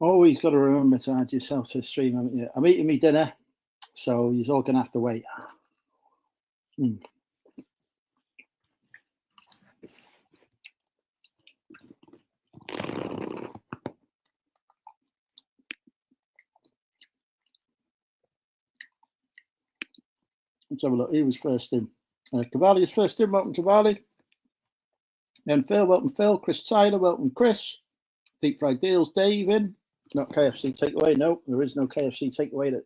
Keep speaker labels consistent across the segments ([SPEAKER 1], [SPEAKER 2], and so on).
[SPEAKER 1] Always got to remember to add yourself to the stream, haven't you? I'm eating me dinner, so you're all going to have to wait. Let's have a look. He was first in. Cavalli is first in. Welcome, Cavalli. Then Phil, welcome, Phil. Chris Tyler, welcome, Chris. Deep Fried Deals, Dave in. Not KFC takeaway. No, there is no KFC takeaway that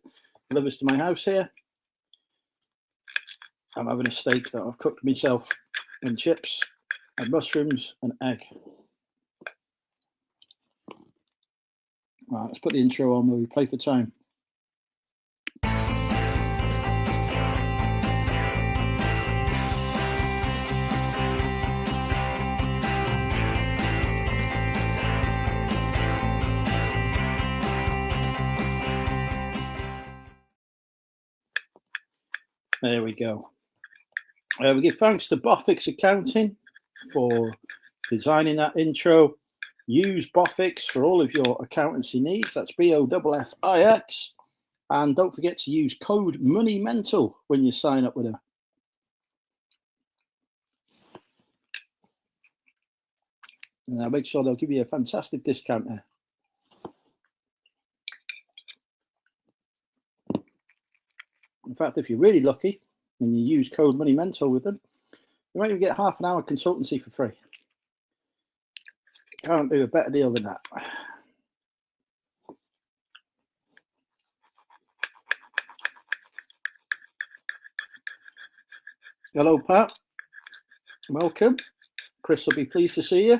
[SPEAKER 1] delivers to my house here. I'm having a steak that I've cooked myself and chips and mushrooms and egg. Right, let's put the intro on where we play for time. There we go. We give thanks to Bofix Accounting for designing that intro. Use Bofix for all of your accountancy needs. That's BOFFIX. And don't forget to use code MONEYMENTAL when you sign up with them. And I'll make sure they'll give you a fantastic discount there. In fact, if you're really lucky and you use code MONEYMENTAL with them, you might even get half an hour consultancy for free. Can't do a better deal than that. Hello, Pat. Welcome. Chris will be pleased to see you.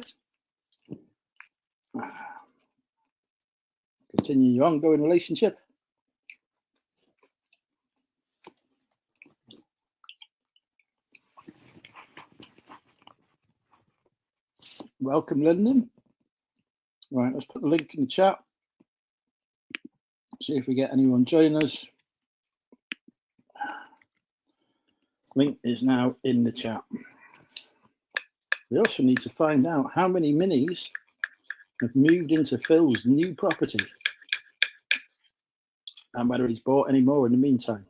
[SPEAKER 1] Continue your ongoing relationship. Welcome, London. Right, let's put the link in the chat. See if we get anyone join us. Link is now in the chat. We also need to find out how many minis have moved into Phil's new property and whether he's bought any more in the meantime.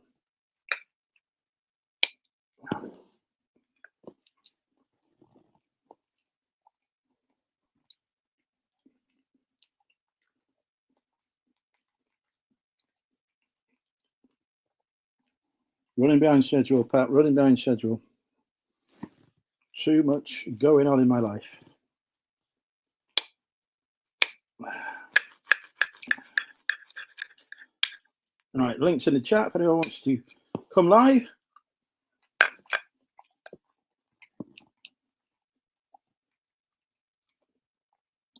[SPEAKER 1] Running behind schedule, Pat, running behind schedule. Too much going on in my life. All right, links in the chat if anyone wants to come live.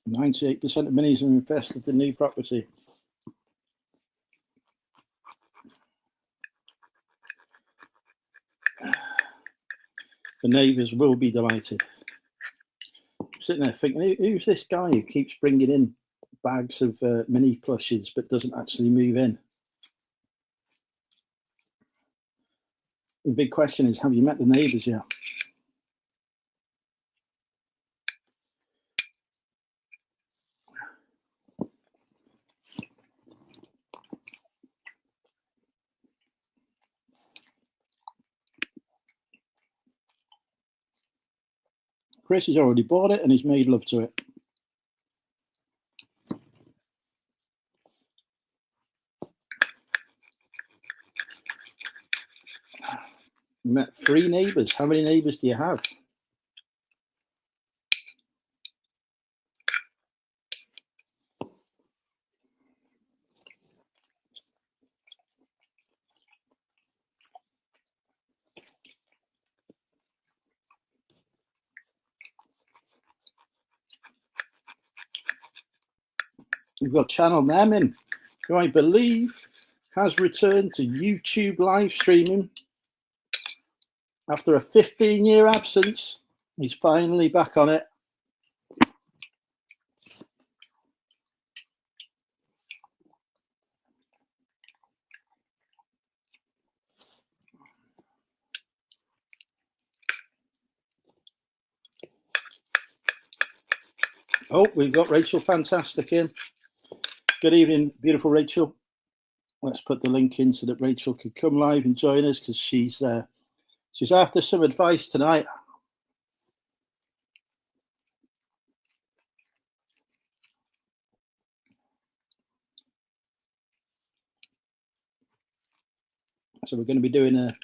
[SPEAKER 1] "98% of minis are invested in new property." The neighbours will be delighted. I'm sitting there thinking, who's this guy who keeps bringing in bags of mini plushes but doesn't actually move in? The big question is, have you met the neighbours yet? Chris has already bought it and he's made love to it. You met 3 neighbours. How many neighbours do you have? We've got Channel Nemin, who I believe has returned to YouTube live streaming after a 15-year absence. He's finally back on it. Oh, we've got Rachel Fantastic in. Good evening, beautiful Rachel. Let's put the link in so that Rachel could come live and join us because she's after some advice tonight. So we're going to be doing a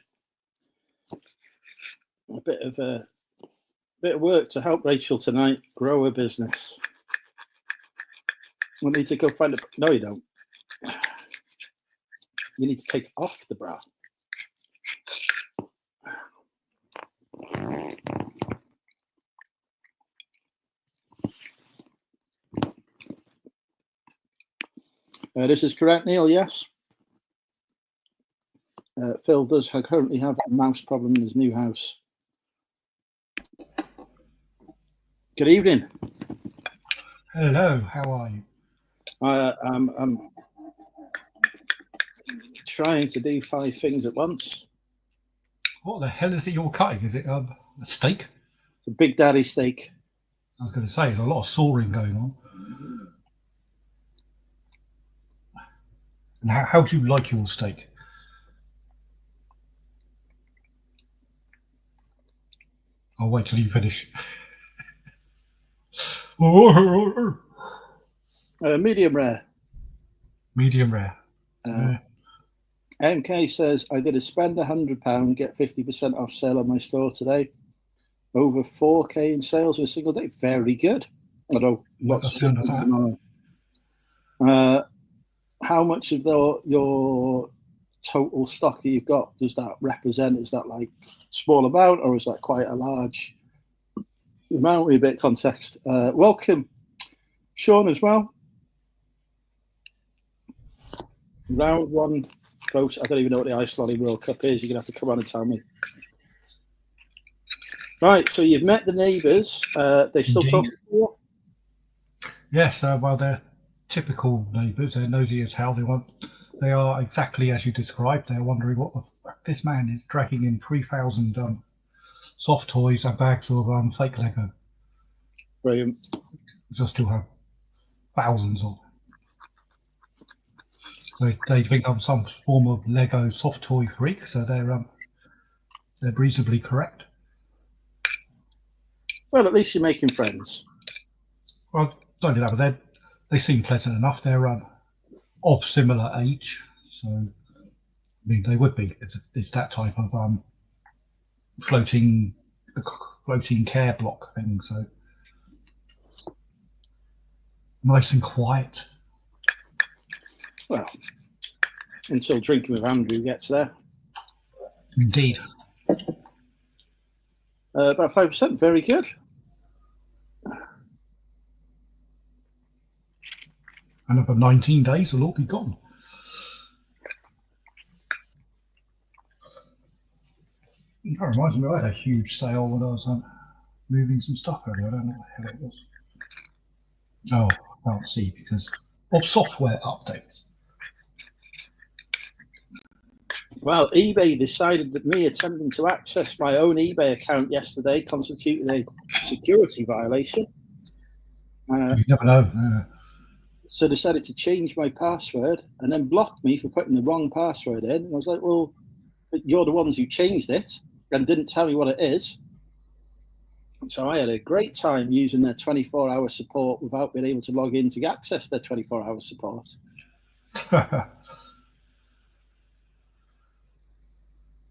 [SPEAKER 1] bit of work to help Rachel tonight grow her business. We need to go find a. No, you don't. You need to take off the bra. This is correct, Neil. Yes. Phil does currently have a mouse problem in his new house. Good evening.
[SPEAKER 2] Hello, how are you?
[SPEAKER 1] I'm trying to do 5 things at once.
[SPEAKER 2] What the hell is it you're cutting? Is it a steak?
[SPEAKER 1] It's a Big Daddy steak.
[SPEAKER 2] I was going to say, there's a lot of sawing going on. And how do you like your steak? I'll wait till you finish.
[SPEAKER 1] Medium rare.
[SPEAKER 2] Medium rare.
[SPEAKER 1] MK says, I did a spend £100, get 50% off sale on my store today. Over 4K in sales in a single day. Very good. I know lots of sound of that. How much of your total stock that you've got does that represent? Is that like small amount or is that quite a large amount with a bit of context? Welcome, Sean, as well. Round 1, folks. I don't even know what the Ice Lolly World Cup is. You're going to have to come on and tell me. Right, so you've met the neighbours. They still talk to you?
[SPEAKER 2] Yes, well, they're typical neighbours. They're nosy as hell. They are exactly as you described. They're wondering what the fuck this man is dragging in 3,000 soft toys and bags of fake Lego.
[SPEAKER 1] Brilliant.
[SPEAKER 2] Which I still have thousands of. So they think I'm some form of Lego soft toy freak. So they're reasonably correct.
[SPEAKER 1] Well, at least you're making friends.
[SPEAKER 2] Well, don't do that, but they seem pleasant enough. They're of similar age, so I mean they would be. It's that type of floating care block thing. So nice and quiet.
[SPEAKER 1] Well, until Drinking with Andrew gets there.
[SPEAKER 2] Indeed.
[SPEAKER 1] About 5%. Very good.
[SPEAKER 2] Another 19 days, will all be gone. That reminds me, I had a huge sale when I was moving some stuff earlier. I don't know what the hell it was. Oh, I can't see because of software updates.
[SPEAKER 1] Well, eBay decided that me attempting to access my own eBay account yesterday constituted a security violation.
[SPEAKER 2] You never know.
[SPEAKER 1] So they decided to change my password and then blocked me for putting the wrong password in. And I was like, well, you're the ones who changed it and didn't tell me what it is. So I had a great time using their 24-hour support without being able to log in to access their 24-hour support.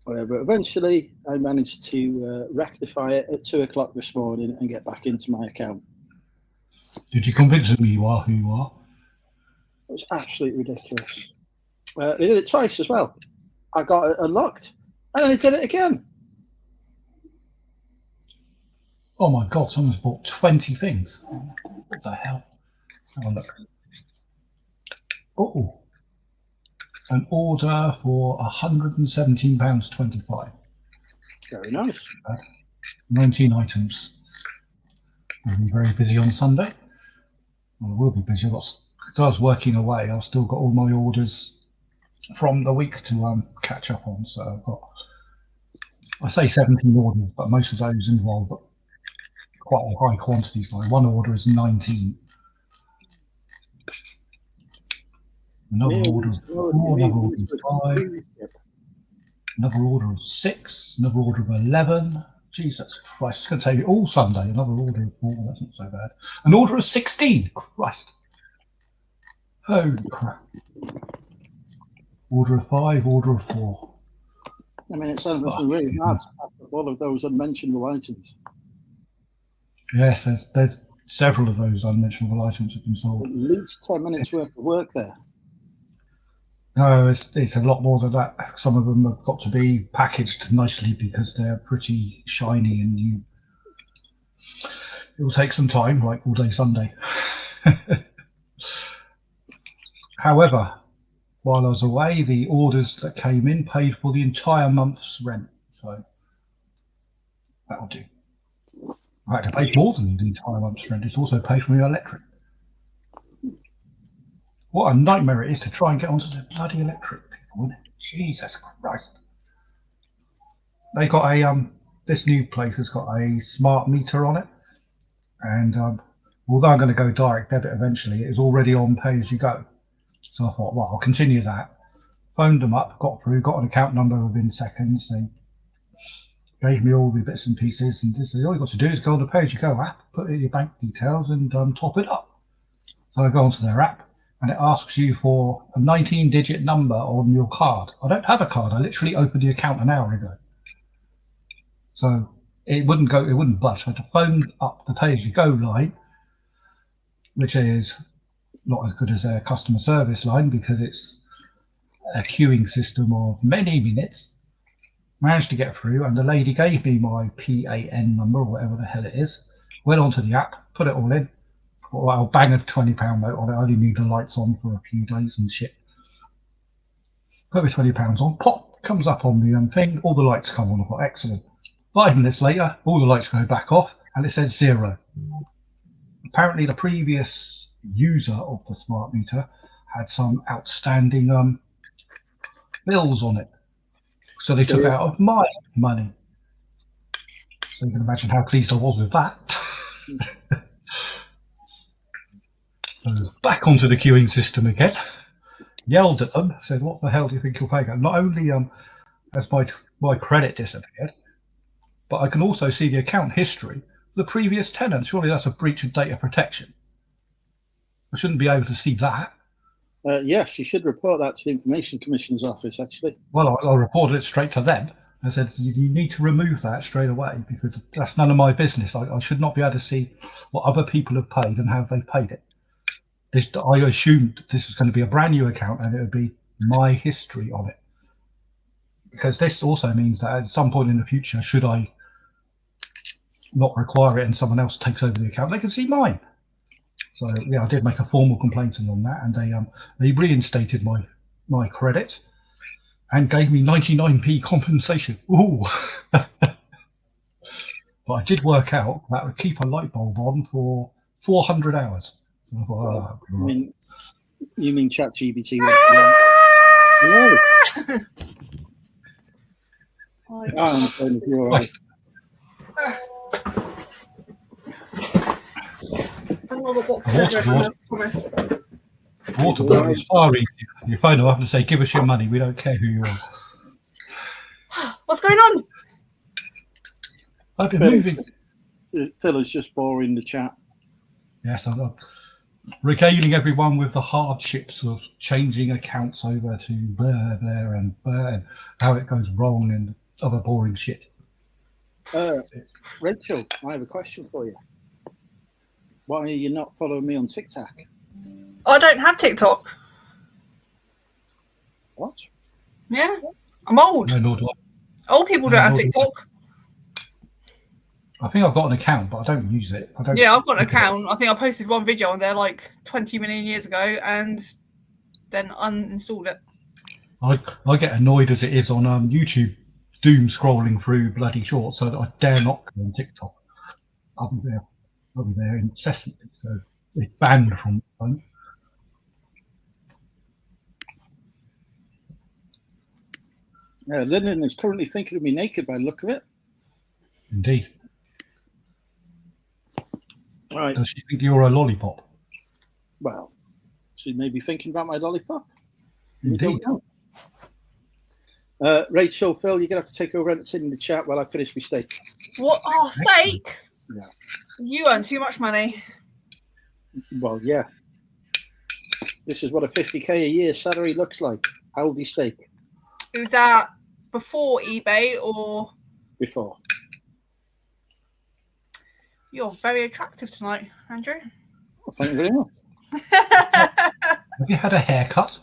[SPEAKER 1] But eventually I managed to rectify it at 2 o'clock this morning and get back into my account.
[SPEAKER 2] Did you convince them you are who you are?
[SPEAKER 1] It was absolutely ridiculous. They did it twice as well. I got it unlocked and then they did it again.
[SPEAKER 2] Oh my God, someone's bought 20 things. What the hell? Have a look. Oh, an order for £117.25.
[SPEAKER 1] Very nice.
[SPEAKER 2] 19 items. I'll be very busy on Sunday. Well, I will be busy. Because I was working away, I've still got all my orders from the week to catch up on. So I've got, I say 17 orders, but most of those involve quite high quantities. Like one order is 19. Another
[SPEAKER 1] Nearly
[SPEAKER 2] order of
[SPEAKER 1] ignored
[SPEAKER 2] 4,
[SPEAKER 1] me,
[SPEAKER 2] another order
[SPEAKER 1] Mr.
[SPEAKER 2] of 5,
[SPEAKER 1] Leadership.
[SPEAKER 2] another order of 6, another order of 11. Jesus Christ, it's going to take me all Sunday. Another order of 4, that's not so bad. An order of 16. Christ. Holy crap. Order of 5, order of 4.
[SPEAKER 1] I mean, it sounds must be really hard to pack up all of those unmentionable items.
[SPEAKER 2] Yes, there's several of those unmentionable items have been sold.
[SPEAKER 1] At least 10 minutes worth of work there.
[SPEAKER 2] No, it's a lot more than that. Some of them have got to be packaged nicely because they're pretty shiny, and it will take some time, like all day Sunday. However, while I was away, the orders that came in paid for the entire month's rent, so that'll do. I had to pay more than the entire month's rent. It's also paid for my electric. What a nightmare it is to try and get onto the bloody electric, people, isn't it? Jesus Christ. They got a this new place has got a smart meter on it, and although I'm going to go direct debit eventually, it is already on pay as you go. So I thought, well, I'll continue that. Phoned them up, got through, got an account number within seconds. They gave me all the bits and pieces, and just said, all you got to do is go on the pay as you go app, put in your bank details, and top it up. So I go onto their app, and it asks you for a 19-digit number on your card. I don't have a card. I literally opened the account an hour ago. So it wouldn't budge. I had to phone up the pay-as-you-go line, which is not as good as their customer service line because it's a queuing system of many minutes. Managed to get through, and the lady gave me my PAN number or whatever the hell it is. Went onto the app, put it all in. Well, I'll bang a £20 note on it. I only need the lights on for a few days and shit. Put my £20 on, pop, comes up on the thing, all the lights come on. I thought, excellent. 5 minutes later, all the lights go back off, and it says 0. Apparently, the previous user of the smart meter had some outstanding bills on it. So they took out of my money. So you can imagine how pleased I was with that. Back onto the queuing system again, yelled at them, said, what the hell do you think you're paying? And not only has my credit disappeared, but I can also see the account history of the previous tenant. Surely that's a breach of data protection. I shouldn't be able to see that.
[SPEAKER 1] Yes, you should report that to the Information Commissioner's office, actually.
[SPEAKER 2] Well, I reported it straight to them. I said, you need to remove that straight away because that's none of my business. I should not be able to see what other people have paid and how they've paid it. I assumed this was going to be a brand new account and it would be my history on it. Because this also means that at some point in the future, should I not require it and someone else takes over the account, they can see mine. So yeah, I did make a formal complaint on that, and they reinstated my credit and gave me 99p compensation. Ooh. But I did work out that would keep a light bulb on for 400 hours. So I thought,
[SPEAKER 1] you mean ChatGPT? I'm saying if you're right.
[SPEAKER 2] Waterboard is far easier. You phone them up and say, give us your money. We don't care who you are.
[SPEAKER 3] What's going on?
[SPEAKER 2] I've been moving.
[SPEAKER 1] Phil is just boring the chat.
[SPEAKER 2] Yes, I'm regaling everyone with the hardships of changing accounts over to blah, blah, and how it goes wrong and other boring shit.
[SPEAKER 1] Rachel, I have a question for you. Why are you not following me on TikTok?
[SPEAKER 3] I don't have TikTok.
[SPEAKER 1] What?
[SPEAKER 3] Yeah, I'm old.
[SPEAKER 2] No, nor do I.
[SPEAKER 3] Old people don't have TikTok.
[SPEAKER 2] I think I've got an account, but I don't use it.
[SPEAKER 3] Yeah, I've got an account. I think I posted one video on there like 20 million years ago and then uninstalled it.
[SPEAKER 2] I get annoyed as it is on YouTube, doom scrolling through bloody shorts, so that I dare not go on TikTok. I'll be there incessantly, so it's banned from the phone.
[SPEAKER 1] Lynn is currently thinking of me naked by the look of it.
[SPEAKER 2] Indeed.
[SPEAKER 1] Right.
[SPEAKER 2] Does she think you're a lollipop?
[SPEAKER 1] Well, she may be thinking about my lollipop. We don't
[SPEAKER 2] Indeed.
[SPEAKER 1] know. Rachel, Phil, you're going to have to take over entertaining the chat while I finish my steak.
[SPEAKER 3] What? Oh, steak?
[SPEAKER 1] Yeah.
[SPEAKER 3] You earn too much money.
[SPEAKER 1] Well, yeah. This is what a 50k a year salary looks like. Aldi steak.
[SPEAKER 3] Is that before eBay or
[SPEAKER 1] Before.
[SPEAKER 3] You're very attractive tonight, Andrew.
[SPEAKER 1] Well, thank you very much.
[SPEAKER 2] Have you had a haircut?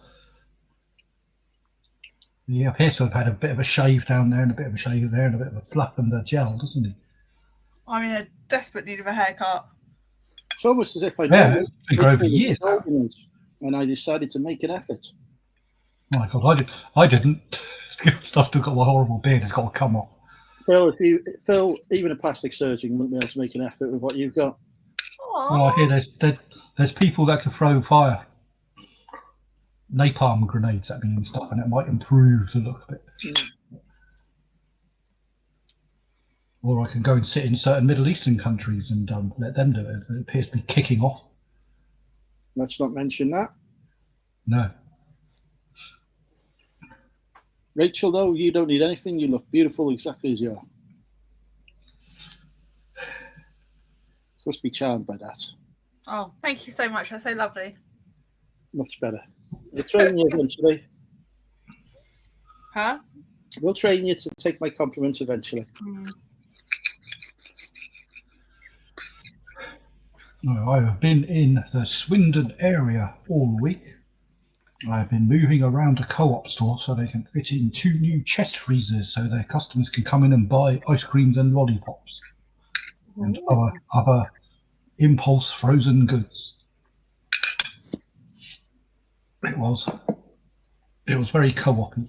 [SPEAKER 2] He appears to have had a bit of a shave down there and a bit of a shave there and a bit of a fluff and a gel, doesn't he?
[SPEAKER 3] I'm in a desperate need of a haircut.
[SPEAKER 1] It's almost as if I
[SPEAKER 2] Yeah,
[SPEAKER 1] know
[SPEAKER 2] it's been over years.
[SPEAKER 1] and I decided to make an effort.
[SPEAKER 2] My God, I didn't. I've still got my horrible beard. It's got to come off.
[SPEAKER 1] Phil, even a plastic surgeon wouldn't be able to make an effort with what you've got.
[SPEAKER 2] Well, I hear there's people that can throw fire, napalm grenades at me and stuff, and it might improve the look of it. Or I can go and sit in certain Middle Eastern countries and let them do it. It appears to be kicking off.
[SPEAKER 1] Let's not mention that.
[SPEAKER 2] No.
[SPEAKER 1] Rachel, though, you don't need anything. You look beautiful exactly as you are. Supposed to be charmed by that.
[SPEAKER 3] Oh, thank you so much. That's so lovely.
[SPEAKER 1] Much better. We'll train you eventually.
[SPEAKER 3] Huh?
[SPEAKER 1] We'll train you to take my compliments eventually.
[SPEAKER 2] No, I have been in the Swindon area all week. I've been moving around a co-op store so they can fit in 2 new chest freezers so their customers can come in and buy ice creams and lollipops and other impulse frozen goods. It was very co-op-y,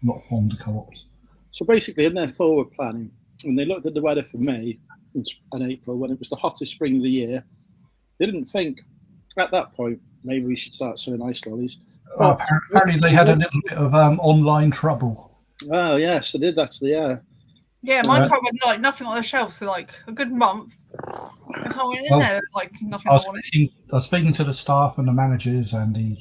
[SPEAKER 2] not fond of co-ops.
[SPEAKER 1] So basically, in their forward planning, when they looked at the weather for May and April, when it was the hottest spring of the year, they didn't think at that point maybe we should start selling ice lollies.
[SPEAKER 2] Apparently, they had a little bit of online trouble.
[SPEAKER 1] Oh yes, they did actually. Yeah.
[SPEAKER 3] Yeah, mine probably had like nothing on the shelf for like a good month. If I went in there, there's like nothing
[SPEAKER 2] I
[SPEAKER 3] on it.
[SPEAKER 2] was speaking to the staff and the managers and the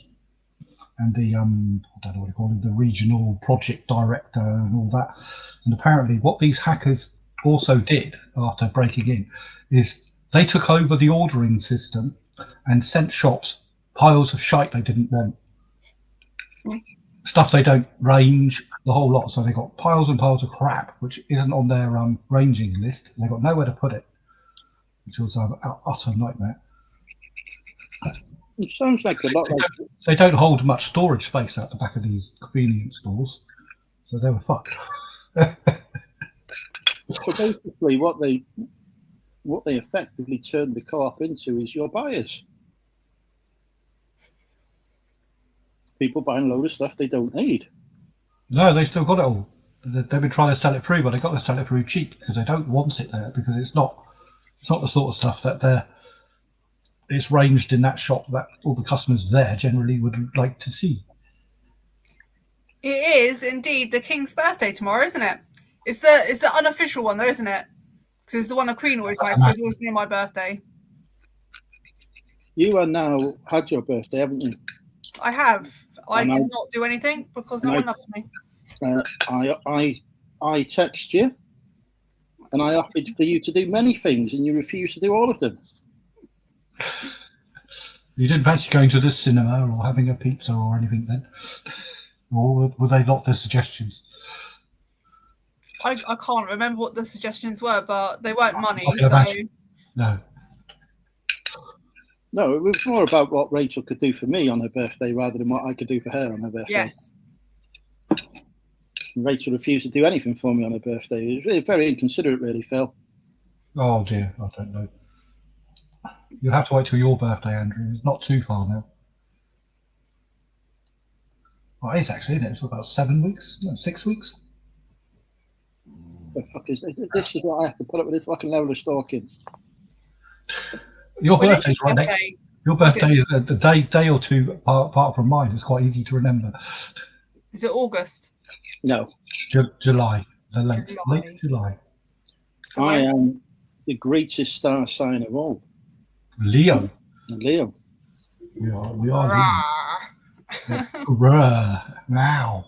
[SPEAKER 2] I don't know what you call it, the regional project director and all that. And apparently, what these hackers also did after breaking in is they took over the ordering system and sent shops piles of shite they didn't want. Stuff they don't range, the whole lot. So they got piles and piles of crap, which isn't on their ranging list. They got nowhere to put it, which was an utter nightmare.
[SPEAKER 1] It sounds like a lot like.
[SPEAKER 2] They don't hold much storage space out the back of these convenience stores, so they were fucked.
[SPEAKER 1] So basically, what they effectively turned the co-op into is your buyers. People buying a load of stuff they don't need.
[SPEAKER 2] No, they still got it all. They've been trying to sell it through, but they got to sell it through cheap because they don't want it there because it's not the sort of stuff that it's ranged in that shop that all the customers there generally would like to see.
[SPEAKER 3] It is indeed the King's birthday tomorrow, isn't it? It's the unofficial one though, isn't it? Because it's the one the Queen always likes. It's always near my birthday.
[SPEAKER 1] You are now had your birthday, haven't you?
[SPEAKER 3] I have. I did not do anything because no one loves me.
[SPEAKER 1] I text you, and I offered for you to do many things, and you refused to do all of them.
[SPEAKER 2] You didn't fancy going to the cinema or having a pizza or anything then? Or were they not the suggestions?
[SPEAKER 3] I can't remember what the suggestions were, but they weren't money,
[SPEAKER 2] No.
[SPEAKER 1] No, it was more about what Rachel could do for me on her birthday rather than what I could do for her on her birthday.
[SPEAKER 3] Yes.
[SPEAKER 1] And Rachel refused to do anything for me on her birthday. It was really very inconsiderate, really, Phil.
[SPEAKER 2] Oh dear, I don't know. You'll have to wait till your birthday, Andrew. It's not too far now. Well, it is actually, isn't it? It's about 7 weeks? No, 6 weeks?
[SPEAKER 1] The fuck is this? This is what I have to put up with this fucking level of stalking.
[SPEAKER 2] Your birthday's right next. Your birthday is a day or two apart from mine. It's quite easy to remember.
[SPEAKER 3] Is it August?
[SPEAKER 1] No.
[SPEAKER 2] July. The late July.
[SPEAKER 1] I am the greatest star sign of all.
[SPEAKER 2] Leo.
[SPEAKER 1] Leo.
[SPEAKER 2] We are Leo. Now.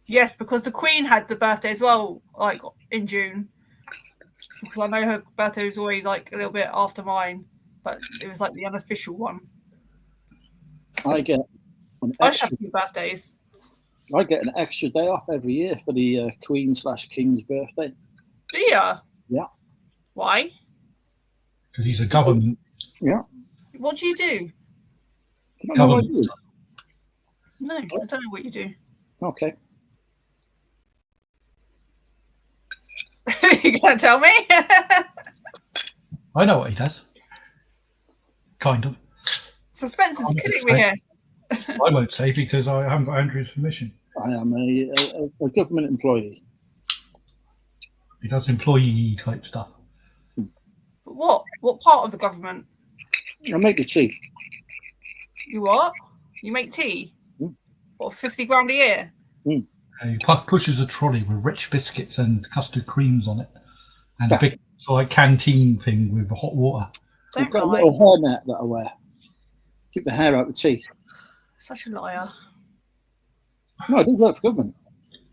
[SPEAKER 3] Yes, because the Queen had the birthday as well, like in June. Because I know her birthday was always like a little bit after mine, but it was like the unofficial one.
[SPEAKER 1] I get an
[SPEAKER 3] I should
[SPEAKER 1] extra,
[SPEAKER 3] have 2 birthdays.
[SPEAKER 1] I get an extra day off every year for the Queen/King's birthday.
[SPEAKER 3] Do you?
[SPEAKER 1] Yeah.
[SPEAKER 3] Why?
[SPEAKER 2] Because he's a government.
[SPEAKER 1] Yeah.
[SPEAKER 3] What do you do?
[SPEAKER 1] I don't know what I do.
[SPEAKER 3] No, I don't know what you do.
[SPEAKER 1] Okay.
[SPEAKER 3] You can't tell me?
[SPEAKER 2] I know what he does. Kind of.
[SPEAKER 3] Suspense is killing me here.
[SPEAKER 2] I won't say because I haven't got Andrew's permission.
[SPEAKER 1] I am a government employee.
[SPEAKER 2] He does employee type stuff.
[SPEAKER 3] But what? What part of the government?
[SPEAKER 1] I make the tea.
[SPEAKER 3] You what? You make tea?
[SPEAKER 1] Mm.
[SPEAKER 3] What, 50 grand a year?
[SPEAKER 1] Mm.
[SPEAKER 2] He pushes a trolley with rich biscuits and custard creams on it, and a big like canteen thing with hot water.
[SPEAKER 1] I've got a little hairnet that I wear. Keep the hair out of the tea.
[SPEAKER 3] Such a liar.
[SPEAKER 1] No, I do work for government.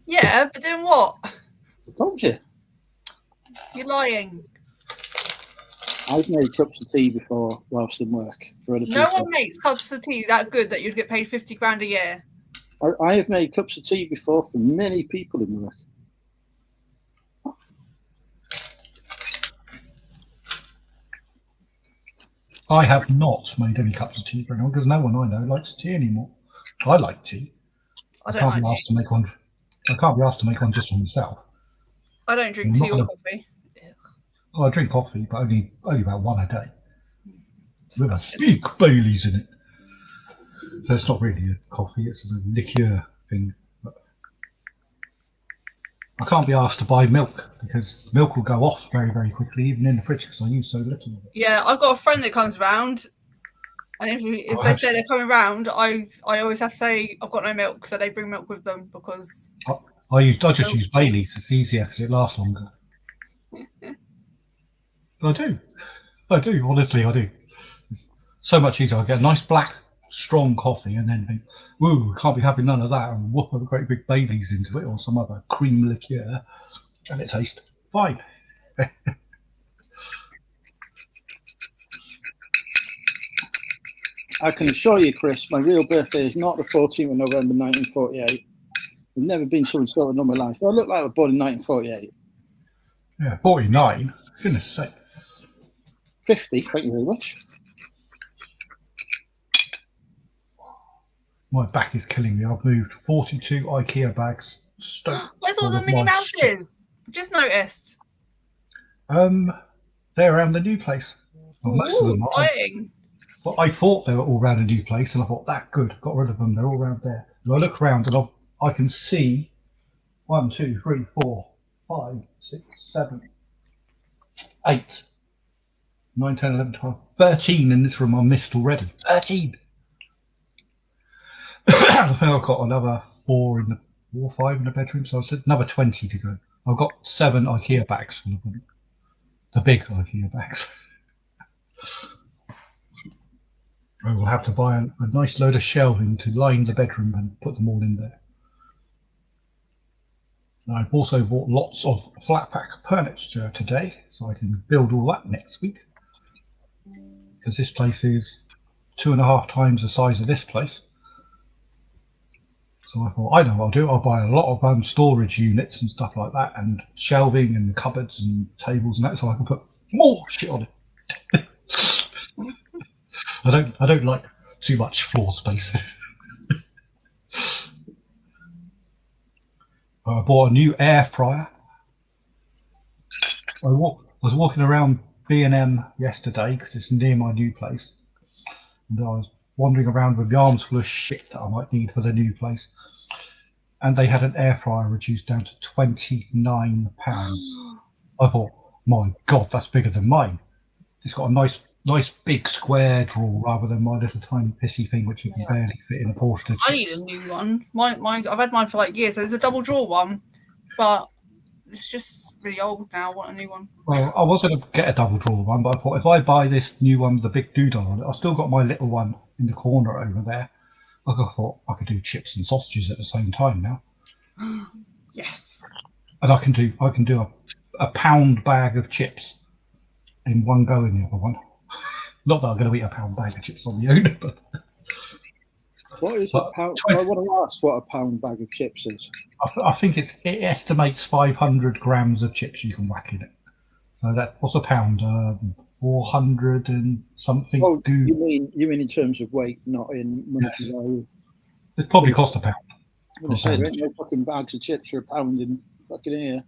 [SPEAKER 3] Yeah, but doing what?
[SPEAKER 1] I told you.
[SPEAKER 3] You're lying.
[SPEAKER 1] I've made cups of tea before whilst in work for other people.
[SPEAKER 3] No one makes cups of tea that good that you'd get paid 50 grand a year.
[SPEAKER 1] I have made cups of tea before for many people in work.
[SPEAKER 2] I have not made any cups of tea for anyone because no one I know likes tea anymore. I like tea.
[SPEAKER 3] I don't
[SPEAKER 2] can't be
[SPEAKER 3] like
[SPEAKER 2] asked to make one. I can't be asked to make one just for myself.
[SPEAKER 3] I don't drink tea or coffee.
[SPEAKER 2] Oh, I drink coffee, but only about one a day. With a big Baileys in it. So it's not really a coffee, it's a liqueur thing. But I can't be asked to buy milk because milk will go off very, very quickly, even in the fridge, because I use so little of it.
[SPEAKER 3] Yeah, I've got a friend that comes round, and if they say they're coming round, I always have to say I've got no milk, so they bring milk with them because
[SPEAKER 2] I just use Baileys. It's easier because it lasts longer. But I do. Honestly, I do. It's so much easier. I get a nice black, strong coffee, and then think, "Ooh, can't be having none of that," and whoop a great big Baileys into it or some other cream liqueur, and it tastes fine.
[SPEAKER 1] I can assure you, Chris, my real birthday is not the 14th of November 1948. I've never been so insulted in my life. I look like I was born in 1948.
[SPEAKER 2] Yeah, 49. Goodness sake.
[SPEAKER 1] 50, thank you very much.
[SPEAKER 2] My back is killing me. I've moved 42 IKEA bags.
[SPEAKER 3] Where's all the Minnie Mouses? Just noticed.
[SPEAKER 2] They're around the new place. Well, most of them are.
[SPEAKER 3] Exciting.
[SPEAKER 2] Well, I thought they were all around a new place, and I thought, that good, got rid of them. They're all around there. And I look around, and I can see 1, 2, 3, 4, 5, 6, 7, 8, 9, 10, 11, 12, 13 in this room I missed already. 13! I think I've got another 4 or 5 in the bedroom, so I said another 20 to go. I've got 7 IKEA bags full of them. The big IKEA bags. I will have to buy a nice load of shelving to line the bedroom and put them all in there. And I've also bought lots of flat pack furniture today, so I can build all that next week. Because this place is 2.5 times the size of this place. So I thought, I know what I'll do. I'll buy a lot of storage units and stuff like that, and shelving and cupboards and tables and that, so I can put more shit on it. I don't like too much floor space. I bought a new air fryer. I was walking around B&M yesterday because it's near my new place, and I was wandering around with the arms full of shit that I might need for the new place, and they had an air fryer reduced down to £29. I thought, my God, that's bigger than mine. It's got a nice big square drawer rather than my little tiny pissy thing which you can barely fit in a portion of chips.
[SPEAKER 3] I need a new one. Mine, I've had mine for like years. There's a double drawer one, but it's just really old now. I want a new one.
[SPEAKER 2] Well, I was going to get a double drawer one, but I thought if I buy this new one with the big doodle on it, I've still got my little one in the corner over there. I thought I could do chips and sausages at the same time now.
[SPEAKER 3] Yes.
[SPEAKER 2] And I can do a pound bag of chips in one go in the other one. Not that I'm going to eat a pound bag of chips on the own, but
[SPEAKER 1] What is a pound? I want to ask what a pound bag of chips is.
[SPEAKER 2] I think it estimates 500 grams of chips you can whack in it. So what's a pound? 400 and something.
[SPEAKER 1] Oh, you mean in terms of weight, not in monetary value?
[SPEAKER 2] It probably cost a pound.
[SPEAKER 1] I'm going to say there ain't no fucking bags of chips for a pound in fucking here.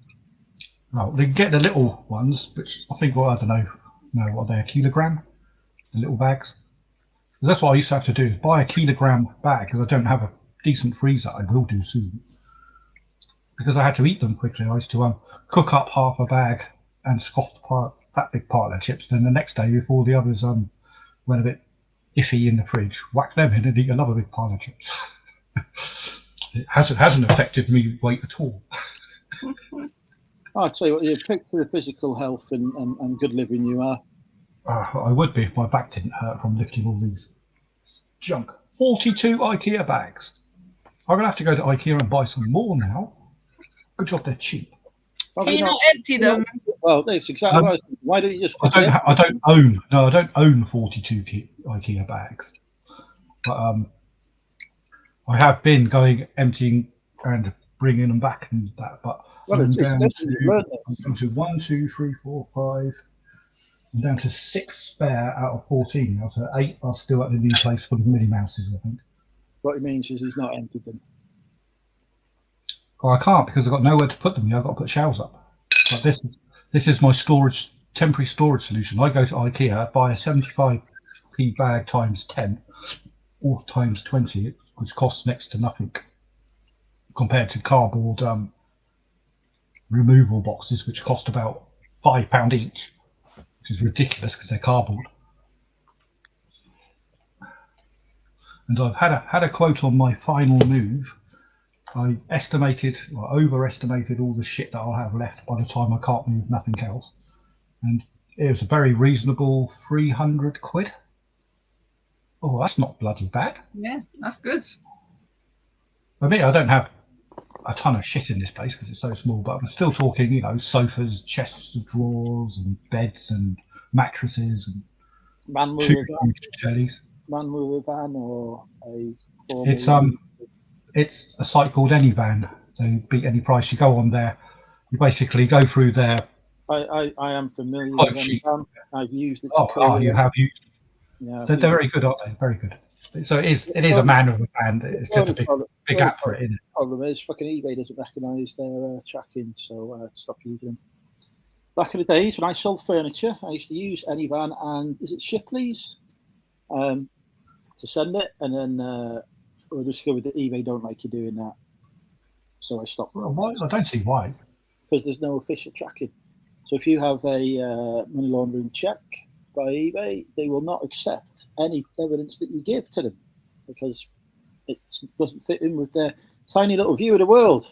[SPEAKER 2] No, they can get the little ones, which I think, I don't know what they're, a kilogram, the little bags. That's what I used to have to do, is buy a kilogram bag, because I don't have a decent freezer. I will do soon. Because I had to eat them quickly. I used to cook up half a bag and scoff that big pile of chips. Then the next day, before the others went a bit iffy in the fridge, whack them in and eat another big pile of chips. It hasn't affected me weight at all.
[SPEAKER 1] I'll tell you what, you're picked for the physical health and good living you are.
[SPEAKER 2] I would be if my back didn't hurt from lifting all these junk. 42 IKEA bags. I'm going to have to go to IKEA and buy some more now. Good job they're cheap.
[SPEAKER 3] Can you not empty them?
[SPEAKER 1] Well, that's exactly right. Why don't you just...
[SPEAKER 2] I don't own 42 IKEA bags. But I have been going emptying and bringing them back and that. But I'm down to 1, 2, 3, 4, 5. I'm down to 6 spare out of 14 now, so 8 are still at the new place for the Minnie Mouses, I think.
[SPEAKER 1] What it means is he's not emptied them.
[SPEAKER 2] Well, I can't because I've got nowhere to put them. I've got to put shelves up. But this is my temporary storage solution. I go to IKEA, buy a 75p bag times 10 or times 20, which costs next to nothing compared to cardboard removal boxes, which cost about £5 each, which is ridiculous because they're cardboard. And I've had a quote on my final move. I overestimated all the shit that I'll have left by the time I can't move nothing else. And it was a very reasonable 300 quid. Oh, that's not bloody bad.
[SPEAKER 3] Yeah, that's good.
[SPEAKER 2] I mean, I don't have a ton of shit in this place because it's so small, but I'm still talking, sofas, chests of drawers and beds and mattresses and two huge tellies.
[SPEAKER 1] Man with a van or a...
[SPEAKER 2] It's a site called Anyvan. So beat any price. You go on there. You basically go through there.
[SPEAKER 1] I am familiar with Anyvan. I've used it.
[SPEAKER 2] You have used.
[SPEAKER 1] Yeah,
[SPEAKER 2] so they're very good, aren't they? Very good. So it is a man with a van. It's just a big app for it, isn't it?
[SPEAKER 1] The problem is fucking eBay doesn't recognise their tracking, so stop using them. Back in the days when I sold furniture, I used to use Anyvan and is it Shipley's to send it, and then I discovered that eBay don't like you doing that, so I stopped.
[SPEAKER 2] Well, why? I don't see why.
[SPEAKER 1] Because there's no official tracking. So if you have a money laundering check by eBay, they will not accept any evidence that you give to them because it doesn't fit in with their tiny little view of the world.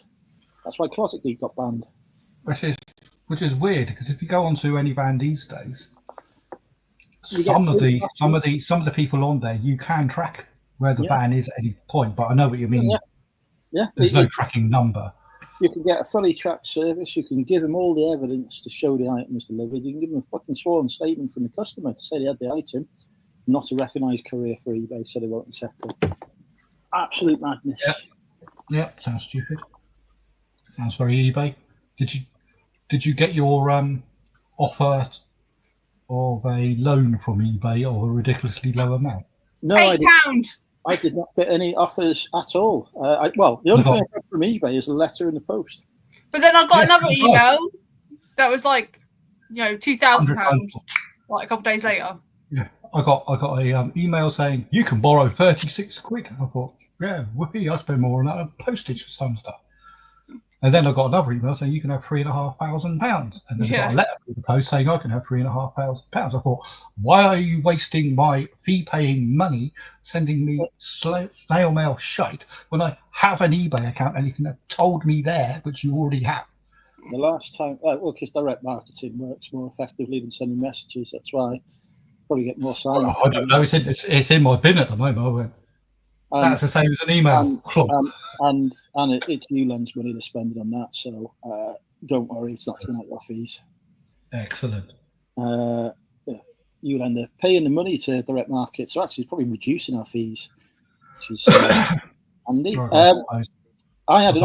[SPEAKER 1] That's why Closet Geek got banned.
[SPEAKER 2] Which is weird because if you go onto Anyvan these days, some of the people on there you can track where the van is at any point, but I know what you mean. Yeah. There's no tracking number.
[SPEAKER 1] You can get a fully tracked service. You can give them all the evidence to show the item is delivered. You can give them a fucking sworn statement from the customer to say they had the item, not a recognised courier for eBay, so they won't accept it. Absolute madness. Yeah,
[SPEAKER 2] sounds stupid. Sounds very eBay. Did you get your offer of a loan from eBay of a ridiculously low amount?
[SPEAKER 1] No,
[SPEAKER 3] £8.
[SPEAKER 1] I did not get any offers at all. The only thing I got from eBay is a letter in the post.
[SPEAKER 3] But then I got another email that was like, £2,000, like a couple of days later.
[SPEAKER 2] Yeah, I got a email saying you can borrow 36 quid. I thought, yeah, whoopee, I spend more on that on postage for some stuff. And then I got another email saying you can have £3,500, and then I got a letter from the post saying I can have £3,500. I thought, why are you wasting my fee-paying money sending me snail mail shite when I have an eBay account and you can have told me there, which you already have?
[SPEAKER 1] The last time, because direct marketing works more effectively than sending messages. That's why probably get more sign.
[SPEAKER 2] I don't know. It's in my bin at the moment. I went, that's the same as an email.
[SPEAKER 1] And it's Newland's money they're spending on that, so don't worry, it's not coming out your fees.
[SPEAKER 2] Excellent.
[SPEAKER 1] Newland are paying the money to direct market, so actually it's probably reducing our fees, which is handy. I had an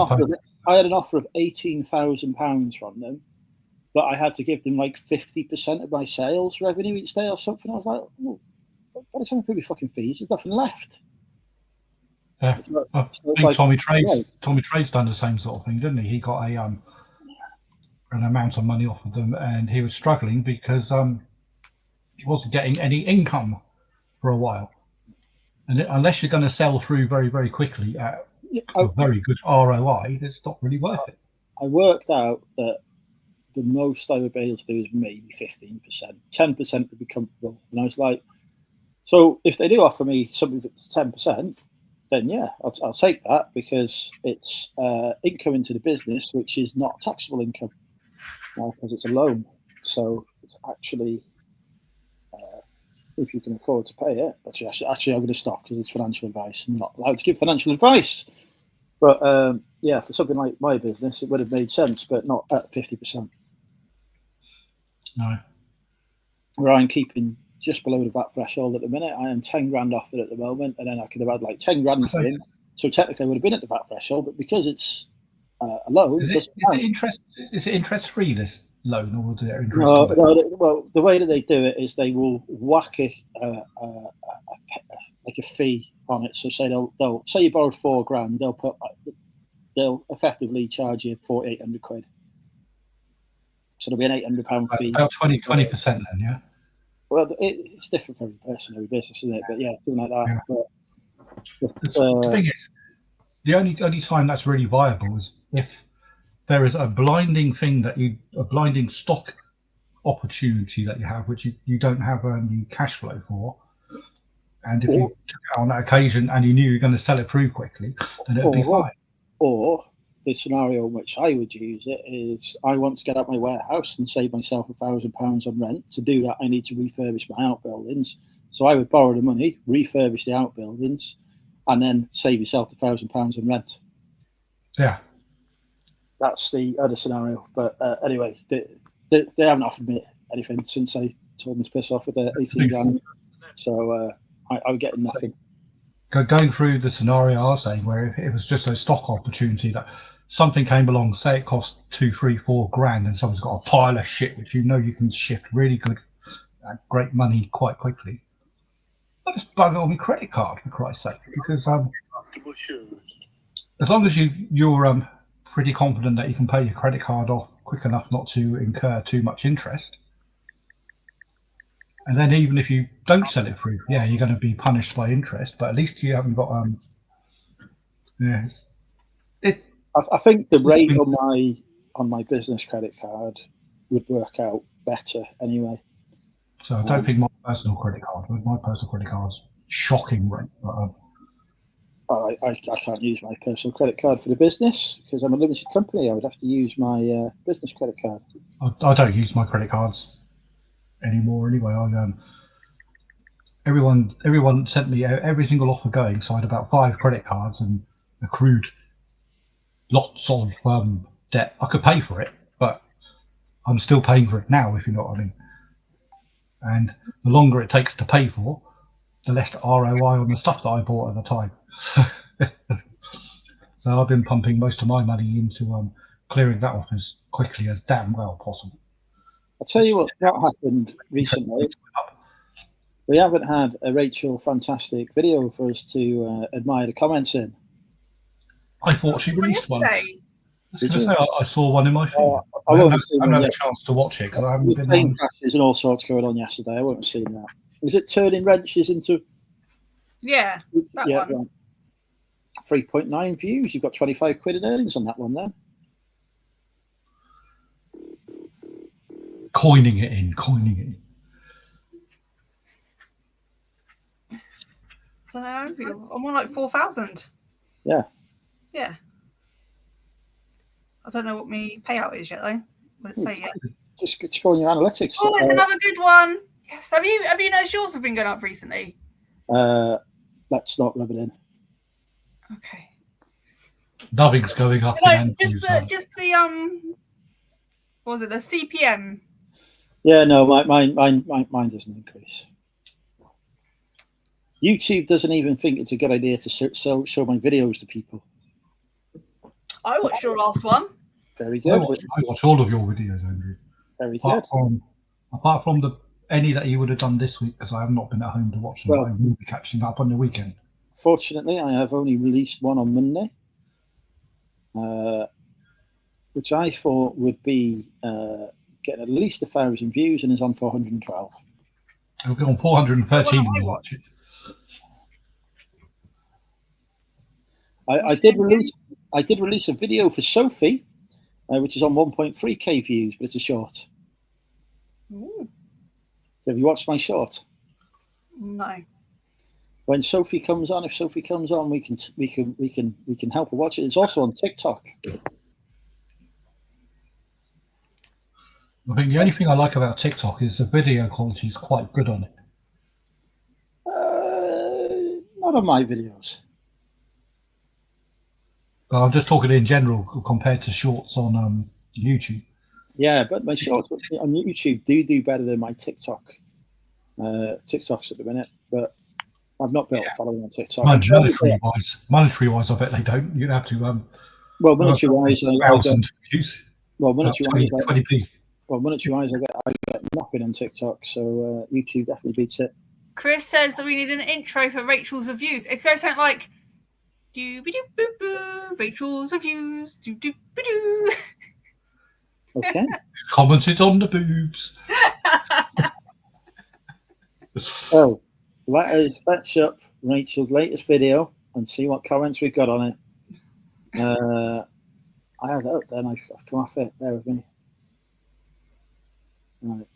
[SPEAKER 1] offer of £18,000 from them, but I had to give them like 50% of my sales revenue each day or something. I was like, oh, by the time I pay my fucking fees, there's nothing left.
[SPEAKER 2] Yeah, I think Tommy Trade's done the same sort of thing, didn't he? He got an amount of money off of them, and he was struggling because he wasn't getting any income for a while. And unless you're going to sell through very, very quickly at a very good ROI, it's not really worth it.
[SPEAKER 1] I worked out that the most I would be able to do is maybe 15%. 10% would be comfortable. And I was like, so if they do offer me something that's 10%, then yeah, I'll take that, because it's income into the business, which is not taxable income because it's a loan. So it's actually, if you can afford to pay it, actually I'm going to stop because it's financial advice. I'm not allowed to give financial advice. But yeah, for something like my business, it would have made sense, but not at 50%.
[SPEAKER 2] No.
[SPEAKER 1] Where I'm keeping just below the VAT threshold at the minute. I am 10 grand off it at the moment, and then I could have had like 10 grand for him. So technically I would have been at the VAT threshold, but because it's a loan,
[SPEAKER 2] is it interest free, this loan, or is it interest?
[SPEAKER 1] No, well, the way that they do it is they will whack like a fee on it. So say they'll say you borrowed £4 grand, they'll effectively charge you £4,800. So there'll be an £800 fee.
[SPEAKER 2] About 20% then, yeah.
[SPEAKER 1] Well, it's different for every person, every business, isn't it? But yeah, something like that.
[SPEAKER 2] Yeah. The thing is, the only time that's really viable is if there is a blinding stock opportunity that you have, which you don't have any cash flow for, and if you took it on that occasion and you knew you were going to sell it through quickly, then it'd be fine.
[SPEAKER 1] Or the scenario in which I would use it is I want to get out my warehouse and save myself £1,000 on rent. To do that, I need to refurbish my outbuildings. So I would borrow the money, refurbish the outbuildings, and then save yourself £1,000 on rent.
[SPEAKER 2] Yeah.
[SPEAKER 1] That's the other scenario. But anyway, they haven't offered me anything since I told them to piss off with their 18 grand. So I'm getting nothing.
[SPEAKER 2] Going through the scenario I was saying, where if it was just a stock opportunity that something came along, say it cost 2, 3, 4 grand, and someone's got a pile of shit which you can shift really good, great money quite quickly. I just bug it on my credit card, for Christ's sake, because as long as you're pretty confident that you can pay your credit card off quick enough not to incur too much interest. And then even if you don't sell it through, yeah, you're going to be punished by interest, but at least you haven't got
[SPEAKER 1] I think the rate on my business credit card would work out better anyway.
[SPEAKER 2] So I don't think my personal credit card's shocking rate. But,
[SPEAKER 1] I can't use my personal credit card for the business because I'm a limited company. I would have to use my business credit card.
[SPEAKER 2] I don't use my credit cards anymore anyway. Everyone sent me every single offer going, so I had about 5 credit cards and accrued lots of debt. I could pay for it, but I'm still paying for it now, if you know what I mean. And the longer it takes to pay for, the less ROI on the stuff that I bought at the time. So I've been pumping most of my money into clearing that off as quickly as damn well possible.
[SPEAKER 1] I'll tell you what happened recently. We haven't had a Rachel Fantastic video for us to admire the comments in.
[SPEAKER 2] I thought she released one. I was going to say I saw one in my feed. I haven't had a chance to watch it because I haven't been on.
[SPEAKER 1] Crashes and all sorts going on yesterday. I won't have seen that. Was it turning wrenches into?
[SPEAKER 3] Yeah, that one.
[SPEAKER 1] 3.9 views. You've got 25 quid in earnings on that one then.
[SPEAKER 2] Coining it in.
[SPEAKER 3] I don't know. I'm on like 4,000.
[SPEAKER 1] Yeah.
[SPEAKER 3] Yeah. I don't know what my payout is yet though. What did it say yet?
[SPEAKER 1] Just go on your analytics.
[SPEAKER 3] Oh, it's another good one. Yes. Have you noticed yours have been going up recently?
[SPEAKER 1] Let's not rub it in.
[SPEAKER 3] Okay.
[SPEAKER 2] Nothing's going up
[SPEAKER 3] No,
[SPEAKER 2] in Andrew's.
[SPEAKER 3] just the what was it, the CPM?
[SPEAKER 1] Yeah, no, mine doesn't increase. YouTube doesn't even think it's a good idea to show my videos to people.
[SPEAKER 3] I watched your last one.
[SPEAKER 1] Very good.
[SPEAKER 2] I watch all of your videos, Andrew.
[SPEAKER 1] Very good.
[SPEAKER 2] Apart from any that you would have done this week, because I have not been at home to watch them. Well, I will be catching up on the weekend.
[SPEAKER 1] Fortunately, I have only released one on Monday, which I thought would be getting at least 1,000 views, and is on 412.
[SPEAKER 2] It'll be on 413 when you watch it.
[SPEAKER 1] I did release a video for Sophie, which is on 1.3k views, but it's a short.
[SPEAKER 3] Ooh.
[SPEAKER 1] Have you watched my short?
[SPEAKER 3] No.
[SPEAKER 1] When Sophie comes on, if Sophie comes on, we can help her watch it. It's also on TikTok.
[SPEAKER 2] I think the only thing I like about TikTok is the video quality is quite good on it.
[SPEAKER 1] Not on my videos.
[SPEAKER 2] I'm just talking in general compared to shorts on YouTube.
[SPEAKER 1] Yeah, but my shorts on YouTube do better than my TikTok. TikTok's at the minute, but I've not built a following on TikTok.
[SPEAKER 2] Monetary wise, I bet they don't. You'd have to.
[SPEAKER 1] Well, monetary wise,
[SPEAKER 2] views.
[SPEAKER 1] Well, monetary wise,
[SPEAKER 2] 20p.
[SPEAKER 1] Well, monetary wise, I get nothing on TikTok, so YouTube definitely beats it.
[SPEAKER 3] Chris says that we need an intro for Rachel's reviews. It goes something like doo-be-doo-boo-boo, Rachel's reviews, doo-doo-be-doo.
[SPEAKER 1] Okay.
[SPEAKER 2] Commented on the boobs.
[SPEAKER 1] So, let's fetch up Rachel's latest video and see what comments we've got on it. I had it up then, I've come off it. Bear with me. Right.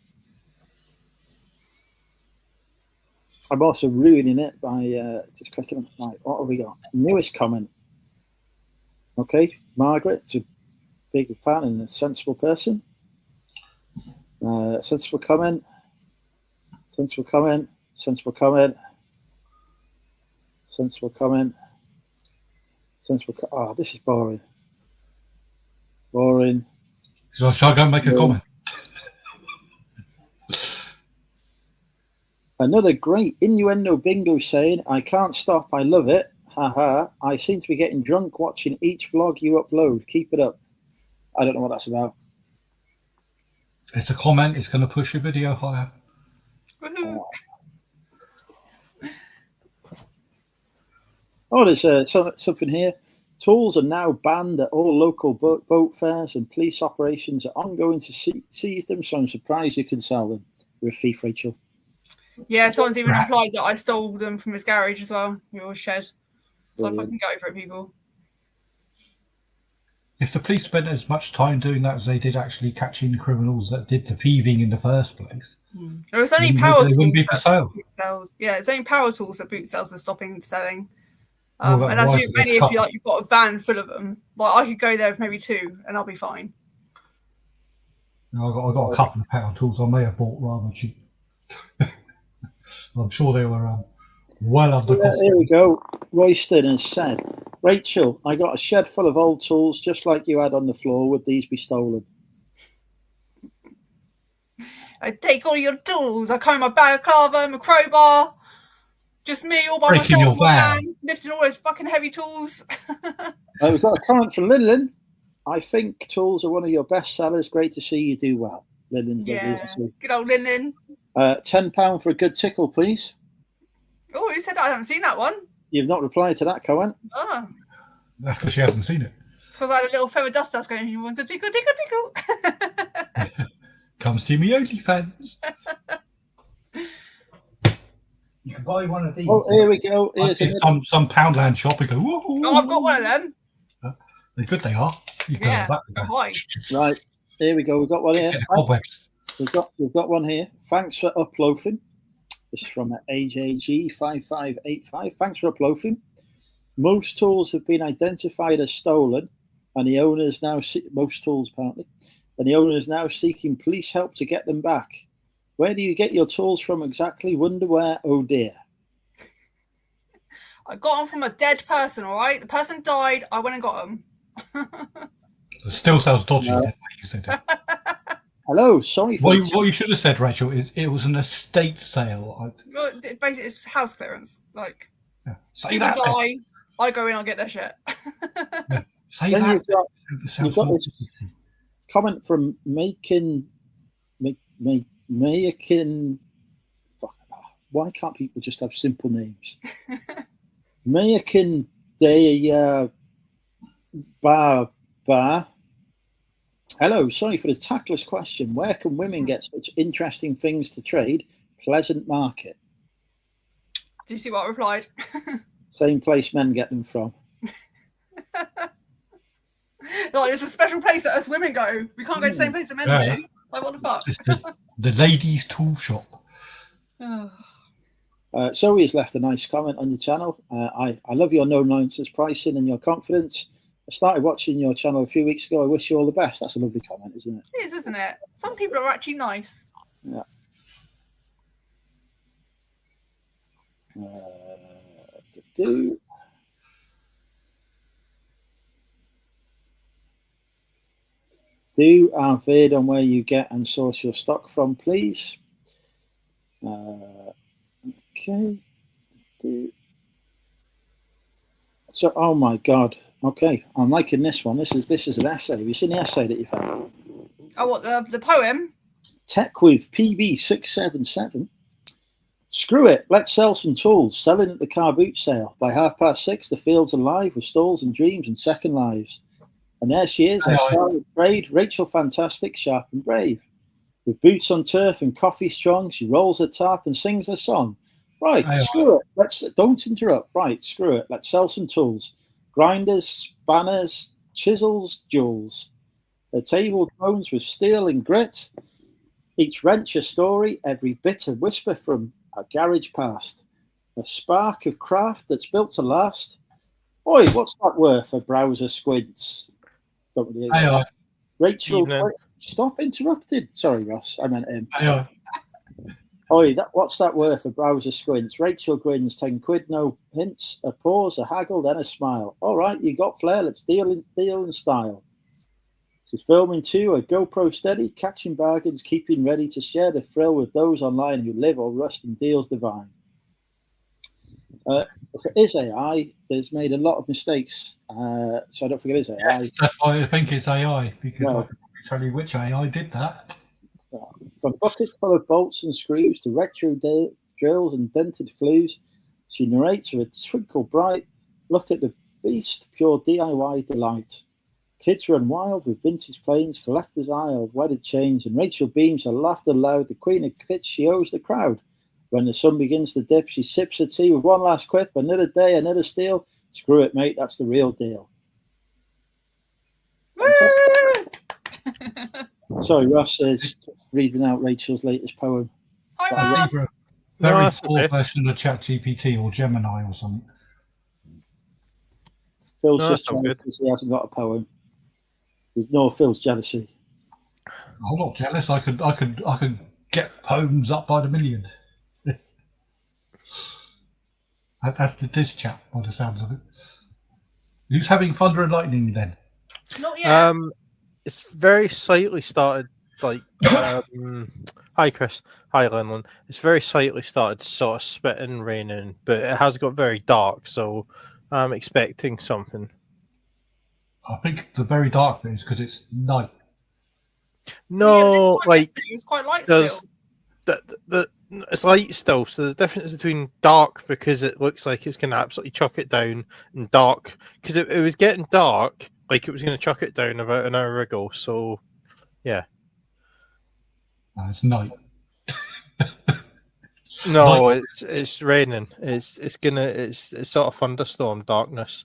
[SPEAKER 1] I'm also ruining it by just clicking on. Right, what have we got? Newest comment. Okay, Margaret's a big fan and a sensible person. Sensible comment. Sensible comment. Sensible comment. Sensible comment. Sensible. Oh, this is boring. Boring.
[SPEAKER 2] So shall I go and make a comment?
[SPEAKER 1] Another great innuendo bingo saying, I can't stop, I love it. Haha. I seem to be getting drunk watching each vlog you upload. Keep it up. I don't know what that's about.
[SPEAKER 2] It's a comment, it's going to push your video higher.
[SPEAKER 1] Oh, there's something here. Tools are now banned at all local boat fairs, and police operations are ongoing to seize them, so I'm surprised you can sell them. You're a thief, Rachel.
[SPEAKER 3] Yeah, someone's even implied that I stole them from his garage as well, your shed. So I fucking go over it, people.
[SPEAKER 2] If the police spent as much time doing that as they did actually catching the criminals that did the thieving in the first place,
[SPEAKER 3] it was only power tools.
[SPEAKER 2] Wouldn't be for sale.
[SPEAKER 3] Yeah, it's only power tools that boot sales are stopping selling.
[SPEAKER 2] And
[SPEAKER 3] as you've got a van full of them, like I could go there with maybe 2 and I'll be fine.
[SPEAKER 2] No, I got a couple of power tools I may have bought rather cheap. I'm sure they were well under cost.
[SPEAKER 1] Here we go. Royston has said, Rachel, I got a shed full of old tools just like you had on the floor. Would these be stolen?
[SPEAKER 3] I take all your tools. I carry my balaclava, my crowbar. Just me all by
[SPEAKER 2] Breaking
[SPEAKER 3] myself,
[SPEAKER 2] your van.
[SPEAKER 3] lifting all those fucking heavy tools.
[SPEAKER 1] We've got a comment from Lynn. I think tools are one of your best sellers. Great to see you do well. Lynn's
[SPEAKER 3] good old Lynn.
[SPEAKER 1] £10 for a good tickle, please.
[SPEAKER 3] Oh, who said that? I haven't seen that one.
[SPEAKER 1] You've not replied to that comment.
[SPEAKER 3] Oh.
[SPEAKER 2] That's because she hasn't seen it.
[SPEAKER 3] It's because I had a little feather dust going, he wants a tickle, tickle, tickle.
[SPEAKER 2] Come see me OnlyFans. You can buy one of these.
[SPEAKER 1] Oh, here we go. Here's
[SPEAKER 2] some Poundland shop and go, whoa.
[SPEAKER 3] Oh, I've got one of them.
[SPEAKER 2] They're good, they are. You can have that.
[SPEAKER 3] High.
[SPEAKER 1] Right, here we go. We've got one here. We've got one here. Thanks for uploading. This is from AJG5585. Thanks for uploading. Most tools have been identified as stolen, and the owner is now most tools apparently, and the owner is now seeking police help to get them back. Where do you get your tools from exactly? Wonderware, oh dear.
[SPEAKER 3] I got them from a dead person, all right? The person died, I went and got them.
[SPEAKER 2] It still sounds dodgy.
[SPEAKER 1] No.
[SPEAKER 2] That way you said it.
[SPEAKER 1] Hello, sorry for
[SPEAKER 2] What you should have said, Rachel, is it was an estate sale.
[SPEAKER 3] Well, basically, it's house clearance. Like,
[SPEAKER 2] Say
[SPEAKER 3] people
[SPEAKER 2] that.
[SPEAKER 3] die, I go in, I'll get their shit.
[SPEAKER 2] Say
[SPEAKER 1] Then
[SPEAKER 2] that.
[SPEAKER 1] you've got this comment from Making. Why can't people just have simple names? Making the bar. Hello, sorry for the tactless question. Where can women get such interesting things to trade? Pleasant Market.
[SPEAKER 3] Do you see what I replied?
[SPEAKER 1] Same place men get them from.
[SPEAKER 3] Like, it's a special place that us women go. We can't go to the same place that men do. Like, what the fuck?
[SPEAKER 2] It's the ladies' tool shop.
[SPEAKER 1] Zoe has left a nice comment on your channel. I love your no-nonsense pricing and your confidence. I started watching your channel a few weeks ago. I wish you all the best. That's a lovely comment, isn't it?
[SPEAKER 3] It is, isn't it? Some people are actually nice.
[SPEAKER 1] Yeah. Do our vid on where you get and source your stock from, please. Okay. So, oh my God. Okay, I'm liking this one. This is an essay. Have you seen the essay that you've had?
[SPEAKER 3] Oh, what, the poem?
[SPEAKER 1] Tech with PB677. Screw it. Let's sell some tools. Selling at the car boot sale. By 6:30, the fields are live with stalls and dreams and second lives. And there she is, our star of trade, Rachel Fantastic, sharp and brave. With boots on turf and coffee strong, she rolls her tarp and sings her song. Right, screw it. Don't interrupt. Right, screw it. Let's sell some tools. Grinders, spanners, chisels, jewels. Her table groans with steel and grit. Each wrench a story, every bit a whisper from a garage past. A spark of craft that's built to last. Oi, what's that worth? A browser squints. Rachel, stop interrupting. Sorry, Ross. I meant him. Oi, what's that worth? A browser squints. Rachel grins. 10 quid, no hints. A pause, a haggle, then a smile. All right, you got flair. Let's deal in style. She's filming too, a GoPro steady, catching bargains, keeping ready to share the thrill with those online who live or rust in deals divine. If it is AI, there's made a lot of mistakes. So I don't think it is AI.
[SPEAKER 2] Yes, that's why I think it's AI, because I can tell you which AI did that.
[SPEAKER 1] From buckets full of bolts and screws to retro drills and dented flues, she narrates with a twinkle bright. Look at the beast, pure DIY delight. Kids run wild with vintage planes, collector's aisle, wedded chains, and Rachel beams her laughter loud. The queen of kits, she owes the crowd. When the sun begins to dip, she sips her tea with one last quip. Another day, another steal. Screw it, mate, that's the real deal. Sorry, Ross is reading out Rachel's latest poem.
[SPEAKER 3] Hi, Ross.
[SPEAKER 2] Very poor version of ChatGPT or Gemini or something.
[SPEAKER 1] Phil's just trying because he hasn't got a poem. Ignore Phil's jealousy.
[SPEAKER 2] I'm not jealous. I could get poems up by the million. That's this chap by the sounds of it. Who's having thunder and lightning then?
[SPEAKER 3] Not yet.
[SPEAKER 4] It's very slightly started like hi Chris, hi Lennon. It's very slightly started sort of spitting, raining, but it has got very dark, so I'm expecting something.
[SPEAKER 2] I think the very dark bit is because it's night.
[SPEAKER 4] No, like
[SPEAKER 3] it's quite light
[SPEAKER 4] there's
[SPEAKER 3] still.
[SPEAKER 4] it's light still, so there's a difference between dark because it looks like it's going to absolutely chuck it down, and dark because it was getting dark like it was going to chuck it down about an hour ago. So yeah,
[SPEAKER 2] it's night.
[SPEAKER 4] No, it's raining. It's sort of thunderstorm darkness.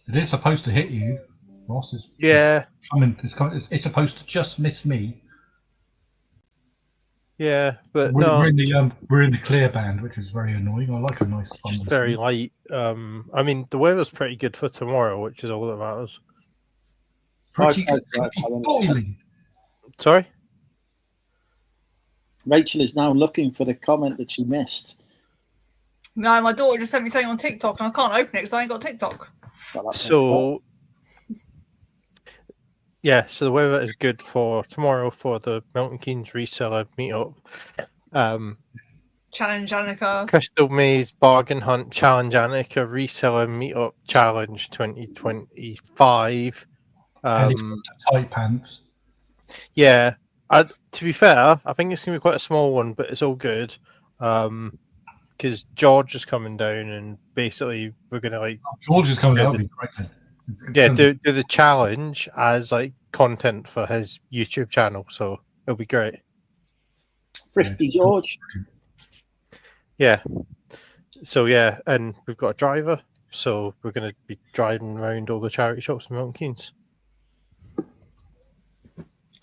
[SPEAKER 2] It is supposed to hit you, Ross. It's supposed to just miss me.
[SPEAKER 4] Yeah, but
[SPEAKER 2] we're in the clear band, which is very annoying. I like a nice thunderstorm.
[SPEAKER 4] It's very light. I mean, the weather's pretty good for tomorrow, which is all that matters.
[SPEAKER 2] Pretty good. Boiling.
[SPEAKER 4] Sorry?
[SPEAKER 1] Rachel is now looking for the comment that she missed.
[SPEAKER 3] No, my daughter just sent me something on TikTok and I can't open it because I ain't got TikTok.
[SPEAKER 4] So, yeah, so the weather is good for tomorrow for the Milton Keynes Reseller meetup.
[SPEAKER 3] Challenge Annika.
[SPEAKER 4] Crystal Maze Bargain Hunt Challenge Annika Reseller Meetup Challenge 2025.
[SPEAKER 2] Tight pants.
[SPEAKER 4] Yeah, to be fair, I think it's going to be quite a small one, but it's all good. Because George is coming down and basically we're going to like...
[SPEAKER 2] George is coming down. That'll be great then.
[SPEAKER 4] Yeah, do the challenge as like content for his YouTube channel, so it'll be great.
[SPEAKER 1] Thrifty George.
[SPEAKER 4] Yeah. So yeah, and we've got a driver, so we're going to be driving around all the charity shops in Milton Keynes.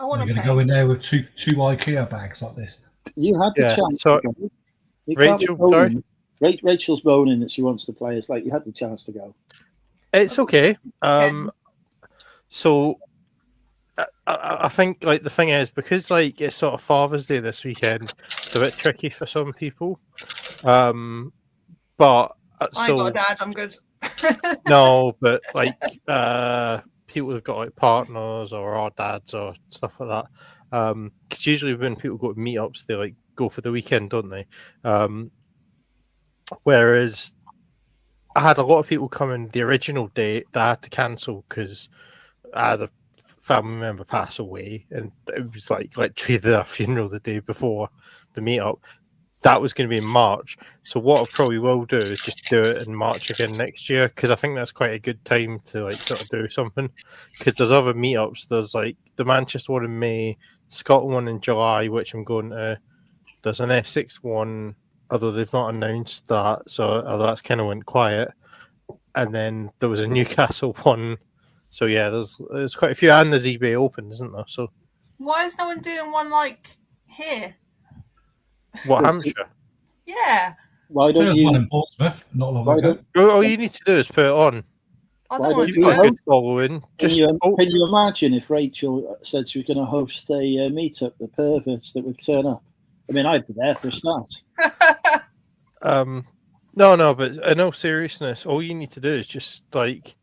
[SPEAKER 3] I want
[SPEAKER 2] You're
[SPEAKER 3] to
[SPEAKER 2] going to go in there with two IKEA bags like this.
[SPEAKER 1] You had the chance.
[SPEAKER 4] So
[SPEAKER 1] to go. You can't be
[SPEAKER 4] Rachel,
[SPEAKER 1] moaning.
[SPEAKER 4] sorry?
[SPEAKER 1] Rachel's moaning that she wants to play. It's like you had the chance to go.
[SPEAKER 4] It's okay. So I think like the thing is, because like it's sort of Father's Day this weekend, it's a bit tricky for some people. But
[SPEAKER 3] I ain't got a dad, I'm good.
[SPEAKER 4] no, but like people who've got like partners or our dads or stuff like that. Because usually when people go to meetups, they like go for the weekend, don't they? Whereas I had a lot of people coming the original day that I had to cancel because I had a family member pass away, and it was like literally their funeral the day before the meetup. That was going to be in March. So what I probably will do is just do it in March again next year, because I think that's quite a good time to like sort of do something. Because there's other meetups. There's like the Manchester one in May, Scotland one in July, which I'm going to. There's an Essex one, although they've not announced that, so that's kind of went quiet. And then there was a Newcastle one. So yeah, there's quite a few, and there's eBay Open, isn't there? So
[SPEAKER 3] why is no one doing one like here?
[SPEAKER 4] what, Hampshire?
[SPEAKER 3] Yeah.
[SPEAKER 1] Why don't you?
[SPEAKER 2] One in Portsmouth, not long ago.
[SPEAKER 4] All you need to do is put it on.
[SPEAKER 3] I
[SPEAKER 1] Why
[SPEAKER 3] don't want
[SPEAKER 1] don't
[SPEAKER 3] to
[SPEAKER 1] you
[SPEAKER 3] do
[SPEAKER 4] You've got a
[SPEAKER 3] it.
[SPEAKER 4] good following.
[SPEAKER 1] Can
[SPEAKER 4] Just
[SPEAKER 1] you imagine if Rachel said she was going to host a meetup, the perverts that would turn up? I mean, I'd be there for a start.
[SPEAKER 4] No, but in all seriousness, all you need to do is just like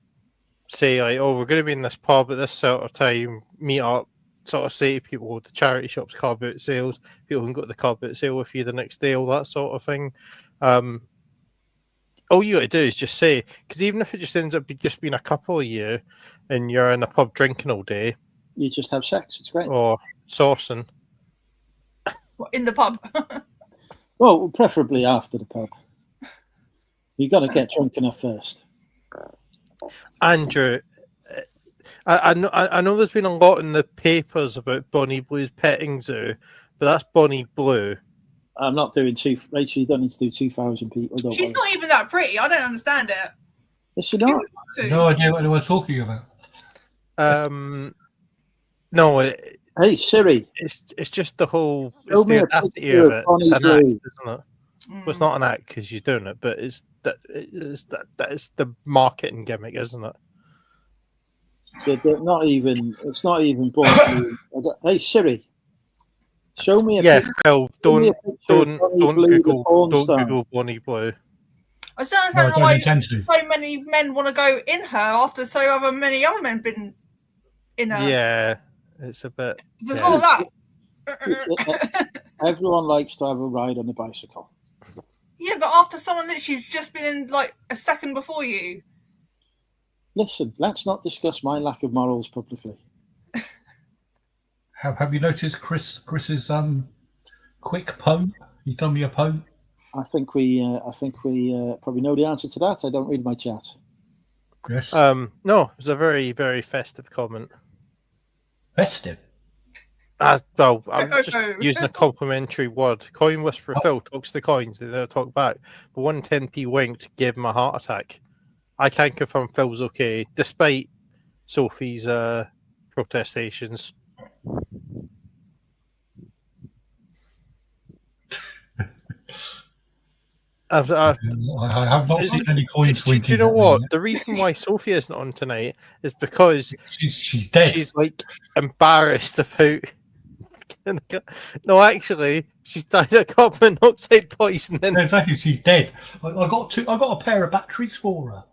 [SPEAKER 4] say like, oh, we're going to be in this pub at this sort of time, meet up, sort of say to people, the charity shop's car boot sales, people can go to the car boot sale with you the next day, all that sort of thing. All you got to do is just say, because even if it just ends up just being a couple of you and you're in a pub drinking all day,
[SPEAKER 1] You just have sex. It's great.
[SPEAKER 4] or sourcing.
[SPEAKER 3] In the pub.
[SPEAKER 1] Well, preferably after the pub. You got to get drunk enough first.
[SPEAKER 4] Andrew, I know there's been a lot in the papers about Bonnie Blue's petting zoo, but that's Bonnie Blue.
[SPEAKER 1] I'm not doing Rachel, you don't need to do 2,000 people. Don't
[SPEAKER 3] She's
[SPEAKER 1] worry.
[SPEAKER 3] not even that pretty. I don't understand it.
[SPEAKER 1] Is she not?
[SPEAKER 2] No idea what they were talking about.
[SPEAKER 4] No,
[SPEAKER 1] Hey, Siri.
[SPEAKER 4] it's just the whole.
[SPEAKER 1] Show
[SPEAKER 4] It's
[SPEAKER 1] me
[SPEAKER 4] the
[SPEAKER 1] a
[SPEAKER 4] audacity
[SPEAKER 1] picture
[SPEAKER 4] of
[SPEAKER 1] of
[SPEAKER 4] it.
[SPEAKER 1] Bonnie
[SPEAKER 4] It's an
[SPEAKER 1] Blue.
[SPEAKER 4] act, isn't it? Well, it's not an act because she's doing it, but that is the marketing gimmick, isn't it?
[SPEAKER 1] They're not even. It's not even Bonnie. Hey, Siri. Show me a
[SPEAKER 4] Yeah,
[SPEAKER 1] picture.
[SPEAKER 4] Phil,
[SPEAKER 1] Show me a
[SPEAKER 4] don't
[SPEAKER 1] picture of Bonnie Blue, the porn star.
[SPEAKER 4] Google Bonnie Blue.
[SPEAKER 3] I don't
[SPEAKER 2] No, I
[SPEAKER 3] understand
[SPEAKER 2] don't
[SPEAKER 3] why
[SPEAKER 2] intend to.
[SPEAKER 3] so many men want to go in her after many other men been in her.
[SPEAKER 4] Yeah, it's a bit.
[SPEAKER 3] There's
[SPEAKER 4] yeah.
[SPEAKER 3] all that.
[SPEAKER 1] Everyone likes to have a ride on the bicycle.
[SPEAKER 3] Yeah, but after someone literally just been in like a second before you.
[SPEAKER 1] Listen, let's not discuss my lack of morals publicly.
[SPEAKER 2] Have you noticed Chris's quick poem? He's done me a poem.
[SPEAKER 1] I think we probably know the answer to that. I don't read my chat.
[SPEAKER 2] Yes.
[SPEAKER 4] No, it was a very, very festive comment.
[SPEAKER 2] Festive.
[SPEAKER 4] Well, I'm just
[SPEAKER 3] Oh.
[SPEAKER 4] using a complimentary word. Coin Whisperer Phil talks to coins, they never talk back. But 110p winked, gave him a heart attack. I can confirm Phil's okay, despite Sophie's protestations.
[SPEAKER 2] I have not seen any coins winking.
[SPEAKER 4] Do you know
[SPEAKER 2] at me
[SPEAKER 4] what?
[SPEAKER 2] yet.
[SPEAKER 4] The reason why Sophie isn't on tonight is because
[SPEAKER 2] She's dead.
[SPEAKER 4] she's like embarrassed about No, actually, she's died of carbon monoxide poisoning.
[SPEAKER 2] Exactly, she's dead. I got a pair of batteries for her.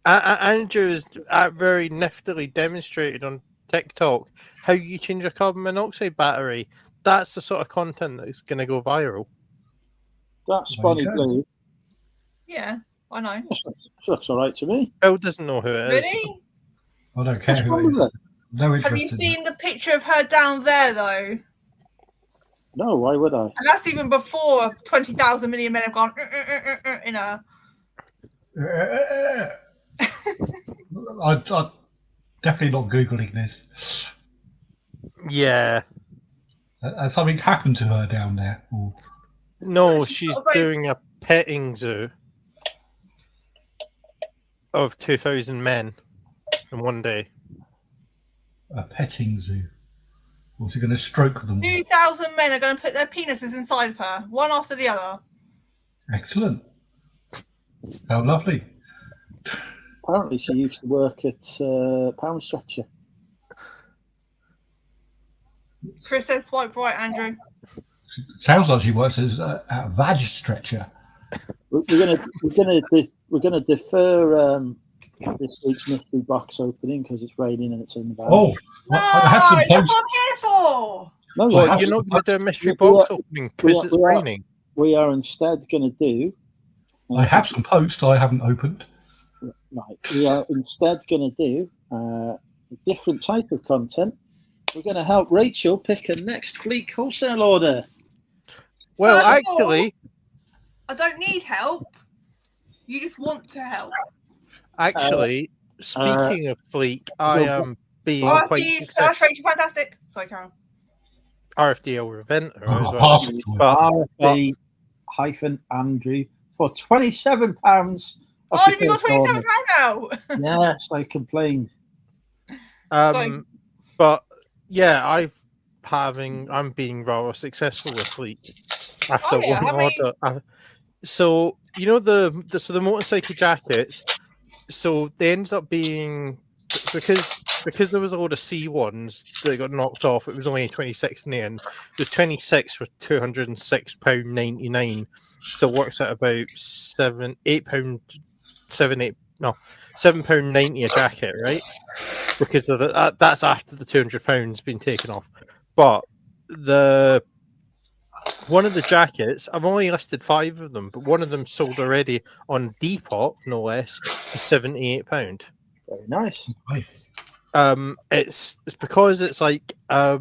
[SPEAKER 4] Andrew has very niftily demonstrated on TikTok how you change a carbon monoxide battery. That's the sort of content that's going to go viral.
[SPEAKER 1] That's
[SPEAKER 2] There you
[SPEAKER 1] Bonnie
[SPEAKER 2] go.
[SPEAKER 1] Blue.
[SPEAKER 3] Yeah, I know.
[SPEAKER 1] That's all right to me.
[SPEAKER 4] Phil doesn't know who it is.
[SPEAKER 3] Really?
[SPEAKER 2] I don't care
[SPEAKER 1] What's
[SPEAKER 2] who
[SPEAKER 1] wrong
[SPEAKER 2] it
[SPEAKER 1] with
[SPEAKER 2] is.
[SPEAKER 1] it?
[SPEAKER 2] No interest.
[SPEAKER 3] Have you seen the picture of her down there, though?
[SPEAKER 1] No, why would I?
[SPEAKER 3] And that's even before 20,000 million men have gone in her.
[SPEAKER 2] I'm definitely not googling this.
[SPEAKER 4] Yeah.
[SPEAKER 2] Has something happened to her down there? Or...
[SPEAKER 4] No, she's doing a petting zoo of 2,000 men in one day.
[SPEAKER 2] A petting zoo. Was he going to stroke them?
[SPEAKER 3] 2,000 men are going to put their penises inside of her, one after the other.
[SPEAKER 2] Excellent. How lovely.
[SPEAKER 1] Apparently, she used to work at Pound Stretcher.
[SPEAKER 3] Chris says swipe right, Andrew.
[SPEAKER 2] Sounds like she works as a vag stretcher.
[SPEAKER 1] We're gonna defer this week's mystery box opening because it's raining and it's in the van.
[SPEAKER 2] Oh,
[SPEAKER 3] No,
[SPEAKER 2] I have some
[SPEAKER 3] that's
[SPEAKER 2] post.
[SPEAKER 3] what I'm here for.
[SPEAKER 1] No, you
[SPEAKER 4] Well,
[SPEAKER 1] have
[SPEAKER 4] you're
[SPEAKER 1] to-
[SPEAKER 4] not going to do a mystery
[SPEAKER 1] we
[SPEAKER 4] box
[SPEAKER 1] are-
[SPEAKER 4] opening because it's
[SPEAKER 1] we are-
[SPEAKER 4] raining.
[SPEAKER 1] We are instead going to do.
[SPEAKER 2] I have some posts I haven't opened.
[SPEAKER 1] Right. We are instead going to do a different type of content. We're going to help Rachel pick her next Fleek wholesale order.
[SPEAKER 4] Well,
[SPEAKER 3] First of all,
[SPEAKER 4] actually,
[SPEAKER 3] I don't need help. You just want to help.
[SPEAKER 4] speaking of Fleek, I am being quite
[SPEAKER 3] RFD, Slash
[SPEAKER 4] successful.
[SPEAKER 3] Rachel Fantastic. Sorry, Carol.
[SPEAKER 4] RFDL Reventer as
[SPEAKER 2] Oh,
[SPEAKER 4] well.
[SPEAKER 2] pass it to her.
[SPEAKER 1] RFD Andrew for £27.
[SPEAKER 3] Oh, have you got £27 now?
[SPEAKER 1] Yes, I complained.
[SPEAKER 4] But yeah, I'm being rather successful with Fleek after
[SPEAKER 3] Oh, yeah,
[SPEAKER 4] one
[SPEAKER 3] how many-
[SPEAKER 4] order. So you know the motorcycle jackets. So they ended up being because there was a load of C1s that got knocked off. It was only 26 in the end. It was 26 for £206.99. So it works out about £7.90 a jacket, right? Because of that's after the £200 been taken off. But one of the jackets, I've only listed 5 of them, but one of them sold already on Depop, no less, for £78.
[SPEAKER 1] Very nice.
[SPEAKER 2] Nice.
[SPEAKER 4] It's because it's like a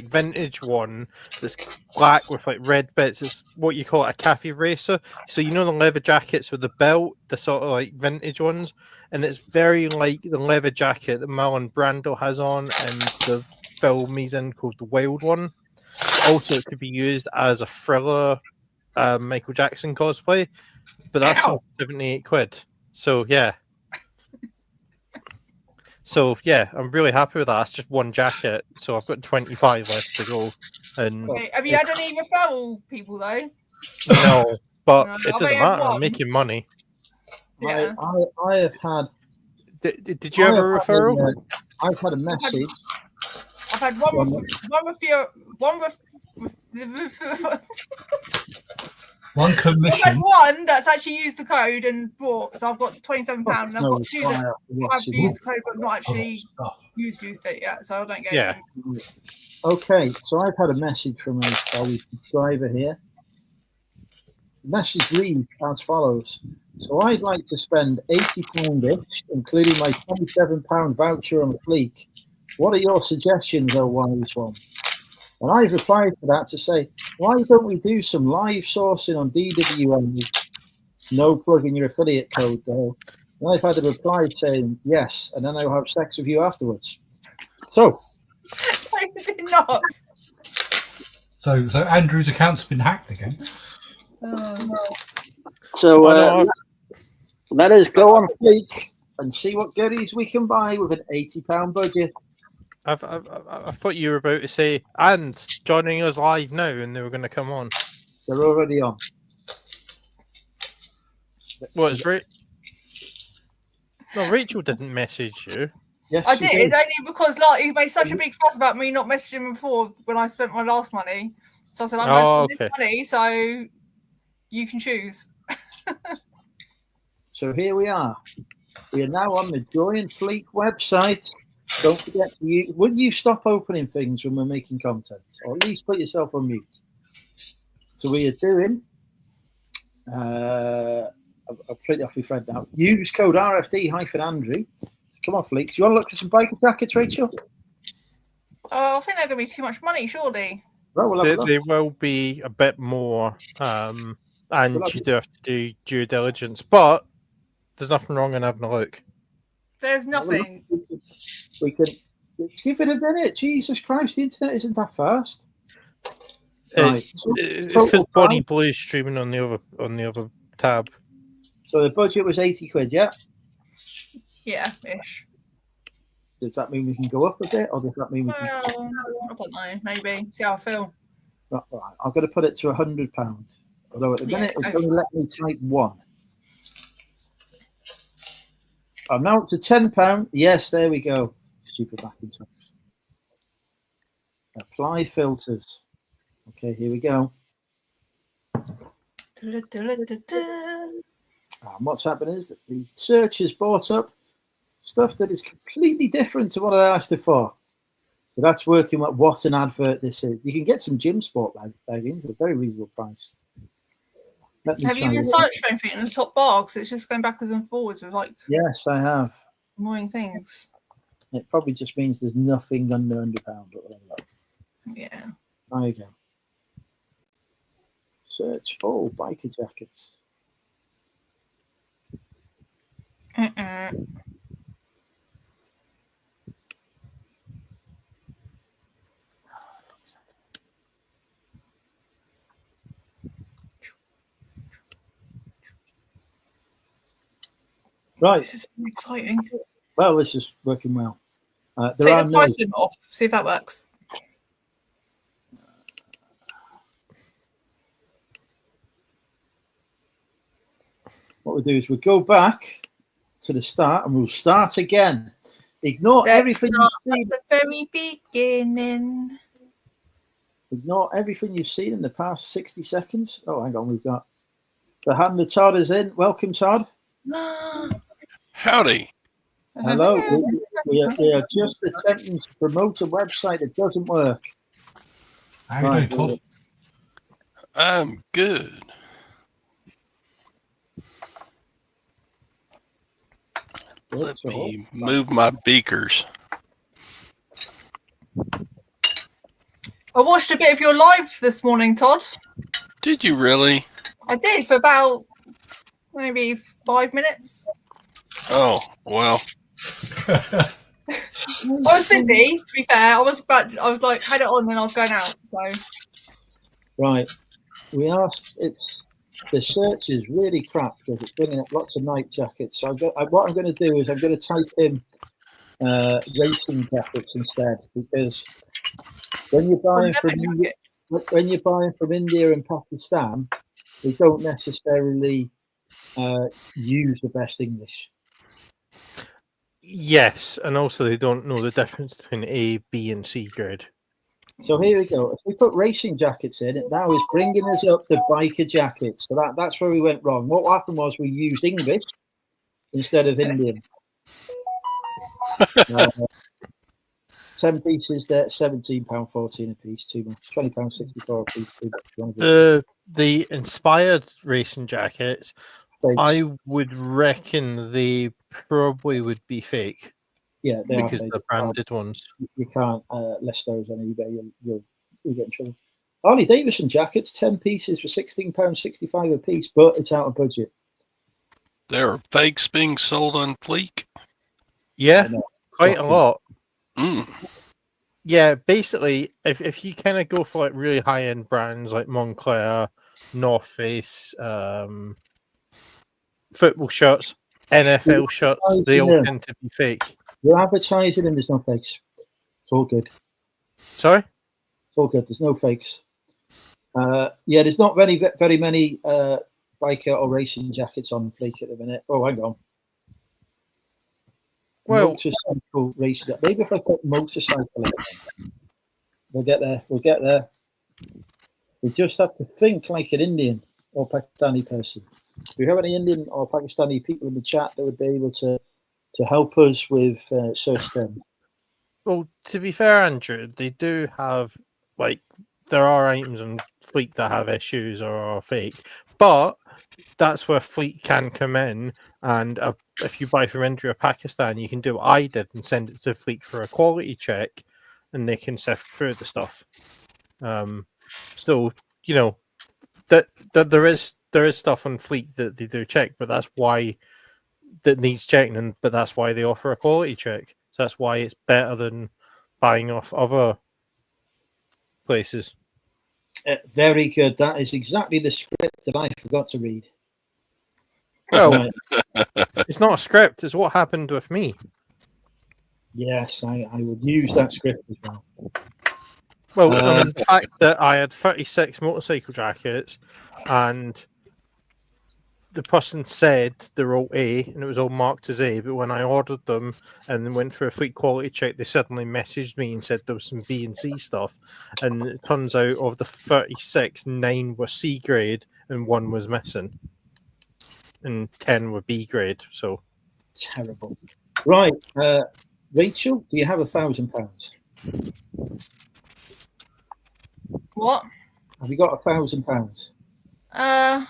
[SPEAKER 4] vintage one that's black with like red bits. It's what you call a cafe racer. So you know the leather jackets with the belt, the sort of like vintage ones, and it's very like the leather jacket that Marlon Brando has on and the film he's in called The Wild One. Also, it could be used as a Thriller Michael Jackson cosplay, but that's
[SPEAKER 3] Ow.
[SPEAKER 4] £78. So yeah. So yeah, I'm really happy with that. It's just one jacket, so I've got 25 left to go. And
[SPEAKER 3] Okay, have you had any referral people though?
[SPEAKER 4] no, but
[SPEAKER 3] No,
[SPEAKER 4] it
[SPEAKER 3] I've
[SPEAKER 4] doesn't
[SPEAKER 3] only had
[SPEAKER 4] matter. I'm
[SPEAKER 3] one.
[SPEAKER 4] making money.
[SPEAKER 3] Yeah.
[SPEAKER 1] I have had.
[SPEAKER 4] Did you have a referral?
[SPEAKER 1] I've had a message.
[SPEAKER 3] I've had one
[SPEAKER 2] One
[SPEAKER 3] I've had
[SPEAKER 2] commission.
[SPEAKER 3] one that's actually used the code and bought, so I've got £27, and I've
[SPEAKER 1] No,
[SPEAKER 3] got 2 that have used the code but not
[SPEAKER 2] Oh,
[SPEAKER 3] actually
[SPEAKER 2] stuff.
[SPEAKER 3] used it yet, so I don't get
[SPEAKER 4] Yeah.
[SPEAKER 3] anything.
[SPEAKER 1] Okay, so I've had a message from a subscriber here. The message reads as follows. So I'd like to spend £80 each, including my £27 voucher on Fleek. What are your suggestions, oh wise one? And I've replied to that to say, why don't we do some live sourcing on DWM? No plugging your affiliate code, though. And I've had a reply saying, yes, and then I'll have sex with you afterwards. So,
[SPEAKER 3] I did not.
[SPEAKER 2] So Andrew's account's been hacked again.
[SPEAKER 1] So let us go on Fleek and see what goodies we can buy with an £80 budget.
[SPEAKER 4] I thought you were about to say, and joining us live now, and they were going to come on.
[SPEAKER 1] They're already on.
[SPEAKER 4] What is No, Rachel didn't message you.
[SPEAKER 1] Yes,
[SPEAKER 3] I
[SPEAKER 1] you
[SPEAKER 3] did, only because like he made such a big fuss about me not messaging him before when I spent my last money. So I said, I'm going to spend this money, so you can choose.
[SPEAKER 1] So here we are. We are now on the Joy and Fleek website. Don't forget to use. Would you stop opening things when we're making content, or at least put yourself on mute? So we are doing. I'll print it off your friend now. Use code RFD-Andrew. Come on, Fleeks. You want to look for some biker jackets, Rachel?
[SPEAKER 3] Oh, I think they're going to be too much money, surely.
[SPEAKER 1] Well, we'll have a look.
[SPEAKER 4] They will be a bit more, and you do have to do due diligence. But there's nothing wrong in having a look.
[SPEAKER 3] There's nothing.
[SPEAKER 1] We can give it a minute. Jesus Christ, the internet isn't that fast. Right.
[SPEAKER 4] It's because Bonnie Blue is streaming on the other tab.
[SPEAKER 1] So the budget was 80 quid, yeah?
[SPEAKER 3] Yeah, ish.
[SPEAKER 1] Does that mean we can go up a bit, or does that mean we can?
[SPEAKER 3] Well, I don't know. Maybe. See how I feel.
[SPEAKER 1] Right, I'm going to put it to £100. Although at the minute it's only let me type 1. I'm now up to £10. Yes, there we go. Stupid Macintosh. Apply filters. Okay, here we go. And what's happened is that the search has brought up stuff that is completely different to what I asked it for. So that's working with what an advert this is. You can get some gym sport leggings at a very reasonable price.
[SPEAKER 3] Have you been searching for anything in the top bar? Because it's just going backwards and forwards with like.
[SPEAKER 1] Yes, I have.
[SPEAKER 3] Annoying things.
[SPEAKER 1] It probably just means there's nothing under £100, but whatever.
[SPEAKER 3] Yeah.
[SPEAKER 1] There you go. Search. Oh, biker jackets. Right.
[SPEAKER 3] This is exciting.
[SPEAKER 1] Well, this is working well.
[SPEAKER 3] Take the price limit off. See if that works.
[SPEAKER 1] What we'll do is we'll go back to the start and we'll start again. Ignore everything you've seen.
[SPEAKER 3] At the very beginning.
[SPEAKER 1] Ignore everything you've seen in the past 60 seconds. Oh, hang on. We've got the hand of Todd is in. Welcome, Todd.
[SPEAKER 5] Howdy.
[SPEAKER 1] Hello. We are just attempting to promote a website that doesn't work.
[SPEAKER 2] How are you doing, Todd?
[SPEAKER 5] I'm good. Let me move my beakers.
[SPEAKER 3] I watched a bit of your live this morning, Todd.
[SPEAKER 5] Did you really?
[SPEAKER 3] I did for about maybe 5 minutes.
[SPEAKER 5] Oh, well.
[SPEAKER 3] I was busy, to be fair. I was like, had it on and I was going out. So
[SPEAKER 1] Right. We asked, the search is really crap because it's bringing up lots of night jackets. So what I'm going to do is I'm going to type in racing jackets instead, because when you're buying from India and Pakistan, they don't necessarily use the best English.
[SPEAKER 4] Yes, and also they don't know the difference between A, B, and C grade.
[SPEAKER 1] So here we go. If we put racing jackets in, it now is bringing us up the biker jackets. So that's where we went wrong. What happened was we used English instead of Indian. 10 pieces there, £17.14 a piece, too much. £20.64 a piece, too much.
[SPEAKER 4] The inspired racing jackets,
[SPEAKER 1] Fakes.
[SPEAKER 4] I would reckon they probably would be fake.
[SPEAKER 1] Yeah, they
[SPEAKER 4] because
[SPEAKER 1] are
[SPEAKER 4] the branded ones.
[SPEAKER 1] You can't list those on eBay. You'll get in trouble. Harley Davidson jackets, 10 pieces for £16.65 a piece, but it's out of budget.
[SPEAKER 5] There are fakes being sold on Fleek.
[SPEAKER 4] Yeah, quite a lot.
[SPEAKER 5] Mm.
[SPEAKER 4] Yeah, basically, if you kind of go for like really high end brands like Moncler, North Face, football shirts, NFL shirts, they all tend to be fake.
[SPEAKER 1] You're advertising and there's no fakes. It's all good.
[SPEAKER 4] Sorry?
[SPEAKER 1] It's all good. There's no fakes. Yeah, there's not very many biker or racing jackets on Fleek at the minute. Oh, hang on.
[SPEAKER 4] Well,
[SPEAKER 1] motorcycle races. Maybe if I put motorcycle in, we'll get there. We'll get there. We just have to think like an Indian or Pakistani person. Do you have any Indian or Pakistani people in the chat that would be able to help us with search terms?
[SPEAKER 4] well, to be fair, Andrew, they do have like there are items on Fleek that have issues or are fake, but that's where Fleek can come in. And if you buy from India or Pakistan, you can do what I did and send it to Fleek for a quality check, and they can sift through the stuff. So you know that there is stuff on Fleek that they do check, but that's why that needs checking, but that's why they offer a quality check. So that's why it's better than buying off other places.
[SPEAKER 1] Very good. That is exactly the script that I forgot to read.
[SPEAKER 4] Well,
[SPEAKER 1] Right.
[SPEAKER 4] it's not a script. It's what happened with me.
[SPEAKER 1] Yes, I would use that script as well.
[SPEAKER 4] Well, I mean, the fact that I had 36 motorcycle jackets and the person said they're all A and it was all marked as A, but when I ordered them and then went for a Fleet quality check, they suddenly messaged me and said there was some B and C stuff. And it turns out of the 36, 9 were C grade and 1 was missing. And 10 were B grade. So
[SPEAKER 1] terrible. Right, Rachel, do you have £1,000?
[SPEAKER 3] What?
[SPEAKER 1] Have you got £1,000?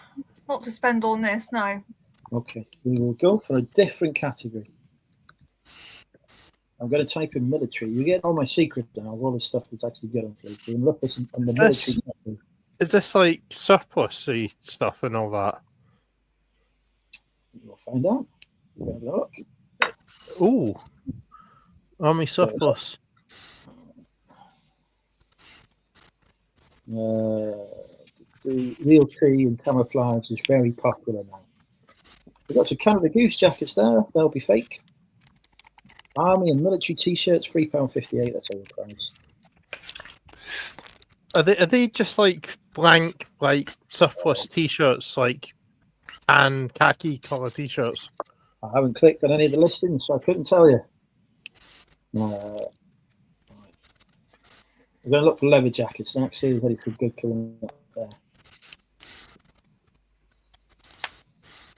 [SPEAKER 3] Not to spend on this, no.
[SPEAKER 1] Okay, we will go for a different category. I'm going to type in military. You get all my secrets now, all the stuff that's actually good on Fleek. You can look at some on the military category.
[SPEAKER 4] is this like surplus-y stuff and all that?
[SPEAKER 1] You'll find out. Have a look.
[SPEAKER 4] Ooh, army surplus.
[SPEAKER 1] The real tree and camouflage is very popular now. We've got some Canada Goose jackets there. They'll be fake. Army and military t-shirts, £3.58. That's all the price.
[SPEAKER 4] Are they just like blank like surplus t-shirts like and khaki colour t-shirts?
[SPEAKER 1] I haven't clicked on any of the listings, so I couldn't tell you. We're going to look for leather jackets next. See if there's anything good coming up there.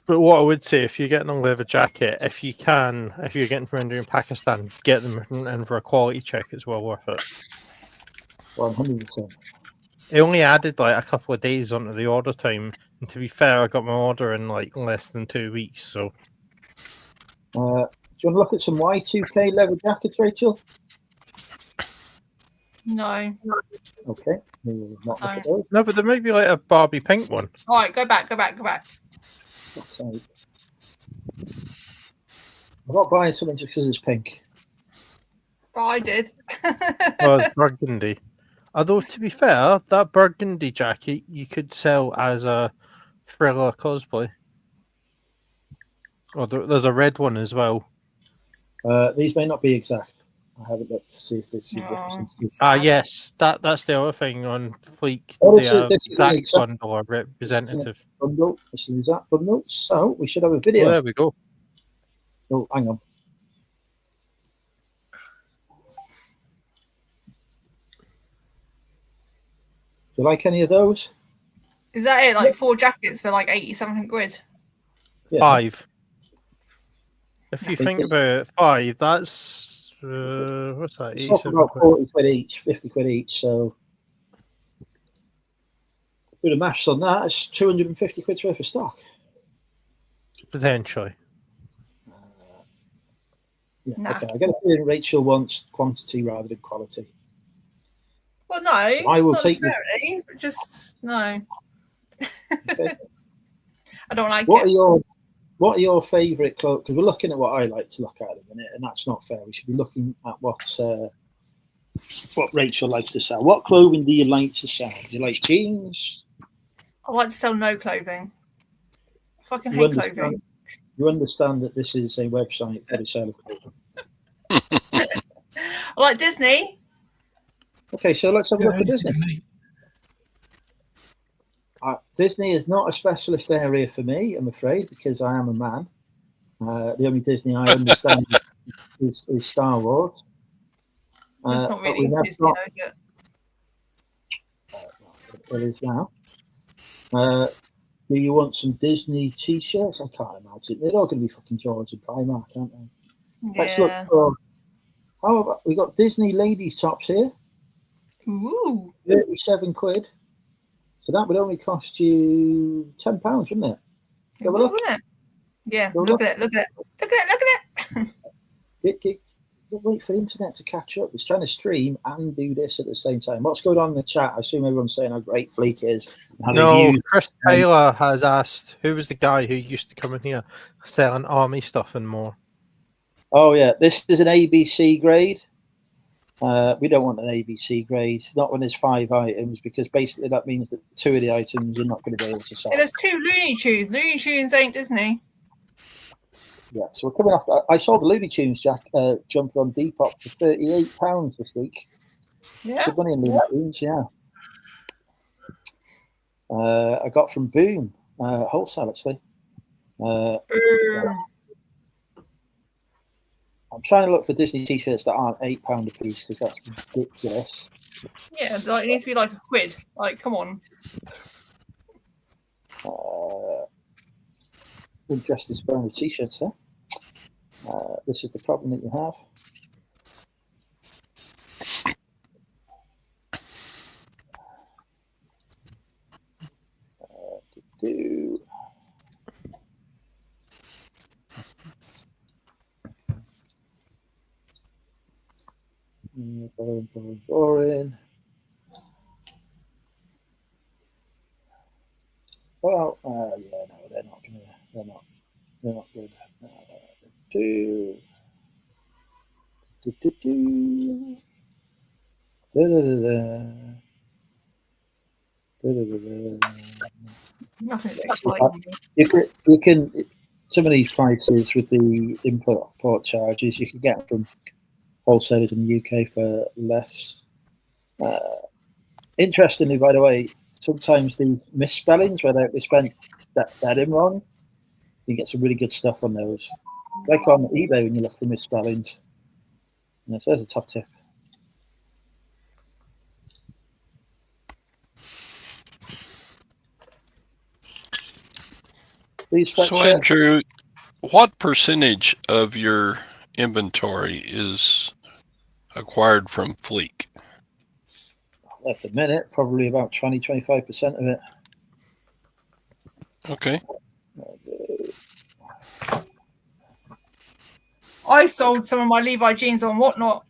[SPEAKER 4] But what I would say, if you're getting a leather jacket, if you're getting from India and Pakistan, get them in for a quality check. It's well worth it.
[SPEAKER 1] 100%.
[SPEAKER 4] It only added like a couple of days onto the order time, and to be fair, I got my order in like less than 2 weeks. So,
[SPEAKER 1] Do you want to look at some Y2K leather jackets, Rachel?
[SPEAKER 3] No.
[SPEAKER 1] Okay, we will not look at those.
[SPEAKER 4] no, but there might be like a Barbie pink one.
[SPEAKER 3] All right, go back.
[SPEAKER 1] I'm not buying something just because it's pink.
[SPEAKER 3] But I did.
[SPEAKER 4] Well, it's burgundy. Although, to be fair, that burgundy jacket you could sell as a Thriller cosplay. Or there's a red one as well.
[SPEAKER 1] These may not be exact. I haven't looked to see if this is representative.
[SPEAKER 4] Yes, that's the other thing on Fleek.
[SPEAKER 1] Oh,
[SPEAKER 4] They
[SPEAKER 1] this
[SPEAKER 4] have
[SPEAKER 1] is
[SPEAKER 4] exact
[SPEAKER 1] the exact
[SPEAKER 4] bundle or representative.
[SPEAKER 1] bundle. This is the exact bundle. So we should have a video.
[SPEAKER 4] Oh, there we go.
[SPEAKER 1] Oh, hang on. Do you like any of those?
[SPEAKER 3] Is that it? Like 4 jackets for like 80 something quid?
[SPEAKER 1] Yeah.
[SPEAKER 4] 5. If you
[SPEAKER 1] I think
[SPEAKER 4] think
[SPEAKER 1] it's-
[SPEAKER 4] about it, 5, that's what's that?
[SPEAKER 1] It's not
[SPEAKER 4] 87
[SPEAKER 1] about
[SPEAKER 4] quid.
[SPEAKER 1] 40 quid each, 50 quid each. So do the maths on that. It's 250 quid worth of stock.
[SPEAKER 4] Potentially.
[SPEAKER 1] Yeah,
[SPEAKER 3] Nah.
[SPEAKER 1] okay. I get a feeling Rachel wants quantity rather than quality.
[SPEAKER 3] Well, no,
[SPEAKER 1] I will
[SPEAKER 3] not
[SPEAKER 1] take the-
[SPEAKER 3] necessarily. Just no.
[SPEAKER 1] Okay.
[SPEAKER 3] I don't like
[SPEAKER 1] What
[SPEAKER 3] it.
[SPEAKER 1] are your favourite clothes? Because we're looking at what I like to look at a minute, and that's not fair. We should be looking at what Rachel likes to sell. What clothing do you like to sell? Do you like jeans?
[SPEAKER 3] I like to sell no clothing. I fucking
[SPEAKER 1] You
[SPEAKER 3] hate
[SPEAKER 1] understand,
[SPEAKER 3] clothing.
[SPEAKER 1] you understand that this is a website for the sale of clothing.
[SPEAKER 3] I like Disney.
[SPEAKER 1] Okay, so let's have a look at Disney.
[SPEAKER 2] Disney.
[SPEAKER 1] Disney is not a specialist area for me, I'm afraid, because I am a man. The only Disney I understand is Star Wars.
[SPEAKER 3] It's not
[SPEAKER 1] but
[SPEAKER 3] really
[SPEAKER 1] we have
[SPEAKER 3] Disney,
[SPEAKER 1] got,
[SPEAKER 3] though, is it?
[SPEAKER 1] it is now. Do you want some Disney t-shirts? I can't imagine. They're all going to be fucking George and Primark, aren't they? Let's look
[SPEAKER 3] Yeah.
[SPEAKER 1] for. How about we got Disney ladies tops here?
[SPEAKER 3] Ooh.
[SPEAKER 1] 37 quid. So that would only cost you £10, wouldn't it?
[SPEAKER 3] It will, wouldn't it? Yeah. Look at it. Look at it. Look at it. Look at it.
[SPEAKER 1] Wait for the internet to catch up. It's trying to stream and do this at the same time. What's going on in the chat? I assume everyone's saying how great Fleek is. And how
[SPEAKER 4] No,
[SPEAKER 1] they've used,
[SPEAKER 4] Chris Taylor has asked who was the guy who used to come in here selling army stuff and more.
[SPEAKER 1] oh yeah, this is an ABC grade. We don't want an ABC grade, not when there's 5 items, because basically that means that 2 of the items you're not going to be able to sell.
[SPEAKER 3] There's 2 Looney Tunes. Looney Tunes ain't Disney.
[SPEAKER 1] Yeah, so we're coming off. I saw the Looney Tunes jump on Depop for £38 this week.
[SPEAKER 3] Yeah.
[SPEAKER 1] Good money in Looney Tunes, yeah. I got from Boom, wholesale actually.
[SPEAKER 3] Boom.
[SPEAKER 1] I'm trying to look for Disney t-shirts that aren't £8 a piece because that's ridiculous.
[SPEAKER 3] Yeah, like it needs to be like £1. Like, come on.
[SPEAKER 1] Injustice branded t-shirts there. This is the problem that you have. Boring. Well, yeah, no, they're not gonna. They're not good.
[SPEAKER 3] Nothing's exciting.
[SPEAKER 1] You can some of these prices with the import charges you can get from wholesalers in the UK for less. Interestingly, by the way, sometimes these misspellings where they spent that in wrong, you get some really good stuff on those. Like on eBay when you look for misspellings. And so there's a top tip.
[SPEAKER 5] So Andrew, what percentage of your inventory is acquired from Fleek?
[SPEAKER 1] At the minute, probably about 20-25% of it.
[SPEAKER 5] Okay.
[SPEAKER 3] I sold some of my Levi jeans on Whatnot.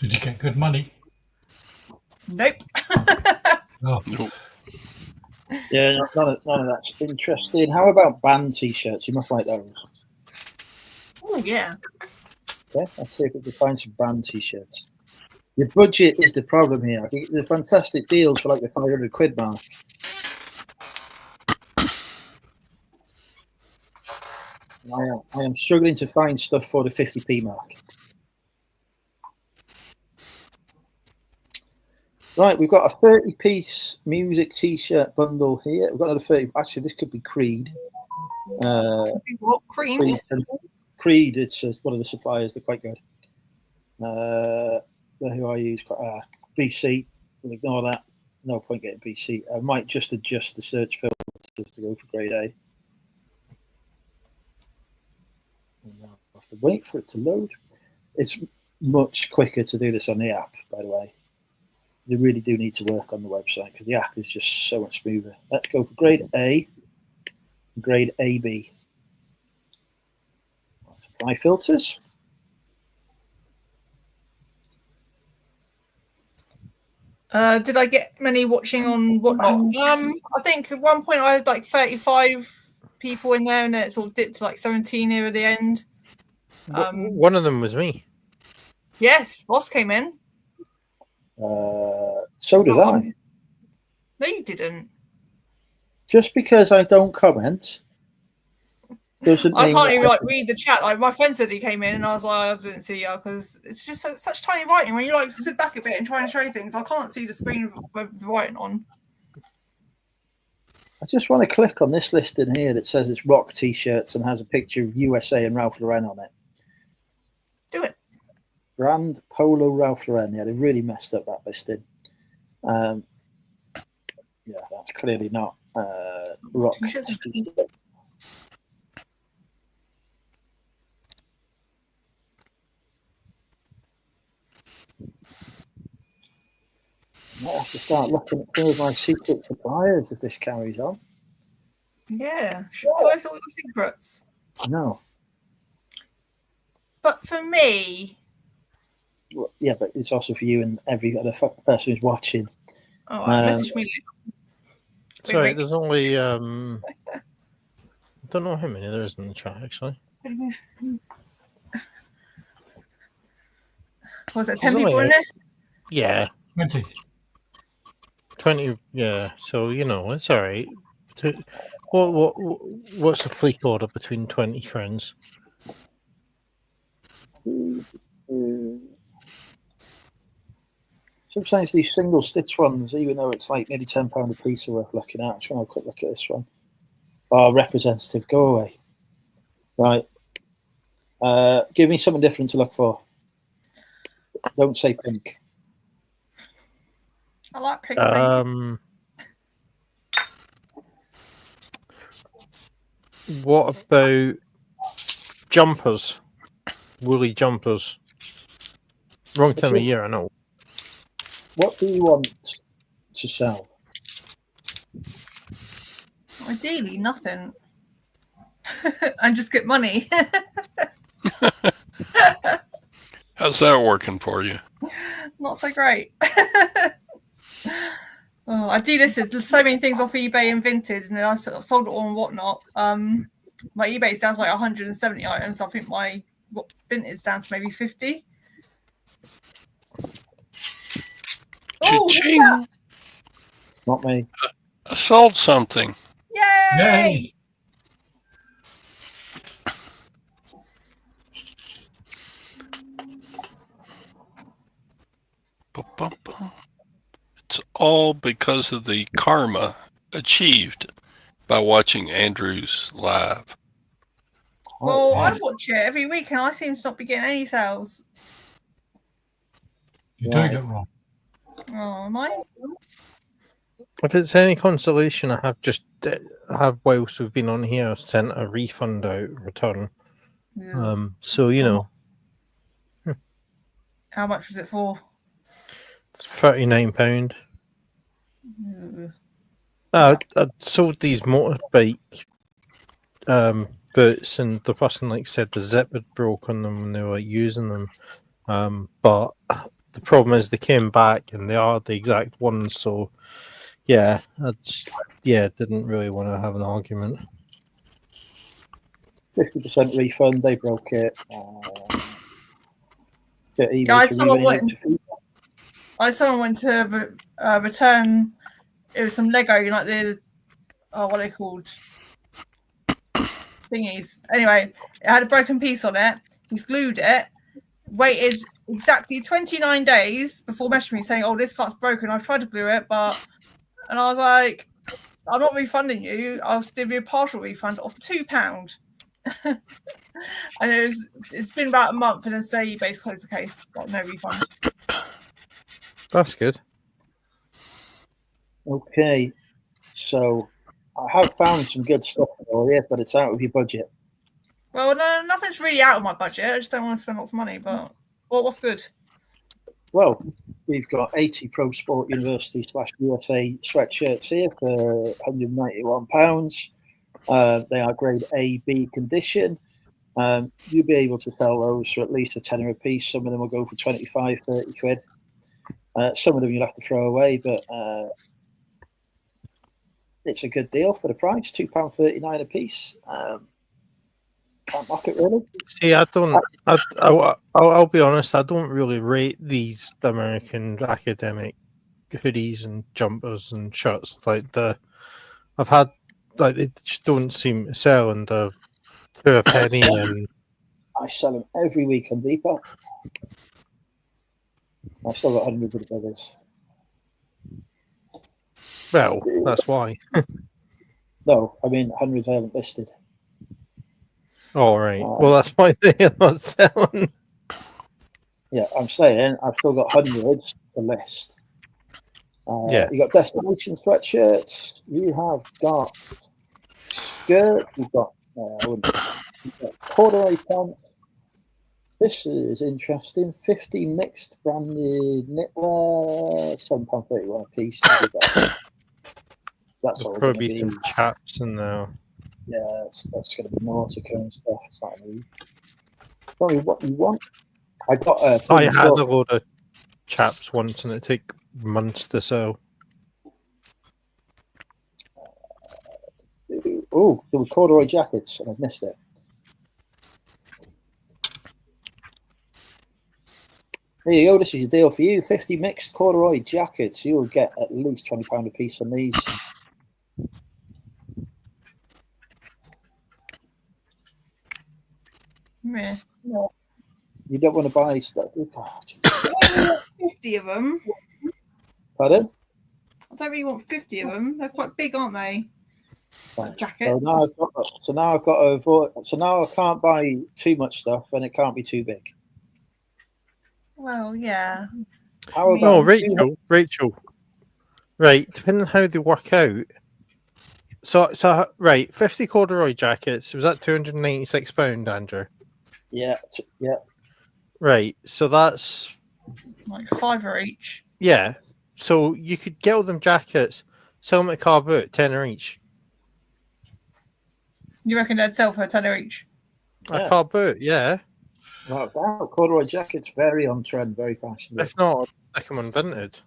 [SPEAKER 2] Did you get good money?
[SPEAKER 3] Nope.
[SPEAKER 2] Oh,
[SPEAKER 5] Nope.
[SPEAKER 1] Yeah, none of that's interesting. How about band t-shirts? You must like those.
[SPEAKER 3] Oh, yeah.
[SPEAKER 1] Okay, let's see if we can find some band t-shirts. Your budget is the problem here. The fantastic deals for like the 500 quid mark. I am struggling to find stuff for the 50p mark. Right, we've got a 30-piece music t-shirt bundle here. We've got another 30. Actually, this could be Creed.
[SPEAKER 3] What? Cream?
[SPEAKER 1] Creed, it's one of the suppliers. They're quite good. Who I use? BC. We'll ignore that. No point getting BC. I might just adjust the search filters to go for grade A. I'll have to wait for it to load. It's much quicker to do this on the app, by the way. They really do need to work on the website because the app is just so much smoother. Let's go for grade A, grade AB. Apply filters.
[SPEAKER 3] Did I get many watching on Whatnot? I think at one point I had like 35 people in there, and then it sort of dipped to like 17 near the end.
[SPEAKER 4] One of them was me.
[SPEAKER 3] Yes, Ross came in.
[SPEAKER 1] So did I.
[SPEAKER 3] No, you didn't.
[SPEAKER 1] Just because I don't comment doesn't mean
[SPEAKER 3] I can't even like read the chat. Like my friend said he came in, and I was like, I didn't see you because it's just such tiny writing. When you like sit back a bit and try and show things, I can't see the screen with the writing on.
[SPEAKER 1] I just want to click on this listing here that says it's Rock T-shirts and has a picture of USA and Ralph Lauren on it.
[SPEAKER 3] Do it.
[SPEAKER 1] Brand Polo Ralph Lauren. Yeah, they really messed up that listing. Yeah, that's clearly not Rock
[SPEAKER 3] T-shirts.
[SPEAKER 1] T-shirts. I might have to start looking at some of my secret suppliers if this carries on.
[SPEAKER 3] Yeah. Tell us all your secrets.
[SPEAKER 1] No.
[SPEAKER 3] But for me,
[SPEAKER 1] Well, yeah, but it's also for you and every other person who's watching.
[SPEAKER 3] message me.
[SPEAKER 4] Sorry,
[SPEAKER 3] wait.
[SPEAKER 4] there's only I don't know how many there is in the chat actually.
[SPEAKER 3] Was it
[SPEAKER 4] There's
[SPEAKER 3] 10 people
[SPEAKER 4] only
[SPEAKER 3] in there?
[SPEAKER 4] Yeah,
[SPEAKER 2] 20.
[SPEAKER 4] 20. Yeah, so it's all right. What's the Fleek order between 20 friends?
[SPEAKER 1] Sometimes these single stitch ones, even though it's like nearly £10 a piece, are worth looking at. I'm trying to have a quick look at this one. Oh, representative, go away. Right. Give me something different to look for. Don't say pink.
[SPEAKER 3] I like pink.
[SPEAKER 4] What about jumpers? Woolly jumpers. Wrong time of year, I know.
[SPEAKER 1] What do you want to sell?
[SPEAKER 3] Ideally, nothing. And just get money.
[SPEAKER 5] How's that working for you?
[SPEAKER 3] Not so great. I do this. There's so many things off eBay and Vinted, and then I sold it all and whatnot. My eBay's down to like 170 items. I think my Vinted's down to maybe 50. Oh,
[SPEAKER 5] Cha-ching!
[SPEAKER 1] Not me.
[SPEAKER 5] I sold something.
[SPEAKER 3] Yay!
[SPEAKER 2] Yay!
[SPEAKER 5] It's all because of the karma achieved by watching Andrew's live.
[SPEAKER 3] Well, I watch it every week, and I seem to not be getting any sales.
[SPEAKER 2] You're doing it wrong.
[SPEAKER 3] Oh, am I?
[SPEAKER 4] If it's any consolation, I have whilst we've been on here sent a refund out return.
[SPEAKER 3] Yeah.
[SPEAKER 4] So
[SPEAKER 3] How much was it for?
[SPEAKER 4] £39. I sold these motorbike boots, and the person said the zip had broke on them when they were using them. But the problem is they came back and they are the exact ones. So I didn't really want to have an argument.
[SPEAKER 1] 50% refund. They broke it.
[SPEAKER 3] Someone went to return. It was some Lego, what are they called? Thingies. Anyway, it had a broken piece on it. He's glued it. Waited exactly 29 days before messaging me saying, "Oh, this part's broken. I've tried to glue it, and I was like, "I'm not refunding you. I'll give you a partial refund of £2." And it's been about a month, and then say eBay's closed the case, no refund.
[SPEAKER 4] That's good.
[SPEAKER 1] Okay, so I have found some good stuff for you, but it's out of your budget.
[SPEAKER 3] Well, no, nothing's really out of my budget. I just don't want to spend lots of money. But what's good?
[SPEAKER 1] Well, we've got 80 Pro Sport University /USA sweatshirts here for £191. They are grade A, B condition. You'll be able to sell those for at least a tenner a piece. Some of them will go for 25, 30 quid. Some of them you'll have to throw away, but it's a good deal for the price, £2.39 a piece. Can't knock it, really.
[SPEAKER 4] See, I'll be honest, I don't really rate these American academic hoodies and jumpers and shirts. I've had, they just don't seem to sell, and they're to a penny. And
[SPEAKER 1] I sell them every week on Depot. I've still got hundreds of the others.
[SPEAKER 4] Well, that's why.
[SPEAKER 1] No, I mean hundreds I haven't listed.
[SPEAKER 4] All right. Well, that's why they're not selling.
[SPEAKER 1] Yeah, I'm saying I've still got hundreds to list.
[SPEAKER 4] Yeah.
[SPEAKER 1] You got destination sweatshirts. You have got skirts. You've got corduroy pants. This is interesting. 50 mixed branded knitwear, £7.31 a piece. That's
[SPEAKER 4] There'll
[SPEAKER 1] all going
[SPEAKER 4] probably
[SPEAKER 1] to
[SPEAKER 4] be
[SPEAKER 1] be.
[SPEAKER 4] some chaps in there.
[SPEAKER 1] Yeah, that's going to be Nautica and stuff. It's not me. Probably what you want. I got
[SPEAKER 4] I had a load of chaps once, and it took months to sell.
[SPEAKER 1] Oh, there were corduroy jackets, and I've missed it. There you go. This is a deal for you. 50 mixed corduroy jackets. You'll get at least £20 a piece on these.
[SPEAKER 3] Meh.
[SPEAKER 1] You don't want to buy stuff. Oh,
[SPEAKER 3] I don't really want 50 of them.
[SPEAKER 1] pardon?
[SPEAKER 3] I don't really want 50 of them. They're quite big, aren't they? Like jackets.
[SPEAKER 1] So now I've got to avoid. So now I can't buy too much stuff, and it can't be too big.
[SPEAKER 3] Well, yeah.
[SPEAKER 1] How about
[SPEAKER 4] No, Rachel. Right, depending on how they work out. So right, 50 corduroy jackets. Was that £296, Andrew?
[SPEAKER 1] Yeah.
[SPEAKER 4] Right, so that's
[SPEAKER 3] Like £5 each.
[SPEAKER 4] yeah. So you could get all them jackets, sell them at car boot, £10 each.
[SPEAKER 3] You reckon they'd sell for a £10 each?
[SPEAKER 4] A car boot, yeah.
[SPEAKER 1] Wow, corduroy jackets, very on trend, very fashionable.
[SPEAKER 4] If not, stick them on Vinted.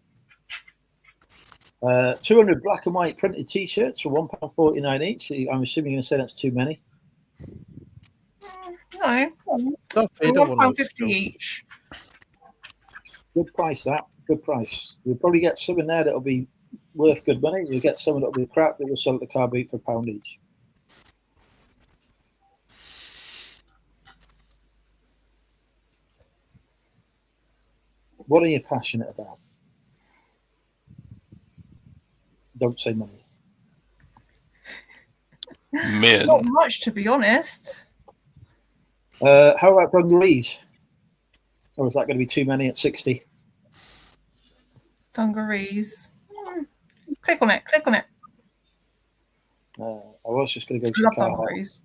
[SPEAKER 1] 200 black and white printed T-shirts for £1.49 each. I'm assuming you're going to say that's too many.
[SPEAKER 3] No. £1.50 each.
[SPEAKER 1] Good price, that. Good price. You'll probably get some in there that'll be worth good money. You'll get some that'll be crap that will sell at the car boot for £1 each. What are you passionate about? Don't say money.
[SPEAKER 5] Men.
[SPEAKER 3] Not much, to be honest.
[SPEAKER 1] How about dungarees? Or is that going to be too many at 60?
[SPEAKER 3] Dungarees. Click on it. Click on it.
[SPEAKER 1] I was just going to go to
[SPEAKER 3] I love
[SPEAKER 1] car.
[SPEAKER 3] dungarees.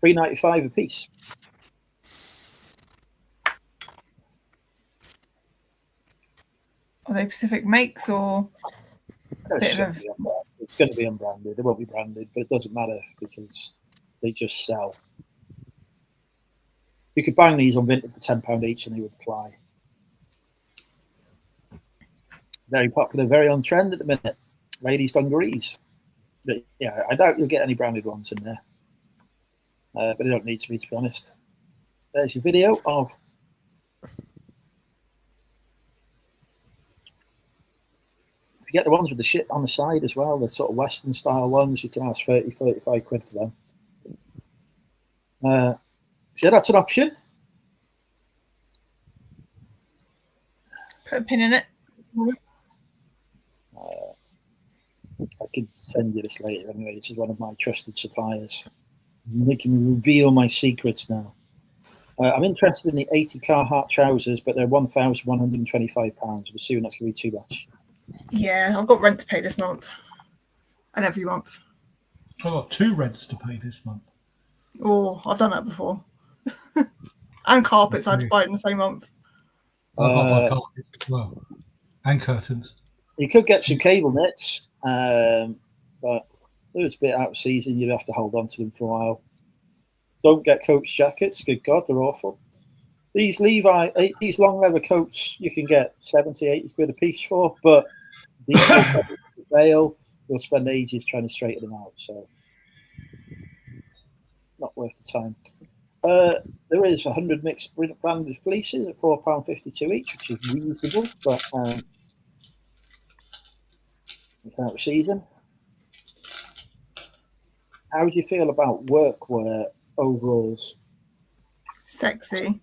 [SPEAKER 1] £3.95 a piece.
[SPEAKER 3] Are they specific makes or?
[SPEAKER 1] It's going to be unbranded. They won't be branded, but it doesn't matter because they just sell. You could bang these on Vinted for £10 each and they would fly. Very popular, very on trend at the minute. Ladies' dungarees. But yeah, I doubt you'll get any branded ones in there. But they don't need to be honest. There's your video of if you get the ones with the shit on the side as well, the sort of Western style ones, you can ask 30, 35 quid for them. Yeah, that's an option.
[SPEAKER 3] Put a pin in it.
[SPEAKER 1] I could send you this later anyway. This is one of my trusted suppliers. Making me reveal my secrets now. I'm interested in the 80 Carhartt trousers, but they're £1,125. I'm assuming that's going to be too much.
[SPEAKER 3] Yeah, I've got rent to pay this month. And every month.
[SPEAKER 2] I've got 2 rents to pay this month.
[SPEAKER 3] Oh, I've done that before. And carpets I had to buy in the same month.
[SPEAKER 2] I've got my carpets as well. And curtains.
[SPEAKER 1] You could get some cable knits, but it was a bit out of season. You'd have to hold on to them for a while. Don't get coach jackets. Good God, they're awful. These these long leather coats, you can get 70, 80 quid a piece for, but these will fail. You'll spend ages trying to straighten them out, so not worth the time. There is 100 mixed branded fleeces at £4.52 each, which is reasonable, but it's out of season. How do you feel about workwear overalls?
[SPEAKER 3] Sexy.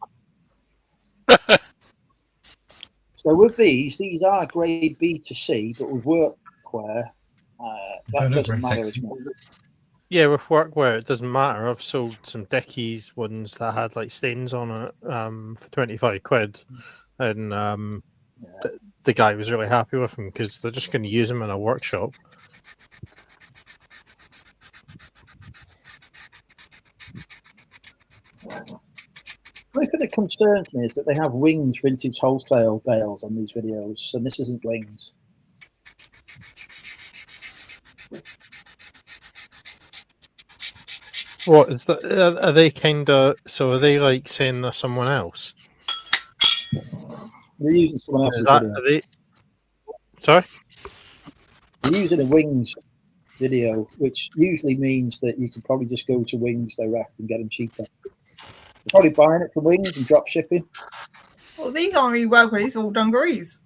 [SPEAKER 1] So with these are grade B to C, but with workwear,
[SPEAKER 2] Don't
[SPEAKER 1] That
[SPEAKER 2] look
[SPEAKER 1] doesn't
[SPEAKER 2] very
[SPEAKER 1] matter
[SPEAKER 2] sexy.
[SPEAKER 1] as much.
[SPEAKER 4] Yeah, with workwear, it doesn't matter. I've sold some Dickies ones that had like stains on it for 25 quid. And the guy was really happy with them because they're just going to use them in a workshop.
[SPEAKER 1] The only thing that concerns me is that they have Wings vintage wholesale bales on these videos, and this isn't Wings.
[SPEAKER 4] What is that? Are they kind of? So are they like saying they're someone else?
[SPEAKER 1] They're using someone else's
[SPEAKER 4] Is that?
[SPEAKER 1] video.
[SPEAKER 4] Are they? Sorry.
[SPEAKER 1] They're using a Wings video, which usually means that you can probably just go to Wings direct and get them cheaper. They're probably buying it from Wings and drop shipping.
[SPEAKER 3] Well, these aren't really workwear, these are all dungarees.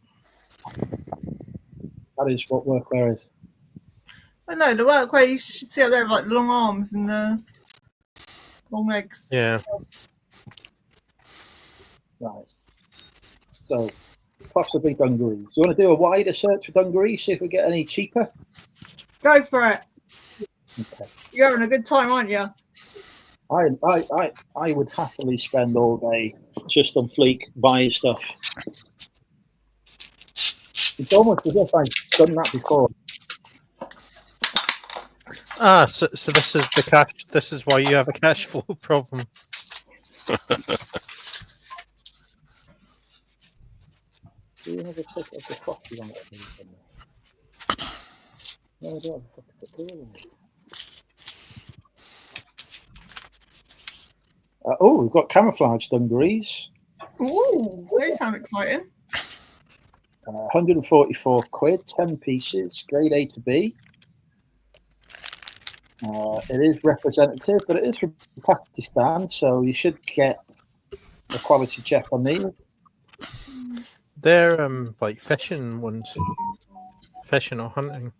[SPEAKER 1] That is what workwear is.
[SPEAKER 3] But no, the workwear you should see up there with like long arms and the long legs.
[SPEAKER 4] Yeah.
[SPEAKER 1] Right. So, possibly dungarees. You want to do a wider search for dungarees, see if we get any cheaper?
[SPEAKER 3] Go for it.
[SPEAKER 1] Okay.
[SPEAKER 3] You're having a good time, aren't you?
[SPEAKER 1] I would happily spend all day just on Fleek buying stuff. It's almost as if I've done that before.
[SPEAKER 4] So this is the cash. This is why you have a cash flow problem.
[SPEAKER 1] Do you have a pic of the coffee on it? No, I don't have a picture of it. Oh, we've got camouflage dungarees.
[SPEAKER 3] Ooh, they sound exciting.
[SPEAKER 1] 144 quid, 10 pieces, grade A to B. It is representative, but it is from Pakistan, so you should get a quality check on these.
[SPEAKER 4] They're like fishing ones, fishing or hunting.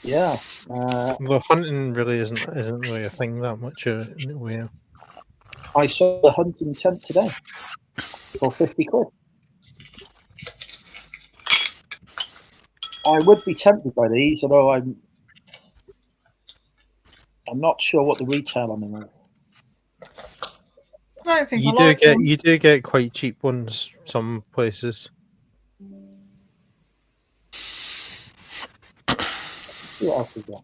[SPEAKER 1] Yeah.
[SPEAKER 4] Although hunting really isn't really a thing that much anyway.
[SPEAKER 1] I saw the hunting tent today for 50 quid. I would be tempted by these, although I'm not sure what the retail on them is.
[SPEAKER 3] I don't think I like them.
[SPEAKER 4] You do get quite cheap ones some places.
[SPEAKER 1] What else we got?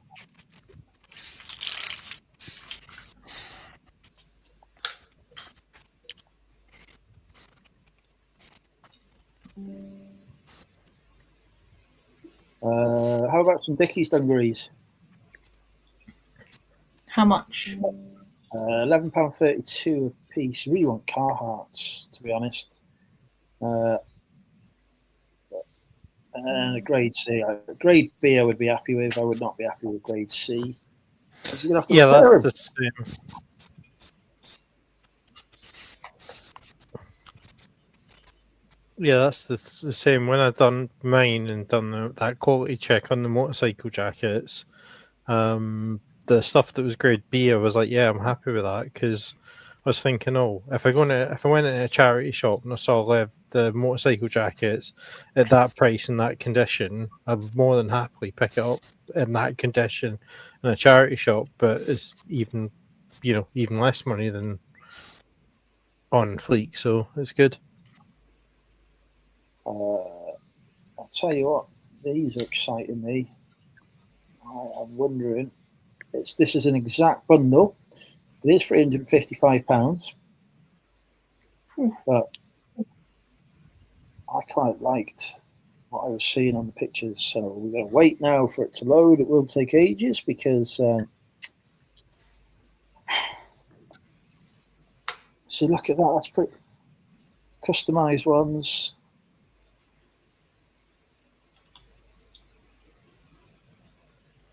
[SPEAKER 1] How about some Dickies dungarees?
[SPEAKER 3] How much?
[SPEAKER 1] £11.32 a piece. Really want Carhartts, to be honest. And a grade C. Grade B I would be happy with. I would not be happy with grade C.
[SPEAKER 4] Yeah, that's the same. Yeah, that's the same. When I've done mine and done that quality check on the motorcycle jackets, the stuff that was grade B, I was like, yeah, I'm happy with that because I was thinking, if I went into a charity shop and I saw the motorcycle jackets at that price and that condition, I'd more than happily pick it up in that condition in a charity shop. But it's even less money than on Fleek, so it's good.
[SPEAKER 1] I'll tell you what, these are exciting me. I'm wondering. This is an exact bundle. It is £355, but I quite liked what I was seeing on the pictures. So we're going to wait now for it to load. It will take ages because. So look at that. That's pretty customized ones.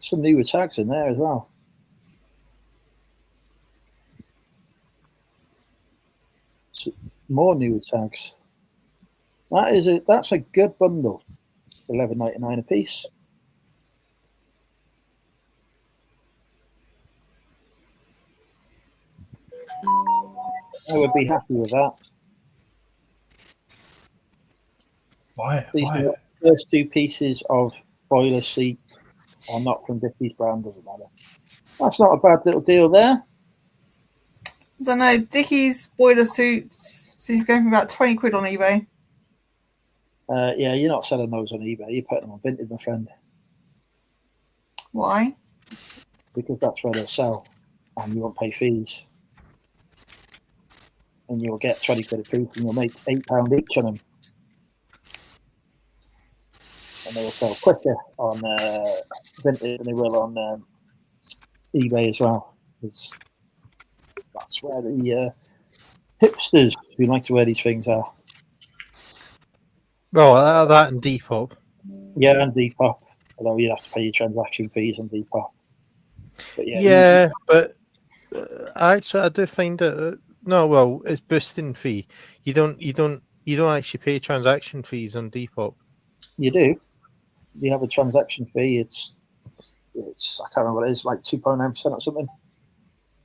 [SPEAKER 1] Some newer tags in there as well. More newer tags. That's a good bundle. £11.99 a piece. I would be happy with that.
[SPEAKER 2] Buy
[SPEAKER 1] These
[SPEAKER 2] it.
[SPEAKER 1] are the first two pieces of boiler seat or not from Dickies brand, doesn't matter. That's not a bad little deal there.
[SPEAKER 3] I don't know, Dickies boiler suits. So you're going for about 20 quid on eBay.
[SPEAKER 1] Yeah, you're not selling those on eBay. You're putting them on Vinted, my friend,
[SPEAKER 3] Why?
[SPEAKER 1] because that's where they'll sell, and you won't pay fees. And you'll get 20 quid a piece, and you'll make £8 each on them. And they will sell quicker on Vinted than they will on eBay as well. Because that's where the hipsters who like to wear these things are.
[SPEAKER 4] Well, that and Depop.
[SPEAKER 1] Yeah, and Depop. Although you have to pay your transaction fees on Depop. But
[SPEAKER 4] Yeah, but actually, I do find that no, well, it's boosting fee. You don't actually pay transaction fees on Depop.
[SPEAKER 1] you do. You have a transaction fee. It's I can't remember what it is, like 2.9% or something.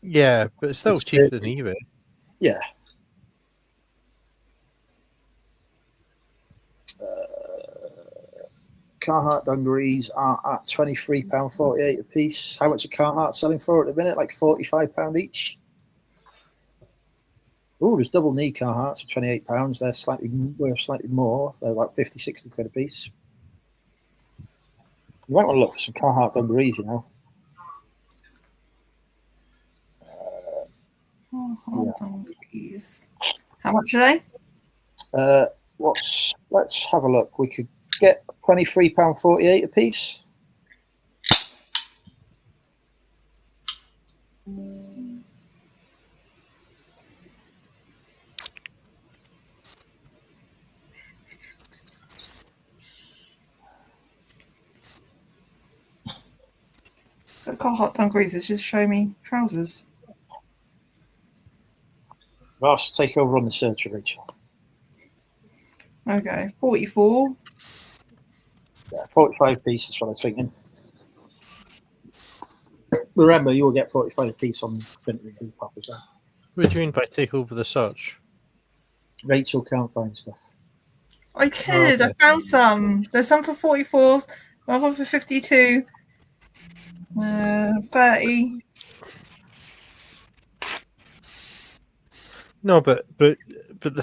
[SPEAKER 4] Yeah, but it's still
[SPEAKER 1] It's
[SPEAKER 4] cheaper
[SPEAKER 1] big.
[SPEAKER 4] than eBay.
[SPEAKER 1] Yeah. Carhartt dungarees are at £23.48 a piece. How much are Carhartt selling for at the minute? Like £45 each. Oh, there's double knee Carhartts for £28. They're slightly worth slightly more. They're like 50, 60 quid a piece. You might want to look for some Carhartt dungarees, you know.
[SPEAKER 3] Oh, hold on, please. How much are they?
[SPEAKER 1] Let's have a look. We could get £23.48 a piece.
[SPEAKER 3] The Carhartt dungarees is just showing me trousers.
[SPEAKER 1] Ross, take over on the search, Rachel.
[SPEAKER 3] Okay, 44.
[SPEAKER 1] Yeah, 45 piece is what I was thinking. Remember, you will get 45 a piece on Vinted and Depop as well.
[SPEAKER 4] What do you mean by take over the search?
[SPEAKER 1] Rachel can't find stuff.
[SPEAKER 3] I could.
[SPEAKER 4] okay.
[SPEAKER 3] I found some. There's some for 44s, one for 52, 30.
[SPEAKER 4] No, but the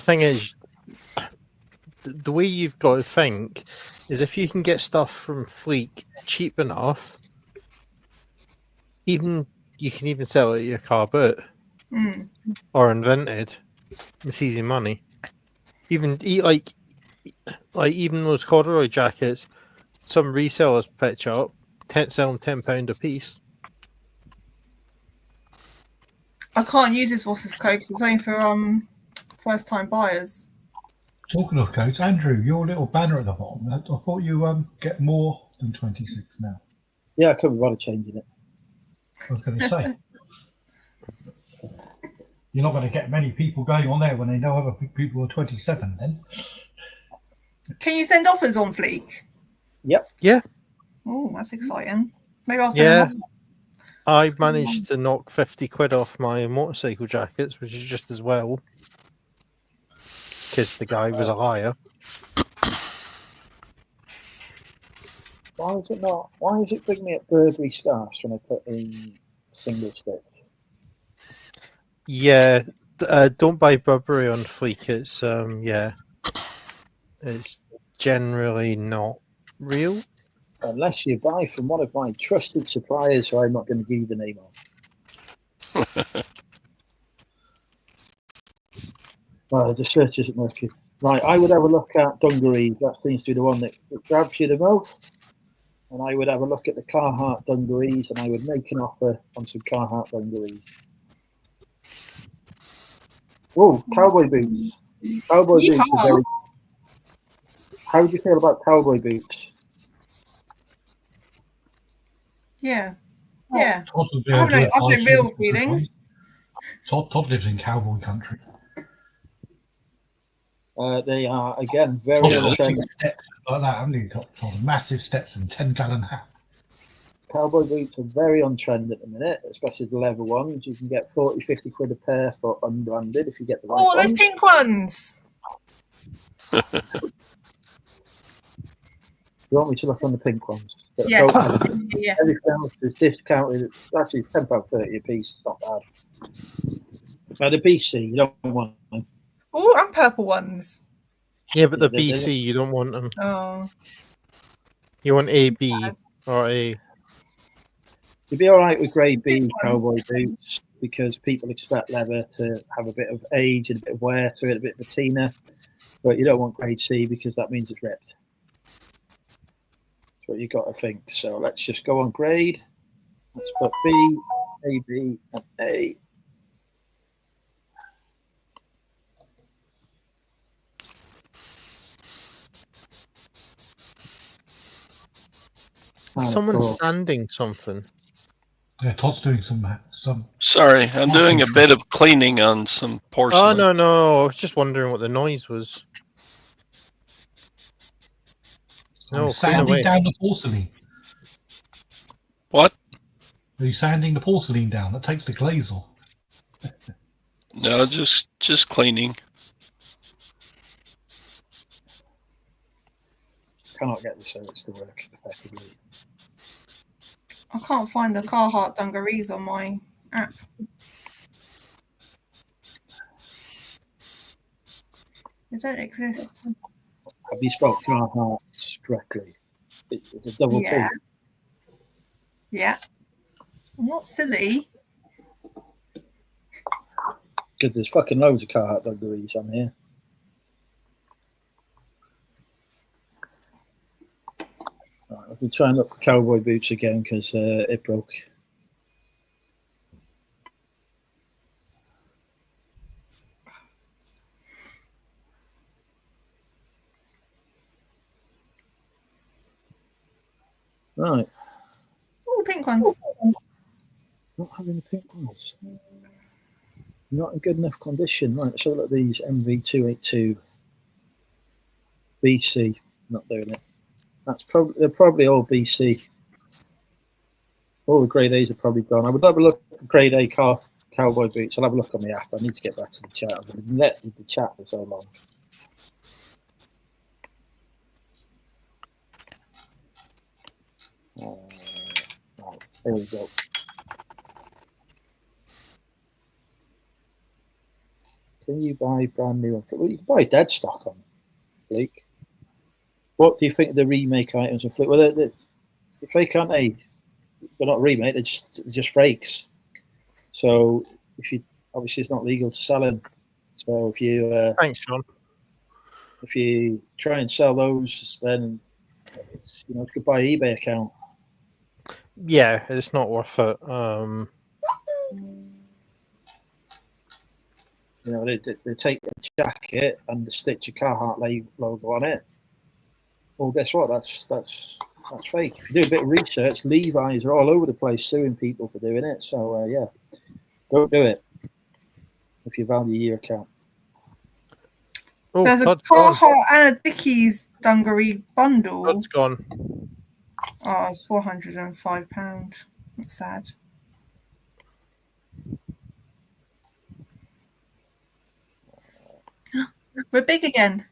[SPEAKER 4] thing is, the way you've got to think is if you can get stuff from Fleek cheap enough, you can even sell it at your car boot or invented. It's easy money. Even even those corduroy jackets, some resellers pitch up, sell them £10 a piece.
[SPEAKER 3] I can't use this Voss's code because it's only for first-time buyers.
[SPEAKER 2] Talking of codes, Andrew, your little banner at the bottom, I thought you get more than 26 now.
[SPEAKER 1] Yeah, I couldn't bother changing it.
[SPEAKER 2] I was going to say. You're not going to get many people going on there when they know other people are 27 then.
[SPEAKER 3] Can you send offers on Fleek?
[SPEAKER 1] Yep.
[SPEAKER 4] Yeah.
[SPEAKER 3] Oh, that's exciting. Maybe I'll send them.
[SPEAKER 4] I managed to knock 50 quid off my motorcycle jackets, which is just as well. Because the guy was a liar.
[SPEAKER 1] Why is it not? Why is it bringing me up Burberry scarves when I put in single stick?
[SPEAKER 4] Yeah, don't buy Burberry on Fleek. It's it's generally not real.
[SPEAKER 1] Unless you buy from one of my trusted suppliers who I'm not going to give you the name of. Well, the search isn't working. Right, I would have a look at dungarees. That seems to be the one that grabs you the most. And I would have a look at the Carhartt dungarees, and I would make an offer on some Carhartt dungarees. Oh, cowboy boots. Cowboy boots are very... How do you feel about cowboy boots?
[SPEAKER 3] Yeah. Yeah.
[SPEAKER 2] Possibly
[SPEAKER 3] I've no real feelings.
[SPEAKER 2] Todd lives in cowboy country.
[SPEAKER 1] They are, again, very on trend.
[SPEAKER 2] Steps like that, haven't you? Todd? Massive Stetson, 10-gallon hat.
[SPEAKER 1] Cowboy boots are very on trend at the minute, especially the leather ones. You can get 40, 50 quid a pair for unbranded if you get the right ones.
[SPEAKER 3] Oh, those pink ones.
[SPEAKER 1] You want me to look on the pink ones? But
[SPEAKER 3] Yeah.
[SPEAKER 1] don't-
[SPEAKER 3] Yeah.
[SPEAKER 1] everything else is discounted. It's actually £10.30 a piece. It's not bad. Now the BC, you don't want them.
[SPEAKER 3] Oh, and purple ones.
[SPEAKER 4] Yeah, but
[SPEAKER 1] Yeah,
[SPEAKER 4] the BC, you don't want them.
[SPEAKER 3] Oh.
[SPEAKER 4] You want A, B, or A.
[SPEAKER 1] You'd be all right with grade B
[SPEAKER 3] Big ones.
[SPEAKER 1] cowboy boots because people expect leather to have a bit of age and a bit of wear to it, a bit of patina. But you don't want grade C because that means it's ripped. That's what you got to think. So let's just go on grade. Let's put B, A, B, and A.
[SPEAKER 4] Someone's
[SPEAKER 1] Oh,
[SPEAKER 4] sanding something.
[SPEAKER 2] Yeah, Todd's doing some.
[SPEAKER 5] Sorry, I'm doing a bit of cleaning on some
[SPEAKER 4] Oh,
[SPEAKER 5] porcelain.
[SPEAKER 4] no. I was just wondering what the noise was. No, clean
[SPEAKER 2] sanding
[SPEAKER 4] away.
[SPEAKER 2] down the porcelain.
[SPEAKER 5] What?
[SPEAKER 2] Are you sanding the porcelain down? That takes the glaze off.
[SPEAKER 5] No, just cleaning.
[SPEAKER 1] cannot get the service to work effectively.
[SPEAKER 3] I can't find the Carhartt dungarees on my app. They don't exist.
[SPEAKER 1] Have you spoke to our hearts correctly? It's a double
[SPEAKER 3] Yeah.
[SPEAKER 1] T.
[SPEAKER 3] Yeah. I'm not silly.
[SPEAKER 1] Because there's fucking loads of Carhartt dungarees on here. Right, I can try and look for cowboy boots again because it broke. Right,
[SPEAKER 3] Oh, pink ones.
[SPEAKER 1] not having the pink ones. Not in good enough condition. Right, let's have a look at these MV282 BC. Not doing it. They're probably all BC. All the grade A's are probably gone. I would have a look at grade A cowboy boots. I'll have a look on the app. I need to get back to the chat. I've been let with the chat for so long. Right, there we go. Can you buy brand new? Well, you can buy dead stock on Fleek. What do you think of the remake items on Fleek? Well, they're fake, aren't they? They're not remake. They're just fakes. So if you obviously it's not legal to sell them. So if you
[SPEAKER 4] Thanks, Sean.
[SPEAKER 1] if you try and sell those, then it's, it's goodbye eBay account.
[SPEAKER 4] Yeah, it's not worth it.
[SPEAKER 1] They take a jacket and they stitch a Carhartt logo on it. Well, guess what? That's fake. If you do a bit of research, Levi's are all over the place suing people for doing it. So yeah, don't do it if you value your account.
[SPEAKER 4] Oh,
[SPEAKER 3] There's a
[SPEAKER 4] Todd's gone.
[SPEAKER 3] Carhartt and a Dickies dungaree bundle.
[SPEAKER 4] Todd's gone.
[SPEAKER 3] Oh, it's £405. That's sad. We're big again.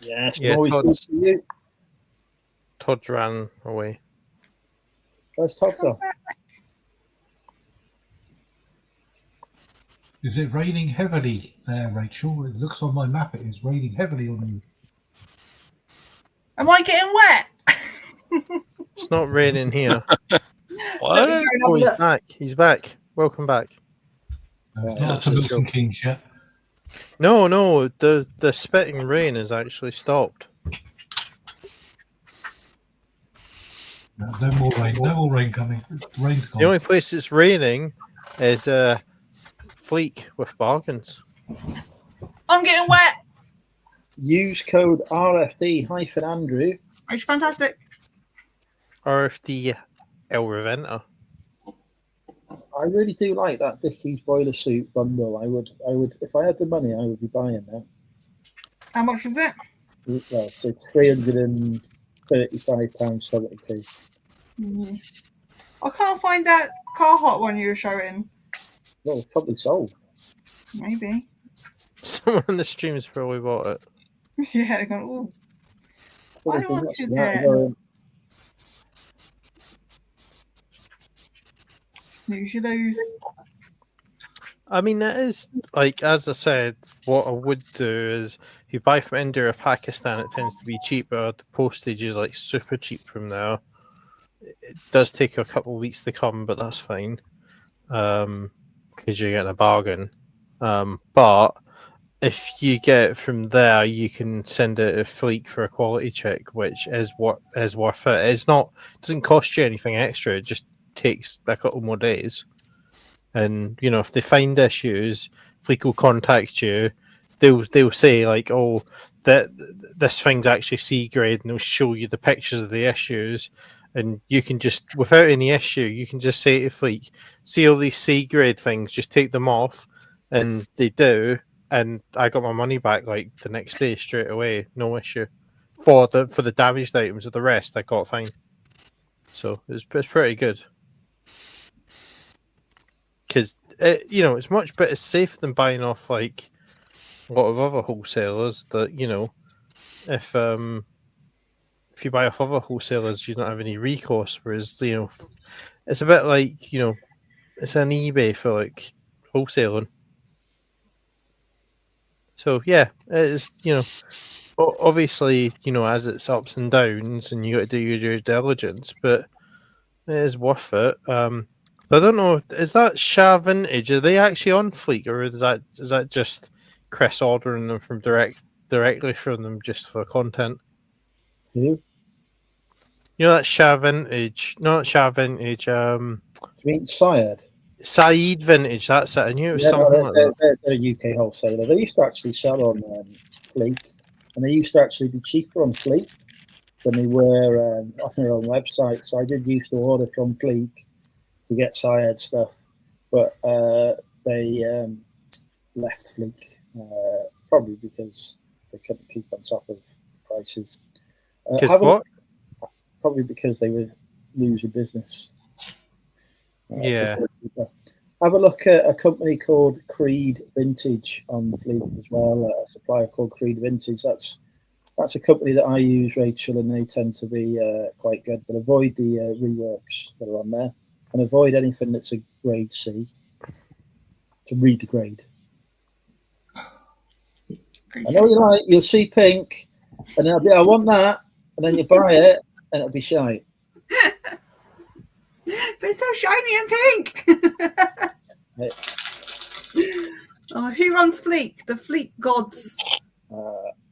[SPEAKER 1] Yes,
[SPEAKER 4] Yeah,
[SPEAKER 1] always good
[SPEAKER 4] Todd's-
[SPEAKER 1] for you.
[SPEAKER 4] Todd's ran away.
[SPEAKER 1] Where's Todd go?
[SPEAKER 2] Is it raining heavily there, Rachel? It looks on my map it is raining heavily on you.
[SPEAKER 3] Am I getting wet?
[SPEAKER 4] It's not raining here.
[SPEAKER 5] What?
[SPEAKER 4] Oh, he's back. He's back. Welcome back.
[SPEAKER 2] It's
[SPEAKER 1] Yeah,
[SPEAKER 2] not
[SPEAKER 5] that's
[SPEAKER 2] to
[SPEAKER 5] a
[SPEAKER 2] Milton
[SPEAKER 4] joke.
[SPEAKER 2] Keynes yet.
[SPEAKER 4] No, the spitting rain has actually stopped.
[SPEAKER 2] No more rain. No more rain coming. Rain's gone.
[SPEAKER 4] The only place it's raining is Fleek with bargains.
[SPEAKER 3] I'm getting wet.
[SPEAKER 1] Use code RFD-Andrew.
[SPEAKER 3] It's fantastic.
[SPEAKER 4] RFD El Reventa.
[SPEAKER 1] I really do like that Dickies boiler suit bundle. I would, if I had the money, I would be buying that.
[SPEAKER 3] How much was it?
[SPEAKER 1] Well, so £335.72.
[SPEAKER 3] Mm. I can't find that Carhartt one you were showing.
[SPEAKER 1] Well, it's probably sold.
[SPEAKER 3] Maybe.
[SPEAKER 4] Someone in the stream's probably bought it.
[SPEAKER 3] Yeah, they're going, ooh.
[SPEAKER 1] But
[SPEAKER 3] I
[SPEAKER 1] if they're not
[SPEAKER 3] wanted
[SPEAKER 1] that,
[SPEAKER 3] it.
[SPEAKER 1] well,
[SPEAKER 3] snooze, you lose.
[SPEAKER 4] I mean, it is like, as I said, what I would do is if you buy from India or Pakistan, it tends to be cheaper. The postage is like super cheap from there. It does take a couple of weeks to come, but that's fine because you're getting a bargain. But if you get it from there, you can send it to Fleek for a quality check, which is what is worth it. It's not doesn't cost you anything extra. It just takes a couple more days. And you know, if they find issues, Fleek will contact you. They'll say like, "Oh, that this thing's actually C grade," and they'll show you the pictures of the issues. And you can just, without any issue, you can just say to Fleek, "See all these C grade things, just take them off," and they do. And I got my money back like the next day straight away, no issue. For the damaged items, of the rest I got fine. So it's pretty good. Because you know, it's much better, safer than buying off like a lot of other wholesalers. That, you know, if you buy off other wholesalers, you don't have any recourse. Whereas, you know, it's a bit like, you know, it's an eBay for like wholesaling. So yeah, it's, you know, obviously, you know, as it's ups and downs, and you got to do your due diligence, but it is worth it. I don't know. Is that Shah Vintage? Are they actually on Fleek, or is that just Chris ordering them from directly from them just for content?
[SPEAKER 1] Who?
[SPEAKER 4] You know that Shah Vintage, not Shah Vintage.
[SPEAKER 1] You mean Syed?
[SPEAKER 4] Saeed Vintage. That's it. I knew it was
[SPEAKER 1] Yeah,
[SPEAKER 4] something like that.
[SPEAKER 1] they're a UK wholesaler. They used to actually sell on Fleek, and they used to actually be cheaper on Fleek than they were on their own website. So I did used to order from Fleek to get Syed stuff, but they left Fleek probably because they couldn't keep on top of prices.
[SPEAKER 4] Because what?
[SPEAKER 1] Probably because they were losing business.
[SPEAKER 4] Yeah.
[SPEAKER 1] Have a look at a company called Creed Vintage on Fleek as well. A supplier called Creed Vintage. That's a company that I use, Rachel, and they tend to be quite good. But avoid the reworks that are on there, and avoid anything that's a grade C. To read the grade. I know you like. You'll see pink, and it'll be, I want that, and then you buy it, and it'll be shite.
[SPEAKER 3] But it's so shiny and pink. Oh, who runs Fleek? The Fleek gods.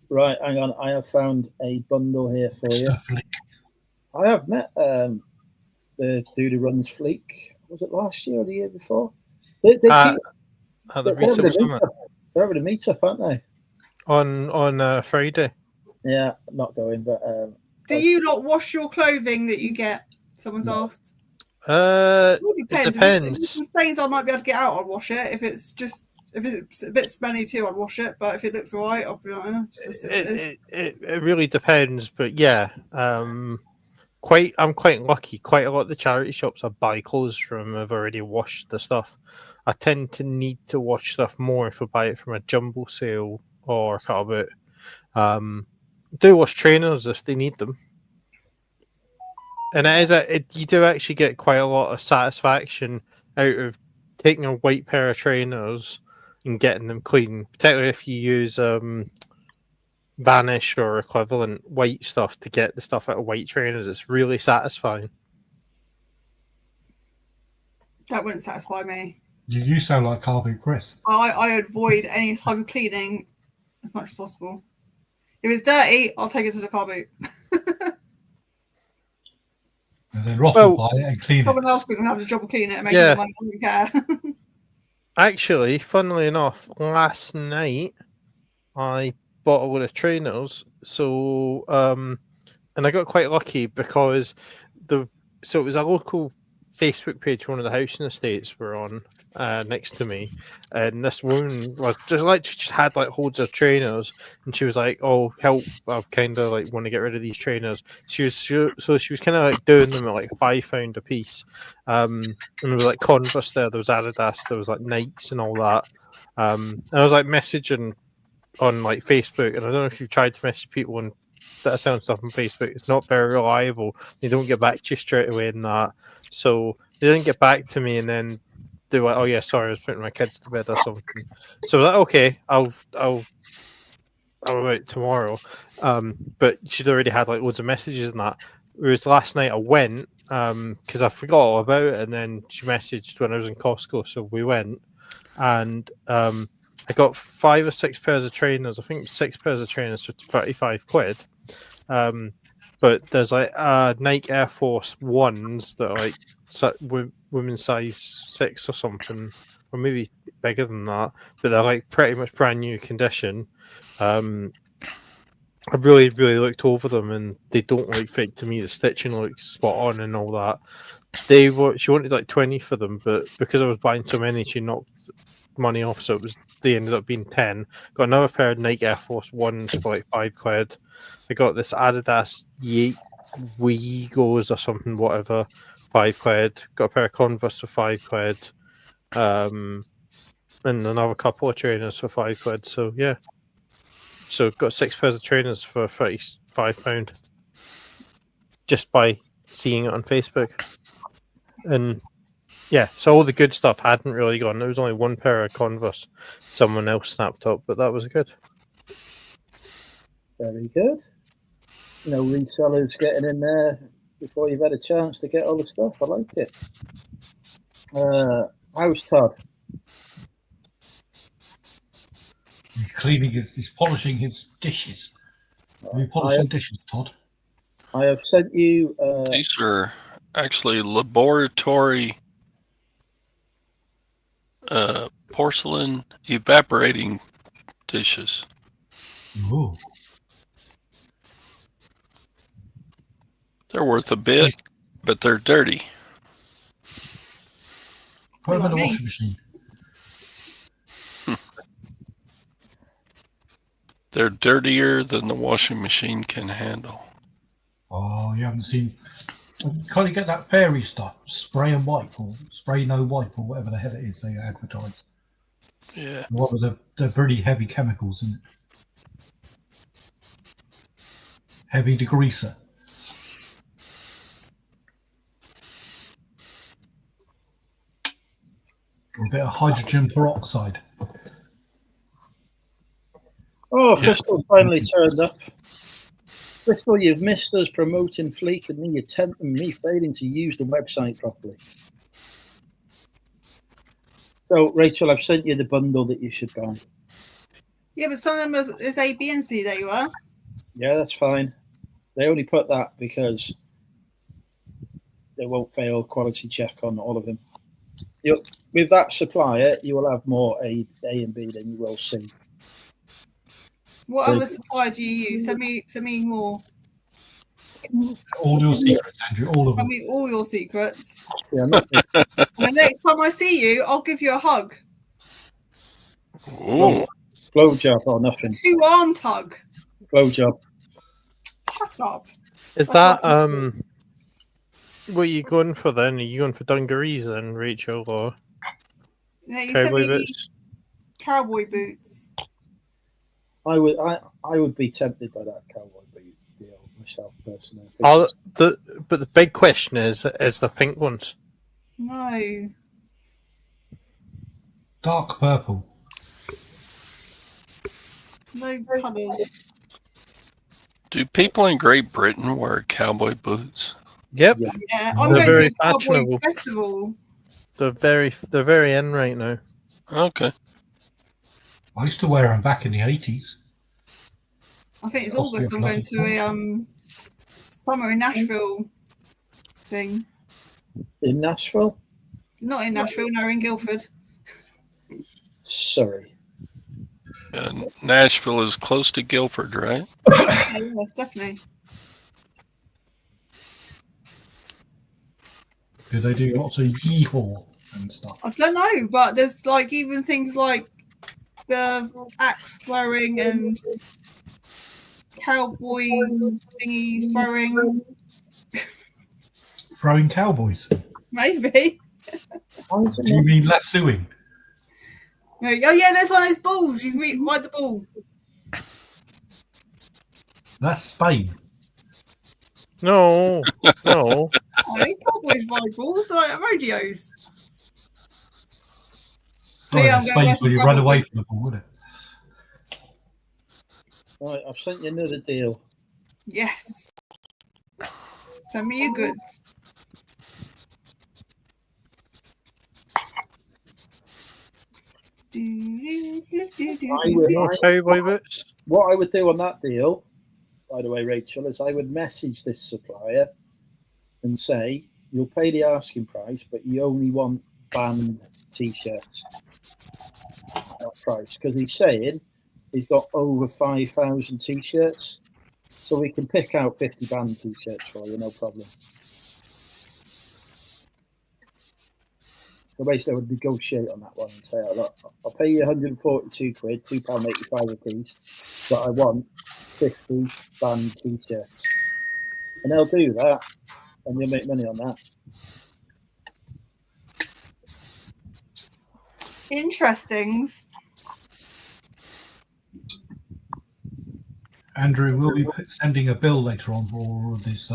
[SPEAKER 1] Right, hang on. I have found a bundle here for you. I have met the dude who runs Fleek. Was it last year or the year before? They're
[SPEAKER 4] The
[SPEAKER 1] having
[SPEAKER 4] Reseller Summit
[SPEAKER 1] they're having a meetup, aren't they?
[SPEAKER 4] on Friday.
[SPEAKER 1] Yeah, I'm not going, but
[SPEAKER 3] do you not wash your clothing that you get? Someone's asked.
[SPEAKER 4] It
[SPEAKER 3] If
[SPEAKER 4] depends.
[SPEAKER 3] it's some stains I might be able to get out, I'll wash it. If it's a bit smelly too, I'd wash it. But if it looks alright, I'll be like,
[SPEAKER 4] It really depends, but yeah, I'm quite lucky. Quite a lot of the charity shops I buy clothes from have already washed the stuff. I tend to need to wash stuff more if I buy it from a jumbo sale or cut about. Do wash trainers if they need them. And you do actually get quite a lot of satisfaction out of taking a white pair of trainers and getting them clean, particularly if you use Vanish or equivalent white stuff to get the stuff out of white trainers. It's really satisfying.
[SPEAKER 3] that wouldn't satisfy me.
[SPEAKER 2] You sound like car boot Chris.
[SPEAKER 3] I avoid any type of cleaning as much as possible. If it's dirty, I'll take it to the car boot.
[SPEAKER 2] And then Ross will buy it and clean
[SPEAKER 3] Someone
[SPEAKER 2] it.
[SPEAKER 3] else can have the job of cleaning it and make
[SPEAKER 4] Yeah.
[SPEAKER 3] it money. I don't care.
[SPEAKER 4] Actually, funnily enough, last night I bought a load of trainers. So, and I got quite lucky because it was a local Facebook page one of the housing estates were on next to me, and this woman was just had like loads of trainers, and she was like, "Oh, help! I've kind of like want to get rid of these trainers." She was kind of like doing them at like £5 a piece, and there was like Converse there was Adidas, there was like Nikes and all that, and I was like messaging on like Facebook, and I don't know if you've tried to message people on that sound stuff on Facebook. It's not very reliable. They don't get back to you straight away in that. So They didn't get back to me, and then they were, "Oh yeah, sorry, I was putting my kids to bed or something." So I was like, "Okay, I'll about tomorrow." But she'd already had like loads of messages and that. Whereas last night I went because I forgot all about it, and then she messaged when I was in Costco, so we went, and I got 5 or 6 pairs of trainers. I think 6 pairs of trainers for £35. But there's like Nike Air Force Ones that are like women's size 6 or something, or maybe bigger than that. But they're like pretty much brand new condition. I really looked over them, and they don't look fake to me. The stitching looks spot on and all that. She wanted like 20 for them, but because I was buying so many, she knocked money off, so they ended up being 10. Got another pair of Nike Air Force Ones for like £5. I got this Adidas Weegos or something, whatever, £5. Got a pair of Converse for £5. And another couple of trainers for £5. So yeah. So got 6 pairs of trainers for £35 just by seeing it on Facebook. And yeah, so all the good stuff hadn't really gone. There was only 1 pair of Converse someone else snapped up, but that was good.
[SPEAKER 1] Very good. No resellers getting in there before you've had a chance to get all the stuff. I liked it. How's Todd?
[SPEAKER 2] He's polishing his dishes. Are you polishing dishes, Todd?
[SPEAKER 1] I have sent you.
[SPEAKER 5] These are actually laboratory porcelain evaporating dishes.
[SPEAKER 2] Ooh.
[SPEAKER 5] They're worth a bit, but they're dirty.
[SPEAKER 2] Put them in the washing machine.
[SPEAKER 5] They're dirtier than the washing machine can handle.
[SPEAKER 2] Oh, you haven't seen. Can't you get that fairy stuff? Spray and wipe, or spray no wipe, or whatever the hell it is they advertise.
[SPEAKER 5] Yeah.
[SPEAKER 2] What was they're pretty heavy chemicals, isn't it? Heavy degreaser. Or a bit of hydrogen peroxide.
[SPEAKER 1] Oh, Crystal finally turned up. Crystal, you've missed us promoting Fleek and me attempting me failing to use the website properly. So, Rachel, I've sent you the bundle that you should buy.
[SPEAKER 3] Yeah, but some of them is A, B, and C. There you are.
[SPEAKER 1] Yeah, that's fine. They only put that because they won't fail quality check on all of them. With that supplier, you will have more A and B than you will C.
[SPEAKER 3] What other supplier do you use? Send me more.
[SPEAKER 2] All your secrets, Andrew. All of them.
[SPEAKER 3] Tell me all your secrets.
[SPEAKER 1] Yeah,
[SPEAKER 3] And the next time I see you, I'll give you a hug.
[SPEAKER 5] Ooh.
[SPEAKER 1] Blowjob or nothing.
[SPEAKER 3] 2-armed hug.
[SPEAKER 1] Blowjob.
[SPEAKER 3] Shut up.
[SPEAKER 4] Is that what are you going for then? Are you going for dungarees then, Rachel, or
[SPEAKER 3] Yeah, you
[SPEAKER 4] cowboy
[SPEAKER 3] sent me
[SPEAKER 4] boots?
[SPEAKER 3] cowboy boots.
[SPEAKER 1] I would be tempted by that cowboy boot deal myself personally.
[SPEAKER 4] But the big question is the pink ones.
[SPEAKER 3] No.
[SPEAKER 2] Dark purple.
[SPEAKER 3] No colours.
[SPEAKER 5] Do people in Great Britain wear cowboy boots?
[SPEAKER 4] Yep.
[SPEAKER 3] Yeah, I'm
[SPEAKER 4] They're
[SPEAKER 3] going
[SPEAKER 4] very
[SPEAKER 3] to a cowboy
[SPEAKER 4] fashionable.
[SPEAKER 3] festival.
[SPEAKER 4] They're very in right now.
[SPEAKER 5] Okay.
[SPEAKER 2] I used to wear them back in the 80s.
[SPEAKER 3] I think it's
[SPEAKER 2] Cost me
[SPEAKER 3] August.
[SPEAKER 2] a
[SPEAKER 3] I'm going
[SPEAKER 2] bloody
[SPEAKER 3] to a summer in Nashville thing.
[SPEAKER 1] In Nashville?
[SPEAKER 3] Not in Nashville, no, in Guildford.
[SPEAKER 1] Sorry.
[SPEAKER 5] Nashville is close to Guildford, right?
[SPEAKER 3] Yeah, definitely.
[SPEAKER 2] Do they do lots of yeehaw and stuff?
[SPEAKER 3] I don't know, but there's like even things like the axe throwing and cowboy thingy throwing.
[SPEAKER 2] Throwing cowboys?
[SPEAKER 3] Maybe.
[SPEAKER 2] Do you mean lassoing?
[SPEAKER 3] Oh yeah, there's one of those balls. You ride the ball.
[SPEAKER 2] That's Spain.
[SPEAKER 4] No.
[SPEAKER 3] Cowboys ride bulls like at rodeos. So
[SPEAKER 2] Oh,
[SPEAKER 3] yeah,
[SPEAKER 2] in
[SPEAKER 3] I'm going to wear
[SPEAKER 2] Spain,
[SPEAKER 3] some
[SPEAKER 2] where you
[SPEAKER 3] cowboy
[SPEAKER 2] run away
[SPEAKER 3] boots.
[SPEAKER 2] from the ball, wouldn't it?
[SPEAKER 1] Right, I've sent you another deal.
[SPEAKER 3] Yes. Send me your goods.
[SPEAKER 4] Cowboy boots.
[SPEAKER 1] What I would do on that deal, by the way, Rachel, is I would message this supplier and say, you'll pay the asking price, but you only want band t-shirts at that price. Because he's saying he's got over 5,000 t-shirts. So we can pick out 50 band t-shirts for you, no problem. So basically I would negotiate on that one and say, oh, look, I'll pay you 142 quid, £2.85 a piece, but I want 50 band t-shirts. And they'll do that, and you'll make money on that.
[SPEAKER 3] Interestings.
[SPEAKER 2] Andrew, we'll be sending a bill later on for all of this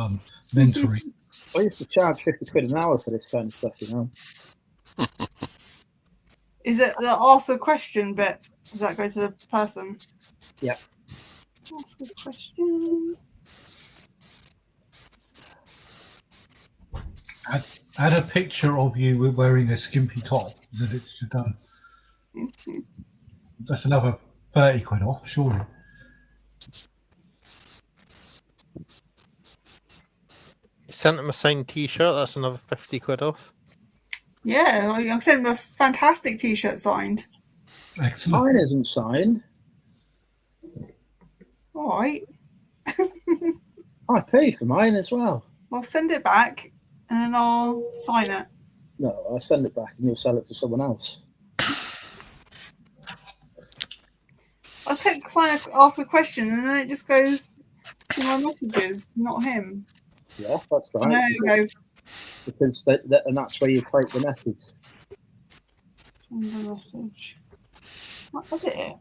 [SPEAKER 2] mentoring.
[SPEAKER 1] I used to charge 50 quid an hour for this kind of stuff, you know.
[SPEAKER 3] Is it the ask a question bit? Does that go to the person?
[SPEAKER 1] Yeah.
[SPEAKER 3] Ask a question.
[SPEAKER 2] Add a picture of you wearing a skimpy top that it's done. That's another 30 quid off, surely.
[SPEAKER 4] Sent him a signed T-shirt. That's another 50 quid off.
[SPEAKER 3] Yeah, I sent him a fantastic T-shirt signed.
[SPEAKER 2] Excellent.
[SPEAKER 1] Mine isn't signed.
[SPEAKER 3] All right.
[SPEAKER 1] I paid for mine as well.
[SPEAKER 3] Well, send it back and then I'll sign it.
[SPEAKER 1] No, I'll send it back and you'll sell it to someone else.
[SPEAKER 3] I click sign, ask a question, and then it just goes to my messages, not him.
[SPEAKER 1] Yeah, that's right.
[SPEAKER 3] There you go.
[SPEAKER 1] Because and that's where you type the message.
[SPEAKER 3] Send a message. What edit it?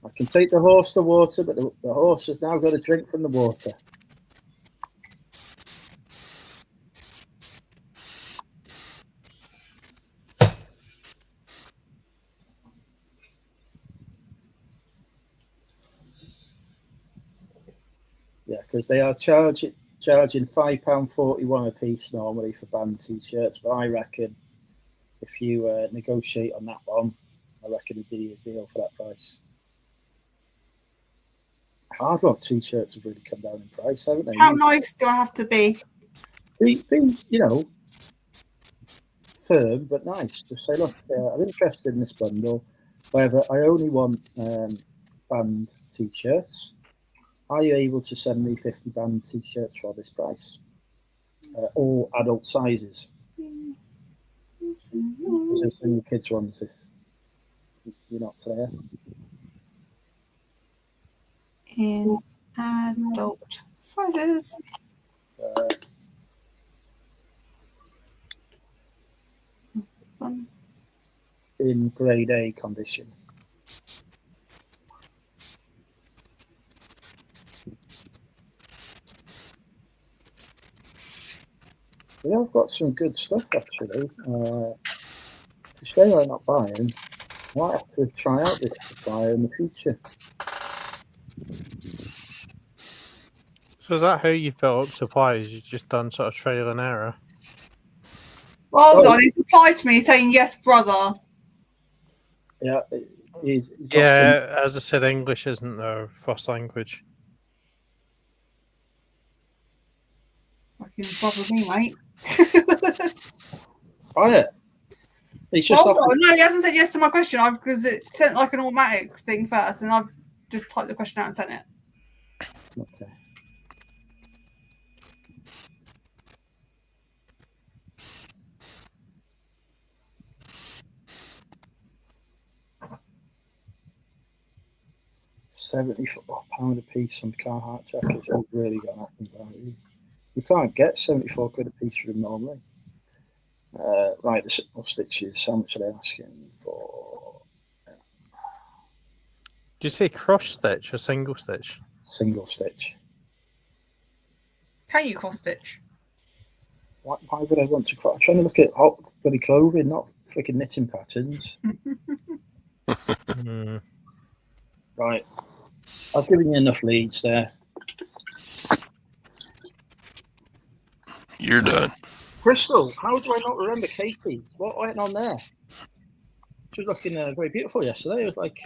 [SPEAKER 1] I can take the horse to water, but the horse has now got to drink from the water. Yeah, because they are charging £5.41 a piece normally for band t-shirts, but I reckon if you negotiate on that one, I reckon it'd be a deal for that price. Hard rock t-shirts have really come down in price, haven't they?
[SPEAKER 3] How nice do I have to be?
[SPEAKER 1] Be you know, firm but nice. Just say, look, I'm interested in this bundle. However, I only want band t-shirts. Are you able to send me 50 band t-shirts for this price? All adult sizes. Just send the kids ones if you're not clear.
[SPEAKER 3] In adult sizes.
[SPEAKER 1] In grade A condition. Yeah, I've got some good stuff actually. To show I'm not buying, I might have to try out this supplier in the future.
[SPEAKER 4] So is that how you fill up supplies? You've just done sort of trial and error?
[SPEAKER 3] Well, hold on, he's replied to me saying, yes, brother.
[SPEAKER 1] Yeah, he's
[SPEAKER 4] Yeah, as I said, English isn't their first language.
[SPEAKER 3] Fucking bother me, mate.
[SPEAKER 1] Oh yeah. He's just
[SPEAKER 3] Hold on, no, he hasn't said yes to my question. Because it sent like an automatic thing first, and I've just typed the question out and sent it.
[SPEAKER 1] Okay. £74 a piece on Carhartt jackets. I've really got nothing value. You can't get 74 quid a piece for them normally. Right, the simple stitches. How much are they asking for?
[SPEAKER 4] Did you say cross stitch or single stitch?
[SPEAKER 1] single stitch.
[SPEAKER 3] Can you cross stitch?
[SPEAKER 1] Why would I want to cross? I'm trying to look at hot bloody clothing, not freaking knitting patterns. Right. I've given you enough leads there.
[SPEAKER 5] You're done.
[SPEAKER 1] Crystal, how do I not remember Katie? What went on there? She was looking very beautiful yesterday. It was like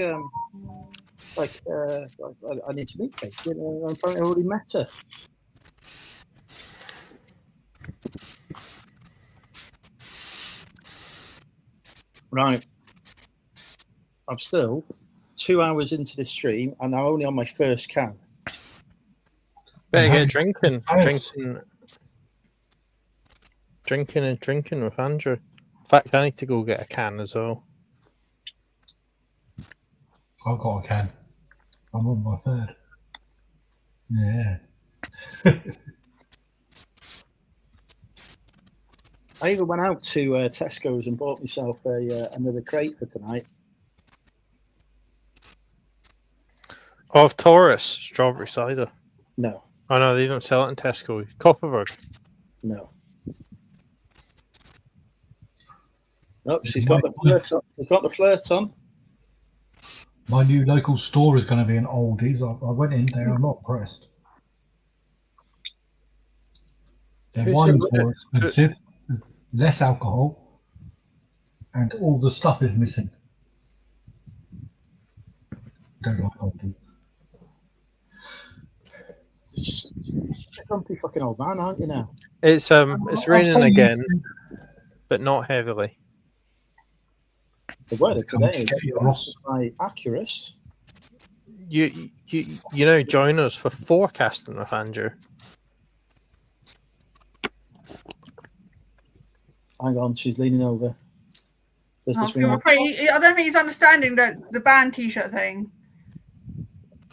[SPEAKER 1] I need to meet Katie. And apparently I already met her. Right. I'm still 2 hours into this stream and I'm only on my first can.
[SPEAKER 4] Better get drinking with Andrew. In fact, I need to go get a can as well.
[SPEAKER 2] I've got a can. I'm on my third. Yeah.
[SPEAKER 1] I even went out to Tesco's and bought myself another crate for tonight.
[SPEAKER 4] Of Taurus strawberry cider.
[SPEAKER 1] No,
[SPEAKER 4] Oh no, they don't sell it in Tesco. Copperberg.
[SPEAKER 1] no. Nope, she's got the flirt on. She's got the flirt on.
[SPEAKER 2] My new local store is going to be an Aldi's. I went in there. I'm not impressed. Their
[SPEAKER 4] Who's
[SPEAKER 2] wine's
[SPEAKER 4] it?
[SPEAKER 2] more expensive, less alcohol, and all the stuff is missing. Don't like Aldi.
[SPEAKER 1] She's a grumpy fucking old man, aren't you now?
[SPEAKER 4] It's raining again, but not heavily.
[SPEAKER 1] The weather
[SPEAKER 2] It's come
[SPEAKER 1] today
[SPEAKER 2] to get you,
[SPEAKER 1] is
[SPEAKER 2] Ross.
[SPEAKER 1] quite accurate.
[SPEAKER 4] You now join us for forecasting with Andrew.
[SPEAKER 1] Hang on, she's leaning over. Does this ring
[SPEAKER 3] I don't think he's understanding the band t-shirt thing.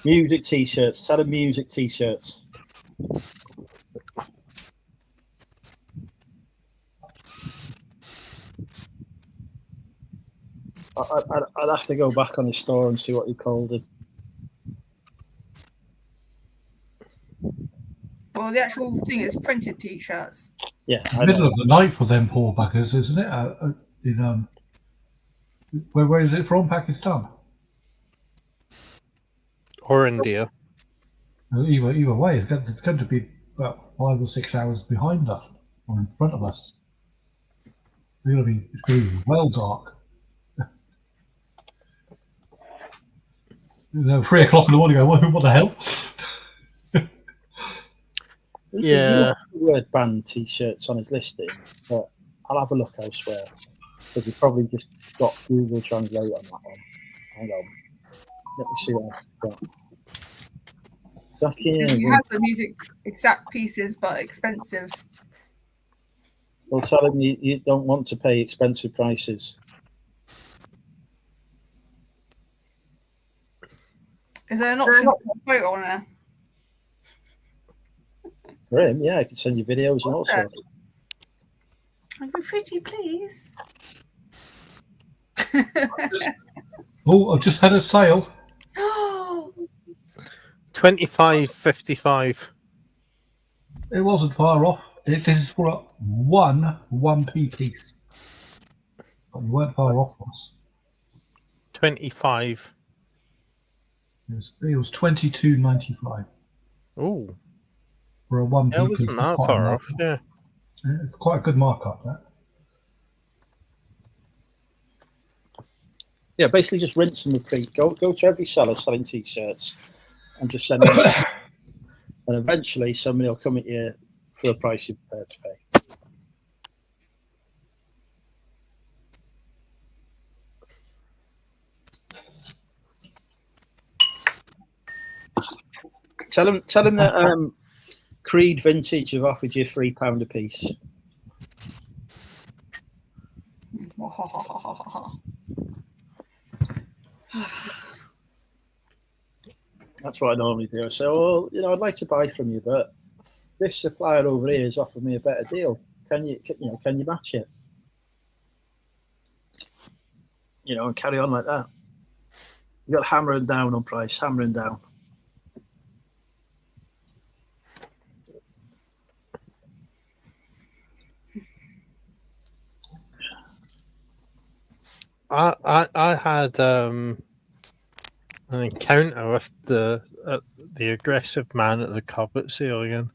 [SPEAKER 1] music t-shirts? Tell her music t-shirts. I'd have to go back on his store and see what he called it.
[SPEAKER 3] Well, the actual thing is printed t-shirts.
[SPEAKER 1] Yeah,
[SPEAKER 2] It's the middle of the night for them poor buggers, isn't it? Where is it from? Pakistan.
[SPEAKER 4] Or India.
[SPEAKER 2] Either way, it's going to be about 5 or 6 hours behind us or in front of us. It's going to be well dark. 3 o'clock in the morning. What the hell?
[SPEAKER 4] Yeah.
[SPEAKER 1] The word band t-shirts on his listing, but I'll have a look elsewhere because he probably just got Google Translate on that one. Hang on, let me see what I've got.
[SPEAKER 3] He has the music exact pieces, but expensive.
[SPEAKER 1] Well, tell him you don't want to pay expensive prices.
[SPEAKER 3] Is there an option to put a photo on there?
[SPEAKER 1] For him, yeah, I can send you videos and all sorts.
[SPEAKER 3] Are you pretty, please?
[SPEAKER 2] Oh, I've just had a sale.
[SPEAKER 4] $25.55.
[SPEAKER 2] It wasn't far off. This is for a 1p piece. But we weren't far off us.
[SPEAKER 4] 25.
[SPEAKER 2] It was $22.95
[SPEAKER 4] Oh,
[SPEAKER 2] for a 1p
[SPEAKER 4] that
[SPEAKER 2] piece.
[SPEAKER 4] wasn't
[SPEAKER 2] It's
[SPEAKER 4] that
[SPEAKER 2] quite a
[SPEAKER 4] far off.
[SPEAKER 2] markup.
[SPEAKER 4] Yeah.
[SPEAKER 2] It's quite a good markup, that.
[SPEAKER 1] Yeah, basically just rinse and repeat. Go to every seller selling t-shirts and just send them. And eventually somebody will come at you for a price you're prepared to pay. Tell him that Creed Vintage have offered you £3 a piece. That's what I normally do. I say, well, I'd like to buy from you, but this supplier over here has offered me a better deal. Can you match it? And carry on like that. You got to hammer him down on price, hammer him down.
[SPEAKER 2] I'll have a look. I'll see what I can do.
[SPEAKER 1] Tell him that Creed Vintage have offered you £3 a piece. That's what I normally do. I say, well, I'd like to buy from you, but this supplier over here has offered me a better deal. Can you match it? You got to hammer him down on price, hammer him down.
[SPEAKER 4] I had an encounter with the aggressive man at the carpet sale again.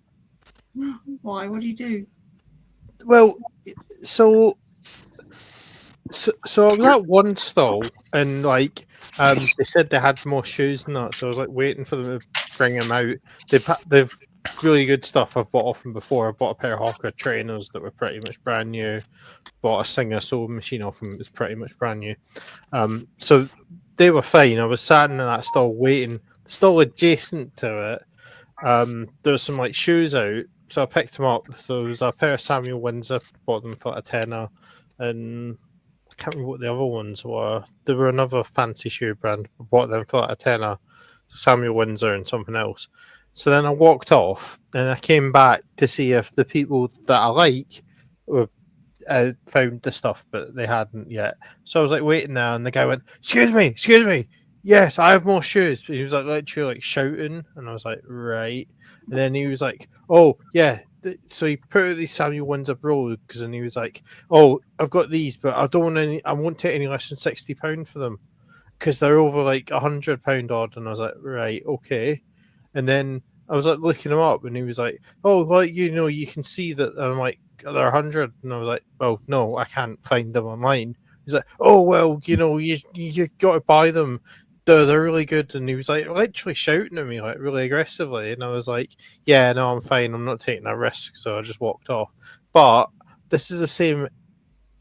[SPEAKER 3] Why? What do you do?
[SPEAKER 4] Well, so I was at one stall and like they said they had more shoes than that, so I was like waiting for them to bring them out. They've really good stuff I've bought off them before. I bought a pair of Hawker trainers that were pretty much brand new. Bought a Singer sewing machine off them. It was pretty much brand new. So they were fine. I was sat in that stall waiting. The stall adjacent to it, there was some like shoes out, so I picked them up. So there was a pair of Samuel Windsor, bought them for a tenner, and I can't remember what the other ones were. There were another fancy shoe brand, bought them for a tenner, Samuel Windsor and something else. So then I walked off, and I came back to see if the people that I like were found the stuff, but they hadn't yet. So I was like waiting there, and the guy went, excuse me. Yes, I have more shoes. He was like literally like shouting, and I was like, right. And then he was like, oh yeah. So he put out these Samuel Windsor brogues, and he was like, oh, I've got these, but I don't want any. I won't take any less than £60 for them because they're over like £100 odd. And I was like, right, okay. And then I was like looking him up, and he was like, oh, well, you can see that. And I'm like, they're 100. And I was like, well, no, I can't find them online. He's like, oh, well, you got to buy them. They're really good. And he was like literally shouting at me like really aggressively. And I was like, yeah, no, I'm fine. I'm not taking a risk. So I just walked off. But this is the same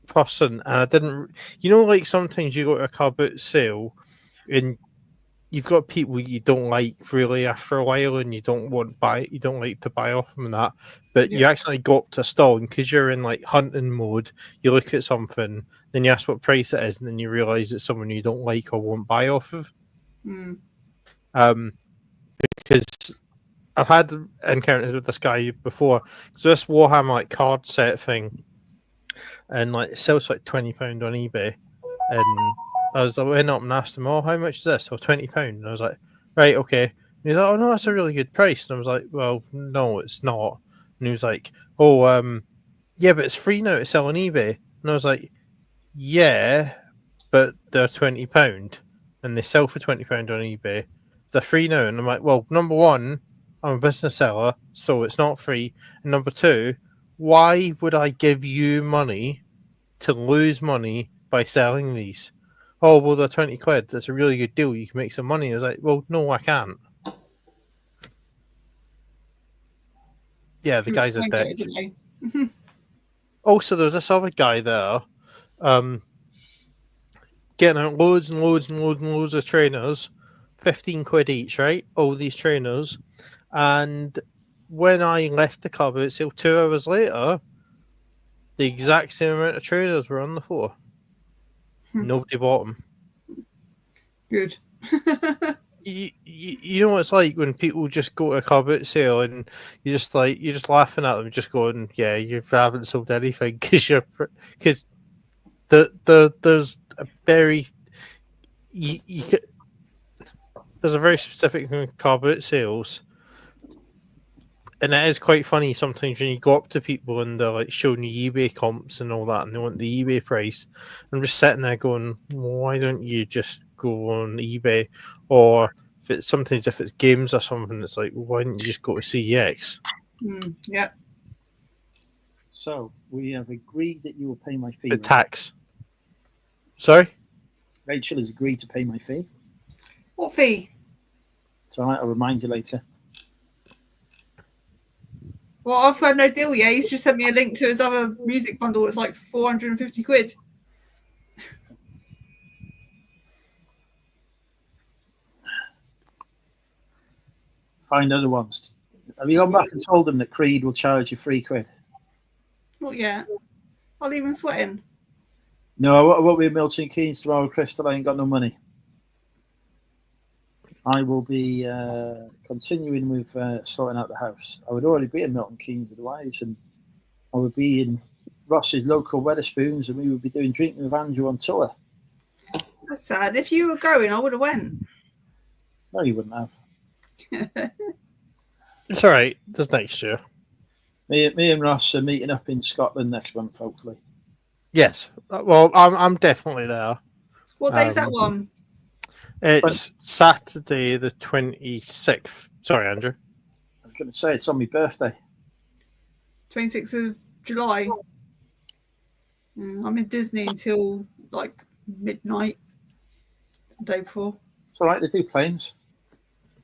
[SPEAKER 4] person. And I didn't, like sometimes you go to a car boot sale and you've got people you don't like really after a while, and you don't like to buy off them and that. But you actually go up to a stall, and because you're in like hunting mode, you look at something, then you ask what price it is, and then you realise it's someone you don't like or won't buy off of. Because I've had encounters with this guy before. So this Warhammer like card set thing, and like it sells like £20 on eBay, and I was like, went up and asked him, oh, how much is this? Oh, £20. And I was like, right, okay. And he's like, oh, no, that's a really good price. And I was like, well, no, it's not. And he was like, oh, yeah, but it's free now to sell on eBay. And I was like, yeah, but they're £20 and they sell for £20 on eBay. They're free now. And I'm like, well, number one, I'm a business seller, so it's not free. And number two, why would I give you money to lose money by selling these? Oh, well, they're £20. That's a really good deal. You can make some money. I was like, well, no, I can't. Yeah, the guy's a dick. Also, there's this other guy there getting out loads and loads and loads and loads of trainers, £15 each, right? All these trainers. And when I left the car boot sale 2 hours later, the exact same amount of trainers were on the floor. Nobody bought them.
[SPEAKER 3] Good.
[SPEAKER 4] You know what it's like when people just go to a car boot sale and you're just laughing at them, just going, yeah, you haven't sold anything because there's a very there's a very specific thing with car boot sales. And it is quite funny sometimes when you go up to people and they're like showing you eBay comps and all that, and they want the eBay price. I'm just sitting there going, why don't you just go on eBay? Or sometimes if it's games or something, it's like, why don't you just go to CEX?
[SPEAKER 3] Yeah.
[SPEAKER 1] So we have agreed that you will pay my fee.
[SPEAKER 4] The tax. Sorry?
[SPEAKER 1] Rachel has agreed to pay my fee.
[SPEAKER 3] What fee?
[SPEAKER 1] So I'll remind you later.
[SPEAKER 3] Well, I've got no deal yet. He's just sent me a link to his other music bundle. It's like £450.
[SPEAKER 1] Find other ones. Have you gone back and told them that Creed will charge you £3?
[SPEAKER 3] Not yet. I'll leave him sweating.
[SPEAKER 1] No, I won't be in Milton Keynes tomorrow, Crystal. I ain't got no money. I will be continuing with sorting out the house. I would already be in Milton Keynes otherwise, and I would be in Ross's local Wetherspoons, and we would be doing Drinking with Andrew on tour.
[SPEAKER 3] That's sad. If you were going, I would have went.
[SPEAKER 1] No, you wouldn't have.
[SPEAKER 4] It's all right. There's next year.
[SPEAKER 1] Me and Ross are meeting up in Scotland next month, hopefully.
[SPEAKER 4] Yes. Well, I'm definitely there.
[SPEAKER 3] What day's that one?
[SPEAKER 4] It's Saturday the 26th. Sorry, Andrew.
[SPEAKER 1] I was going to say it's on my birthday.
[SPEAKER 3] 26th of July. I'm in Disney until like midnight the day before.
[SPEAKER 1] It's all right to do planes.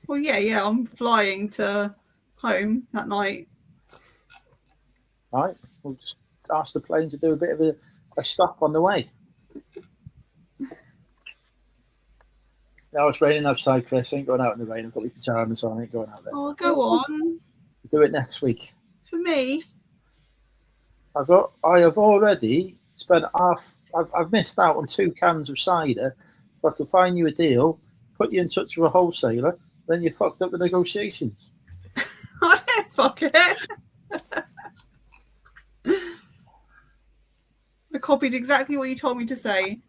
[SPEAKER 3] Well, yeah. I'm flying to home that night.
[SPEAKER 1] Right, we'll just ask the plane to do a bit of a stop on the way. Now it's raining outside, Chris. I ain't going out in the rain. I've got my pajamas on. I ain't going out there.
[SPEAKER 3] Oh, go on.
[SPEAKER 1] Do it next week.
[SPEAKER 3] For me.
[SPEAKER 1] I have already spent I've missed out on 2 cans of cider. If I could find you a deal, put you in touch with a wholesaler, then you fucked up the negotiations.
[SPEAKER 3] I don't fuck it. I copied exactly what you told me to say.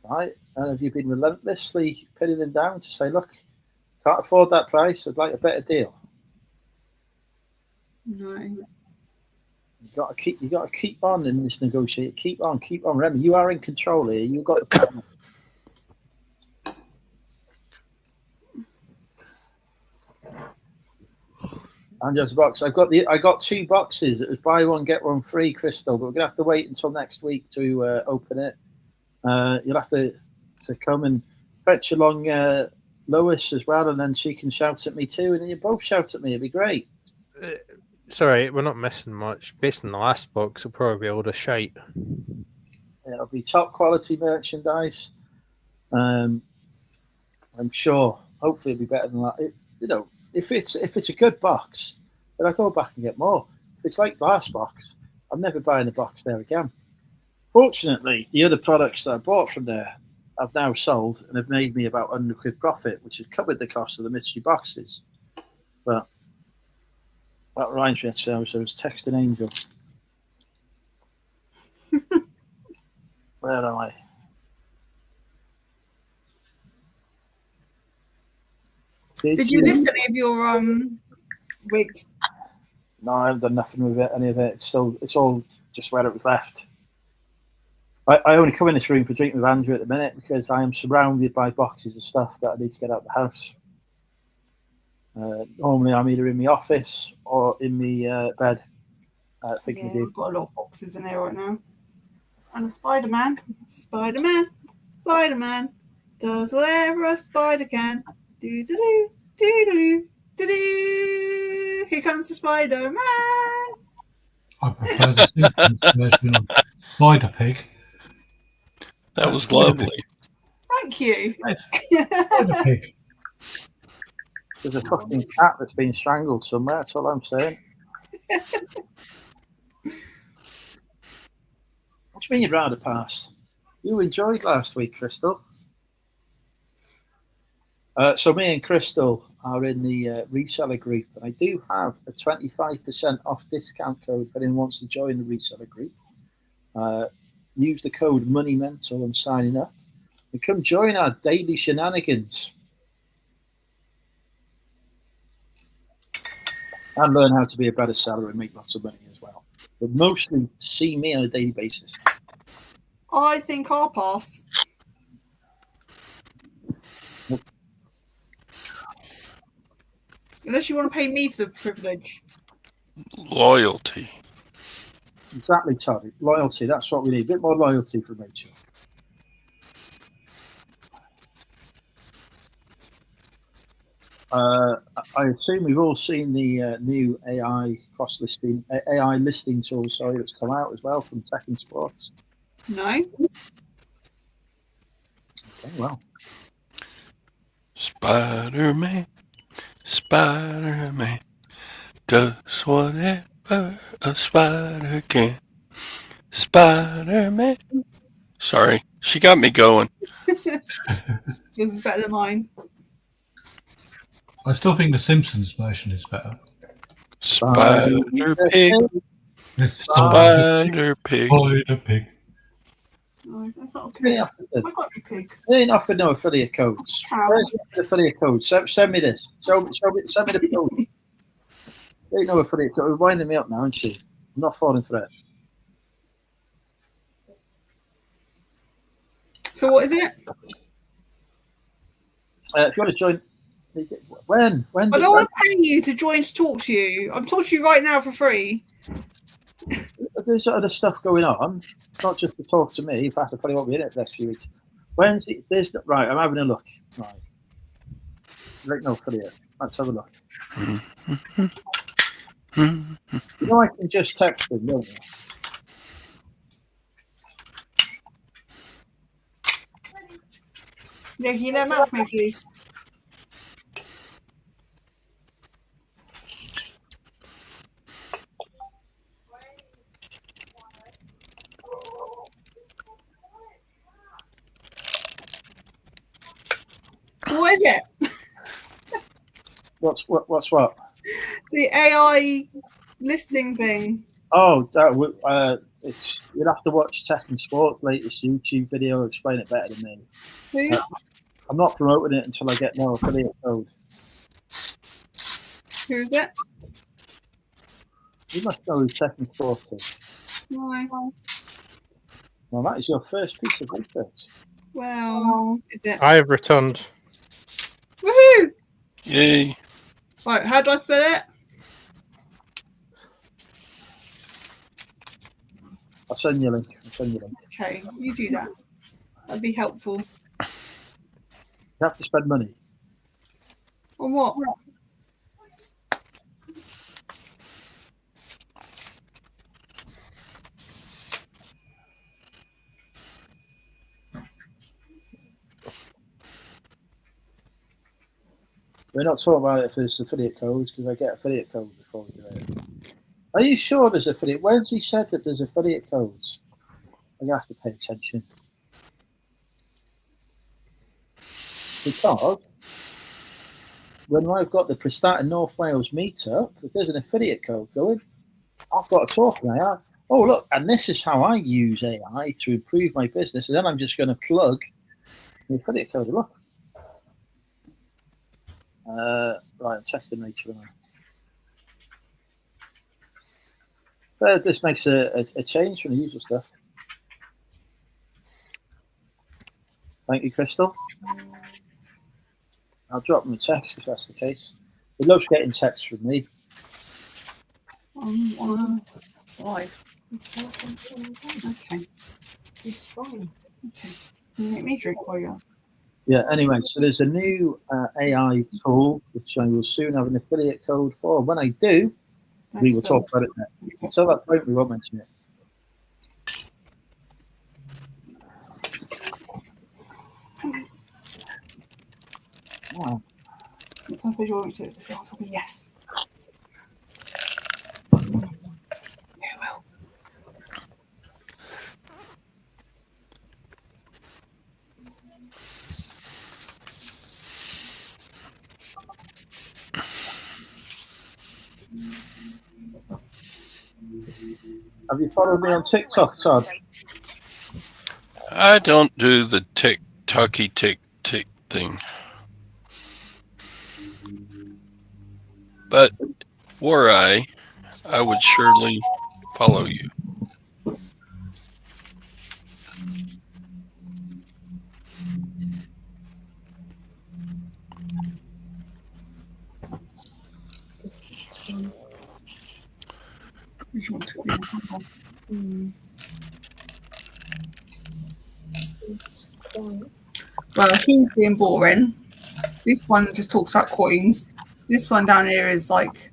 [SPEAKER 1] Right, and have you been relentlessly pinning them down to say, look, can't afford that price, I'd like a better deal?
[SPEAKER 3] No.
[SPEAKER 1] You got to keep on in this negotiation. Keep on. Remy, you are in control here. You've got the problem. And just a box. I got 2 boxes. It was buy one get one free, Crystal. But we're gonna have to wait until next week to open it. You'll have to come and fetch along Lois as well, and then she can shout at me too, and then you both shout at me. It'd be great.
[SPEAKER 4] Sorry, we're not missing much. Based on the last box, we'll probably be able to shite.
[SPEAKER 1] It'll be top quality merchandise. I'm sure. Hopefully, it'll be better than that. If it's a good box, then I go back and get more. If it's like last box, I'm never buying the box there again. Fortunately, the other products that I bought from there I've now sold and have made me about £100 profit, which has covered the cost of the mystery boxes. But that reminds me, I was texting Angel. Where am I?
[SPEAKER 3] Did you list any of your wigs?
[SPEAKER 1] No, I haven't done nothing with it. Any of it. It's all just where it was left. I only come in this room for drinking with Andrew at the minute because I am surrounded by boxes of stuff that I need to get out of the house. Normally, I'm either in my office or in my bed. Thinking
[SPEAKER 3] We've got a lot of boxes in here right now. And a Spider-Man does whatever a spider can. Do-do-do, do-do-do, do-do. Here comes the Spider-Man.
[SPEAKER 2] I prefer the Simpsons version of Spider Pig.
[SPEAKER 5] That was lovely.
[SPEAKER 3] Thank you.
[SPEAKER 2] Spider Pig.
[SPEAKER 1] There's a fucking cat that's been strangled somewhere. That's all I'm saying. What do you mean you'd rather pass? You enjoyed last week, Crystal. So me and Crystal are in the reseller group, and I do have a 25% off discount code if anyone wants to join the reseller group. Use the code MONEYMENTAL when signing up, and come join our daily shenanigans and learn how to be a better seller and make lots of money as well. But mostly see me on a daily basis.
[SPEAKER 3] I think I'll pass. Unless you want to pay me for the privilege.
[SPEAKER 5] Loyalty.
[SPEAKER 1] Exactly, Todd. Loyalty, that's what we need. A bit more loyalty from Rachel. I assume we've all seen the new AI listing tool, that's come out as well from Tech and Sports.
[SPEAKER 3] No.
[SPEAKER 1] Okay, well.
[SPEAKER 5] Spider-Man does whatever a spider can. Spider-Man. Sorry, she got me going.
[SPEAKER 3] Yours is better than mine.
[SPEAKER 2] I still think the Simpsons version is better.
[SPEAKER 5] Spider Pig. Spider Pig.
[SPEAKER 2] Spider Pig.
[SPEAKER 3] No, that's not okay. I got any pigs.
[SPEAKER 1] They ain't offered no affiliate codes. Where's the affiliate code? Send me this. Send me the code. There ain't no affiliate code. We're winding me up now, isn't she? I'm not falling for it.
[SPEAKER 3] So what is it?
[SPEAKER 1] If you want to join, when?
[SPEAKER 3] I don't want to pay you to join to talk to you. I'm talking to you right now for free.
[SPEAKER 1] There's other stuff going on, not just to talk to me. In fact, I probably won't be in it next few weeks. When's it? Right, I'm having a look. Right. No affiliate. Let's have a look. You know, I can just text them, don't you?
[SPEAKER 3] Yeah, can you know mouth me, please? So what is it?
[SPEAKER 1] What's what?
[SPEAKER 3] The AI listing thing.
[SPEAKER 1] Oh, it's you'll have to watch Tech and Sports' latest YouTube video. Explain it better than me.
[SPEAKER 3] Who?
[SPEAKER 1] I'm not promoting it until I get no affiliate code.
[SPEAKER 3] Who is it?
[SPEAKER 1] You must know who Tech and Sports is.
[SPEAKER 3] No.
[SPEAKER 1] Well, that is your first piece of research.
[SPEAKER 3] Well, is it?
[SPEAKER 4] I have returned.
[SPEAKER 3] Woohoo!
[SPEAKER 5] Yay.
[SPEAKER 3] Right, how do I spell it?
[SPEAKER 1] I'll send you a link.
[SPEAKER 3] Okay, you do that. That'd be helpful.
[SPEAKER 1] You have to spend money.
[SPEAKER 3] On what?
[SPEAKER 1] We're not talking about it if there's affiliate codes, because I get affiliate codes before we do it. Are you sure there's affiliate? When's he said that there's affiliate codes? I have to pay attention. Because when I've got the Prestata North Wales meetup, if there's an affiliate code going, I've got to talk to AI. Oh, look, and this is how I use AI to improve my business. And then I'm just going to plug the affiliate code. Look. Right, I'm testing nature. This makes a change from the usual stuff. Thank you, Crystal. I'll drop them a text if that's the case. They love getting texts from me.
[SPEAKER 3] On live. Okay. It's fine. Okay. Can you make me drink while you're...
[SPEAKER 1] Yeah, anyway, so there's a new AI tool, which I will soon have an affiliate code for. When I do, we will talk about it next.
[SPEAKER 3] Okay.
[SPEAKER 1] So that point, we won't mention it. Wow.
[SPEAKER 3] It sounds like you want me to. The answer will be yes. Yeah, well.
[SPEAKER 1] Have you followed me on TikTok, Todd?
[SPEAKER 5] I don't do the tick-tucky tick-tick thing. But were I would surely follow you.
[SPEAKER 3] Which one to be? Well, he's being boring. This one just talks about coins. This one down here is like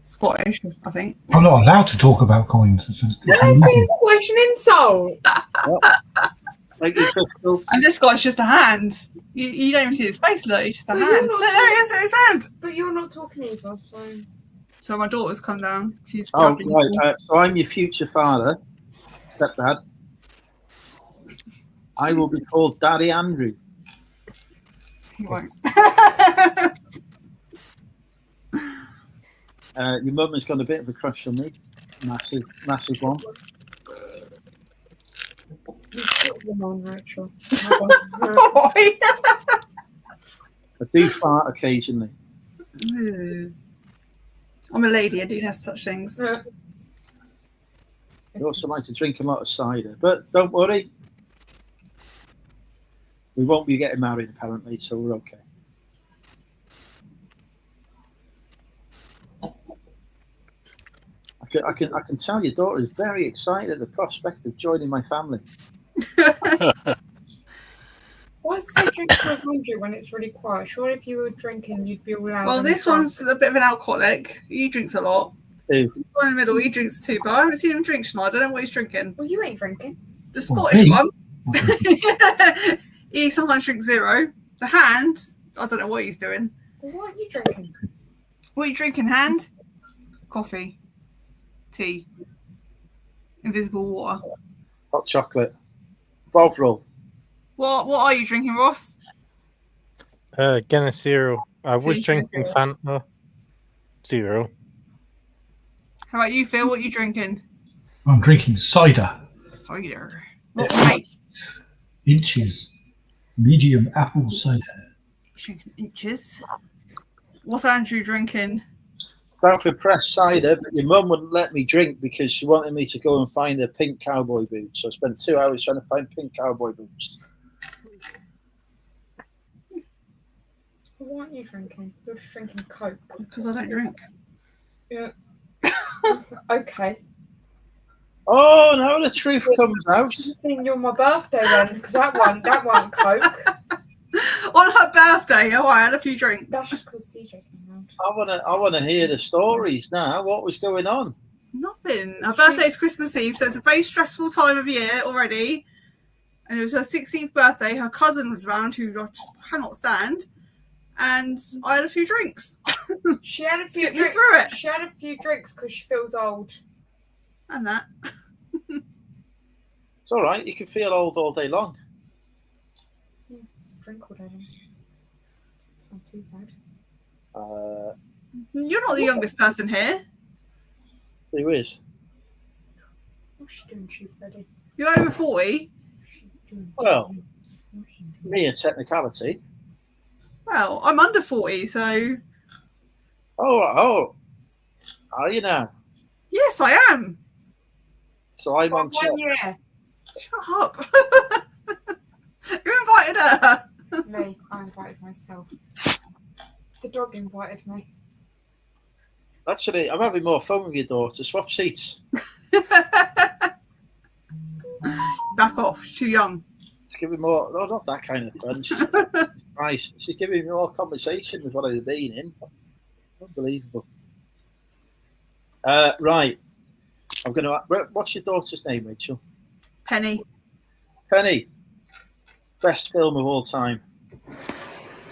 [SPEAKER 3] Scottish, I think.
[SPEAKER 2] I'm not allowed to talk about coins.
[SPEAKER 6] That's being Scottish an insult.
[SPEAKER 1] Thank you, Crystal.
[SPEAKER 3] And this guy's just a hand. You don't even see his face, look, he's just a
[SPEAKER 6] But
[SPEAKER 3] hand.
[SPEAKER 6] you're
[SPEAKER 3] Look,
[SPEAKER 6] not
[SPEAKER 3] there he is, his hand.
[SPEAKER 6] But you're not talking either, so.
[SPEAKER 3] So my daughter's come down. She's
[SPEAKER 1] Oh,
[SPEAKER 3] jumping.
[SPEAKER 1] right. So I'm your future father, stepdad. I will be called Daddy Andrew.
[SPEAKER 3] He won't.
[SPEAKER 1] Your mum has got a bit of a crush on me. Massive one.
[SPEAKER 6] Come on, Rachel.
[SPEAKER 1] I do fart occasionally.
[SPEAKER 3] I'm a lady, I do have such things.
[SPEAKER 1] I also like to drink a lot of cider. But don't worry. We won't be getting married apparently, so we're okay. I can tell your daughter is very excited at the prospect of joining my family.
[SPEAKER 6] Why does it say drink for 100 when it's really quiet? Surely if you were drinking, you'd be all loud.
[SPEAKER 3] Well,
[SPEAKER 6] and
[SPEAKER 3] this
[SPEAKER 6] drunk.
[SPEAKER 3] one's a bit of an alcoholic. He drinks a lot.
[SPEAKER 1] Who?
[SPEAKER 3] The one in the middle, he drinks too, but I haven't seen him drink tonight. I don't know what he's drinking.
[SPEAKER 6] Well, you ain't drinking.
[SPEAKER 3] The
[SPEAKER 2] Well,
[SPEAKER 3] Scottish
[SPEAKER 2] me?
[SPEAKER 3] one. He sometimes drinks zero. The Hand, I don't know what he's doing.
[SPEAKER 6] Well, what are you drinking?
[SPEAKER 3] What are you drinking, Hand? Coffee. Tea. Invisible water.
[SPEAKER 1] Hot chocolate. Bovril.
[SPEAKER 3] What are you drinking, Ross?
[SPEAKER 4] Guinness Zero. I was
[SPEAKER 3] Zero.
[SPEAKER 4] drinking Fanta Zero.
[SPEAKER 3] How about you, Phil? What are you drinking?
[SPEAKER 2] I'm drinking cider.
[SPEAKER 3] Cider. What weight?
[SPEAKER 2] Inches. Medium apple cider.
[SPEAKER 3] Drinking inches. What's Andrew drinking?
[SPEAKER 1] Bradford Press cider, but your mum wouldn't let me drink because she wanted me to go and find her pink cowboy boots. So I spent 2 hours trying to find pink cowboy boots.
[SPEAKER 6] Well, what are you drinking? You're just drinking Coke.
[SPEAKER 3] Because I don't drink.
[SPEAKER 6] Yeah. Okay.
[SPEAKER 1] Oh, now the truth comes out.
[SPEAKER 6] Should have seen you on my birthday then, because that one Coke.
[SPEAKER 3] On her birthday, oh, I had a few drinks.
[SPEAKER 6] That's just because CJ came round.
[SPEAKER 1] I wanna hear the stories now. What was going on?
[SPEAKER 3] Nothing. Her birthday's Christmas Eve, so it's a very stressful time of year already. And it was her 16th birthday. Her cousin was around, who I just cannot stand. And I had a few drinks.
[SPEAKER 6] She had a few
[SPEAKER 3] Get me
[SPEAKER 6] drinks.
[SPEAKER 3] through it.
[SPEAKER 6] She had a few drinks because she feels old.
[SPEAKER 3] And that.
[SPEAKER 1] It's all right. You can feel old all day long.
[SPEAKER 6] Yeah, it's a drink all day then. It's not too bad.
[SPEAKER 3] You're not the youngest person here.
[SPEAKER 1] Who is?
[SPEAKER 6] What's she doing, Chief Freddy?
[SPEAKER 3] You're over 40.
[SPEAKER 6] What's she doing?
[SPEAKER 1] Well,
[SPEAKER 6] What's she doing?
[SPEAKER 1] me a technicality.
[SPEAKER 3] Well, I'm under 40, so
[SPEAKER 1] Oh, are you now?
[SPEAKER 3] yes, I am.
[SPEAKER 1] So I'm on top.
[SPEAKER 6] 1 year.
[SPEAKER 3] Shut up. You invited her.
[SPEAKER 6] Me, I invited myself. The dog invited me.
[SPEAKER 1] Actually, I'm having more fun with your daughter. Swap seats.
[SPEAKER 3] Back off. She's too young.
[SPEAKER 1] She's giving more. No, not that kind of fun. She's nice. She's giving me more conversation with what I've been in. Unbelievable. Right. I'm going to. What's your daughter's name, Rachel?
[SPEAKER 3] Penny.
[SPEAKER 1] Penny. Best film of all time.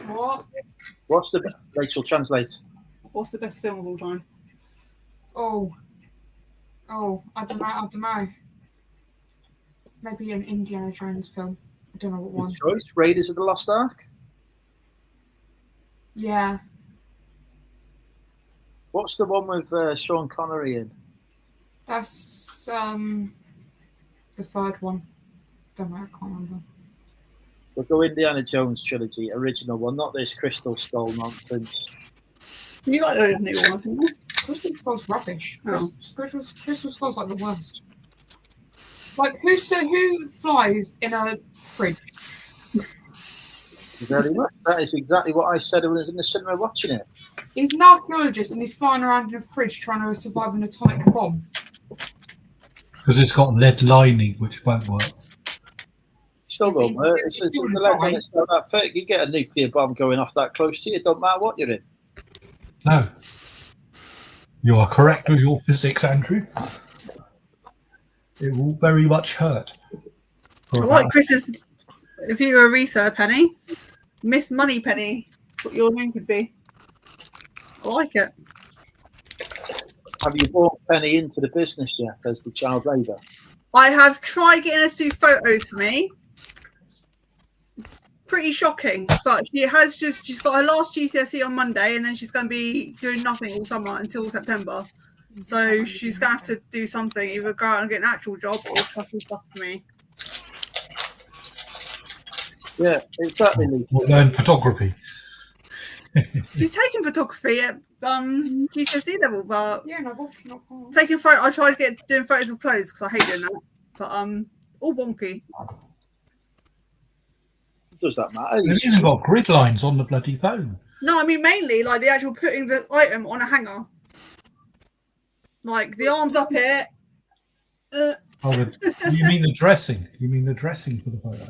[SPEAKER 6] What?
[SPEAKER 1] What's the Rachel translate?
[SPEAKER 3] What's the best film of all time?
[SPEAKER 6] Oh, I don't know. Maybe an Indiana Jones film. I don't know what one.
[SPEAKER 1] Good choice. Raiders of the Lost Ark.
[SPEAKER 6] Yeah.
[SPEAKER 1] What's the one with Sean Connery in?
[SPEAKER 6] That's the third one. Don't know, I can't remember.
[SPEAKER 1] We'll go Indiana Jones trilogy, original one, not this Crystal Skull nonsense.
[SPEAKER 3] You like those new ones, haven't you?
[SPEAKER 6] Crystal Skull's rubbish.
[SPEAKER 3] Oh.
[SPEAKER 6] Crystal Skull's like the worst. Like who flies in a fridge?
[SPEAKER 1] Very much. That is exactly what I said when I was in the cinema watching it.
[SPEAKER 6] He's an archaeologist and he's flying around in a fridge trying to survive an atomic bomb.
[SPEAKER 2] Because it's got lead lining, which won't work.
[SPEAKER 1] Still don't work. It's the legs on it's not that thick. You get a nuclear bomb going off that close to you, it don't matter what you're in.
[SPEAKER 2] No. You are correct with your physics, Andrew. It will very much hurt.
[SPEAKER 3] I like Chris's. If you were a reseller, Penny, Miss Money Penny, what your name could be. I like it.
[SPEAKER 1] Have you brought Penny into the business yet as the child labour?
[SPEAKER 3] I have tried getting her to do photos for me. Pretty shocking, but she's got her last GCSE on Monday, and then she's going to be doing nothing all summer until September. So she's going to have to do something, either go out and get an actual job or she'll do stuff for me.
[SPEAKER 1] Yeah, exactly.
[SPEAKER 2] We'll learn photography.
[SPEAKER 3] She's taking photography at GCSE level, but
[SPEAKER 6] Yeah, no, obviously not hard.
[SPEAKER 3] taking photo. I tried to get doing photos of clothes because I hate doing that, but all wonky.
[SPEAKER 1] Does that matter?
[SPEAKER 2] They've even got grid lines on the bloody phone.
[SPEAKER 3] No, I mean mainly like the actual putting the item on a hanger. Like the arms up here.
[SPEAKER 2] You mean the dressing? You mean the dressing for the photo?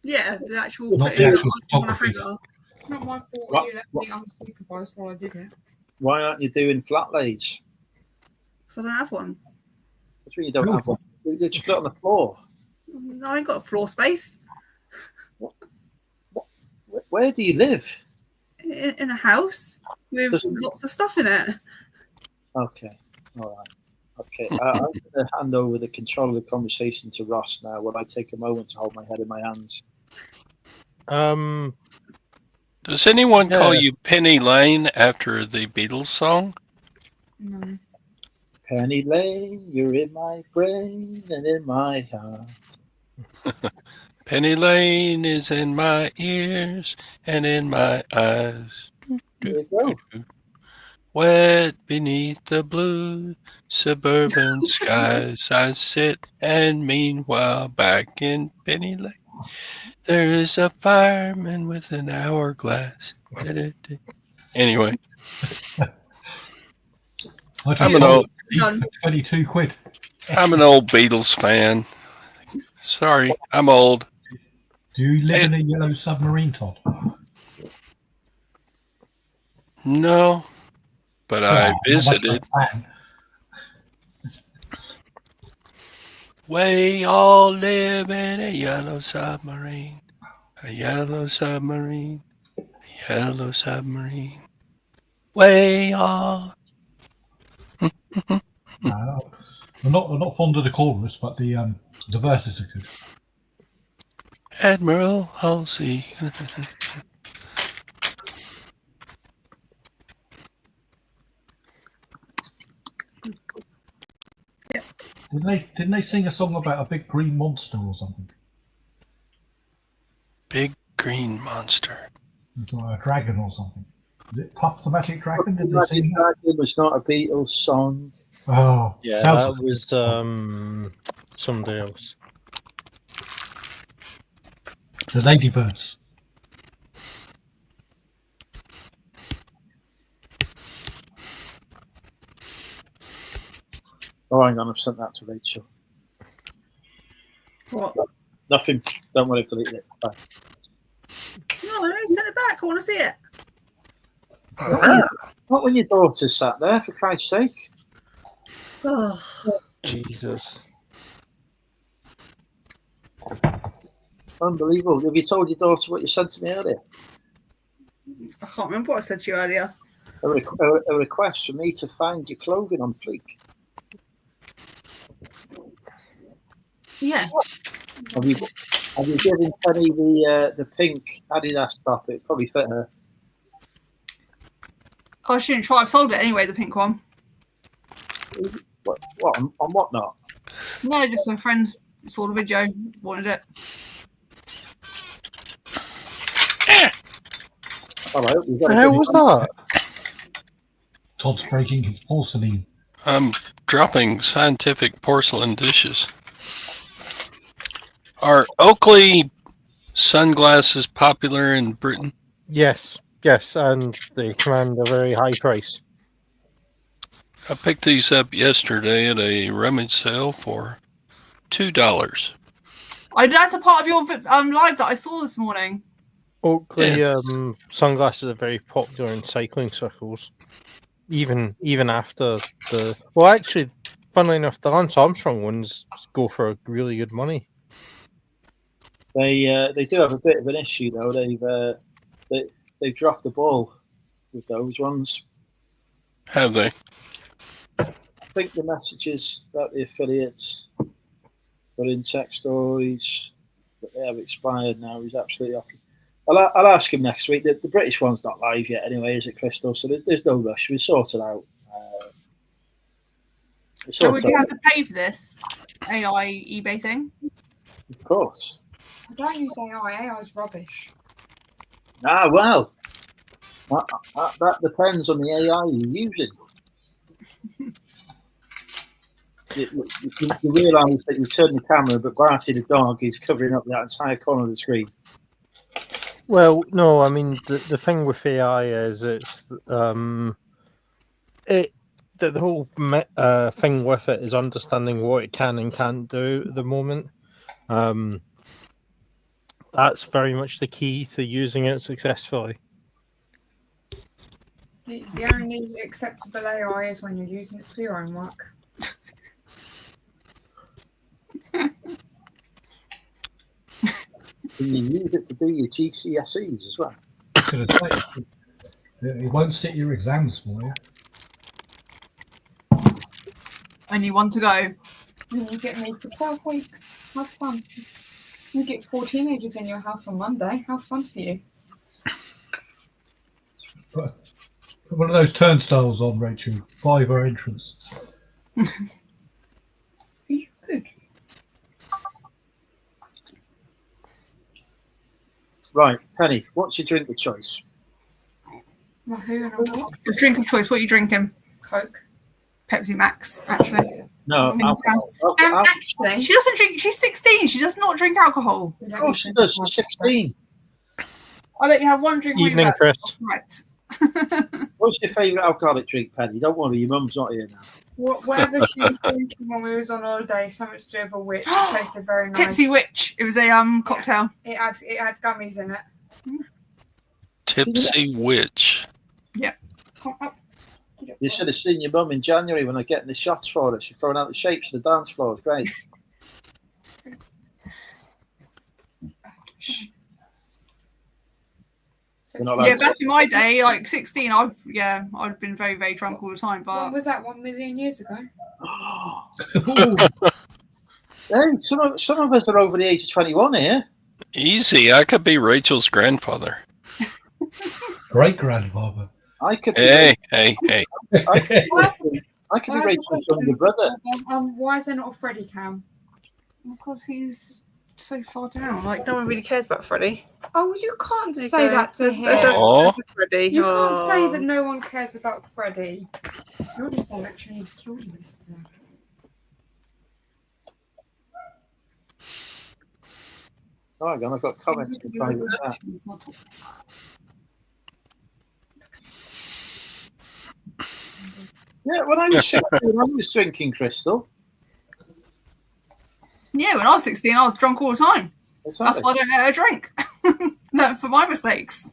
[SPEAKER 3] Yeah, the actual
[SPEAKER 2] Not
[SPEAKER 3] putting
[SPEAKER 2] the
[SPEAKER 3] the
[SPEAKER 2] actual
[SPEAKER 3] item on a
[SPEAKER 2] photography.
[SPEAKER 3] hanger.
[SPEAKER 6] It's not my fault.
[SPEAKER 1] What-
[SPEAKER 6] You let me unsupervised while I did it.
[SPEAKER 1] Why aren't you doing flat lays?
[SPEAKER 3] Because I don't have one.
[SPEAKER 1] That's when you don't have one. You just put it on the floor.
[SPEAKER 3] No, I ain't got a floor space.
[SPEAKER 1] Where do you live?
[SPEAKER 3] In a house with lots of stuff in it.
[SPEAKER 1] Okay, all right. Okay, I'm going to hand over the control of the conversation to Ross now. When I take a moment to hold my head in my hands.
[SPEAKER 5] Does anyone call
[SPEAKER 4] Yeah.
[SPEAKER 5] you Penny Lane after the Beatles song?
[SPEAKER 6] No.
[SPEAKER 1] Penny Lane, you're in my brain and in my heart.
[SPEAKER 5] Penny Lane is in my ears and in my eyes.
[SPEAKER 1] There you go.
[SPEAKER 5] Wet beneath the blue suburban skies, I sit, and meanwhile back in Penny Lane, there is a fireman with an hourglass. Anyway, I'm an old,
[SPEAKER 3] Done.
[SPEAKER 2] 22 quid.
[SPEAKER 5] I'm an old Beatles fan. Sorry, I'm old.
[SPEAKER 2] Do you live in a yellow submarine, Todd?
[SPEAKER 5] No, but I
[SPEAKER 2] Well, not much of a
[SPEAKER 5] visited.
[SPEAKER 2] fan.
[SPEAKER 5] We all live in a yellow submarine. A yellow submarine. A yellow submarine. We all.
[SPEAKER 2] I'm not fond of the chorus, but the verses are good.
[SPEAKER 5] Admiral Halsey.
[SPEAKER 2] Didn't they sing a song about a big green monster or something?
[SPEAKER 5] Big green monster.
[SPEAKER 2] It's like a dragon or something. Is it Puff the Magic Dragon? Did they
[SPEAKER 1] Magic
[SPEAKER 2] sing that?
[SPEAKER 1] Dragon was not a Beatles song.
[SPEAKER 2] Oh,
[SPEAKER 4] Yeah,
[SPEAKER 2] sounds
[SPEAKER 4] that
[SPEAKER 2] like
[SPEAKER 4] was somebody else.
[SPEAKER 2] the Ladybirds.
[SPEAKER 1] Oh, hang on, I've sent that to Rachel.
[SPEAKER 3] What?
[SPEAKER 1] Nothing. Don't worry, delete it. Bye.
[SPEAKER 3] No, send it back. I want to see it.
[SPEAKER 1] Not when your daughter's sat there, for Christ's sake.
[SPEAKER 3] Oh,
[SPEAKER 4] Jesus.
[SPEAKER 1] Unbelievable. Have you told your daughter what you sent to me earlier?
[SPEAKER 3] I can't remember what I said to you earlier.
[SPEAKER 1] A request for me to find your clothing on Fleek.
[SPEAKER 3] Yeah.
[SPEAKER 1] Have you given Penny the pink Adidas top? It probably fit her.
[SPEAKER 3] Oh, I shouldn't try. I've sold it anyway, the pink one.
[SPEAKER 1] What on what not?
[SPEAKER 3] No, just a friend saw the video, wanted it.
[SPEAKER 1] All right.
[SPEAKER 4] What the hell was that?
[SPEAKER 2] Todd's breaking his porcelain.
[SPEAKER 5] I'm dropping scientific porcelain dishes. Are Oakley sunglasses popular in Britain?
[SPEAKER 4] Yes, and they command a very high price.
[SPEAKER 5] I picked these up yesterday at a rummage sale for $2.
[SPEAKER 3] That's a part of your live that I saw this morning.
[SPEAKER 4] Oakley sunglasses are very popular in cycling circles. Even after the actually, funnily enough, the Lance Armstrong ones go for really good money.
[SPEAKER 1] They do have a bit of an issue though. They've dropped the ball with those ones.
[SPEAKER 5] Have they?
[SPEAKER 1] I think the messages that the affiliates put in text stories that they have expired now is absolutely off. I'll ask him next week. The British one's not live yet anyway, is it, Crystal? So there's no rush. We sort it out.
[SPEAKER 3] So would you have to pay for this AI eBay thing?
[SPEAKER 1] Of course.
[SPEAKER 6] I don't use AI. AI is rubbish.
[SPEAKER 1] Ah, well. That depends on the AI you're using. You realise that you turn the camera, but Barty the dog is covering up that entire corner of the screen.
[SPEAKER 4] Well, no, I mean the thing with AI is the whole thing with it is understanding what it can and can't do at the moment. That's very much the key to using it successfully.
[SPEAKER 6] The only acceptable AI is when you're using it for your own work.
[SPEAKER 1] Can you use it to do your GCSEs as well?
[SPEAKER 2] Gonna say, it won't sit your exams for you.
[SPEAKER 3] Only one to go.
[SPEAKER 6] You get me for 12 weeks. Have fun. You get 4 teenagers in your house on Monday. How fun for you.
[SPEAKER 2] Put one of those turnstiles on, Rachel. 5-hour entrance.
[SPEAKER 6] You could.
[SPEAKER 1] Right, Penny, what's your drink of choice?
[SPEAKER 6] Well, who and a what?
[SPEAKER 3] Your drink of choice. What are you drinking?
[SPEAKER 6] Coke.
[SPEAKER 3] Pepsi Max, actually.
[SPEAKER 1] No,
[SPEAKER 3] Min's house.
[SPEAKER 6] Actually,
[SPEAKER 3] She doesn't drink. She's 16. She does not drink alcohol.
[SPEAKER 6] we don't
[SPEAKER 1] Oh,
[SPEAKER 6] need
[SPEAKER 1] she
[SPEAKER 6] to
[SPEAKER 1] does.
[SPEAKER 6] talk
[SPEAKER 1] She's
[SPEAKER 6] about
[SPEAKER 1] 16.
[SPEAKER 3] I'll let you have one drink.
[SPEAKER 4] Evening, Chris.
[SPEAKER 3] Right.
[SPEAKER 1] What's your favourite alcoholic drink, Penny? Don't worry, your mum's not here now.
[SPEAKER 6] Whatever she was drinking when we was on holiday, something to do with a witch. It tasted very nice.
[SPEAKER 3] Tipsy Witch. It was a cocktail.
[SPEAKER 6] It had gummies in it.
[SPEAKER 5] Tipsy Witch.
[SPEAKER 6] Come up.
[SPEAKER 1] You should have seen your mum in January when I get in the shots for her. She's throwing out the shapes of the dance floor. It's great. You're not allowed
[SPEAKER 3] Yeah,
[SPEAKER 1] to-
[SPEAKER 3] back in my day, like 16, I've been very, very drunk all the time.
[SPEAKER 6] When
[SPEAKER 3] But
[SPEAKER 6] was that? 1 million years ago?
[SPEAKER 1] Hey, some of us are over the age of 21 here.
[SPEAKER 5] Easy. I could be Rachel's grandfather.
[SPEAKER 2] Great grandfather.
[SPEAKER 1] I could be.
[SPEAKER 5] Hey.
[SPEAKER 1] I could be Rachel's younger brother.
[SPEAKER 6] Why is there not a Freddy cam?
[SPEAKER 3] because he's so far down, like no one really cares about Freddie.
[SPEAKER 6] Oh, you can't
[SPEAKER 3] There you
[SPEAKER 6] say
[SPEAKER 3] go.
[SPEAKER 6] that to
[SPEAKER 3] There's
[SPEAKER 6] him.
[SPEAKER 5] Oh.
[SPEAKER 3] Freddie.
[SPEAKER 6] You can't say that no one cares about Freddy. You're just saying actually you killed him yesterday.
[SPEAKER 1] Oh, hang on, I've got comments to find with that. Yeah, when I was 16, I was drinking Crystal.
[SPEAKER 3] Yeah, when I was 16, I was drunk all the time.
[SPEAKER 1] Exactly.
[SPEAKER 3] That's why I don't let her drink. Learn from my mistakes.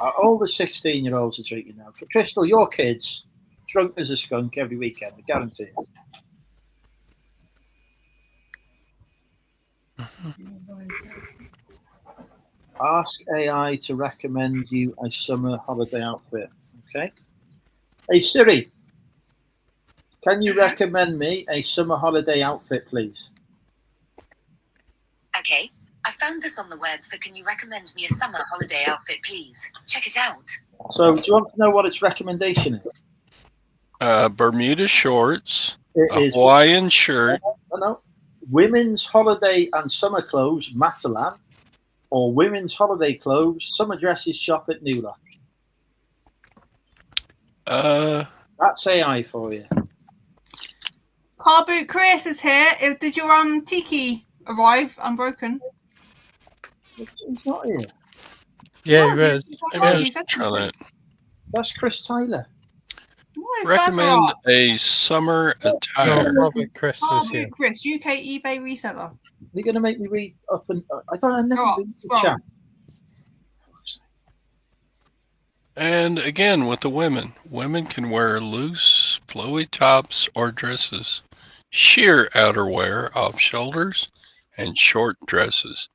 [SPEAKER 1] All the 16-year-olds are drinking now. Crystal, your kids, drunk as a skunk every weekend, I guarantee it. Ask AI to recommend you a summer holiday outfit. Okay. Hey Siri, can you recommend me a summer holiday outfit, please?
[SPEAKER 7] Okay, I found this on the web for can you recommend me a summer holiday outfit, please? Check it out.
[SPEAKER 1] So, do you want to know what its recommendation is?
[SPEAKER 5] Bermuda shorts,
[SPEAKER 1] It
[SPEAKER 5] a
[SPEAKER 1] is
[SPEAKER 5] Hawaiian shirt.
[SPEAKER 1] no, women's holiday and summer clothes, Matalan, or women's holiday clothes, summer dresses shop at New Look. That's AI for you.
[SPEAKER 3] Car boot Chris is here. Did your tiki arrive unbroken?
[SPEAKER 1] He's not here.
[SPEAKER 4] Yeah,
[SPEAKER 3] Oh,
[SPEAKER 4] he is.
[SPEAKER 5] Maybe
[SPEAKER 3] he
[SPEAKER 5] I'll
[SPEAKER 3] said
[SPEAKER 5] try
[SPEAKER 3] something.
[SPEAKER 5] that.
[SPEAKER 1] That's Chris Tyler.
[SPEAKER 3] Why,
[SPEAKER 5] Recommend
[SPEAKER 3] further up.
[SPEAKER 5] a summer attire.
[SPEAKER 4] No, Robert Chris
[SPEAKER 3] Car
[SPEAKER 4] is here.
[SPEAKER 3] boot Chris, UK eBay reseller.
[SPEAKER 1] You're going to make me read up and I don't know.
[SPEAKER 3] Go on,
[SPEAKER 1] Read the
[SPEAKER 3] scroll.
[SPEAKER 1] chat.
[SPEAKER 5] And again, with the women, women can wear loose, flowy tops or dresses, sheer outerwear off shoulders, and short dresses.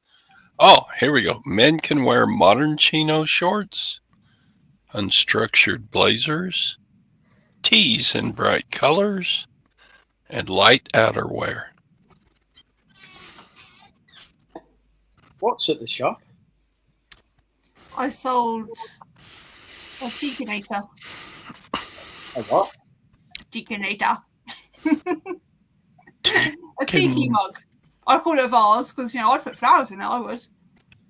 [SPEAKER 5] Oh, here we go. Men can wear modern chino shorts, unstructured blazers, tees in bright colors, and light outerwear.
[SPEAKER 1] What's at the shop?
[SPEAKER 3] I sold a Tikinator.
[SPEAKER 1] A what?
[SPEAKER 3] Tikinator. A tiki mug. I call it a vase because, you know, I'd put flowers in it, I would.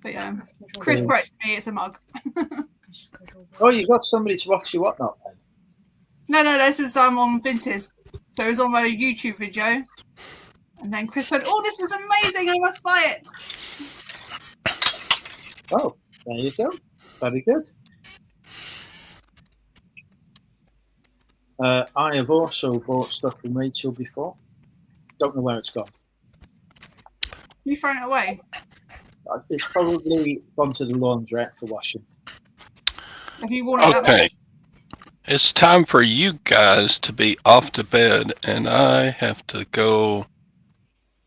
[SPEAKER 3] But yeah, Chris corrected me, it's a mug.
[SPEAKER 1] Oh, you got somebody to watch your whatnot then?
[SPEAKER 3] No, this is on Vintage. So it was on my YouTube video. And then Chris went, oh, this is amazing, I must buy it.
[SPEAKER 1] Oh, there you go. Very good. I have also bought stuff from Rachel before. Don't know where it's gone.
[SPEAKER 3] You thrown it away?
[SPEAKER 1] It's probably gone to the laundrette for washing.
[SPEAKER 3] Have you worn it that
[SPEAKER 5] Okay.
[SPEAKER 3] much?
[SPEAKER 5] It's time for you guys to be off to bed, and I have to go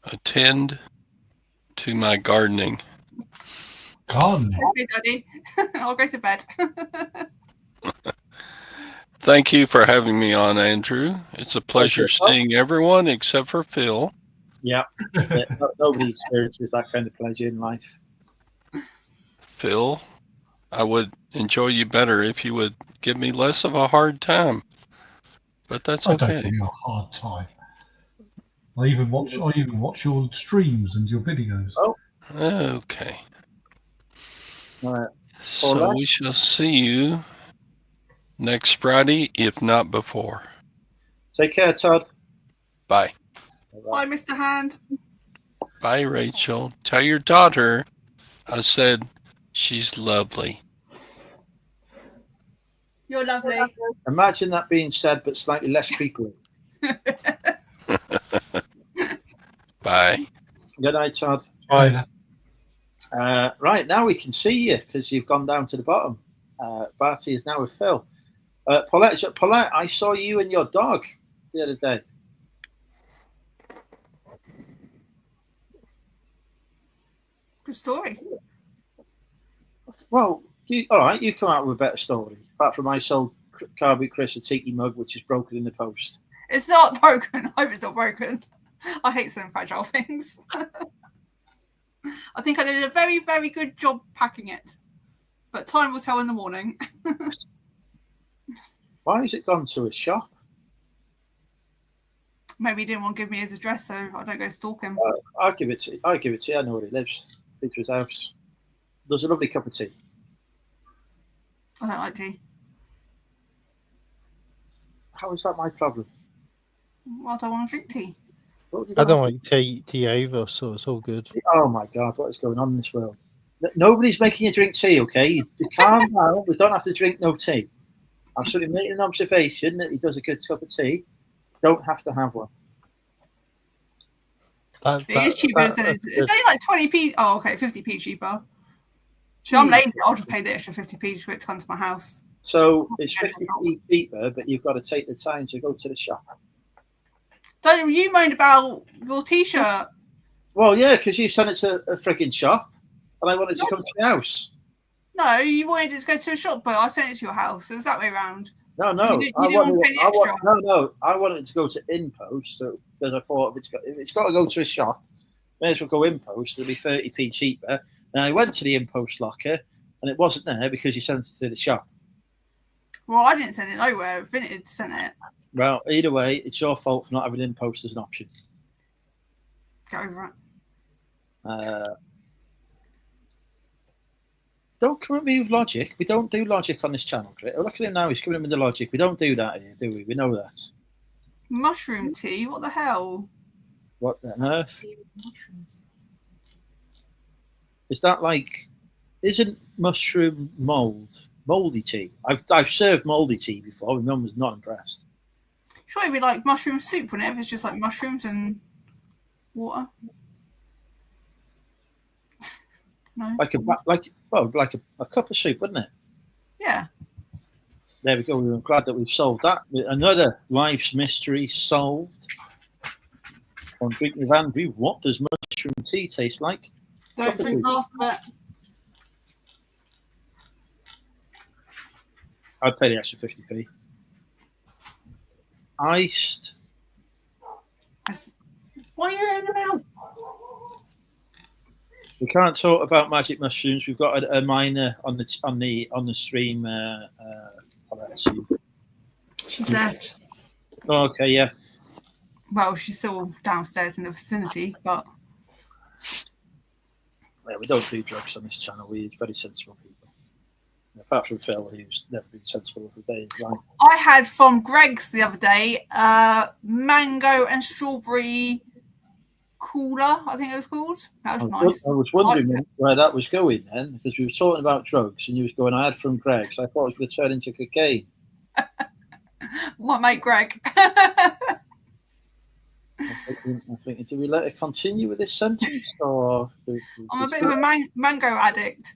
[SPEAKER 5] attend to my gardening.
[SPEAKER 2] Gardening.
[SPEAKER 3] Okay, Daddy. I'll go to bed.
[SPEAKER 5] Thank you for having me on, Andrew. It's a pleasure
[SPEAKER 1] Okay.
[SPEAKER 5] seeing everyone except for Phil.
[SPEAKER 1] Yeah. Nobody experiences that kind of pleasure in life.
[SPEAKER 5] Phil, I would enjoy you better if you would give me less of a hard time. But that's
[SPEAKER 2] I don't
[SPEAKER 5] okay.
[SPEAKER 2] give you a hard time. I even watch your streams and your videos.
[SPEAKER 1] Oh.
[SPEAKER 5] Okay.
[SPEAKER 1] All right.
[SPEAKER 5] So
[SPEAKER 1] Alright.
[SPEAKER 5] we shall see you next Friday, if not before.
[SPEAKER 1] Take care, Todd.
[SPEAKER 5] Bye.
[SPEAKER 3] Bye, Mr. Hand.
[SPEAKER 5] Bye, Rachel. Tell your daughter I said she's lovely.
[SPEAKER 3] You're lovely.
[SPEAKER 1] Imagine that being said, but slightly less creepily.
[SPEAKER 5] Bye.
[SPEAKER 1] Good night, Todd.
[SPEAKER 4] Bye.
[SPEAKER 1] Right, now we can see you because you've gone down to the bottom. Barty is now with Phil. Paulette, I saw you and your dog the other day.
[SPEAKER 3] Good story.
[SPEAKER 1] Well, all right, you come out with a better story. Apart from I sold Carby Chris a tiki mug, which is broken in the post.
[SPEAKER 3] It's not broken. I hope it's not broken. I hate some fragile things. I think I did a very, very good job packing it. But time will tell in the morning.
[SPEAKER 1] Why has it gone to a shop?
[SPEAKER 3] Maybe he didn't want to give me his address, so I don't go stalk him.
[SPEAKER 1] I'll give it to you. I know where he lives. It's his house. There's a lovely cup of tea.
[SPEAKER 3] I don't like tea.
[SPEAKER 1] How is that my problem?
[SPEAKER 3] Well, I don't want to drink tea.
[SPEAKER 4] I don't like tea either, so it's all good.
[SPEAKER 1] Oh my God, what is going on in this world? Nobody's making you drink tea, okay? You calm down. We don't have to drink no tea. I'm simply making an observation that he does a good cup of tea. Don't have to have one.
[SPEAKER 3] It is cheaper, isn't it? It's only like 20p. Oh, okay, 50p cheaper. So I'm lazy. I'll just pay the extra 50p for it to come to my house.
[SPEAKER 1] So it's 50p cheaper, but you've got to take the time to go to the shop.
[SPEAKER 3] Don't you moan about your t-shirt?
[SPEAKER 1] Well, yeah, because you sent it to a frigging shop, and I wanted to come to your house.
[SPEAKER 3] No, you wanted it to go to a shop, but I sent it to your house. It was that way around.
[SPEAKER 1] No.
[SPEAKER 3] You didn't want to pay the extra.
[SPEAKER 1] I wanted it to go to InPost, so because I thought if it's got to go to a shop, may as well go InPost. It'll be 30p cheaper. And I went to the InPost locker, and it wasn't there because you sent it to the shop.
[SPEAKER 3] Well, I didn't send it nowhere. Vinted sent it.
[SPEAKER 1] Well, either way, it's your fault for not having InPost as an option.
[SPEAKER 3] Go over it.
[SPEAKER 1] Don't come at me with logic. We don't do logic on this channel. Look at him now. He's coming in with the logic. We don't do that here, do we? We know that.
[SPEAKER 3] Mushroom tea? What the hell?
[SPEAKER 1] What on earth? Is that like? Isn't mushroom moldy tea? I've served moldy tea before. My mum was not impressed.
[SPEAKER 3] Sure, it'd be like mushroom soup, wouldn't it? If it's just like mushrooms and water. No.
[SPEAKER 1] Like a cup of soup, wouldn't it?
[SPEAKER 3] Yeah.
[SPEAKER 1] There we go. We're glad that we've solved that. Another life's mystery solved. On Drink with Andrew, what does mushroom tea taste like?
[SPEAKER 6] Don't drink last bit.
[SPEAKER 1] I'd pay the extra 50p. Iced.
[SPEAKER 6] What are you in the mouth?
[SPEAKER 1] We can't talk about magic mushrooms. We've got a miner on the stream.
[SPEAKER 3] She's left.
[SPEAKER 1] Oh, okay, yeah.
[SPEAKER 3] Well, she's still downstairs in the vicinity, but
[SPEAKER 1] Yeah, we don't do drugs on this channel. We're very sensible people. Apart from Phil, who's never been sensible of a day in his life.
[SPEAKER 3] I had from Greg's the other day mango and strawberry cooler, I think it was called. That was
[SPEAKER 1] I
[SPEAKER 3] nice.
[SPEAKER 1] was wondering where that was going then, because we were talking about drugs, and you was going, I had from Greg, so I thought it was going to turn into cocaine.
[SPEAKER 3] My mate Greg.
[SPEAKER 1] I'm thinking, do we let it continue with this sentence, or?
[SPEAKER 3] I'm a bit of a mango addict.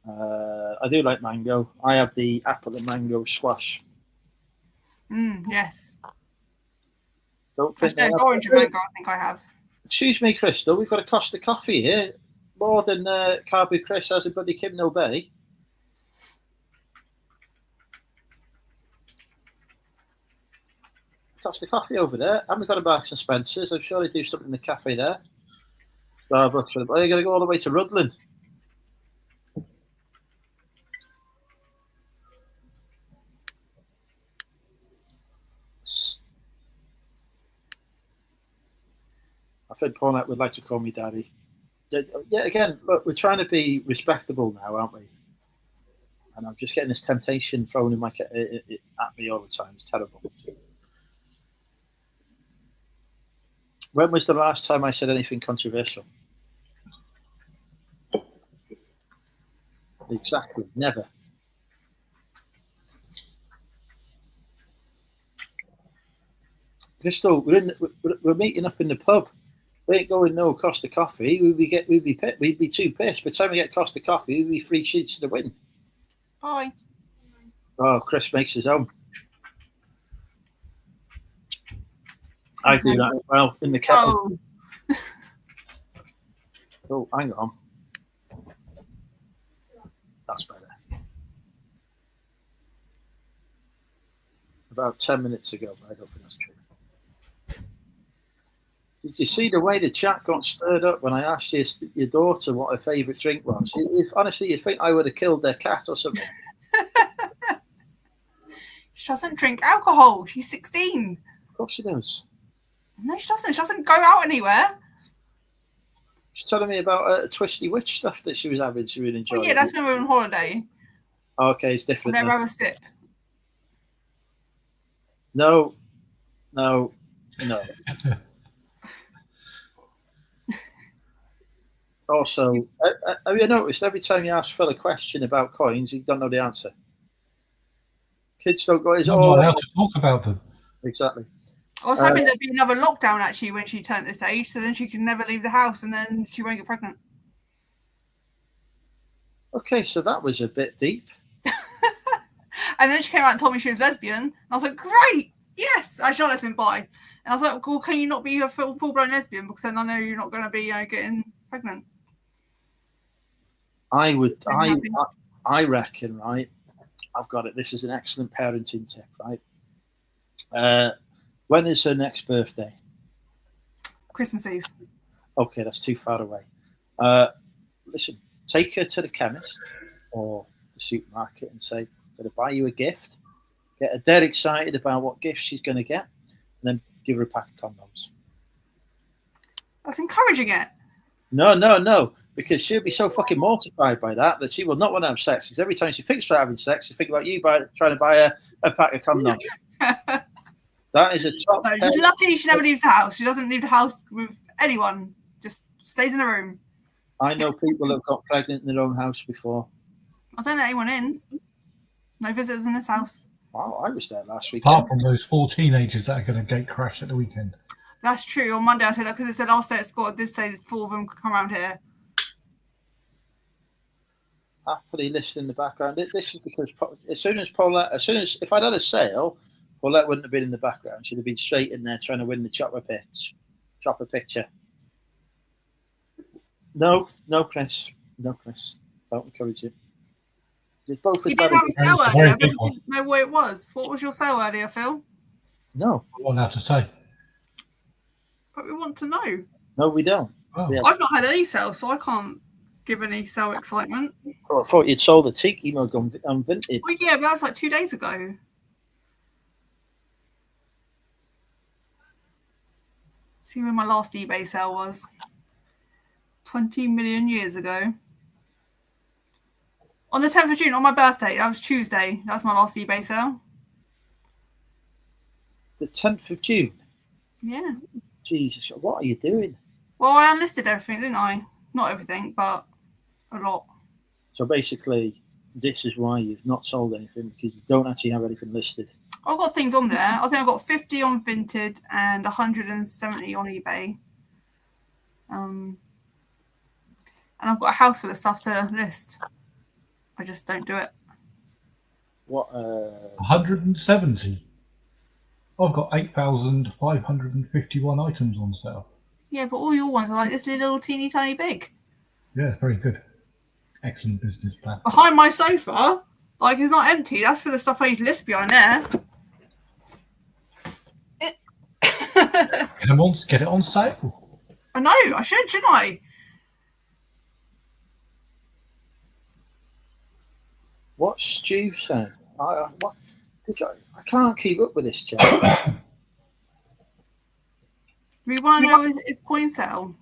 [SPEAKER 1] I do like mango. I have the apple and mango squash.
[SPEAKER 3] Yes.
[SPEAKER 1] Don't think
[SPEAKER 3] It's orange and mango, I think I have.
[SPEAKER 1] Excuse me, Crystal, we've got a Costa coffee here. More than Carby Chris has a bloody Kimnell Bay. Costa coffee over there. And we've got a Marks and Spencer's. I'm sure they do something in the cafe there. Starbucks. You're going to go all the way to Rutland. I think Paulette would like to call me daddy. Yeah, again, look, we're trying to be respectable now, aren't we? And I'm just getting this temptation thrown in at me all the time. It's terrible. When was the last time I said anything controversial? Exactly, never. Crystal, we're meeting up in the pub. We ain't going no Costa coffee. We'd be too pissed. By the time we get Costa coffee, we'd be 3 sheets to the win.
[SPEAKER 3] Bye.
[SPEAKER 1] Oh, Chris makes his own. I do that as well in the kettle. Oh, hang on. That's better. About 10 minutes ago, but I don't think that's true. Did you see the way the chat got stirred up when I asked your daughter what her favourite drink was? Honestly, you think I would have killed their cat or something?
[SPEAKER 3] She doesn't drink alcohol. She's 16.
[SPEAKER 1] Of course she does.
[SPEAKER 3] No, she doesn't. She doesn't go out anywhere.
[SPEAKER 1] She's telling me about Twisty Witch stuff that she was having. She really enjoyed.
[SPEAKER 3] Oh, yeah, that's when we were on holiday.
[SPEAKER 1] Okay, it's different.
[SPEAKER 3] I'll never have a sip.
[SPEAKER 1] No. Also, have you noticed every time you ask Phil a question about coins, you don't know the answer? Kids don't go.
[SPEAKER 2] I'm not allowed to talk about them.
[SPEAKER 1] Exactly.
[SPEAKER 3] I was hoping there'd be another lockdown actually when she turned this age, so then she could never leave the house and then she won't get pregnant.
[SPEAKER 1] Okay, so that was a bit deep.
[SPEAKER 3] And then she came out and told me she was lesbian. And I was like, great, yes. I shot lesbian bi. And I was like, well, can you not be a full-blown lesbian? Because then I know you're not going to be getting pregnant.
[SPEAKER 1] I reckon, right? I've got it. This is an excellent parenting tip, right? When is her next birthday?
[SPEAKER 3] Christmas Eve.
[SPEAKER 1] Okay, that's too far away. Listen, take her to the chemist or the supermarket and say, I'm going to buy you a gift. Get her dead excited about what gift she's going to get, and then give her a pack of condoms.
[SPEAKER 3] That's encouraging it.
[SPEAKER 1] No, because she'll be so fucking mortified by that she will not want to have sex. Because every time she thinks about having sex, she thinks about you trying to buy a pack of condoms. That is a top.
[SPEAKER 3] No, she's lucky she never leaves the house. She doesn't leave the house with anyone. Just stays in a room.
[SPEAKER 1] I know people that have got pregnant in their own house before.
[SPEAKER 3] I don't let anyone in. No visitors in this house.
[SPEAKER 1] Wow, I was there last week.
[SPEAKER 2] Apart from those 4 teenagers that are going to gate crash at the weekend.
[SPEAKER 3] That's true. On Monday I said that because it said last day at school. I did say 4 of them could come around here.
[SPEAKER 1] Happily listening in the background. This is because if I'd had a sale, Paulette wouldn't have been in the background. She'd have been straight in there trying to win the chopper picture. No, Chris. Don't encourage it.
[SPEAKER 3] You did have a sale earlier. I didn't know what it was. What was your sale earlier, Phil?
[SPEAKER 1] No.
[SPEAKER 2] I'm not allowed to say.
[SPEAKER 3] But we want to know.
[SPEAKER 1] No, we don't.
[SPEAKER 2] Oh.
[SPEAKER 3] I've not had any sales, so I can't give any sale excitement.
[SPEAKER 1] Oh, I thought you'd sold the Tiki mug on Vinted.
[SPEAKER 3] Well, yeah, but that was like 2 days ago. See when my last eBay sale was. 20 million years ago. On the 10th of June, on my birthday. That was Tuesday. That was my last eBay sale.
[SPEAKER 1] The 10th of June?
[SPEAKER 3] Yeah.
[SPEAKER 1] Jesus, what are you doing?
[SPEAKER 3] Well, I unlisted everything, didn't I? Not everything, but a lot.
[SPEAKER 1] So basically, this is why you've not sold anything, because you don't actually have anything listed.
[SPEAKER 3] I've got things on there. I think I've got 50 on Vinted and 170 on eBay. And I've got a house full of stuff to list. I just don't do it.
[SPEAKER 1] What?
[SPEAKER 2] 170. I've got 8,551 items on sale.
[SPEAKER 3] Yeah, but all your ones are like this little teeny tiny big.
[SPEAKER 2] Yeah, very good. Excellent business plan.
[SPEAKER 3] Behind my sofa, like it's not empty. That's full of stuff I need to list behind there.
[SPEAKER 2] Get it on sale.
[SPEAKER 3] I know, I should, shouldn't I?
[SPEAKER 1] What Stu said? I can't keep up with this, Jack.
[SPEAKER 3] We want to know his coin sale.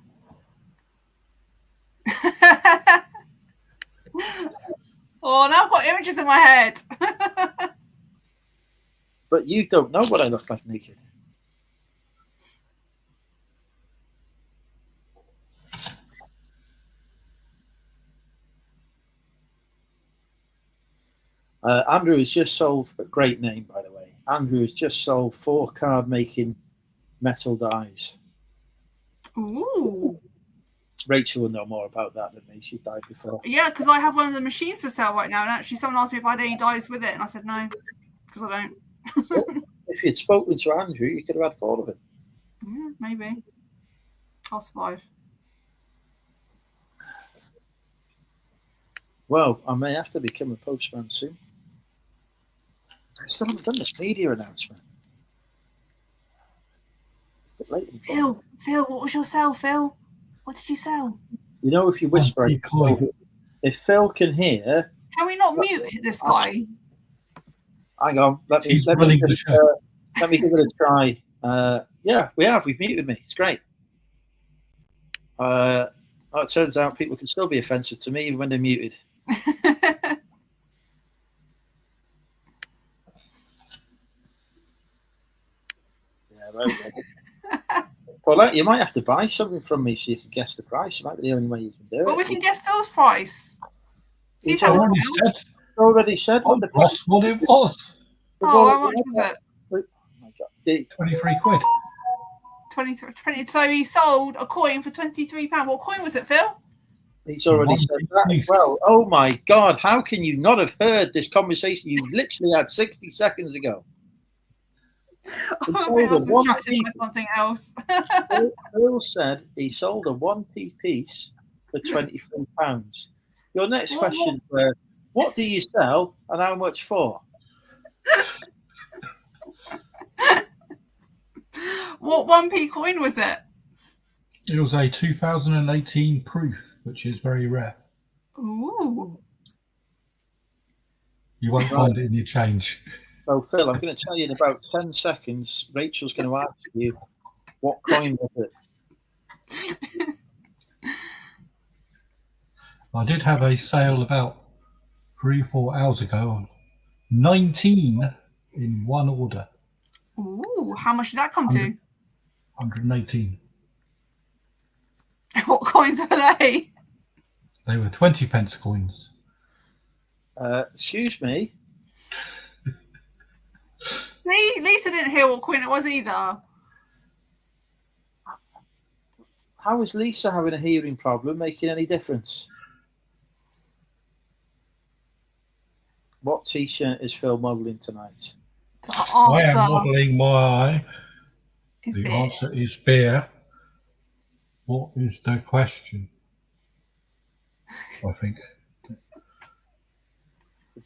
[SPEAKER 3] Oh, now I've got images in my head.
[SPEAKER 1] But you don't know what I look like naked. Andrew has just sold, a great name, by the way. Andrew has just sold 4 card making metal dies.
[SPEAKER 3] Ooh.
[SPEAKER 1] Rachel will know more about that than me. She's died before.
[SPEAKER 3] Yeah, because I have one of the machines for sale right now. And actually, someone asked me if I had any dies with it. And I said no, because I don't.
[SPEAKER 1] If you'd spoken to Andrew, you could have had 4 of it.
[SPEAKER 3] Yeah, maybe. I'll survive.
[SPEAKER 1] Well, I may have to become a postman soon. I still haven't done this media announcement. A bit late in the
[SPEAKER 3] Phil, what was your sale, Phil? What did you sell?
[SPEAKER 1] You know, if you whisper, if Phil can hear.
[SPEAKER 3] Can we not mute this guy?
[SPEAKER 1] Hang on, let me give it a try. Yeah, we've muted me. It's great. It turns out people can still be offensive to me even when they're muted. Paulette, you might have to buy something from me so you can guess the price. It might be the only way you can do it.
[SPEAKER 3] Well, we can guess Phil's price.
[SPEAKER 2] He's already said
[SPEAKER 1] what the
[SPEAKER 2] price. What it was.
[SPEAKER 3] Oh, how much was it?
[SPEAKER 1] Oh my God.
[SPEAKER 2] 23 quid.
[SPEAKER 3] 20. So he sold a coin for £23. What coin was it, Phil?
[SPEAKER 1] He's already said that as well. Oh my God, how can you not have heard this conversation you literally had 60 seconds ago?
[SPEAKER 3] I was distracted by something else.
[SPEAKER 1] Phil said he sold a 1p piece for £23. Your next question was, what do you sell and how much for?
[SPEAKER 3] What 1p coin was it?
[SPEAKER 2] It was a 2018 proof, which is very rare.
[SPEAKER 3] Ooh.
[SPEAKER 2] You won't find it in your change.
[SPEAKER 1] So, Phil, I'm going to tell you in about 10 seconds, Rachel's going to ask you what coin was it.
[SPEAKER 2] I did have a sale about 3 or 4 hours ago. 19 in one order.
[SPEAKER 3] Ooh, how much did that come to?
[SPEAKER 2] 118.
[SPEAKER 3] What coins were they?
[SPEAKER 2] They were 20 pence coins.
[SPEAKER 1] Excuse me.
[SPEAKER 3] See, Lisa didn't hear what coin it was either.
[SPEAKER 1] How is Lisa having a hearing problem making any difference? What t-shirt is Phil modelling tonight?
[SPEAKER 2] I am modelling my... The answer is beer. What is the question? I think.
[SPEAKER 1] The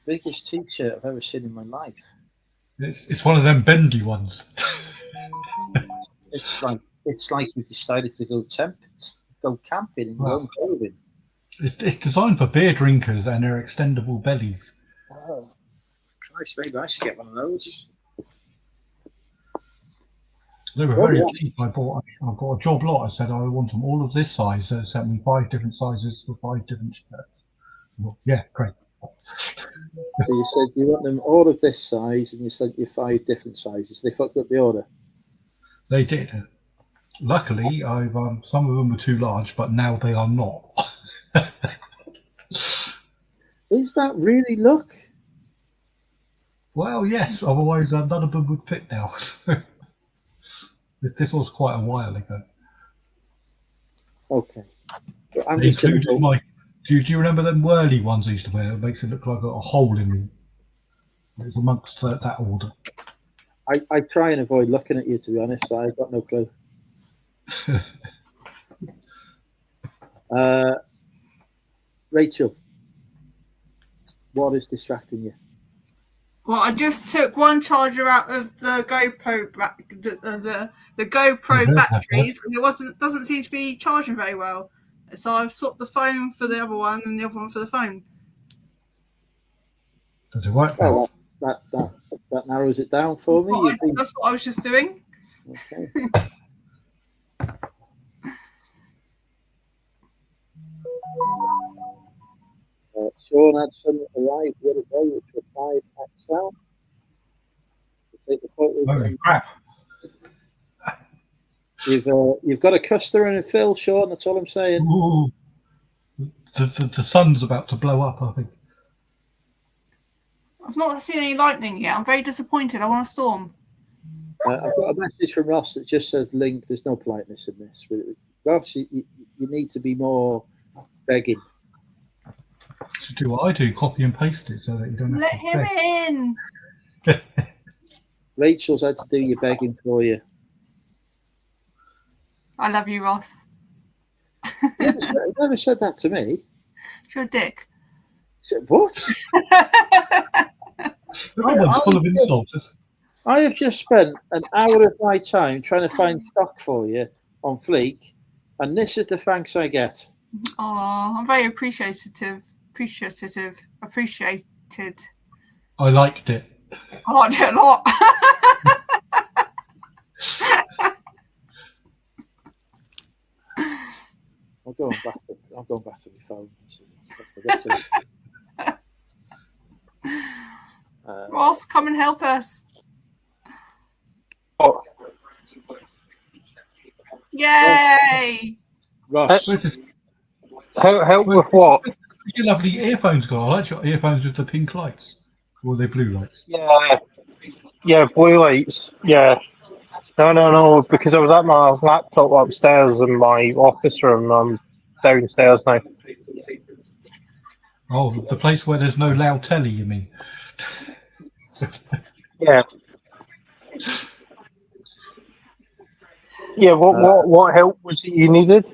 [SPEAKER 1] biggest t-shirt I've ever seen in my life.
[SPEAKER 2] It's one of them bendy ones.
[SPEAKER 1] It's like you've decided to go camping in your own clothing.
[SPEAKER 2] It's designed for beer drinkers and their extendable bellies.
[SPEAKER 1] Oh, Christ, maybe I should get one of those.
[SPEAKER 2] They were very cheap. I bought a job lot. I said I want them all of this size. They sent me 5 different sizes for 5 different shirts. Well, yeah, great.
[SPEAKER 1] So you said you want them all of this size, and you sent you 5 different sizes. They fucked up the order.
[SPEAKER 2] They did. Luckily, I've some of them were too large, but now they are not.
[SPEAKER 1] Is that really luck?
[SPEAKER 2] Well, yes. Otherwise, none of them would fit now. This was quite a while ago.
[SPEAKER 1] Okay. But I'm
[SPEAKER 2] They
[SPEAKER 1] just gonna
[SPEAKER 2] included
[SPEAKER 1] go-
[SPEAKER 2] my. Do you remember them whirly ones I used to wear? It makes it look like a hole in me. It was amongst that order.
[SPEAKER 1] I try and avoid looking at you, to be honest. I've got no clue. Rachel, what is distracting you?
[SPEAKER 3] Well, I just took one charger out of the GoPro the GoPro batteries, and it doesn't seem to be charging very well. So I've swapped the phone for the other one and the other one for the phone.
[SPEAKER 2] Does it work now?
[SPEAKER 1] Oh, that narrows it down for me.
[SPEAKER 3] That's what I was just doing.
[SPEAKER 1] Okay. Sean had some arrived the other day, which were 5XL. Take the photos.
[SPEAKER 2] Holy crap!
[SPEAKER 1] You've got a customer in a fill, Sean. That's all I'm saying.
[SPEAKER 2] Ooh. The sun's about to blow up, I think.
[SPEAKER 3] I've not seen any lightning yet. I'm very disappointed. I want a storm.
[SPEAKER 1] I've got a message from Ross that just says, "Link, there's no politeness in this." Ross, you need to be more begging.
[SPEAKER 2] To do what I do, copy and paste it so that you don't have
[SPEAKER 3] Let
[SPEAKER 2] to
[SPEAKER 3] him
[SPEAKER 2] beg.
[SPEAKER 3] in.
[SPEAKER 1] Rachel's had to do your begging for you.
[SPEAKER 3] I love you, Ross.
[SPEAKER 1] You never said that to me.
[SPEAKER 3] You're a dick.
[SPEAKER 1] Said, what?
[SPEAKER 2] Everyone's full of insults.
[SPEAKER 1] I have just spent an hour of my time trying to find stock for you on Fleek, and this is the thanks I get.
[SPEAKER 3] Oh, I'm very appreciated.
[SPEAKER 2] I liked it.
[SPEAKER 3] I liked it a lot.
[SPEAKER 1] I'm going back to my phone.
[SPEAKER 3] Ross, come and help us.
[SPEAKER 4] Oh,
[SPEAKER 3] Yay!
[SPEAKER 1] Ross,
[SPEAKER 2] This is
[SPEAKER 4] help with what?
[SPEAKER 2] your lovely earphones, guy. I like your earphones with the pink lights. Or are they blue lights?
[SPEAKER 4] Yeah, blue lights. Yeah. No, because I was at my laptop upstairs in my office room. I'm downstairs now.
[SPEAKER 2] Oh, the place where there's no loud telly, you mean?
[SPEAKER 4] Yeah. Yeah, what help was it you needed?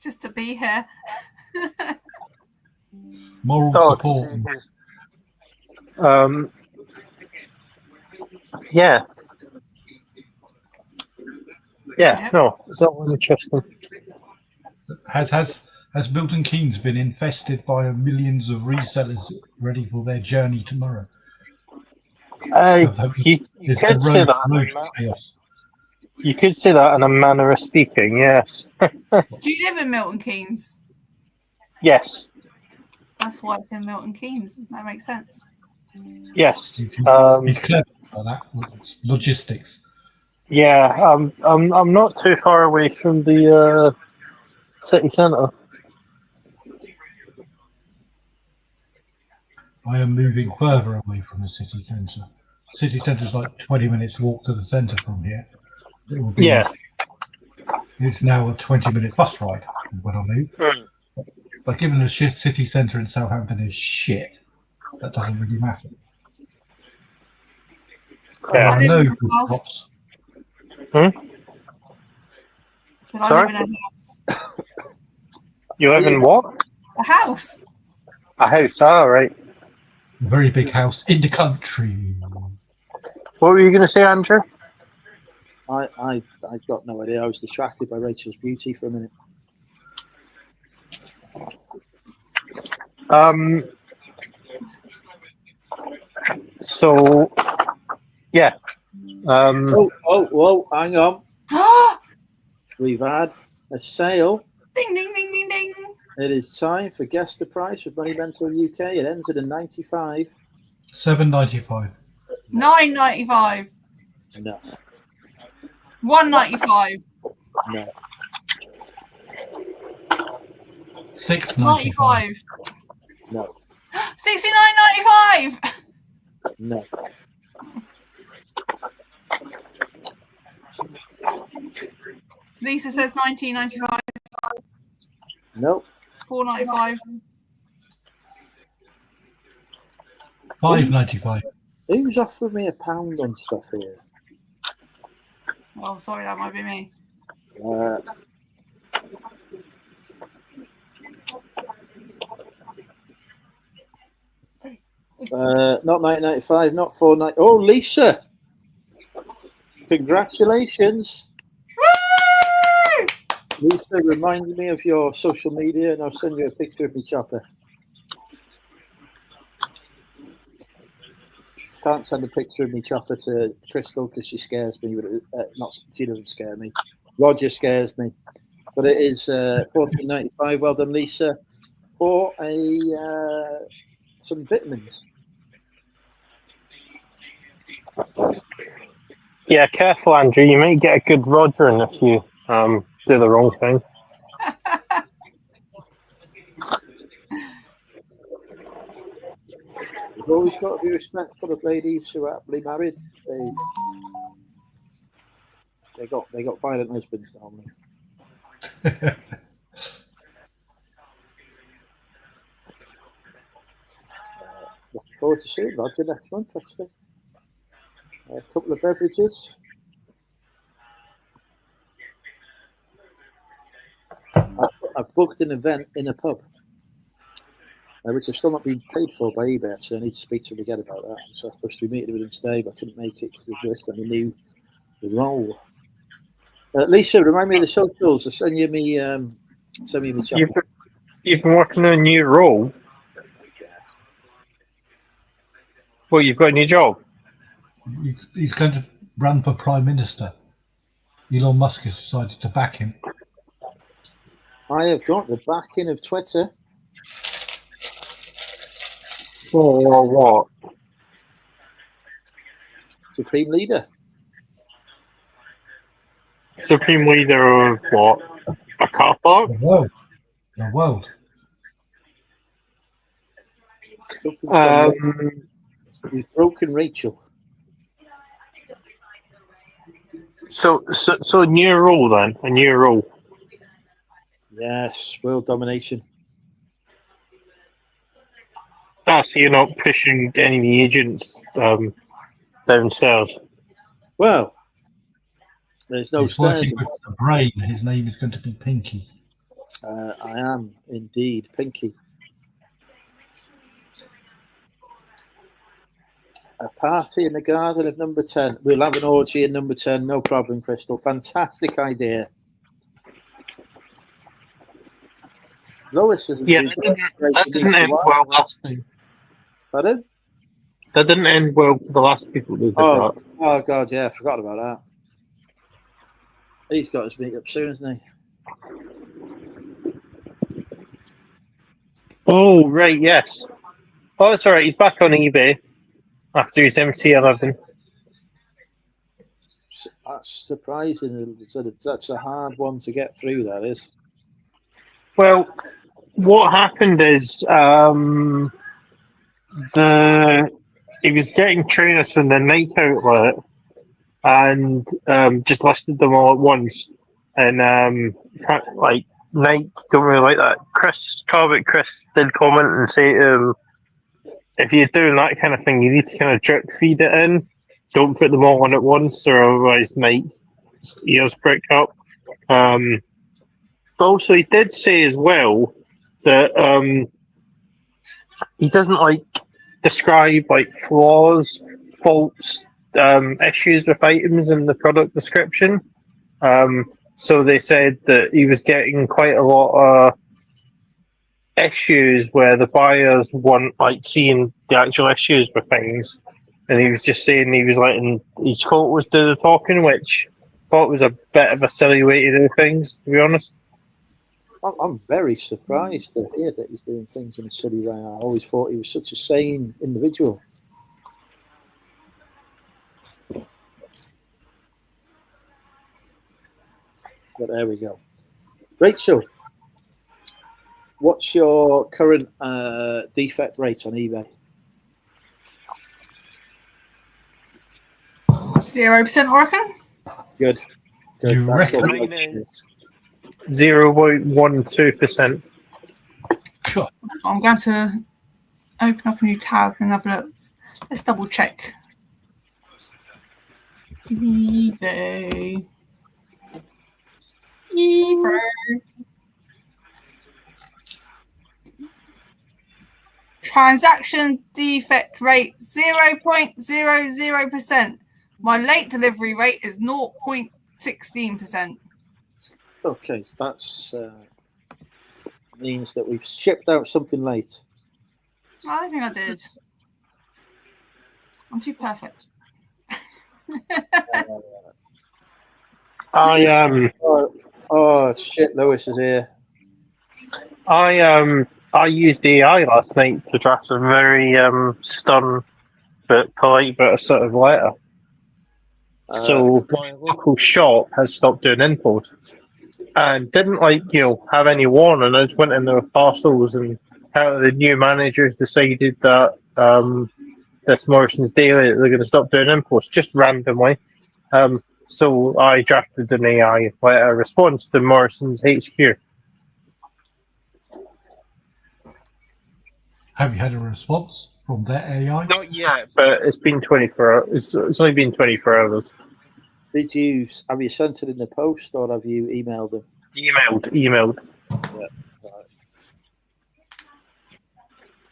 [SPEAKER 3] Just to be here.
[SPEAKER 2] Moral support.
[SPEAKER 4] Yeah. Yeah, no, it's all interesting.
[SPEAKER 2] Has Milton Keynes been infested by millions of resellers ready for their journey tomorrow?
[SPEAKER 4] You could say that. You could say that in a manner of speaking, yes.
[SPEAKER 3] Do you live in Milton Keynes?
[SPEAKER 4] Yes.
[SPEAKER 3] That's why it's in Milton Keynes. That makes sense.
[SPEAKER 4] Yes.
[SPEAKER 2] He's clever like that. It's logistics.
[SPEAKER 4] Yeah, I'm not too far away from the city centre.
[SPEAKER 2] I am moving further away from the city centre. City centre is like 20 minutes walk to the centre from here. It will be,
[SPEAKER 4] Yeah.
[SPEAKER 2] It's now a 20-minute bus ride when I move. But given the city centre in Southampton is shit, that doesn't really matter.
[SPEAKER 4] Yeah.
[SPEAKER 2] I know
[SPEAKER 3] in
[SPEAKER 2] good
[SPEAKER 3] a house.
[SPEAKER 2] shops.
[SPEAKER 3] So I
[SPEAKER 4] Sorry?
[SPEAKER 3] live in a house.
[SPEAKER 4] You live in what?
[SPEAKER 3] A house.
[SPEAKER 4] A house, all right.
[SPEAKER 2] A very big house in the country.
[SPEAKER 4] What were you going to say, Andrew?
[SPEAKER 1] I got no idea. I was distracted by Rachel's beauty for a minute.
[SPEAKER 4] So, yeah.
[SPEAKER 1] Whoa, hang on. We've had a sale.
[SPEAKER 3] Ding, ding, ding, ding, ding.
[SPEAKER 1] It is time for Guess the Price with Money Mental UK. It ends at a 95.
[SPEAKER 2] $7.95.
[SPEAKER 3] $9.95.
[SPEAKER 1] No.
[SPEAKER 3] 195.
[SPEAKER 1] No.
[SPEAKER 2] $6.95.
[SPEAKER 3] 95.
[SPEAKER 1] No.
[SPEAKER 3] 69.95.
[SPEAKER 1] No.
[SPEAKER 3] Lisa says 19.95.
[SPEAKER 1] No.
[SPEAKER 3] 4.95.
[SPEAKER 2] $5.95.
[SPEAKER 1] Who's offering me £1 on stuff here?
[SPEAKER 3] Oh, sorry, that might be me.
[SPEAKER 1] Not 1995, not 4.90. Oh, Lisa! Congratulations.
[SPEAKER 3] Woo!
[SPEAKER 1] Lisa, remind me of your social media and I'll send you a picture of my chopper. Can't send a picture of my chopper to Crystal because she scares me. But she doesn't scare me. Roger scares me. But it is $14.95. Well done, Lisa, for some vitamins.
[SPEAKER 4] Yeah, careful, Andrew. You might get a good Roger if you do the wrong thing.
[SPEAKER 1] You've always got to be respectful of ladies who are happily married. They got violent husbands normally. Looking forward to seeing Roger next month, actually. A couple of beverages. I've booked an event in a pub, which I've still not been paid for by eBay, actually. I need to speak to him again about that. So I was supposed to be meeting with him today, but I couldn't make it because he worked on a new role. Lisa, remind me of the socials. I'll send you me chat.
[SPEAKER 4] You've been working on a new role? Well, you've got a new job?
[SPEAKER 2] He's going to run for Prime Minister. Elon Musk has decided to back him.
[SPEAKER 1] I have got the backing of Twitter.
[SPEAKER 4] Or what?
[SPEAKER 1] Supreme Leader.
[SPEAKER 4] Supreme Leader of what? A car park?
[SPEAKER 2] The world. The world.
[SPEAKER 1] He's broken Rachel.
[SPEAKER 4] So new role then? A new role?
[SPEAKER 1] Yes, world domination.
[SPEAKER 4] So you're not pushing any of the agents downstairs?
[SPEAKER 1] Well, there's no
[SPEAKER 2] He's working
[SPEAKER 1] stairs.
[SPEAKER 2] with the brain. His name is going to be Pinky.
[SPEAKER 1] I am indeed Pinky. A party in the garden of number 10. We'll have an orgy in number 10. No problem, Crystal. Fantastic idea. Lois has
[SPEAKER 4] that didn't end well last time.
[SPEAKER 1] Pardon?
[SPEAKER 4] That didn't end well for the last people who did that.
[SPEAKER 1] Oh, God, yeah. I forgot about that. He's got his meet up soon, isn't he?
[SPEAKER 4] Oh, right, yes. Oh, it's all right. He's back on eBay after his MC11.
[SPEAKER 1] That's surprising. That's a hard one to get through, that is.
[SPEAKER 4] Well, what happened is he was getting trainers from the night outlet and just listed them all at once. And like Nike don't really like that. Chris did comment and say if you're doing that kind of thing, you need to kind of drip feed it in. Don't put them all on at once, or otherwise Nike's ears prick up. But also, he did say as well that he doesn't describe flaws, faults, issues with items in the product description. So they said that he was getting quite a lot of issues where the buyers weren't seeing the actual issues with things, and he was just saying he was letting his photos do the talking, which I thought was a bit of a silly way to do things, to be honest.
[SPEAKER 1] I'm very surprised to hear that he's doing things in a silly way. I always thought he was such a sane individual. But there we go. Rachel, what's your current defect rate on eBay?
[SPEAKER 3] 0%, I reckon.
[SPEAKER 1] Good.
[SPEAKER 2] You
[SPEAKER 1] That's
[SPEAKER 2] reckon?
[SPEAKER 1] what we
[SPEAKER 4] Mine
[SPEAKER 1] like to
[SPEAKER 4] is 0.12%.
[SPEAKER 2] Sure.
[SPEAKER 3] I'm going to open up a new tab and have a look. Let's double check. eBay. Transaction defect rate 0.00%. My late delivery rate is 0.16%.
[SPEAKER 1] Okay, so that's means that we've shipped out something late.
[SPEAKER 3] I don't think I did. I'm too perfect.
[SPEAKER 1] Oh shit! Lewis is here.
[SPEAKER 4] I used AI last night to draft a very stern but polite but assertive letter. So my local shop has stopped doing import and didn't have any warning. I just went in there with parcels, and how the new managers decided that this Morrison's Daily they're going to stop doing imports just randomly. So I drafted an AI letter response to Morrison's HQ.
[SPEAKER 2] Have you had a response from their AI?
[SPEAKER 4] Not yet, but it's been 24. It's only been 24 hours.
[SPEAKER 1] Have you sent it in the post or have you emailed them?
[SPEAKER 4] Emailed.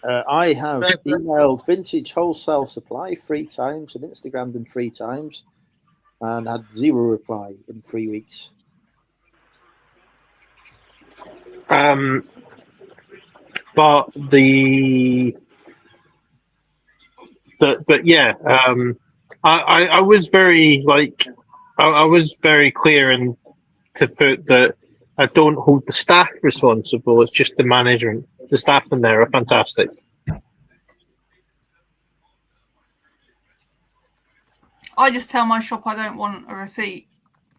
[SPEAKER 1] I have emailed Vintage Wholesale Supply 3 times and Instagrammed them 3 times and had 0 reply in 3 weeks.
[SPEAKER 4] I was very I was very clear in to put that I don't hold the staff responsible. It's just the management. The staff in there are fantastic.
[SPEAKER 3] I just tell my shop I don't want a receipt.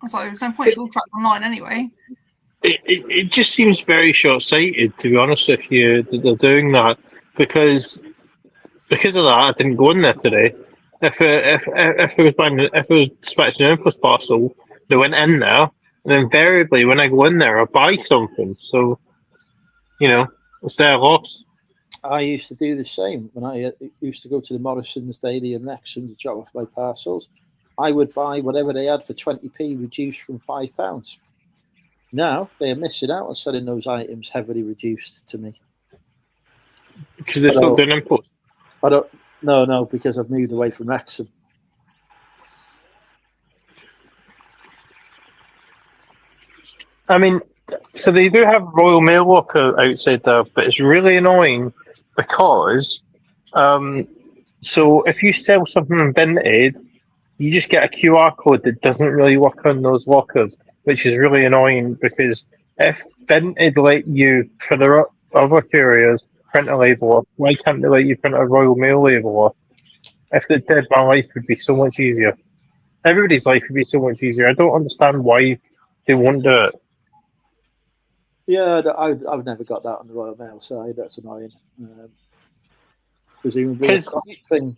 [SPEAKER 3] I was like, there's no point. It's all tracked online anyway.
[SPEAKER 4] It just seems very short-sighted, to be honest with you, that they're doing that because of that. I didn't go in there today. If I was dispatching an impulse parcel, they went in there, and invariably when I go in there, I buy something. So, it's their loss.
[SPEAKER 1] I used to do the same when I used to go to the Morrison's Daily and Nexon to drop off my parcels. I would buy whatever they had for 20p reduced from £5. Now they are missing out on selling those items heavily reduced to me.
[SPEAKER 4] Because they're still doing imports.
[SPEAKER 1] No, because I've moved away from Wrexham.
[SPEAKER 4] I mean, so they do have Royal Mail Locker outside there, but it's really annoying because, so if you sell something invented, you just get a QR code that doesn't really work on those lockers, which is really annoying because if Vinted let you, for the other couriers, print a label off, why can't they let you print a Royal Mail label off? If they did, my life would be so much easier. Everybody's life would be so much easier. I don't understand why they won't do it.
[SPEAKER 1] Yeah, I've never got that on the Royal Mail side. That's annoying. Presumably a cost thing.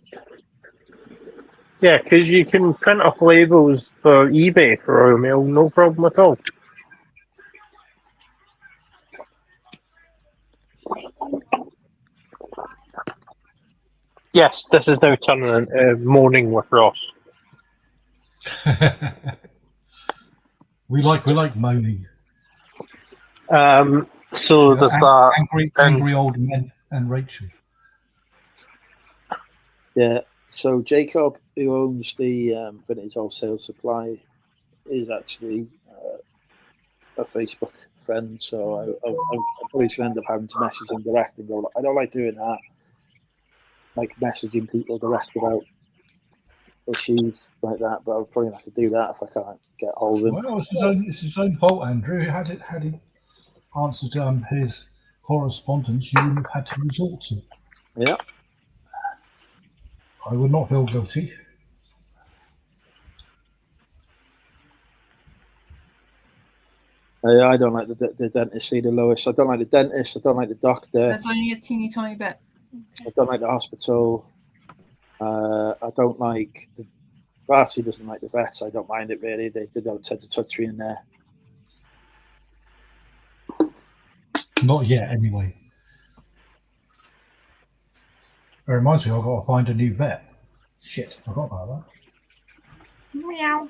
[SPEAKER 4] Yeah, because you can print off labels for eBay for Royal Mail, no problem at all. Yes, this is now turning into morning with Ross.
[SPEAKER 2] we like moaning.
[SPEAKER 4] So there's that.
[SPEAKER 2] Angry old men and Rachel.
[SPEAKER 1] Yeah. So Jacob, who owns the Vintage Wholesale Supply, is actually a Facebook friend. So I'm probably going to end up having to message him direct and go, I don't like doing that. Like messaging people direct about issues like that, but I'll probably have to do that if I can't get hold of him.
[SPEAKER 2] Well, it's his own fault, Andrew. Had he answered his correspondence, you wouldn't have had to resort to.
[SPEAKER 1] Yeah.
[SPEAKER 2] I would not feel guilty.
[SPEAKER 1] I don't like the dentist either, Lewis. I don't like the dentist. I don't like the doctor.
[SPEAKER 3] There's only a teeny tiny bit.
[SPEAKER 1] I don't like the hospital. I don't like the Barty doesn't like the vets. I don't mind it really. They don't tend to touch me in there.
[SPEAKER 2] Not yet, anyway. It reminds me, I've got to find a new vet. Shit, I forgot about that.
[SPEAKER 3] Meow.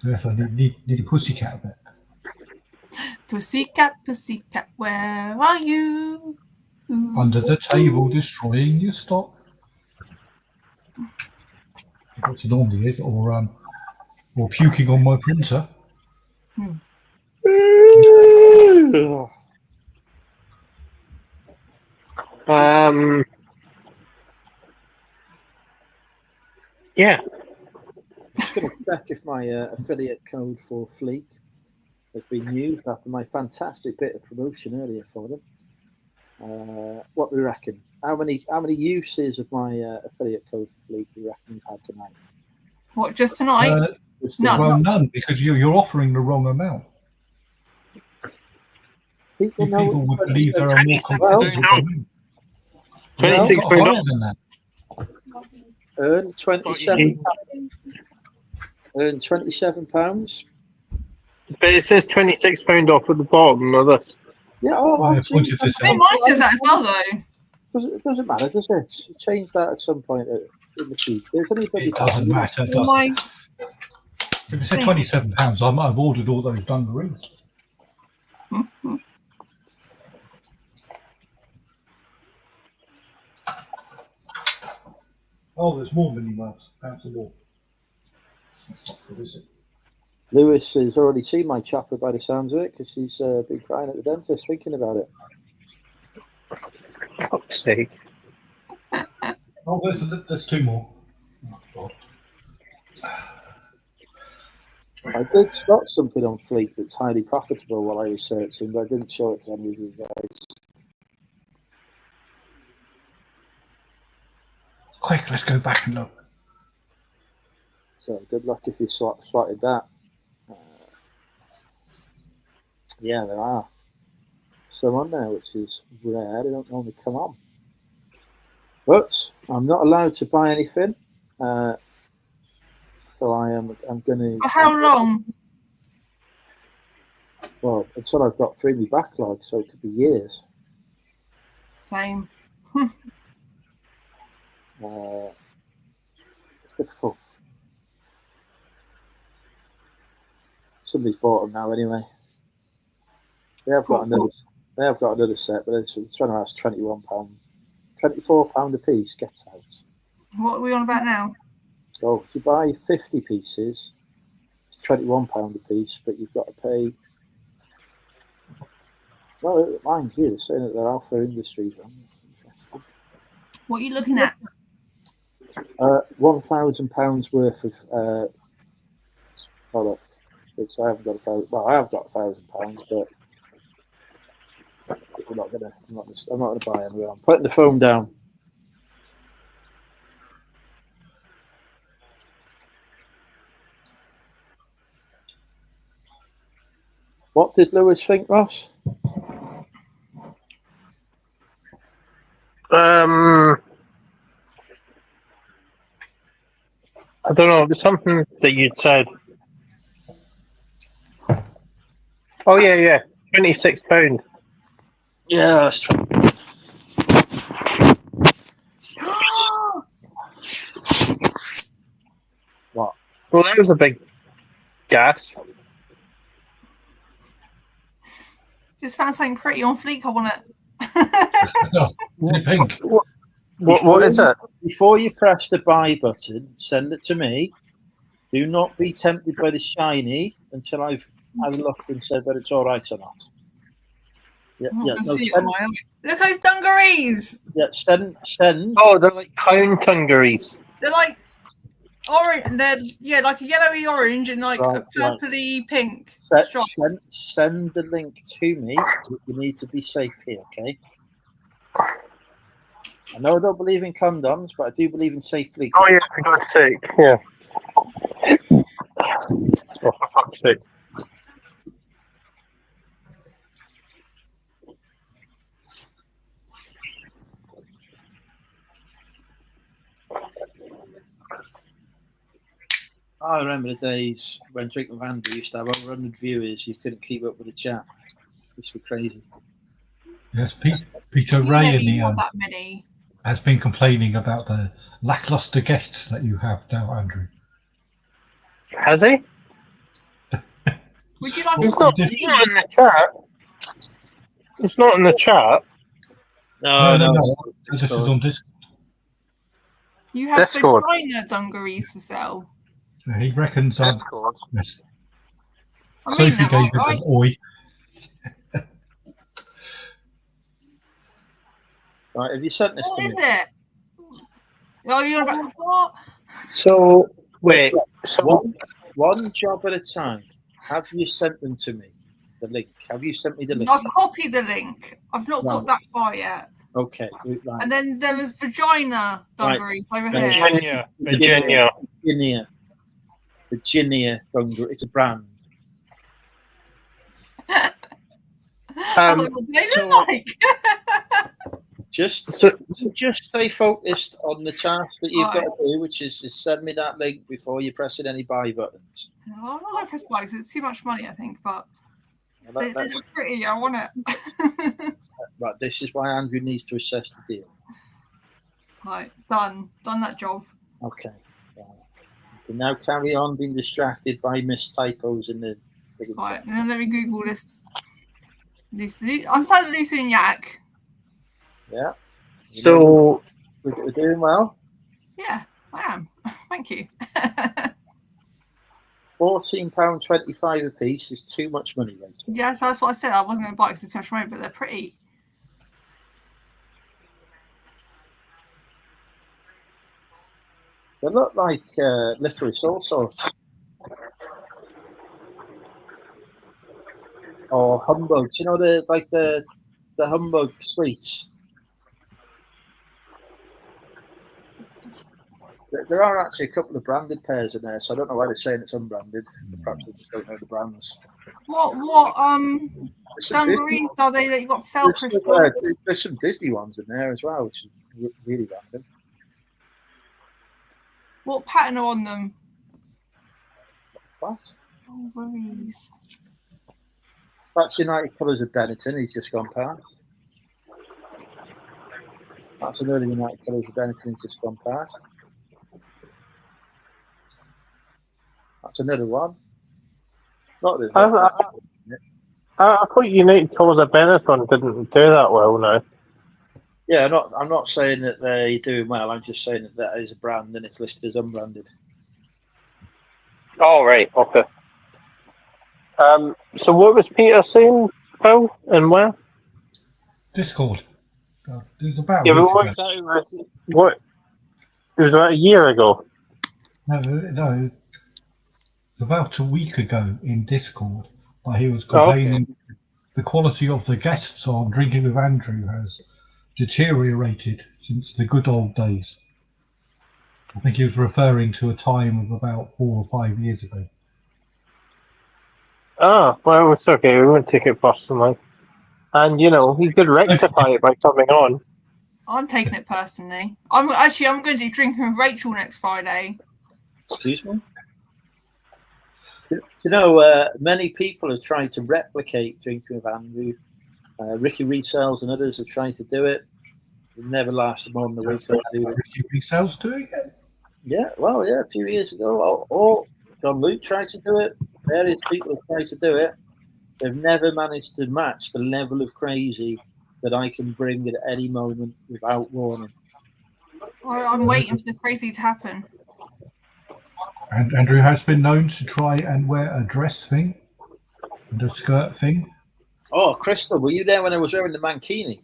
[SPEAKER 2] Yes, I need a pussycat vet.
[SPEAKER 3] Pussycat, pussycat, where are you?
[SPEAKER 2] Under the table, destroying your stock. That's what she normally is, or puking on my printer.
[SPEAKER 8] Yeah.
[SPEAKER 1] I'm just going to check if my affiliate code for Fleek has been used after my fantastic bit of promotion earlier for them. What do we reckon? How many uses of my affiliate code for Fleek do you reckon you've had tonight?
[SPEAKER 3] What, just tonight?
[SPEAKER 1] No.
[SPEAKER 2] Well, none, because you're offering the wrong amount.
[SPEAKER 1] People
[SPEAKER 2] would believe there are more competitors.
[SPEAKER 8] £26
[SPEAKER 2] than that.
[SPEAKER 1] Earn £27. Earn £27.
[SPEAKER 8] But it says £26 off at the bottom of this.
[SPEAKER 1] Yeah,
[SPEAKER 3] I think mine says that as well, though.
[SPEAKER 1] It doesn't matter, does it? You change that at some point in the future.
[SPEAKER 2] It doesn't matter. If it said £27, I might have ordered all those dungarees. Oh, there's more mini mugs. Pounds of more. That's not good, is it?
[SPEAKER 1] Lewis has already seen my chopper by the sounds of it because he's been crying at the dentist thinking about it.
[SPEAKER 8] For fuck's sake.
[SPEAKER 2] Oh, there's two more. Oh, God.
[SPEAKER 1] I did spot something on Fleek that's highly profitable while I was searching, but I didn't show it to any of you guys.
[SPEAKER 2] Quick, let's go back and look.
[SPEAKER 1] So good luck if you spotted that. Yeah, there are some on there, which is rare. They don't normally come on. But I'm not allowed to buy anything. So I'm going to.
[SPEAKER 3] For how long?
[SPEAKER 1] Well, until I've got through my backlog, so it could be years.
[SPEAKER 3] Same.
[SPEAKER 1] It's difficult. Somebody's bought them now, anyway. They have got another set, but it's trying to ask £21, £24 a piece. Get out.
[SPEAKER 3] What are we on about now?
[SPEAKER 1] So if you buy 50 pieces, it's £21 a piece, but you've got to pay. Well, mind you, they're saying that they're Alpha Industries one.
[SPEAKER 3] What are you looking at?
[SPEAKER 1] £1,000 worth of product, which I haven't got £1,000. Well, I have got £1,000, but I'm not gonna buy any. I'm putting the phone down. What did Lewis think, Ross?
[SPEAKER 8] I don't know. There's something that you'd said. Oh yeah, £26.
[SPEAKER 1] Yeah, that's true. What?
[SPEAKER 8] Well, that was a big gas.
[SPEAKER 3] Just found something pretty on Fleek. I want it.
[SPEAKER 2] Pink.
[SPEAKER 8] What is it?
[SPEAKER 1] Before you press the buy button, send it to me. Do not be tempted by the shiny until I've had a look and said that it's all right or not. Yeah,
[SPEAKER 3] Oh,
[SPEAKER 1] yeah.
[SPEAKER 3] I
[SPEAKER 1] No,
[SPEAKER 3] see it
[SPEAKER 1] send,
[SPEAKER 3] on my own. Look at those dungarees.
[SPEAKER 1] yeah, send.
[SPEAKER 8] Oh, they're like clown dungarees.
[SPEAKER 3] They're like orange. They're like a yellowy orange and like
[SPEAKER 1] Right,
[SPEAKER 3] a purpley pink.
[SPEAKER 1] Send the link to me. You need to be safe here, okay? I know I don't believe in condoms, but I do believe in safely.
[SPEAKER 8] Oh yeah, for God's sake, yeah. Oh, for fuck's sake.
[SPEAKER 1] I remember the days when Drinking with Andrew used to have over 100 viewers. You couldn't keep up with the chat. This was crazy.
[SPEAKER 2] Yes, Peter
[SPEAKER 3] You
[SPEAKER 2] Ray
[SPEAKER 3] never
[SPEAKER 2] in
[SPEAKER 3] used
[SPEAKER 2] the
[SPEAKER 3] to have that many.
[SPEAKER 2] has been complaining about the lackluster guests that you have now, Andrew.
[SPEAKER 8] Has he?
[SPEAKER 3] Would you like
[SPEAKER 2] Well,
[SPEAKER 3] a
[SPEAKER 8] He's not
[SPEAKER 3] coffee?
[SPEAKER 8] in the chat. It's not in the chat.
[SPEAKER 2] No. This is on Discord.
[SPEAKER 3] You have
[SPEAKER 8] Discord.
[SPEAKER 3] vagina dungarees for sale.
[SPEAKER 2] He reckons
[SPEAKER 8] Discord.
[SPEAKER 2] yes.
[SPEAKER 3] I mean
[SPEAKER 2] Sophie
[SPEAKER 3] that,
[SPEAKER 2] gave him
[SPEAKER 3] right?
[SPEAKER 2] an oi.
[SPEAKER 1] Right, have you sent this
[SPEAKER 3] What
[SPEAKER 1] to
[SPEAKER 3] is
[SPEAKER 1] me?
[SPEAKER 3] it? Oh, you're about what?
[SPEAKER 8] So wait. So
[SPEAKER 1] One job at a time. Have you sent them to me? The link. Have you sent me the link?
[SPEAKER 3] I've copied the link. I've not got
[SPEAKER 1] Right.
[SPEAKER 3] that far yet.
[SPEAKER 1] Okay. Right.
[SPEAKER 3] And then there was vagina dungarees over here.
[SPEAKER 1] Virginia dungaree. It's a brand.
[SPEAKER 3] I thought, what do they look like?
[SPEAKER 1] Just stay focused on the task that you've got to do, which is send me that link before you're pressing any buy buttons.
[SPEAKER 3] Well, I'm not going to press buy because it's too much money, I think, but
[SPEAKER 1] Well,
[SPEAKER 3] they're pretty. I want it.
[SPEAKER 1] Right, this is why Andrew needs to assess the deal.
[SPEAKER 3] Right, done that job.
[SPEAKER 1] Okay. You can now carry on being distracted by missed typos in the.
[SPEAKER 3] Right, and then let me Google this. I've had a Lucien Yak.
[SPEAKER 1] Yeah.
[SPEAKER 8] So
[SPEAKER 1] we're doing well.
[SPEAKER 3] Yeah, I am. Thank you.
[SPEAKER 1] £14.25 a piece is too much money, Rachel.
[SPEAKER 3] Yes, that's what I said. I wasn't going to buy it because it's too much money, but they're pretty.
[SPEAKER 1] They look like licorice also. Or humbugs. You know, the humbug sweets. There are actually a couple of branded pairs in there, so I don't know why they're saying it's unbranded. Perhaps they just don't know the brands.
[SPEAKER 3] What dungarees are they that you got for sale, Crystal?
[SPEAKER 1] There's some Disney ones in there as well, which is really random.
[SPEAKER 3] What pattern are on them?
[SPEAKER 1] What?
[SPEAKER 3] Dungarees.
[SPEAKER 1] That's United Colours of Benetton. He's just gone past. That's another United Colours of Benetton. He's just gone past. That's another one.
[SPEAKER 8] I thought United Colours of Benetton didn't do that well now.
[SPEAKER 1] Yeah, I'm not saying that they're doing well. I'm just saying that is a brand and it's listed as unbranded.
[SPEAKER 8] Oh, right. Okay. So what was Peter saying, Phil, and where?
[SPEAKER 2] Discord. It was about
[SPEAKER 8] It was about a year ago.
[SPEAKER 2] No, it was about a week ago in Discord. But he was complaining the quality of the guests on Drinking with Andrew has deteriorated since the good old days. I think he was referring to a time of about 4 or 5 years ago.
[SPEAKER 8] Ah, well, it's okay. We won't take it personally. And, he could rectify it by coming on.
[SPEAKER 3] I'm taking it personally. I'm going to do Drinking with Rachel next Friday.
[SPEAKER 1] Excuse me? You know, many people have tried to replicate Drinking with Andrew. Ricky Resells and others have tried to do it. It never lasted more than a week or two.
[SPEAKER 2] Ricky Resells doing it?
[SPEAKER 1] Yeah, well, yeah, a few years ago. Or John Luke tried to do it. Various people have tried to do it. They've never managed to match the level of crazy that I can bring at any moment without warning.
[SPEAKER 3] I'm waiting for the crazy to happen.
[SPEAKER 2] And Andrew has been known to try and wear a dress thing and a skirt thing.
[SPEAKER 1] Oh, Crystal, were you there when I was wearing the mankini?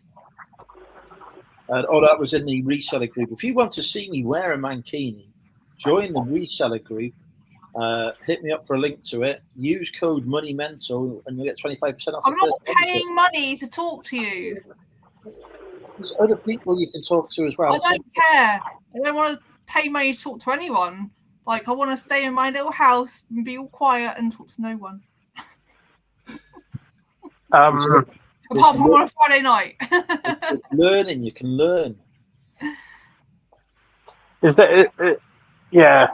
[SPEAKER 1] That was in the reseller group. If you want to see me wear a mankini, join the reseller group. Hit me up for a link to it. Use code MONEYMENTAL and you'll get 25% off.
[SPEAKER 3] I'm not paying money to talk to you.
[SPEAKER 1] There's other people you can talk to as well.
[SPEAKER 3] I don't care. I don't want to pay money to talk to anyone. Like, I want to stay in my little house and be all quiet and talk to no one. Apart from on a Friday night.
[SPEAKER 1] Learning, you can learn.
[SPEAKER 8] Is that it? Yeah.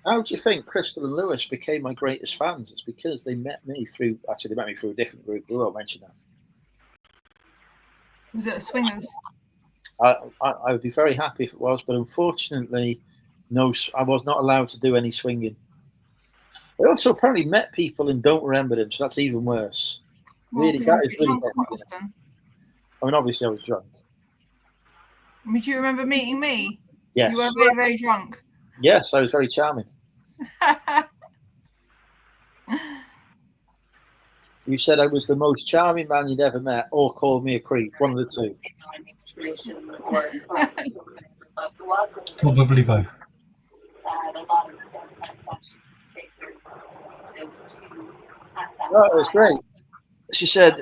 [SPEAKER 1] How do you think Crystal and Lewis became my greatest fans? It's because they met me through. Actually, they met me through a different group. We won't mention that.
[SPEAKER 3] Was it a swingers?
[SPEAKER 1] I would be very happy if it was, but unfortunately, no. I was not allowed to do any swinging. I also apparently met people and don't remember them, so that's even worse.
[SPEAKER 3] Well,
[SPEAKER 1] Really,
[SPEAKER 3] because
[SPEAKER 1] that
[SPEAKER 3] you
[SPEAKER 1] is really.
[SPEAKER 3] drunk quite often.
[SPEAKER 1] I mean, obviously, I was drunk.
[SPEAKER 3] Would you remember meeting me?
[SPEAKER 1] Yes.
[SPEAKER 3] You were very, very drunk.
[SPEAKER 1] Yes, I was very charming. You said I was the most charming man you'd ever met, or called me a creep. One of the two.
[SPEAKER 2] Probably both.
[SPEAKER 1] No, it was great. She said,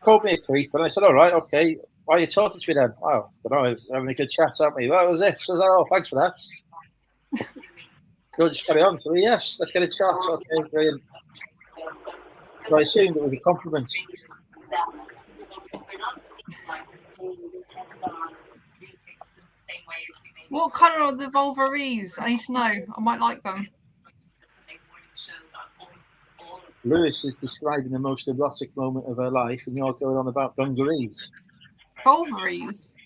[SPEAKER 1] called me a creep, and I said, all right, okay. Why are you talking to me then? Oh, I don't know, we're having a good chat, aren't we? What was it? So I was like, oh, thanks for that. Go just carry on. So yes, let's get a chat. Okay, brilliant. So I assumed it was a compliment.
[SPEAKER 3] What colour are the Volveries? I need to know. I might like them.
[SPEAKER 1] Lewis is describing the most erotic moment of her life, and you're going on about dungarees.
[SPEAKER 3] Volveries?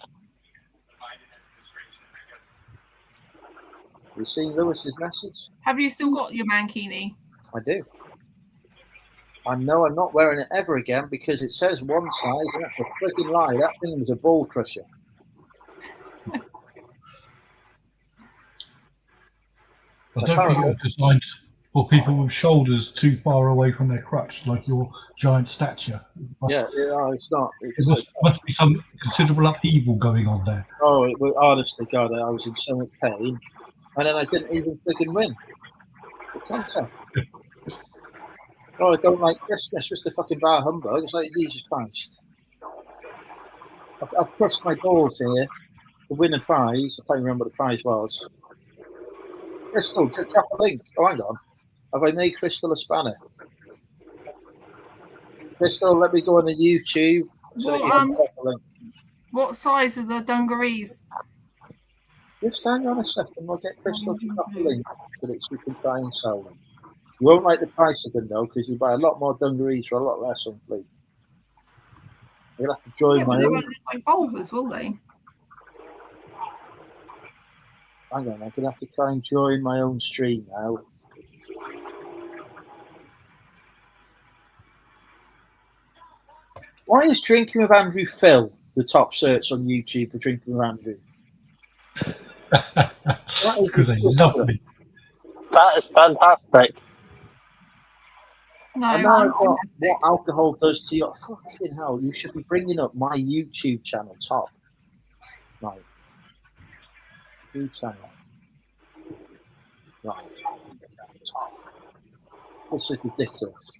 [SPEAKER 1] You seen Lewis's message?
[SPEAKER 3] Have you still got your mankini?
[SPEAKER 1] I do. I know I'm not wearing it ever again because it says one size, and that's a freaking lie. That thing was a ball crusher.
[SPEAKER 2] I don't think it was designed for people with shoulders too far away from their crutch, like your giant stature.
[SPEAKER 1] Yeah, it's not.
[SPEAKER 2] There must be some considerable upheaval going on there.
[SPEAKER 1] Oh, it was, honestly, God, I was in so much pain. And then I didn't even freaking win the contest. Oh, I don't like Christmas, Mr. fucking bar humbug. It's like, Jesus Christ. I've crushed my balls here to win a prize. I can't remember what the prize was. Crystal, drop a link. Oh, hang on. Have I made Crystal a spanner? Crystal, let me go on the YouTube. So that you can drop a link.
[SPEAKER 3] What size are the dungarees?
[SPEAKER 1] Just hang on a second. We'll get Crystal to drop a link so that she can try and sell them. You won't like the price of them though, because you buy a lot more dungarees for a lot less on Fleek. You'll have to join my
[SPEAKER 3] They
[SPEAKER 1] own.
[SPEAKER 3] won't look like Volvers, will they?
[SPEAKER 1] Hang on, I'm gonna have to try and join my own stream now. Why is Drinking with Andrew Phil the top search on YouTube for Drinking with Andrew?
[SPEAKER 2] Because they love me.
[SPEAKER 8] That is fantastic.
[SPEAKER 3] No,
[SPEAKER 1] I know what alcohol does to your fucking hell. You should be bringing up my YouTube channel top. Right. YouTube channel. Right. This is ridiculous.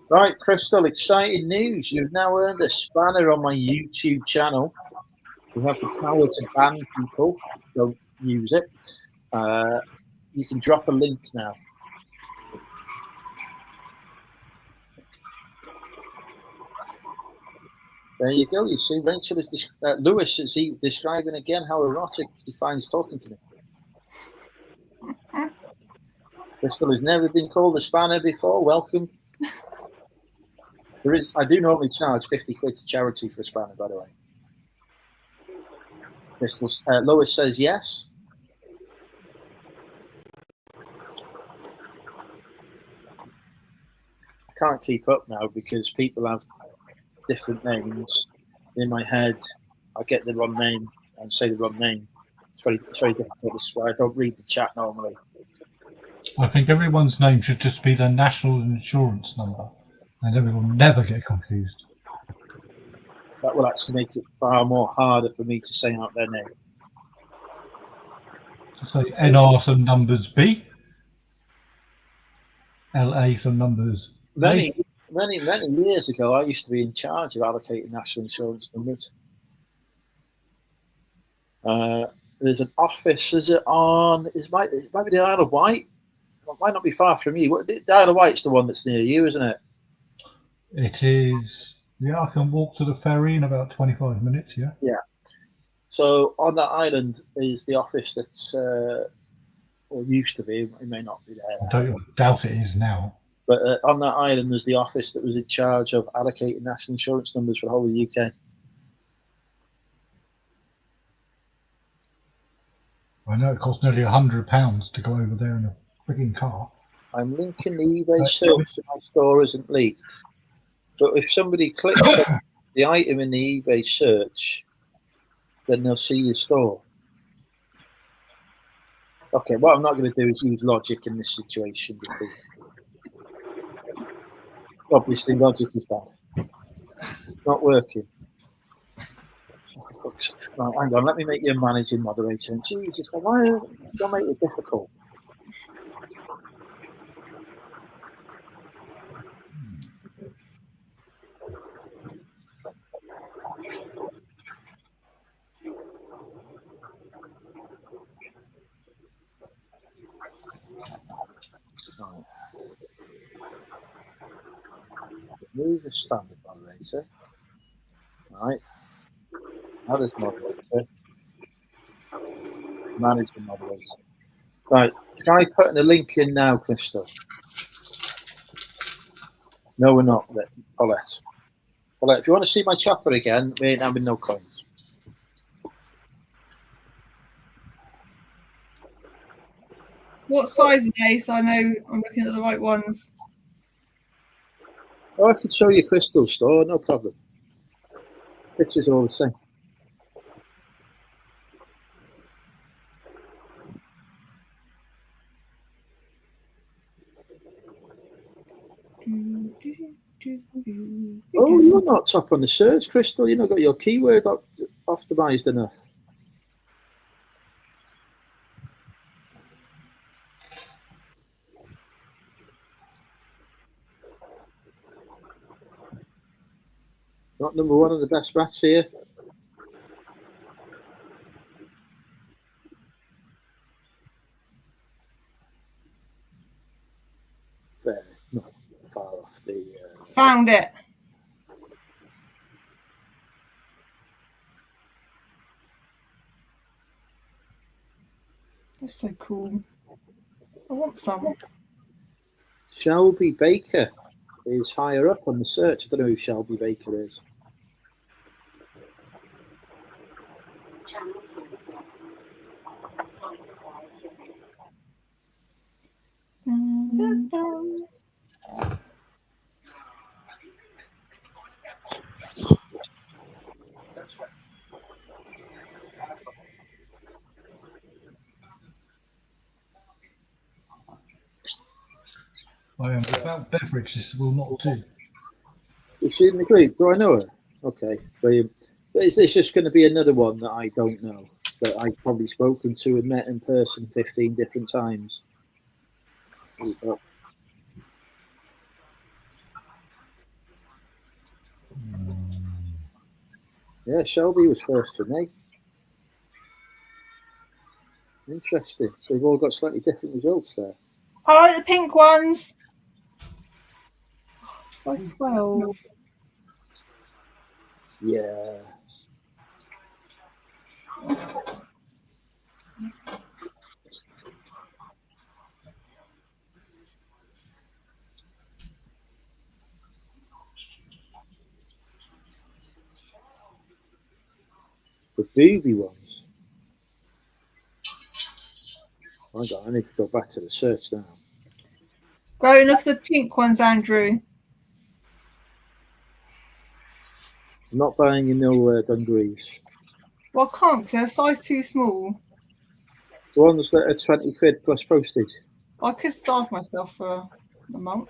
[SPEAKER 1] Right, Crystal, exciting news. You've now earned a spanner on my YouTube channel. You have the power to ban people. Don't use it. You can drop a link now. There you go. You see, Rachel is Lewis is describing again how erotic he finds talking to me. Crystal has never been called a spanner before. Welcome. I do normally charge 50 quid to charity for a spanner, by the way. Crystal, Lois says yes. I can't keep up now because people have different names in my head. I get the wrong name and say the wrong name. It's very difficult. This is why I don't read the chat normally.
[SPEAKER 2] I think everyone's name should just be their national insurance number, and everyone will never get confused.
[SPEAKER 1] That will actually make it far more harder for me to say out their name.
[SPEAKER 2] So NR some numbers B, LA some numbers A.
[SPEAKER 1] Many years ago, I used to be in charge of allocating national insurance numbers. There's an office. Is it on? It might be the Isle of Wight. It might not be far from you. The Isle of Wight's the one that's near you, isn't it?
[SPEAKER 2] It is Yeah, I can walk to the ferry in about 25 minutes. Yeah.
[SPEAKER 1] So on that island is the office that's, or used to be, it may not be there
[SPEAKER 2] I
[SPEAKER 1] now,
[SPEAKER 2] doubt it is now.
[SPEAKER 1] but on that island was the office that was in charge of allocating national insurance numbers for the whole of the UK.
[SPEAKER 2] I know it costs nearly £100 to go over there in a frigging car.
[SPEAKER 1] I'm linking the eBay search to my store isn't leaked. But if somebody clicks on the item in the eBay search, then they'll see your store. Okay, what I'm not going to do is use logic in this situation because obviously logic is bad. It's not working. Oh, for fuck's sake. Right, hang on, let me make you a managing moderator. Jesus, why don't make it difficult? Right. Remove the standard moderator. Right. Now there's moderator. Managing moderator. Right. Try putting a link in now, Crystal. No, we're not. Paulette. Paulette, if you want to see my chopper again, we ain't having no coins.
[SPEAKER 3] What size are they? So I know I'm looking at the right ones.
[SPEAKER 1] Oh, I could show you Crystal store, no problem. Pictures are all the same. Oh, you're not top on the search, Crystal. You've not got your keyword optimized enough. Not number one on the best match here. There, not far off the.
[SPEAKER 3] Found it. That's so cool. I want some.
[SPEAKER 1] Shelby Baker is higher up on the search. I don't know who Shelby Baker is.
[SPEAKER 2] Without beverage, this will not do.
[SPEAKER 1] Is she in the group? Do I know her? Okay, brilliant. But is this just going to be another one that I don't know? That I've probably spoken to and met in person 15 different times? Yeah, Shelby was first for me. Interesting. So we've all got slightly different results there.
[SPEAKER 3] I like the pink ones. Size 12.
[SPEAKER 1] Yeah. The booby ones. I need to go back to the search now.
[SPEAKER 3] Go and look at the pink ones, Andrew.
[SPEAKER 1] I'm not buying you no dungarees.
[SPEAKER 3] Well, I can't because they're a size too small.
[SPEAKER 1] The ones that are 20 quid plus postage.
[SPEAKER 3] I could starve myself for a month.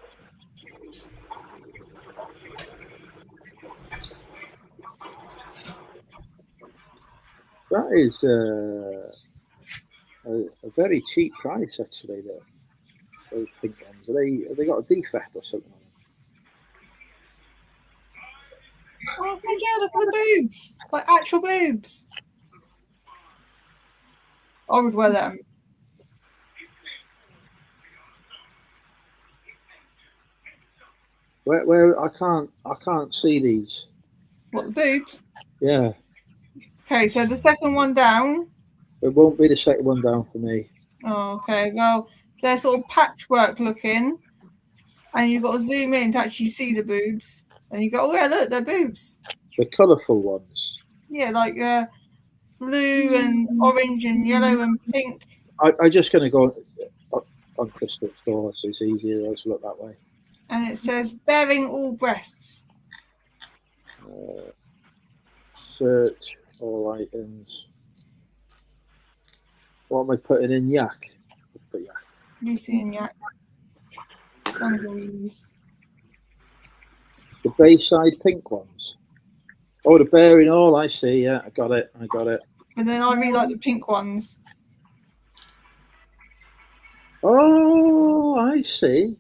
[SPEAKER 1] That is a very cheap price, actually. Those pink ones. Have they got a defect or something?
[SPEAKER 3] Oh, yeah, look at the boobs. Like actual boobs. I would wear them.
[SPEAKER 1] Where I can't see these.
[SPEAKER 3] What, the boobs?
[SPEAKER 1] Yeah,
[SPEAKER 3] Okay, so the second one down.
[SPEAKER 1] it won't be the second one down for me.
[SPEAKER 3] Oh, okay. Well, they're sort of patchwork looking, and you've got to zoom in to actually see the boobs. And you go, oh yeah, look, they're boobs.
[SPEAKER 1] The colourful ones.
[SPEAKER 3] Yeah, like blue and orange and yellow and pink.
[SPEAKER 1] I'm just going to go on Crystal Store, so it's easier. Let's look that way.
[SPEAKER 3] And it says bearing all breasts.
[SPEAKER 1] Search all items. What am I putting in? Yak. Put yak.
[SPEAKER 3] Lucy and Yak. Dungarees.
[SPEAKER 1] The Bayside pink ones. Oh, the bearing all. I see. Yeah, I got it.
[SPEAKER 3] But then I really like the pink ones.
[SPEAKER 1] Oh, I see.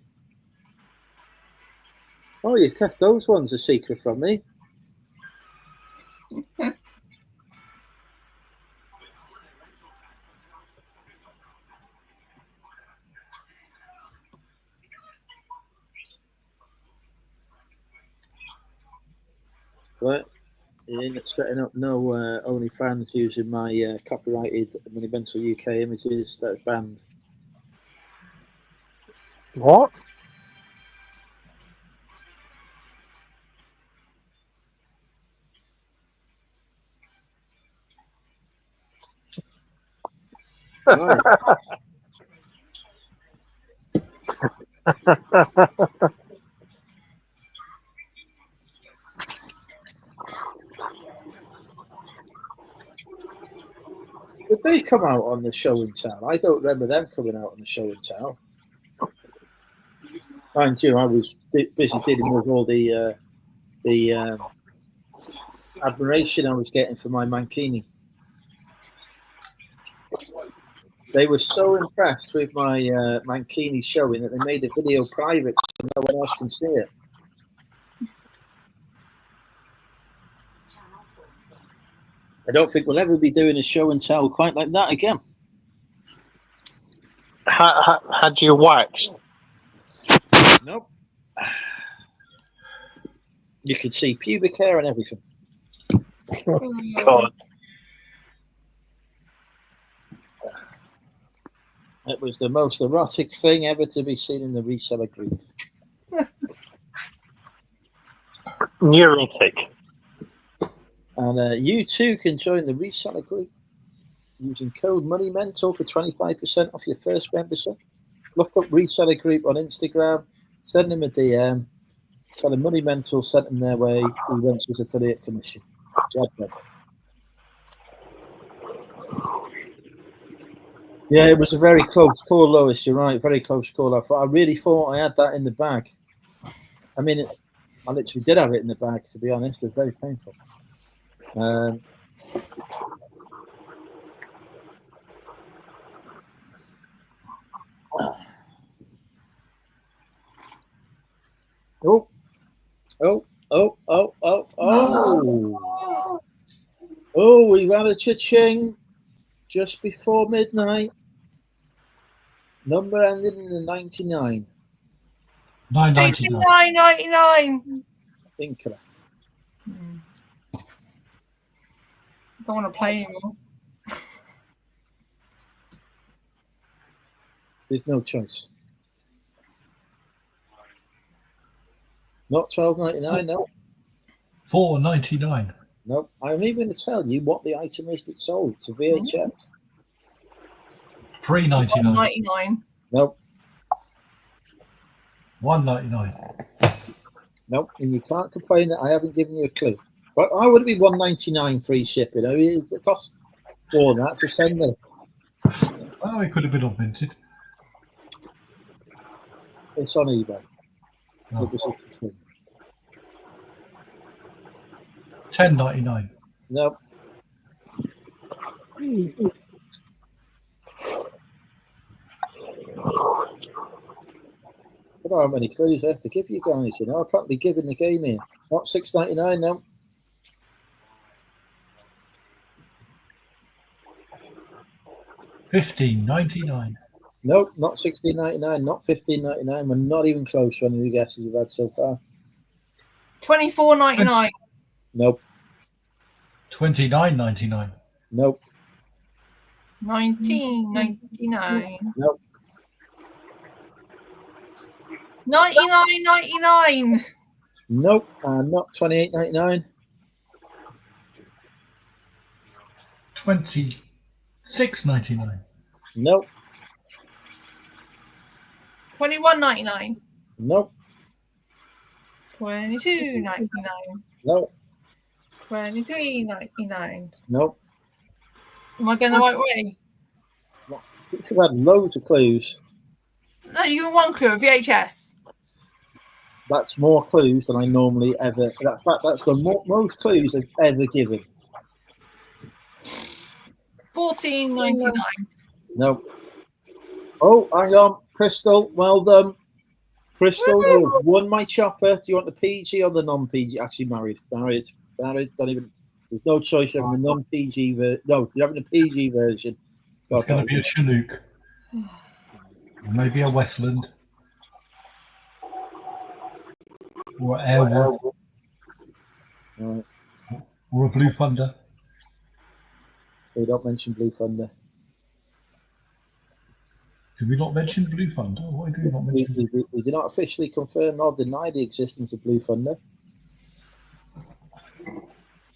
[SPEAKER 1] Oh, you kept those ones a secret from me. What? You ain't setting up no OnlyFans using my copyrighted Monumental UK images. That's banned.
[SPEAKER 8] What?
[SPEAKER 1] Right. Did they come out on the show and tell? I don't remember them coming out on the show and tell. Mind you, I was busy dealing with all the admiration I was getting for my mankini. They were so impressed with my mankini showing that they made the video private so no one else can see it. I don't think we'll ever be doing a show and tell quite like that again.
[SPEAKER 8] Had you waxed?
[SPEAKER 1] Nope. You could see pubic hair and everything.
[SPEAKER 8] God.
[SPEAKER 1] It was the most erotic thing ever to be seen in the reseller group.
[SPEAKER 8] Neurotic.
[SPEAKER 1] And you too can join the reseller group using code MONEYMENTAL for 25% off your first membership. Look up reseller group on Instagram, send them a DM, tell them Money Mental sent them their way, who wants his affiliate commission. Job done. Yeah, it was a very close call, Lois. You're right, very close call. I really thought I had that in the bag. I mean, I literally did have it in the bag, to be honest. It's very painful. Oh, we've had a cha-ching just before midnight. Number ended in the 99.
[SPEAKER 2] 9.99.
[SPEAKER 3] 69.99.
[SPEAKER 1] Incorrect.
[SPEAKER 3] Don't want to play anymore.
[SPEAKER 1] There's no choice. Not $12.99, no.
[SPEAKER 2] $4.99.
[SPEAKER 1] No, I'm even going to tell you what the item is that sold. It's a VHS.
[SPEAKER 2] $3.99.
[SPEAKER 3] $1.99.
[SPEAKER 1] Nope.
[SPEAKER 2] $1.99.
[SPEAKER 1] Nope. And you can't complain that I haven't given you a clue. But I would be $1.99 free shipping. I mean, it costs more than that to send them.
[SPEAKER 2] Oh, it could have been augmented.
[SPEAKER 1] It's on eBay.
[SPEAKER 2] Oh.
[SPEAKER 1] It was
[SPEAKER 2] $10.99.
[SPEAKER 1] Nope. I don't know how many clues I have to give you guys. You know, I can't be giving the game here. Not $6.99, no.
[SPEAKER 2] $15.99.
[SPEAKER 1] Nope, not $16.99, not $15.99. We're not even close to any of the guesses we've had so far.
[SPEAKER 3] $24.99.
[SPEAKER 1] Nope.
[SPEAKER 2] $29.99.
[SPEAKER 1] Nope.
[SPEAKER 3] $19.99.
[SPEAKER 1] Nope.
[SPEAKER 3] $99.99.
[SPEAKER 1] Nope. Not $28.99.
[SPEAKER 2] $26.99.
[SPEAKER 1] Nope.
[SPEAKER 3] $21.99.
[SPEAKER 1] Nope.
[SPEAKER 3] $22.99.
[SPEAKER 1] Nope.
[SPEAKER 3] $23.99.
[SPEAKER 1] Nope.
[SPEAKER 3] Am I going the right way?
[SPEAKER 1] You've had loads of clues.
[SPEAKER 3] No, you give one clue. VHS.
[SPEAKER 1] That's more clues than I normally ever. That's the most clues I've ever given.
[SPEAKER 3] $14.99.
[SPEAKER 1] No. Oh, hang on, Crystal. Well done, Crystal. You've won my chopper. Do you want the PG or the non-PG? Actually, married. Don't even. There's no choice. You're having the non-PG version. No, you're having the PG version.
[SPEAKER 2] It's going to be a Chinook. Or maybe a Westland. Or Airwood.
[SPEAKER 1] Right.
[SPEAKER 2] Or a Blue Thunder.
[SPEAKER 1] We don't mention Blue Thunder.
[SPEAKER 2] Did we not mention Blue Thunder? Why do we not mention
[SPEAKER 1] We do not officially confirm nor deny the existence of Blue Thunder.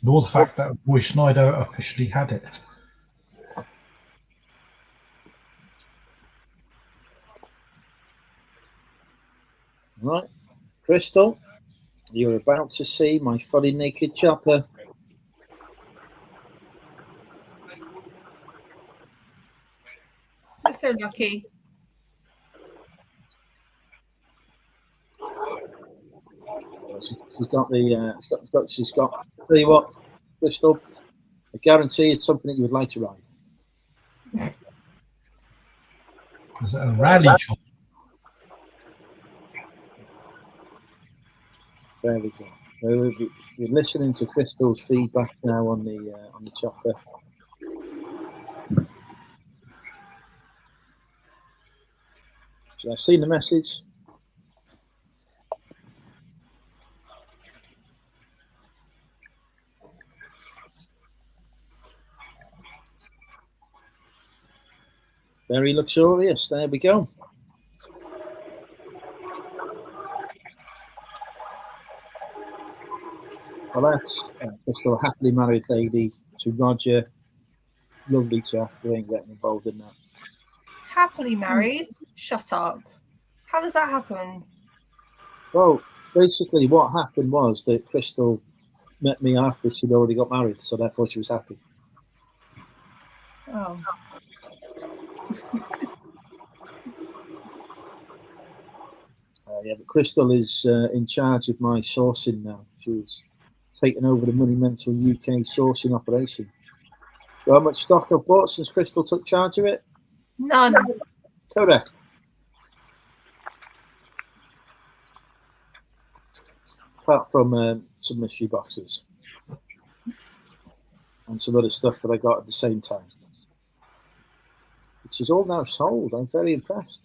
[SPEAKER 2] Nor the fact that Roy Schneider officially had it.
[SPEAKER 1] Right. Crystal, you're about to see my fully naked chopper.
[SPEAKER 3] You're so lucky.
[SPEAKER 1] She's got the. She's got. Tell you what, Crystal. I guarantee it's something that you would like to ride.
[SPEAKER 2] Was it a rally chopper?
[SPEAKER 1] There we go. We're listening to Crystal's feedback now on the chopper. Should I see the message? Very luxurious. There we go. Well, that's Crystal, a happily married lady to Roger. Lovely chap. We ain't getting involved in that.
[SPEAKER 3] Happily married? Shut up. How does that happen?
[SPEAKER 1] Well, basically what happened was that Crystal met me after she'd already got married, so therefore she was happy.
[SPEAKER 3] Oh.
[SPEAKER 1] Yeah, but Crystal is in charge of my sourcing now. She's taken over the Money Mental UK sourcing operation. So how much stock I've bought since Crystal took charge of it?
[SPEAKER 3] None.
[SPEAKER 1] Correct. Apart from some mystery boxes and some other stuff that I got at the same time, which is all now sold. I'm very impressed.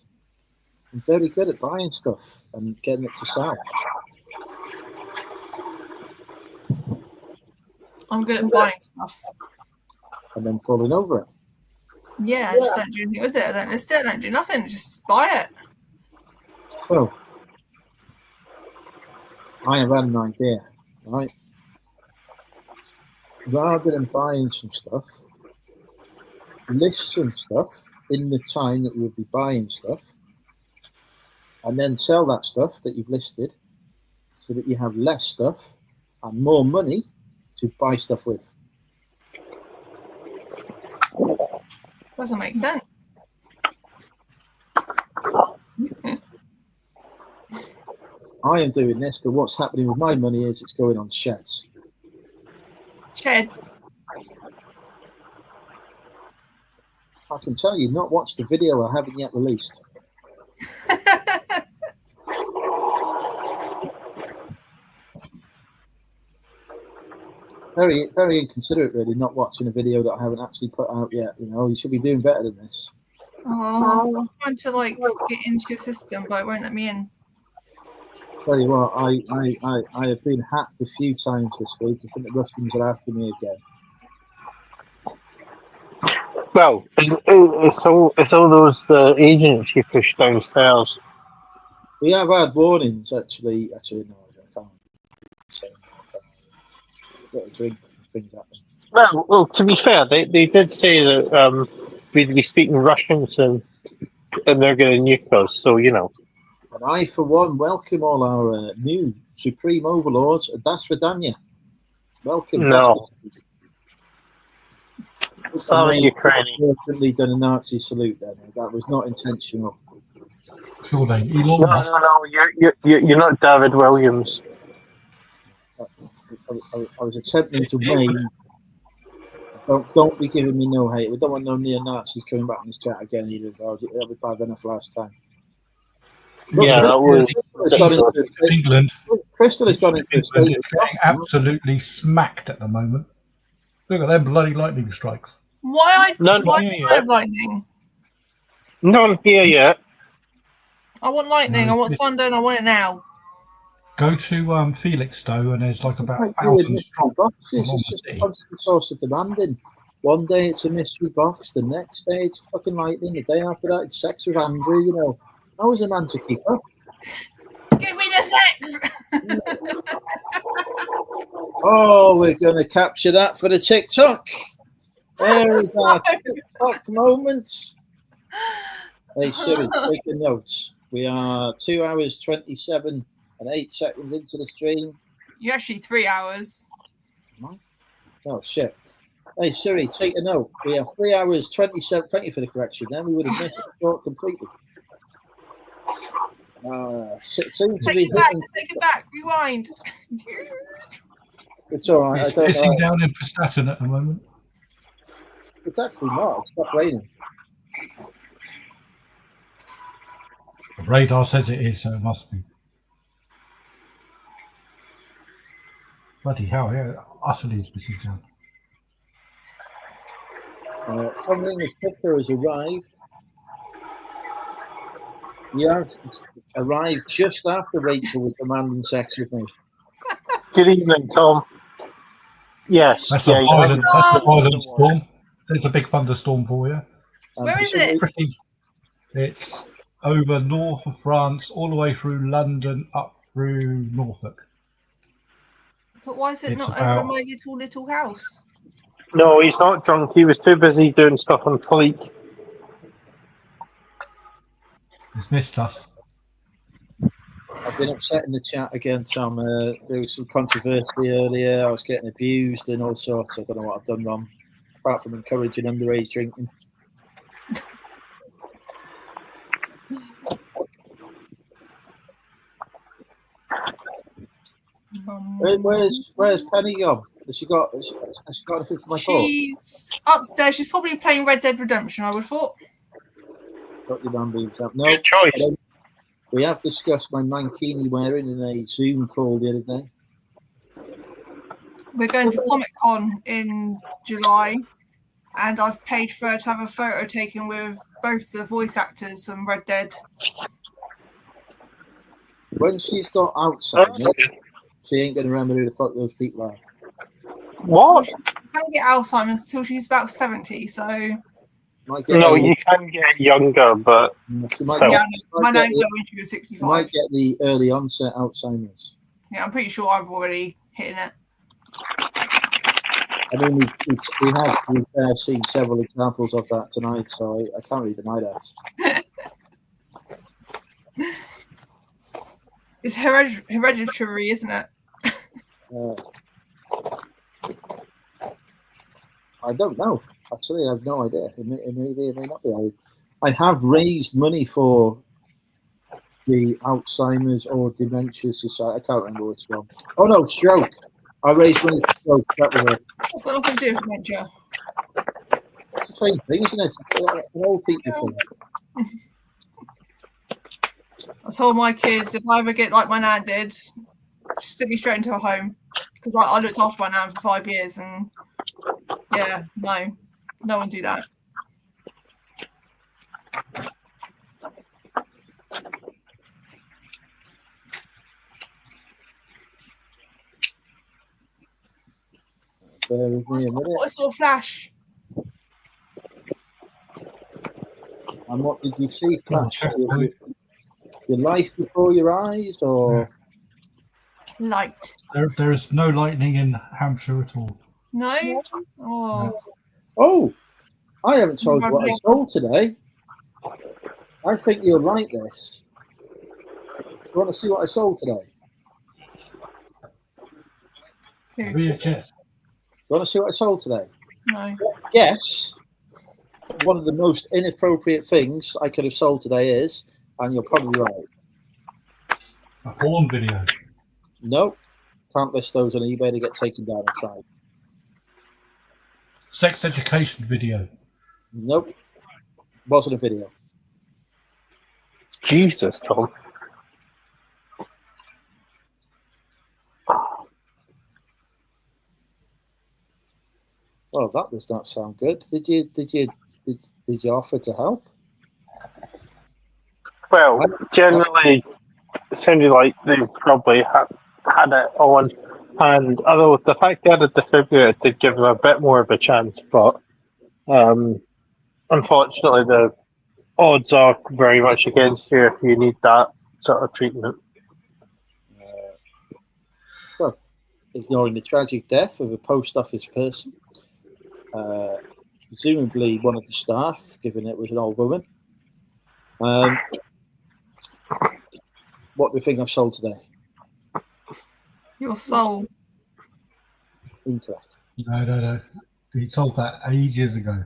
[SPEAKER 1] I'm very good at buying stuff and getting it to sell.
[SPEAKER 3] I'm good at buying stuff.
[SPEAKER 1] And then falling over it.
[SPEAKER 3] Yeah, I just don't do anything with it. I don't list it. I don't do nothing. Just buy it.
[SPEAKER 1] So, I have had an idea, right? Rather than buying some stuff, list some stuff in the time that you would be buying stuff, and then sell that stuff that you've listed so that you have less stuff and more money to buy stuff with.
[SPEAKER 3] Doesn't make sense.
[SPEAKER 1] I am doing this, but what's happening with my money is it's going on sheds.
[SPEAKER 3] Sheds.
[SPEAKER 1] I can tell you, not watched the video I haven't yet released. Very, very inconsiderate, really, not watching a video that I haven't actually put out yet. You know, you should be doing better than this.
[SPEAKER 3] Oh, I'm trying to get into your system, but it won't let me in.
[SPEAKER 1] Tell you what, I have been hacked a few times this week. I think the Russians are after me again.
[SPEAKER 8] Well, it's all those agents you push downstairs.
[SPEAKER 1] We have had warnings, actually. Actually, no, I can't say no. A bit of drink and things happen.
[SPEAKER 8] Well, to be fair, they did say that we'd be speaking Russian soon, and they're going to nuke us. So you know.
[SPEAKER 1] And I, for one, welcome all our new supreme overlords. Das Vidanya. Welcome.
[SPEAKER 8] No. Sorry, Ukraine.
[SPEAKER 1] Definitely done a Nazi salute then. That was not intentional.
[SPEAKER 2] Sure, they. Elon
[SPEAKER 8] No,
[SPEAKER 2] Musk.
[SPEAKER 8] you're not David Williams.
[SPEAKER 1] I was attempting to wave. Don't be giving me no hate. We don't want no neo-Nazis coming back in this chat again either. That was bad enough last time.
[SPEAKER 8] Yeah, that was
[SPEAKER 2] England.
[SPEAKER 1] Crystal has gone into a
[SPEAKER 2] England
[SPEAKER 1] state
[SPEAKER 2] is getting absolutely smacked at the moment. Look at them bloody lightning strikes.
[SPEAKER 3] Why
[SPEAKER 8] None
[SPEAKER 3] do
[SPEAKER 8] here
[SPEAKER 3] I have
[SPEAKER 8] yet.
[SPEAKER 3] lightning?
[SPEAKER 8] None here yet.
[SPEAKER 3] I want lightning.
[SPEAKER 2] No,
[SPEAKER 3] I want
[SPEAKER 2] it's-
[SPEAKER 3] thunder, and I want it now.
[SPEAKER 2] Go to Felixstowe and there's like about
[SPEAKER 1] Like you with
[SPEAKER 2] 1,000
[SPEAKER 1] mystery
[SPEAKER 2] strong
[SPEAKER 1] boxes.
[SPEAKER 2] along
[SPEAKER 1] It's
[SPEAKER 2] the
[SPEAKER 1] just a
[SPEAKER 2] city.
[SPEAKER 1] constant source of demanding. One day it's a mystery box, the next day it's fucking lightning, the day after that it's sex with Andrew, you know. How is a man to keep up?
[SPEAKER 3] Give me the sex.
[SPEAKER 1] Oh, we're going to capture that for the TikTok. There is our TikTok moment. Hey, Siri, take a note. We are 2 hours, 27 and 8 seconds into the stream.
[SPEAKER 3] You're actually 3 hours.
[SPEAKER 1] Oh, shit. Hey, Siri, take a note. We are 3 hours, 27. Thank you for the correction. Then we would have missed the short completely. Soon to be hitting.
[SPEAKER 3] Take it back. Rewind.
[SPEAKER 1] It's all right.
[SPEAKER 2] It's
[SPEAKER 1] I don't
[SPEAKER 2] pissing
[SPEAKER 1] know.
[SPEAKER 2] down in Prestatyn at the moment.
[SPEAKER 1] It's actually not. It stopped raining.
[SPEAKER 2] The radar says it is, so it must be. Bloody hell, yeah. Utterly is pissing down.
[SPEAKER 1] Something as quicker has arrived. You have arrived just after Rachel was demanding sex with me.
[SPEAKER 8] Good evening, Tom. Yes.
[SPEAKER 2] That's
[SPEAKER 8] yeah,
[SPEAKER 2] a violent, that's a violent storm. There's a big thunderstorm for you.
[SPEAKER 3] Where is it?
[SPEAKER 2] It's over north of France, all the way through London, up through Norfolk.
[SPEAKER 3] But why is it
[SPEAKER 2] It's
[SPEAKER 3] not
[SPEAKER 2] about-
[SPEAKER 3] over my little house?
[SPEAKER 8] No, he's not drunk. He was too busy doing stuff on Fleek.
[SPEAKER 2] It's missed us.
[SPEAKER 1] I've been upset in the chat again, Tom. There was some controversy earlier. I was getting abused and all sorts. I don't know what I've done wrong, apart from encouraging underage drinking. Where's Penny gone? Has she got anything for my thought?
[SPEAKER 3] She's upstairs. She's probably playing Red Dead Redemption, I would have thought.
[SPEAKER 1] Got your man boobs up. No,
[SPEAKER 8] Good choice.
[SPEAKER 1] we have discussed my mankini wearing in a Zoom call the other day.
[SPEAKER 3] We're going to Comic Con in July, and I've paid for her to have a photo taken with both the voice actors from Red Dead.
[SPEAKER 1] When she's got Alzheimer's, she ain't going to remember who the fuck those people are.
[SPEAKER 8] What?
[SPEAKER 3] She can't get Alzheimer's until she's about 70, so
[SPEAKER 1] Might get
[SPEAKER 8] No,
[SPEAKER 1] the-
[SPEAKER 8] you can get younger, but
[SPEAKER 1] she might
[SPEAKER 8] So-
[SPEAKER 3] yeah,
[SPEAKER 1] get,
[SPEAKER 3] my
[SPEAKER 1] might
[SPEAKER 3] nan
[SPEAKER 1] get
[SPEAKER 3] got when she was
[SPEAKER 1] the,
[SPEAKER 3] 65.
[SPEAKER 1] might get the early onset Alzheimer's.
[SPEAKER 3] Yeah, I'm pretty sure I've already hitting it.
[SPEAKER 1] I mean, we have seen several examples of that tonight, so I can't really deny that.
[SPEAKER 3] It's hereditary, isn't it?
[SPEAKER 1] I don't know. Actually, I have no idea. It may be, it may not be. I have raised money for the Alzheimer's or Dementia Society. I can't remember which one. Oh no, stroke. I raised money for stroke. That was it.
[SPEAKER 3] That's what I'm going to do with dementia.
[SPEAKER 1] It's the same thing, isn't it? It's an old people thing.
[SPEAKER 3] I told my kids if I ever get like my nan did, stick me straight into a home because I looked after my nan for 5 years, and yeah, no one do that.
[SPEAKER 1] Bear with me a
[SPEAKER 3] I
[SPEAKER 1] minute.
[SPEAKER 3] thought I saw a flash.
[SPEAKER 1] And what did you see?
[SPEAKER 2] Double
[SPEAKER 1] Flash?
[SPEAKER 2] check,
[SPEAKER 1] Your life before your eyes, or
[SPEAKER 3] Light.
[SPEAKER 2] There is no lightning in Hampshire at all.
[SPEAKER 3] No? Oh.
[SPEAKER 2] No.
[SPEAKER 1] oh, I haven't told you what I sold today. I think you'll like this. You want to see what I sold today?
[SPEAKER 2] VHS.
[SPEAKER 1] You want to see what I sold today?
[SPEAKER 3] No.
[SPEAKER 1] Guess one of the most inappropriate things I could have sold today is, and you're probably right.
[SPEAKER 2] A porn video.
[SPEAKER 1] Nope. Can't list those on eBay. They get taken down and tried.
[SPEAKER 2] Sex education video.
[SPEAKER 1] Nope. Wasn't a video.
[SPEAKER 8] Jesus, Tom.
[SPEAKER 1] Well, that does not sound good. Did you offer to help?
[SPEAKER 8] Well, generally, it sounded like they probably had it on, and although the fact they had a distributor did give them a bit more of a chance, but unfortunately, the odds are very much against you if you need that sort of treatment.
[SPEAKER 1] Well, ignoring the tragic death of a post office person, presumably one of the staff, given it was an old woman. What do you think I've sold today?
[SPEAKER 3] Your soul.
[SPEAKER 1] Incorrect.
[SPEAKER 2] No. He sold that ages ago.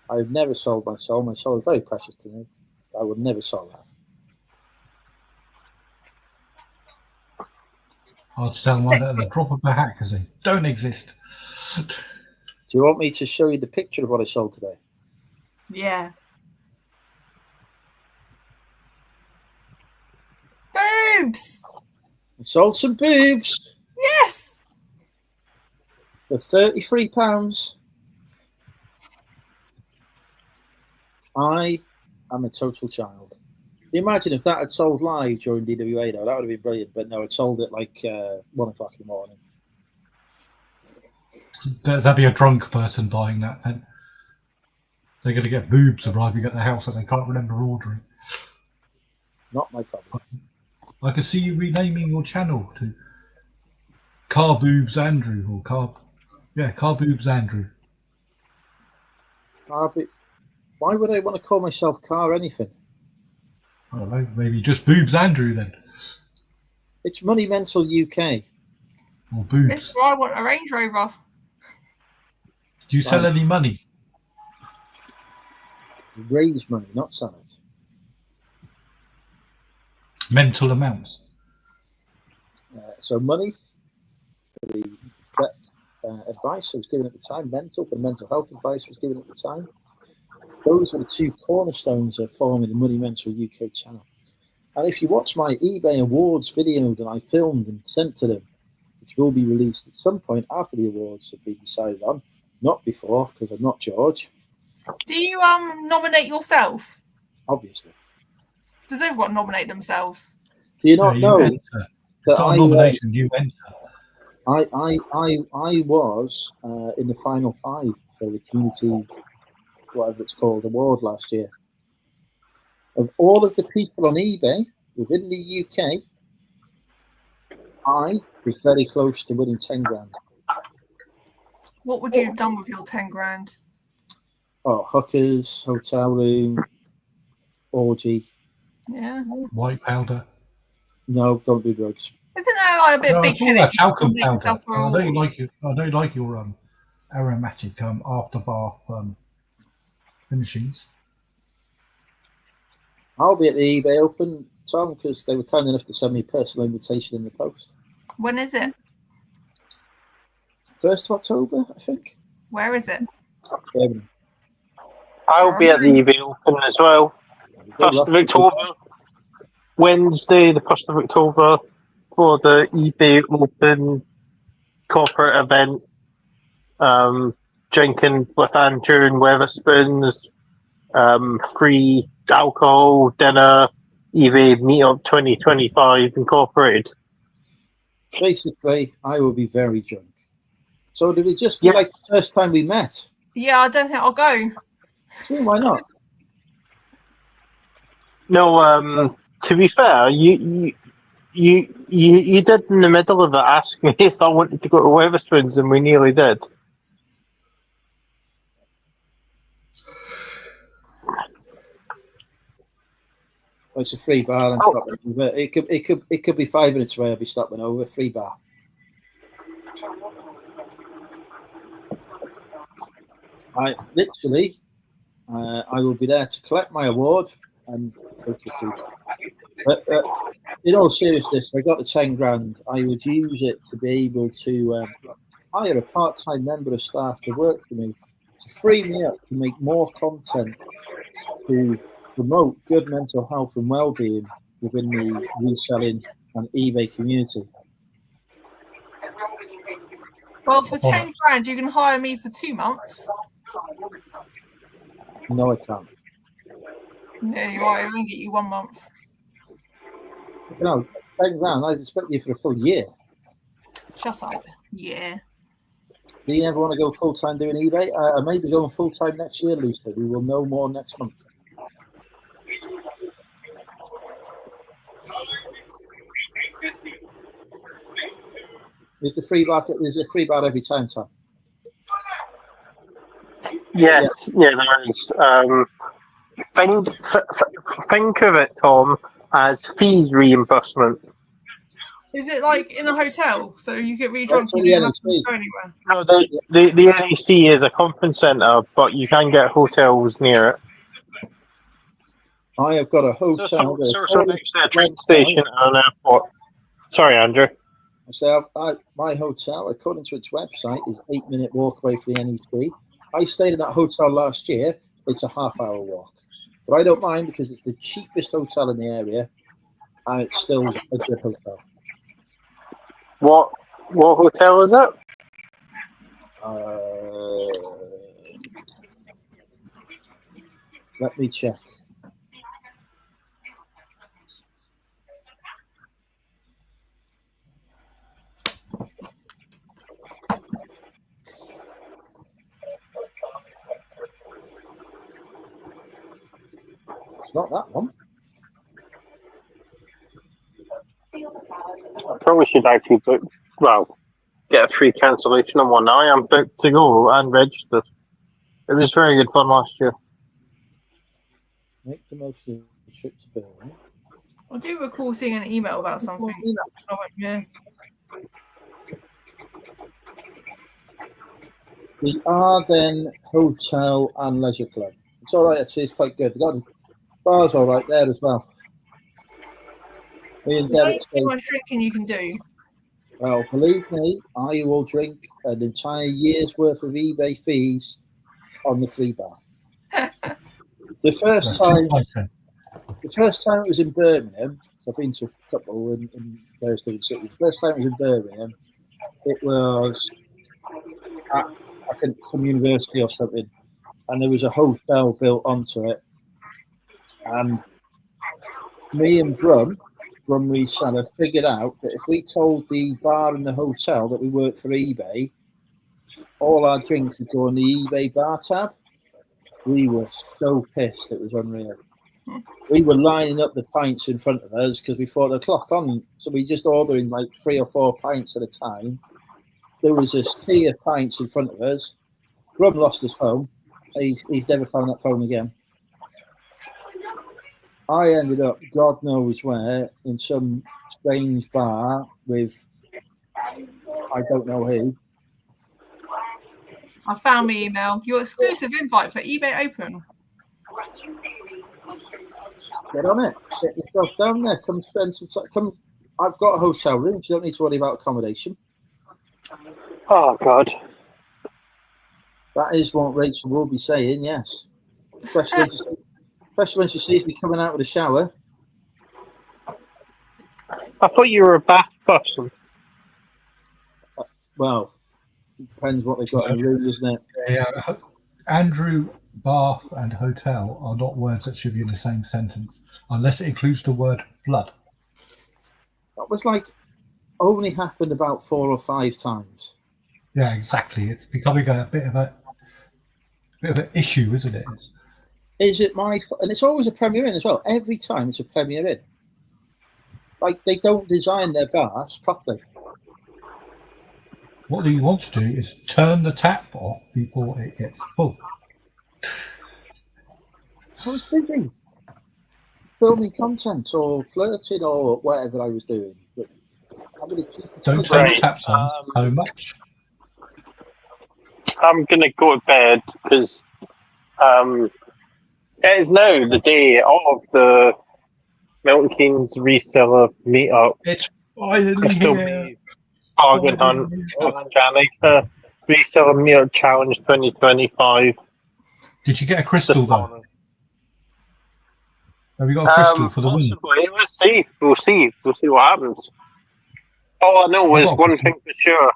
[SPEAKER 1] I've never sold my soul. My soul is very precious to me. I would never sell that.
[SPEAKER 2] I'll sell one at the drop of a hat because they don't exist.
[SPEAKER 1] Do you want me to show you the picture of what I sold today?
[SPEAKER 3] Yeah. Boobs!
[SPEAKER 1] I sold some boobs
[SPEAKER 3] Yes!
[SPEAKER 1] for £33. I am a total child. Can you imagine if that had sold live during DWA though? That would have been brilliant, but no, it sold at like 1 o'clock in the morning.
[SPEAKER 2] That'd be a drunk person buying that then. They're going to get boobs arriving at the house that they can't remember ordering.
[SPEAKER 1] Not my problem.
[SPEAKER 2] I can see you renaming your channel to Car Boobs Andrew or Car Boobs Andrew.
[SPEAKER 1] Why would I want to call myself Car anything?
[SPEAKER 2] I don't know, maybe just Boobs Andrew then.
[SPEAKER 1] It's Money Mental UK.
[SPEAKER 2] Or boobs.
[SPEAKER 3] This I want a Range Rover.
[SPEAKER 2] Do you sell any money?
[SPEAKER 1] Raise money, not sell it.
[SPEAKER 2] Mental amounts.
[SPEAKER 1] So money for the vet advice I was given at the time, mental for the mental health advice was given at the time. Those are the two cornerstones of forming the Money Mental UK channel. And if you watch my eBay awards video that I filmed and sent to them, which will be released at some point after the awards have been decided on, not before, because I'm not George.
[SPEAKER 3] Do you nominate yourself?
[SPEAKER 1] Obviously.
[SPEAKER 3] Does everyone nominate themselves?
[SPEAKER 1] Do you not know
[SPEAKER 2] enter.
[SPEAKER 1] that
[SPEAKER 2] It's not a nomination, you enter.
[SPEAKER 1] I was in the final 5 for the community, whatever it's called, award last year. Of all of the people on eBay within the UK, I was very close to winning 10 grand.
[SPEAKER 3] What would you have done with your 10 grand?
[SPEAKER 1] Oh, hookers, hotel room, orgy.
[SPEAKER 3] Yeah.
[SPEAKER 2] White powder.
[SPEAKER 1] No, don't do drugs.
[SPEAKER 3] Isn't that like a bit
[SPEAKER 2] No,
[SPEAKER 3] big
[SPEAKER 2] it's all that talcum
[SPEAKER 3] headed?
[SPEAKER 2] powder. I don't like your aromatic after bath finishings.
[SPEAKER 1] I'll be at the eBay Open, Tom, because they were kind enough to send me a personal invitation in the post.
[SPEAKER 3] When is it?
[SPEAKER 1] 1st of October, I think.
[SPEAKER 3] Where is it?
[SPEAKER 1] Birmingham.
[SPEAKER 8] I'll be at the eBay Open as well. 1st of October. Wednesday, the 1st of October, for the eBay Open corporate event. Drinking with Andrew and Weatherspoons. Free alcohol, dinner, eBay Meetup 2025 Incorporated.
[SPEAKER 1] Basically, I will be very drunk. So did it just be
[SPEAKER 8] Yes.
[SPEAKER 1] like the first time we met?
[SPEAKER 3] Yeah, I don't think I'll go.
[SPEAKER 1] See, why not?
[SPEAKER 8] No, to be fair, you did in the middle of it ask me if I wanted to go to Wetherspoons, and we nearly did.
[SPEAKER 1] It's a free bar. I'm stopping over. It could be 5 minutes away. I'll be stopping over. Free bar. I literally, I will be there to collect my award and go to free bar. But in all seriousness, if I got the 10 grand, I would use it to be able to hire a part-time member of staff to work for me, to free me up to make more content to promote good mental health and well-being within the reselling and eBay community.
[SPEAKER 3] Well, for 10 grand, you can hire me for 2 months.
[SPEAKER 1] No, I can't.
[SPEAKER 3] Yeah, you are. I only get you 1 month.
[SPEAKER 1] No, 10 grand, I'd expect you for a full year.
[SPEAKER 3] Shut up. Yeah.
[SPEAKER 1] Do you ever want to go full-time doing eBay? I may be going full-time next year, Lisa. We will know more next month. Is the free bar? Is a free bar every time, Tom?
[SPEAKER 8] Yes, yeah, there is. Think of it, Tom, as fees reimbursement.
[SPEAKER 3] Is it like in a hotel? So you get really drunk
[SPEAKER 1] That's
[SPEAKER 3] and you
[SPEAKER 1] what
[SPEAKER 3] don't
[SPEAKER 1] the
[SPEAKER 3] have to
[SPEAKER 1] NEC
[SPEAKER 3] go anywhere?
[SPEAKER 8] No, the NEC is a conference centre, but you can get hotels near it.
[SPEAKER 1] I have got a hotel.
[SPEAKER 8] So next to a train station and an airport. Sorry, Andrew.
[SPEAKER 1] So my hotel, according to its website, is 8-minute walk away from the NEC. I stayed in that hotel last year. It's a half-hour walk, but I don't mind because it's the cheapest hotel in the area, and it's still a good hotel.
[SPEAKER 8] What hotel is it?
[SPEAKER 1] Let me check. It's not that one.
[SPEAKER 8] I probably should actually book. Well, get a free cancellation on one. I am booked to go and registered. It was very good fun last year.
[SPEAKER 1] Make the most of the trip to Berlin.
[SPEAKER 3] I do recall seeing an email about something. I went, yeah.
[SPEAKER 1] The Arden Hotel and Leisure Club. It's all right, actually. It's quite good. The bar's all right there as well.
[SPEAKER 3] There's only so much drinking you can do.
[SPEAKER 1] Well, believe me, I will drink an entire year's worth of eBay fees on the free bar. The first time it was in Birmingham, so I've been to a couple in various different cities. The first time it was in Birmingham, it was at, I think, some university or something, and there was a hotel built onto it. And me and Brum Reseller figured out that if we told the bar and the hotel that we worked for eBay, all our drinks would go on the eBay bar tab. We were so pissed, it was unreal. We were lining up the pints in front of us because we thought the clock on, so we just ordering like 3 or 4 pints at a time. There was a sea of pints in front of us. Brum lost his phone. He's never found that phone again. I ended up, God knows where, in some strange bar with I don't know who.
[SPEAKER 3] I found my email. Your exclusive invite for eBay Open.
[SPEAKER 1] Get on it. Get yourself down there. Come spend some time. Come. I've got a hotel room, so you don't need to worry about accommodation.
[SPEAKER 8] Oh, God.
[SPEAKER 1] That is what Rachel will be saying, yes. Especially when she sees me coming out with a shower.
[SPEAKER 8] I thought you were a bath person.
[SPEAKER 1] Well, it depends what they've got in the room, isn't it?
[SPEAKER 2] Yeah. Andrew, bath, and hotel are not words that should be in the same sentence, unless it includes the word blood.
[SPEAKER 1] That was like only happened about 4 or 5 times.
[SPEAKER 2] Yeah, exactly. It's becoming a bit of an issue, isn't it?
[SPEAKER 1] Is it my? And it's always a Premier Inn as well. Every time it's a Premier Inn. Like they don't design their bars properly.
[SPEAKER 2] What you want to do is turn the tap off before it gets full.
[SPEAKER 1] I was busy filming content or flirting or whatever I was doing. But
[SPEAKER 2] Don't turn
[SPEAKER 8] Right,
[SPEAKER 2] the taps on so much.
[SPEAKER 8] I'm gonna go to bed because it is now the day of the Milton Keynes Reseller Meetup.
[SPEAKER 2] It's finally
[SPEAKER 8] Crystal
[SPEAKER 2] here.
[SPEAKER 8] Bees Bargain Hunt and Janica Reseller Meetup Challenge 2025.
[SPEAKER 2] Did you get a crystal
[SPEAKER 8] This
[SPEAKER 2] though?
[SPEAKER 8] morning.
[SPEAKER 2] Have you got a crystal for the win?
[SPEAKER 8] Possibly. We'll see. We'll see. We'll see what happens. All I know
[SPEAKER 2] I've
[SPEAKER 8] is
[SPEAKER 2] got a
[SPEAKER 8] one
[SPEAKER 2] crystal.
[SPEAKER 8] thing for sure.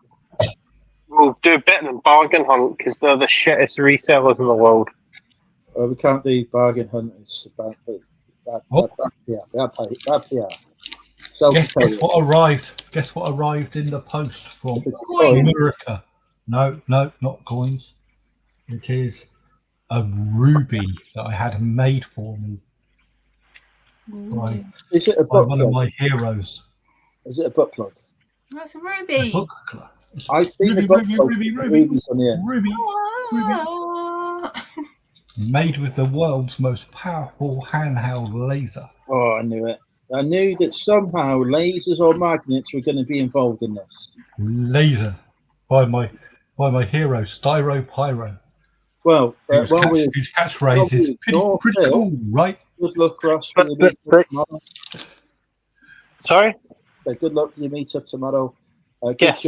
[SPEAKER 8] We'll do better than Bargain Hunt because they're the shittest resellers in the world.
[SPEAKER 1] we can't do bargain hunt. It's bad PR.
[SPEAKER 2] Guess what arrived? Guess what arrived in the post from
[SPEAKER 3] Coins.
[SPEAKER 2] America? No, not coins. It is a ruby that I had made for me by
[SPEAKER 1] Is it a
[SPEAKER 2] by
[SPEAKER 1] butt
[SPEAKER 2] one of
[SPEAKER 1] plug?
[SPEAKER 2] my heroes.
[SPEAKER 1] Is it a butt plug?
[SPEAKER 3] That's a
[SPEAKER 2] A
[SPEAKER 3] ruby.
[SPEAKER 2] book club. It's
[SPEAKER 1] I've seen
[SPEAKER 2] Ruby,
[SPEAKER 1] the butt
[SPEAKER 2] Ruby,
[SPEAKER 1] plug.
[SPEAKER 2] Ruby, Ruby,
[SPEAKER 1] Rubies on the end.
[SPEAKER 2] Ruby,
[SPEAKER 3] Ah.
[SPEAKER 2] made with the world's most powerful handheld laser.
[SPEAKER 1] Oh, I knew it. I knew that somehow lasers or magnets were going to be involved in this.
[SPEAKER 2] Laser by my hero Styro Pyro.
[SPEAKER 1] Well,
[SPEAKER 2] Whose catchphrase is pretty cool, right?
[SPEAKER 1] Good luck, Ross. For your meetup tomorrow.
[SPEAKER 8] Sorry?
[SPEAKER 1] So good luck for your meetup tomorrow.
[SPEAKER 8] Yes.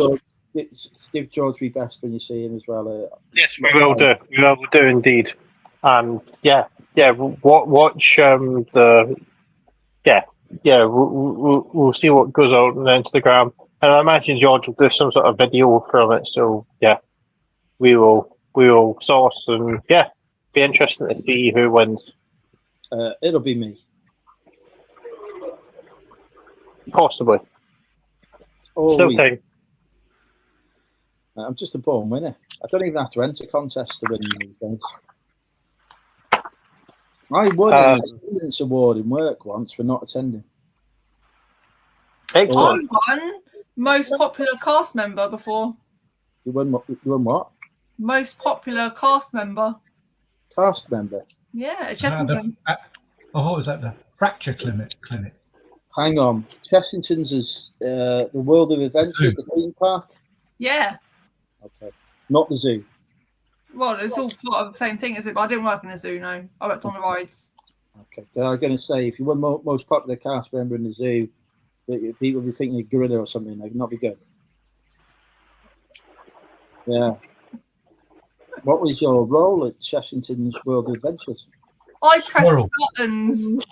[SPEAKER 1] Give George my best when you see him as well.
[SPEAKER 8] Yes, we will do. We will do indeed. And watch we'll see what goes out on Instagram, and I imagine George will do some sort of video from it. So yeah, we will source and be interesting to see who wins.
[SPEAKER 1] It'll be me.
[SPEAKER 8] Possibly. Still time.
[SPEAKER 1] I'm just a born winner. I don't even have to enter contests to win these things. I won an attendance award in work once for not attending.
[SPEAKER 8] Excellent.
[SPEAKER 3] I won most popular cast member before.
[SPEAKER 1] You won what?
[SPEAKER 3] Most popular cast member.
[SPEAKER 1] Cast member?
[SPEAKER 3] Yeah, at Chessington.
[SPEAKER 2] Is that the fracture clinic?
[SPEAKER 1] Hang on. Chessington's is the World of Adventure, the theme park?
[SPEAKER 3] Yeah.
[SPEAKER 1] Okay. Not the zoo.
[SPEAKER 3] Well, it's all part of the same thing, is it? But I didn't work in a zoo, no. I worked on the rides.
[SPEAKER 1] Okay. So I'm going to say, if you were most popular cast member in the zoo, people would be thinking you're gorilla or something. They'd not be good. Yeah. What was your role at Chessington's World of Adventures?
[SPEAKER 3] I pressed buttons.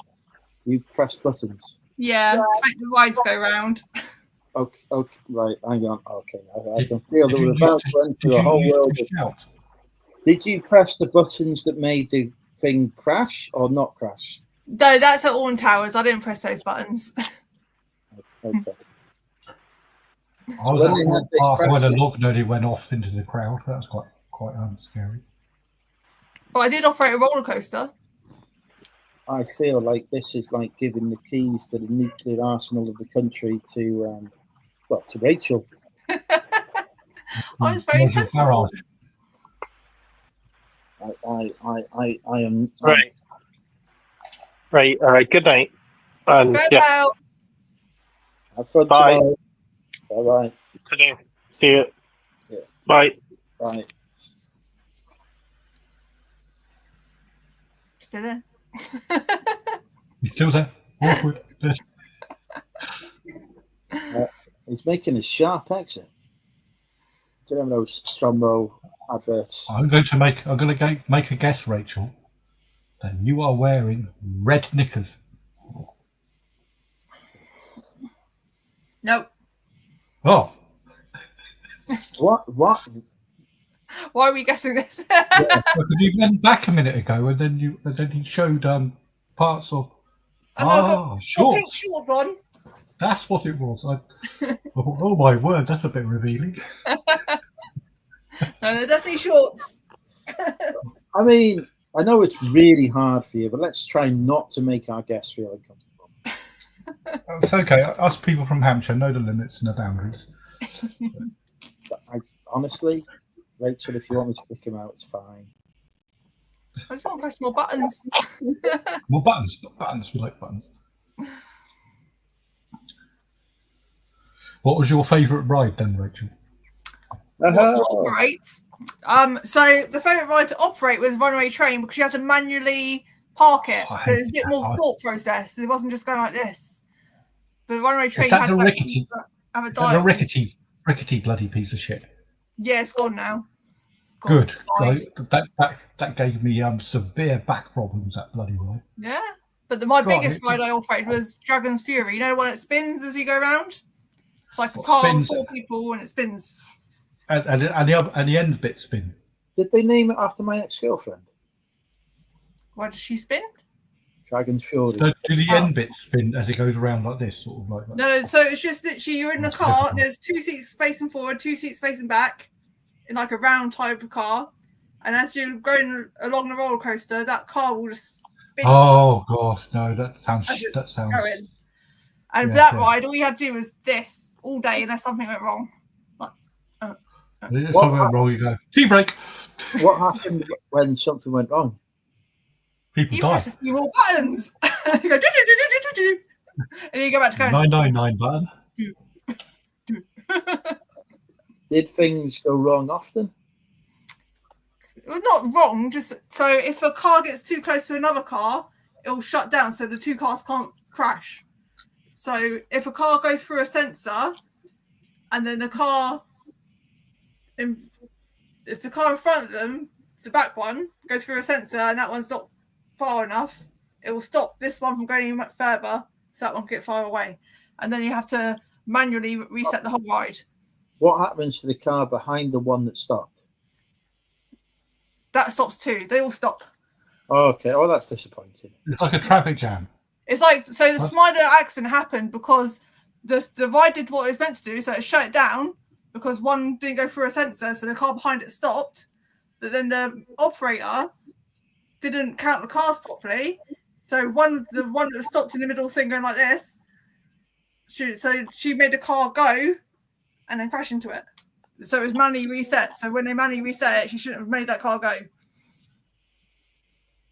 [SPEAKER 1] You pressed buttons?
[SPEAKER 3] Yeah, to make the rides go round.
[SPEAKER 1] Okay, right, hang on. Okay, I can feel that we're about to enter the whole world. Did you press the buttons that made the thing crash or not crash?
[SPEAKER 3] No, that's at Orn Towers. I didn't press those buttons.
[SPEAKER 1] Okay.
[SPEAKER 2] I was at one park when a log nearly went off into the crowd. That was quite scary.
[SPEAKER 3] Well, I did operate a roller coaster.
[SPEAKER 1] I feel like this is like giving the keys to the nuclear arsenal of the country to Rachel.
[SPEAKER 3] I was very sensible.
[SPEAKER 1] I am
[SPEAKER 8] right. All right. Good night. And
[SPEAKER 3] Farewell.
[SPEAKER 1] Have fun
[SPEAKER 8] bye.
[SPEAKER 1] Tomorrow. Bye.
[SPEAKER 8] See you.
[SPEAKER 1] Yeah.
[SPEAKER 8] Bye.
[SPEAKER 1] Bye.
[SPEAKER 3] Still there?
[SPEAKER 2] He's still there. Awkward.
[SPEAKER 1] He's making a sharp exit. Do you have those Strombo adverts?
[SPEAKER 2] I'm going to make a guess, Rachel, that you are wearing red knickers.
[SPEAKER 3] Nope.
[SPEAKER 2] Oh.
[SPEAKER 1] What?
[SPEAKER 3] Why are we guessing this?
[SPEAKER 2] Because you went back a minute ago, and then you showed parts of shorts.
[SPEAKER 3] Pink shorts on.
[SPEAKER 2] That's what it was. Oh my word, that's a bit revealing.
[SPEAKER 3] No, they're definitely shorts.
[SPEAKER 1] I mean, I know it's really hard for you, but let's try not to make our guests feel uncomfortable.
[SPEAKER 2] It's okay. Us people from Hampshire know the limits and the boundaries.
[SPEAKER 1] But honestly, Rachel, if you want me to kick him out, it's fine.
[SPEAKER 3] I just want to press more buttons.
[SPEAKER 2] Well, buttons. We like buttons. What was your favourite ride then, Rachel?
[SPEAKER 3] What to operate? So the favourite ride to operate was Runaway Train because you had to manually park it.
[SPEAKER 2] Oh,
[SPEAKER 3] So there's a bit more thought process. It wasn't just going like this. But Runaway Train
[SPEAKER 2] That's
[SPEAKER 3] had
[SPEAKER 2] a
[SPEAKER 3] to
[SPEAKER 2] rickety,
[SPEAKER 3] have a
[SPEAKER 2] that's
[SPEAKER 3] dial.
[SPEAKER 2] a rickety bloody piece of shit.
[SPEAKER 3] Yeah, it's gone now. It's gone.
[SPEAKER 2] Good. That gave me severe back problems. That bloody ride.
[SPEAKER 3] Yeah, but my biggest ride I operated was Dragon's Fury. You know the one that spins as you go around? It's like a car with 4 people and it spins.
[SPEAKER 2] And the end bit spin.
[SPEAKER 1] Did they name it after my ex-girlfriend?
[SPEAKER 3] Why does she spin?
[SPEAKER 1] Dragon's Fury.
[SPEAKER 2] So do the end bit spin as it goes around like this, sort of like that?
[SPEAKER 3] No, so it's just that you're in a car. There's 2 seats facing forward, 2 seats facing back, in like a round type of car. And as you're going along the roller coaster, that car will just spin.
[SPEAKER 2] Oh gosh, no, that sounds.
[SPEAKER 3] Going. And for that ride, all you had to do was this all day unless something went wrong.
[SPEAKER 2] If something went wrong, you go tea break.
[SPEAKER 1] What happened when something went wrong?
[SPEAKER 2] People
[SPEAKER 3] you
[SPEAKER 2] die.
[SPEAKER 3] press a few more buttons. You go and you go back to going
[SPEAKER 2] 999 button.
[SPEAKER 1] Did things go wrong often?
[SPEAKER 3] Well, not wrong. Just so if a car gets too close to another car, it will shut down, so the 2 cars can't crash. So if a car goes through a sensor, and then if the car in front of them, the back one, goes through a sensor, and that one's not far enough, it will stop this one from going much further, so that one can get far away. And then you have to manually reset the whole ride.
[SPEAKER 1] What happens to the car behind the one that stopped?
[SPEAKER 3] That stops too. They all stop.
[SPEAKER 1] Oh, okay. Oh, that's disappointing.
[SPEAKER 2] It's like a traffic jam.
[SPEAKER 3] It's like, so the Smiler accident happened because the ride did what it was meant to do, so it shut it down because one didn't go through a sensor, so the car behind it stopped. But then the operator didn't count the cars properly, so the one that stopped in the middle thing going like this, she made the car go and then crash into it. So it was manually reset. So when they manually reset it, she shouldn't have made that car go.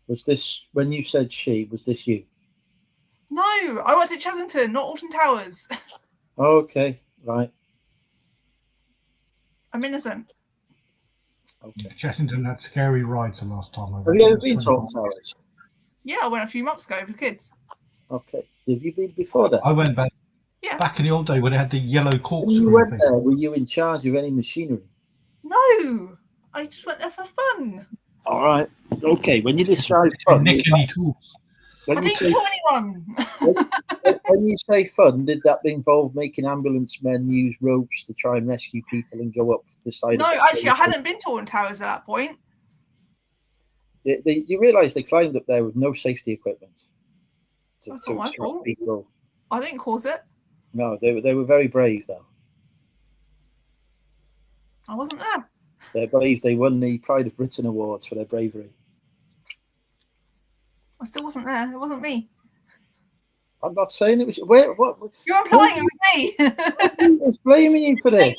[SPEAKER 1] Was this, when you said she, was this you?
[SPEAKER 3] No, I worked at Chessington, not Alton Towers.
[SPEAKER 1] Okay, right.
[SPEAKER 3] I'm innocent.
[SPEAKER 1] Okay.
[SPEAKER 2] Chessington had scary rides the last time I went.
[SPEAKER 1] Have you ever been to Alton Towers?
[SPEAKER 3] Yeah, I went a few months ago for kids.
[SPEAKER 1] Okay. Have you been before that?
[SPEAKER 2] I went back.
[SPEAKER 3] Yeah.
[SPEAKER 2] Back in the old day when they had the yellow corkscrew.
[SPEAKER 1] When you went
[SPEAKER 2] thing.
[SPEAKER 1] there, were you in charge of any machinery?
[SPEAKER 3] No, I just went there for fun.
[SPEAKER 1] All right. Okay. When you describe fun,
[SPEAKER 2] Nick any tools.
[SPEAKER 3] I didn't kill anyone.
[SPEAKER 1] when you say fun, did that involve making ambulance men use ropes to try and rescue people and go up the side?
[SPEAKER 3] No, actually, I hadn't been to Alton Towers at that point.
[SPEAKER 1] You realise they climbed up there with no safety equipment.
[SPEAKER 3] That's not my fault.
[SPEAKER 1] People.
[SPEAKER 3] I didn't cause it.
[SPEAKER 1] No, they were very brave though.
[SPEAKER 3] I wasn't there.
[SPEAKER 1] They're brave. They won the Pride of Britain Awards for their bravery.
[SPEAKER 3] I still wasn't there. It wasn't me.
[SPEAKER 1] I'm not saying it was. What?
[SPEAKER 3] You're implying it was me.
[SPEAKER 1] I was blaming you for this.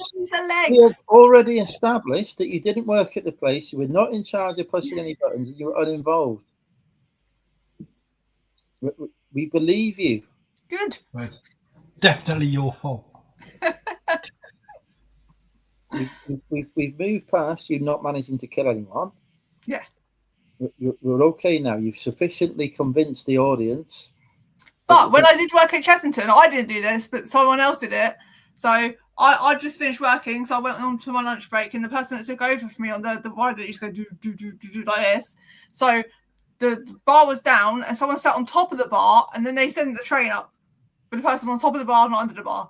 [SPEAKER 1] We have already established that you didn't work at the place. You were not in charge of pushing any buttons, and you were uninvolved. We believe you.
[SPEAKER 3] Good.
[SPEAKER 2] It's definitely your fault.
[SPEAKER 1] We've moved past you not managing to kill anyone.
[SPEAKER 3] Yeah.
[SPEAKER 1] We're okay now. You've sufficiently convinced the audience.
[SPEAKER 3] But when I did work at Chessington, I didn't do this, but someone else did it. So I just finished working, so I went on to my lunch break, and the person that took over for me on the rider used to go do like this. So the bar was down, and someone sat on top of the bar, and then they sent the train up with the person on top of the bar, not under the bar.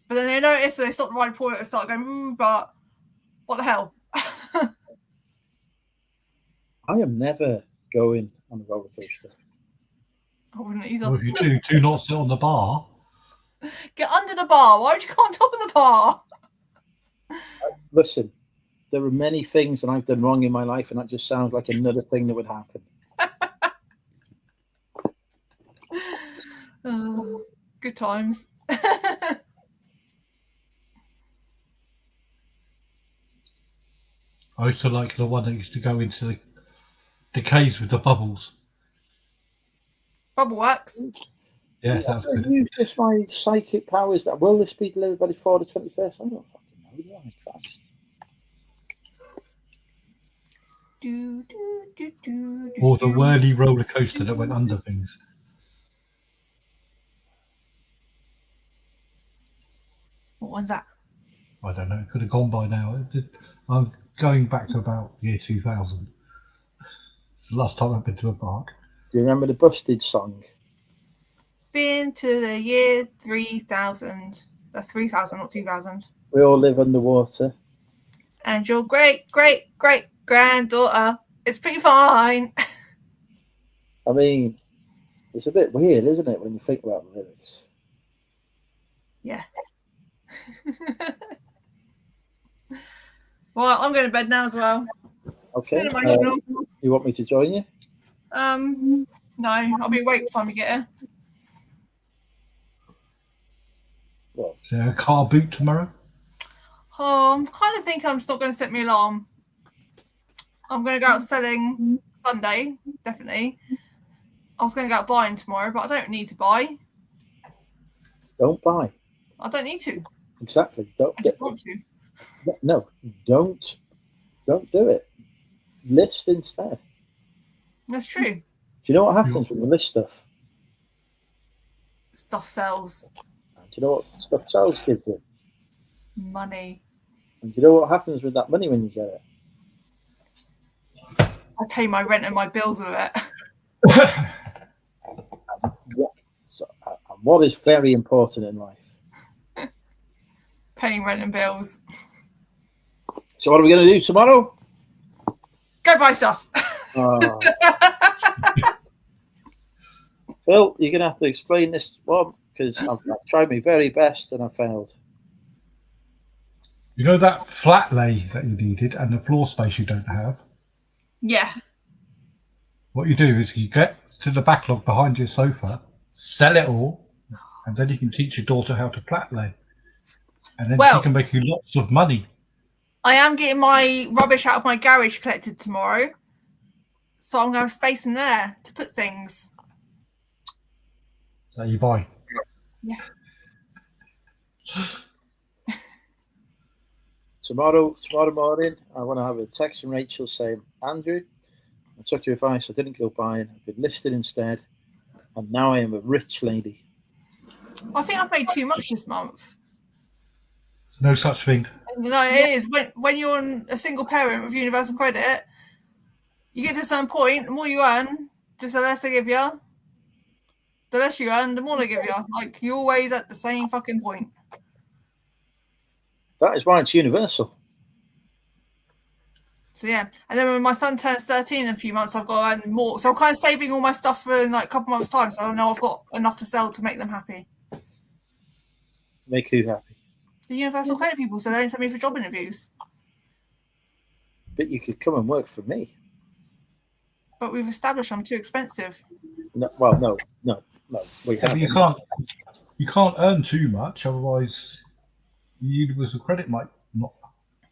[SPEAKER 3] But then they noticed, so they stopped the ride before it started going, ooh, but what the hell?
[SPEAKER 1] I am never going on a roller coaster.
[SPEAKER 3] I wouldn't either.
[SPEAKER 2] Well, if you do not sit on the bar.
[SPEAKER 3] Get under the bar. Why would you go on top of the bar?
[SPEAKER 1] Listen, there are many things that I've done wrong in my life, and that just sounds like another thing that would happen.
[SPEAKER 3] Oh, good times.
[SPEAKER 2] I used to like the one that used to go into the caves with the bubbles.
[SPEAKER 3] Bubble wax.
[SPEAKER 2] Yeah, that was
[SPEAKER 1] I
[SPEAKER 2] good.
[SPEAKER 1] use just my psychic powers. That will this be delivered by the 21st? I don't fucking know. Yeah, Christ.
[SPEAKER 3] Do, do, do, do,
[SPEAKER 2] Or the
[SPEAKER 3] do.
[SPEAKER 2] whirly roller coaster that went under things.
[SPEAKER 3] What was that?
[SPEAKER 2] I don't know. It could have gone by now. I'm going back to about year 2000. It's the last time I've been to a park.
[SPEAKER 1] Do you remember the Busted song?
[SPEAKER 3] Been to the year 3000. That's 3000, not 2000.
[SPEAKER 1] We all live underwater.
[SPEAKER 3] And your great, great, great granddaughter is pretty fine.
[SPEAKER 1] I mean, it's a bit weird, isn't it, when you think about the lyrics?
[SPEAKER 3] Yeah. Well, I'm going to bed now as well.
[SPEAKER 1] Okay.
[SPEAKER 3] It's been emotional.
[SPEAKER 1] You want me to join you?
[SPEAKER 3] No, I'll be awake by the time you get here.
[SPEAKER 1] Well,
[SPEAKER 2] Is there a car boot tomorrow?
[SPEAKER 3] Oh, I'm kind of thinking I'm just not going to set my alarm. I'm going to go out selling Sunday, definitely. I was going to go out buying tomorrow, but I don't need to buy.
[SPEAKER 1] don't buy.
[SPEAKER 3] I don't need to.
[SPEAKER 1] Exactly. Don't
[SPEAKER 3] I just want to.
[SPEAKER 1] No, don't do it. List instead.
[SPEAKER 3] That's true.
[SPEAKER 1] Do you know what happens when you list stuff?
[SPEAKER 3] Stuff sells.
[SPEAKER 1] And do you know what stuff sells gives you?
[SPEAKER 3] Money.
[SPEAKER 1] And do you know what happens with that money when you get it?
[SPEAKER 3] I pay my rent and my bills with it.
[SPEAKER 1] And what is very important in life?
[SPEAKER 3] Paying rent and bills.
[SPEAKER 1] So what are we going to do tomorrow?
[SPEAKER 3] Go buy stuff.
[SPEAKER 1] Phil, you're going to have to explain this one because I've tried my very best and I failed.
[SPEAKER 2] You know that flat lay that you needed and the floor space you don't have?
[SPEAKER 3] Yeah.
[SPEAKER 2] What you do is you get to the backlog behind your sofa, sell it all, and then you can teach your daughter how to flat lay. And then she can make you lots of money.
[SPEAKER 3] I am getting my rubbish out of my garage collected tomorrow. So I'm going to have space in there to put things.
[SPEAKER 2] That you buy.
[SPEAKER 3] Yeah.
[SPEAKER 1] Tomorrow morning, I want to have a text from Rachel saying, Andrew, I took your advice, I didn't go buying, I've been listed instead, and now I am a rich lady.
[SPEAKER 3] I think I've made too much this month.
[SPEAKER 2] No such thing.
[SPEAKER 3] No, it is. When you're on a single parent with universal credit, you get to a certain point, the more you earn, just the less they give you. The less you earn, the more they give you. Like, you're always at the same fucking point.
[SPEAKER 1] That is why it's universal.
[SPEAKER 3] So, yeah. And then when my son turns 13 in a few months, I've got to earn more. So I'm kind of saving all my stuff for like a couple months' time. So I know I've got enough to sell to make them happy.
[SPEAKER 1] Make who happy?
[SPEAKER 3] The universal credit people, so they don't send me for job interviews.
[SPEAKER 1] But you could come and work for me.
[SPEAKER 3] But we've established I'm too expensive.
[SPEAKER 1] No, well, no. We
[SPEAKER 2] Yeah,
[SPEAKER 1] haven't.
[SPEAKER 2] you can't earn too much, otherwise universal credit might not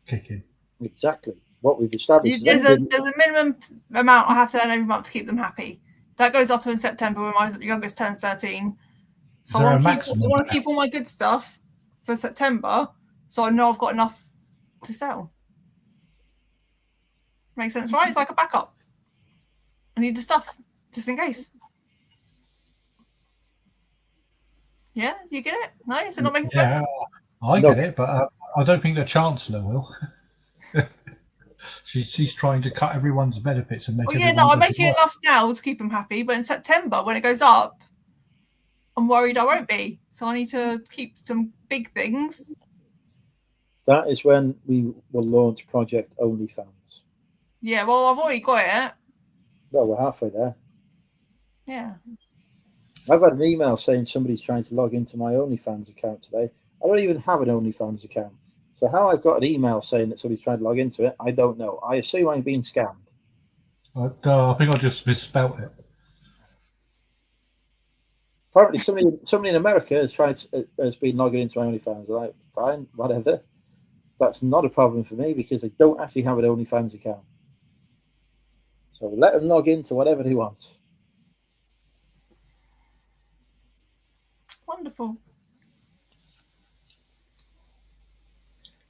[SPEAKER 2] kick in.
[SPEAKER 1] Exactly. What we've established.
[SPEAKER 3] There's a minimum amount I have to earn every month to keep them happy. That goes up in September when my youngest turns 13. So I want to keep all my good stuff for September, so I know I've got enough to sell. Makes sense, right? It's like a backup. I need the stuff just in case. Yeah, you get it? No, is it not making sense?
[SPEAKER 2] Yeah, I get it, but I don't think the Chancellor will. She's trying to cut everyone's benefits and make.
[SPEAKER 3] Well, yeah, no, I'm making enough now to keep them happy, but in September when it goes up, I'm worried I won't be. So I need to keep some big things.
[SPEAKER 1] That is when we will launch Project OnlyFans.
[SPEAKER 3] Yeah, well, I've already got it.
[SPEAKER 1] Well, we're halfway there.
[SPEAKER 3] Yeah.
[SPEAKER 1] I've had an email saying somebody's trying to log into my OnlyFans account today. I don't even have an OnlyFans account. So how I've got an email saying that somebody's trying to log into it, I don't know. I assume I'm being scammed.
[SPEAKER 2] I think I just misspelt it.
[SPEAKER 1] Apparently, somebody in America has been logging into my OnlyFans. Like, fine, whatever. That's not a problem for me because I don't actually have an OnlyFans account. So let them log into whatever they want.
[SPEAKER 3] Wonderful.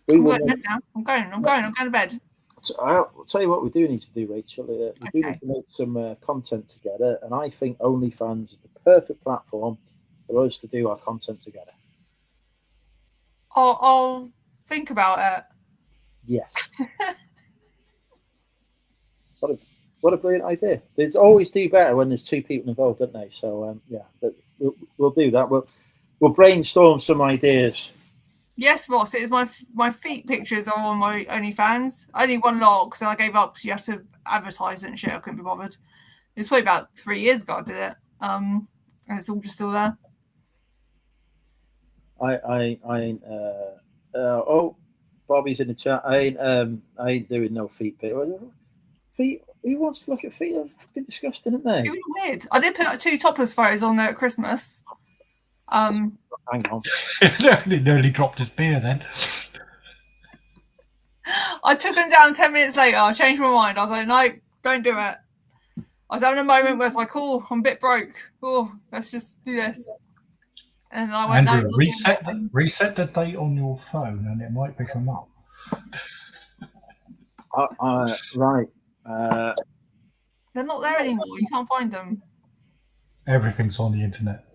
[SPEAKER 1] We
[SPEAKER 3] I'm
[SPEAKER 1] will
[SPEAKER 3] going to bed now. I'm going to bed.
[SPEAKER 1] So I'll tell you what we do need to do, Rachel. We do
[SPEAKER 3] Okay.
[SPEAKER 1] need to make some content together, and I think OnlyFans is the perfect platform for us to do our content together.
[SPEAKER 3] I'll think about it.
[SPEAKER 1] Yes. What a brilliant idea. There's always do better when there's two people involved, don't they? So yeah, but we'll do that. We'll brainstorm some ideas.
[SPEAKER 3] Yes, Ross, it is my feet pictures are on my OnlyFans. Only one log, so I gave up because you have to advertise it and shit. I couldn't be bothered. It's probably about 3 years ago I did it. And it's all just still there.
[SPEAKER 1] I ain't oh, Bobby's in the chat. I ain't doing no feet pic. Feet, who wants to look at feet? They're fucking disgusting, aren't they?
[SPEAKER 3] It was weird. I did put 2 topless photos on there at Christmas.
[SPEAKER 1] Hang on.
[SPEAKER 2] He nearly dropped his beer then.
[SPEAKER 3] I took them down 10 minutes later. I changed my mind. I was like, no, don't do it. I was having a moment where it's like, oh, I'm a bit broke. Oh, let's just do this. And I went,
[SPEAKER 2] Andrew,
[SPEAKER 3] no,
[SPEAKER 2] reset the date on your phone and it might pick them up.
[SPEAKER 1] Right.
[SPEAKER 3] They're not there anymore. You can't find them.
[SPEAKER 2] Everything's on the internet.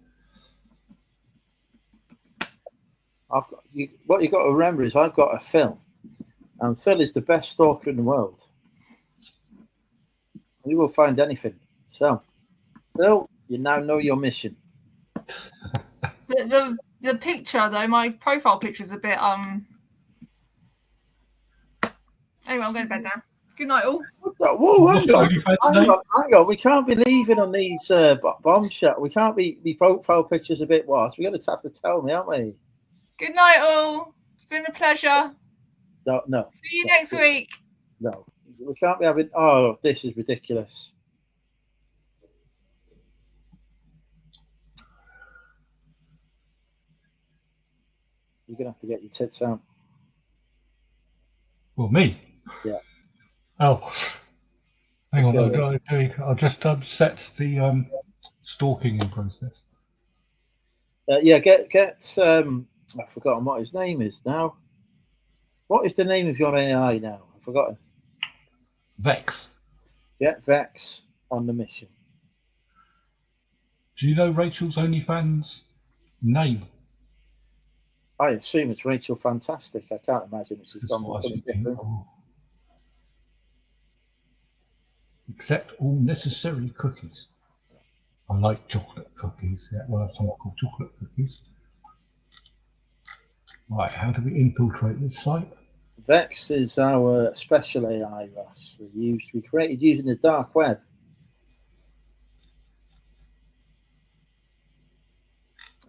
[SPEAKER 1] What you've got to remember is I've got a Phil, and Phil is the best stalker in the world. You will find anything. So, Phil, you now know your mission.
[SPEAKER 3] The picture though, my profile picture is a bit Anyway, I'm going to bed now. Good night, all.
[SPEAKER 1] Whoa, hang on. We can't be leaving on these bombshell. We can't be profile pictures a bit worse. We're going to have to tell me, aren't we?
[SPEAKER 3] Good night, all. It's been a pleasure.
[SPEAKER 1] No.
[SPEAKER 3] See you next week.
[SPEAKER 1] No, we can't be having. Oh, this is ridiculous. You're going to have to get your tits out.
[SPEAKER 2] Well, me?
[SPEAKER 1] Yeah.
[SPEAKER 2] Oh. Hang on, I'll just set the stalking in process.
[SPEAKER 1] Yeah, get I've forgotten what his name is now. What is the name of your AI now? I've forgotten.
[SPEAKER 2] Vex.
[SPEAKER 1] Get Vex on the mission.
[SPEAKER 2] Do you know Rachel's OnlyFans name?
[SPEAKER 1] I assume it's Rachel Fantastic. I can't imagine it's something different.
[SPEAKER 2] Accept all necessary cookies. I like chocolate cookies. Yeah, we'll have something called chocolate cookies. Right, how do we infiltrate this site?
[SPEAKER 1] Vex is our special AI, Ross. We created using the dark web.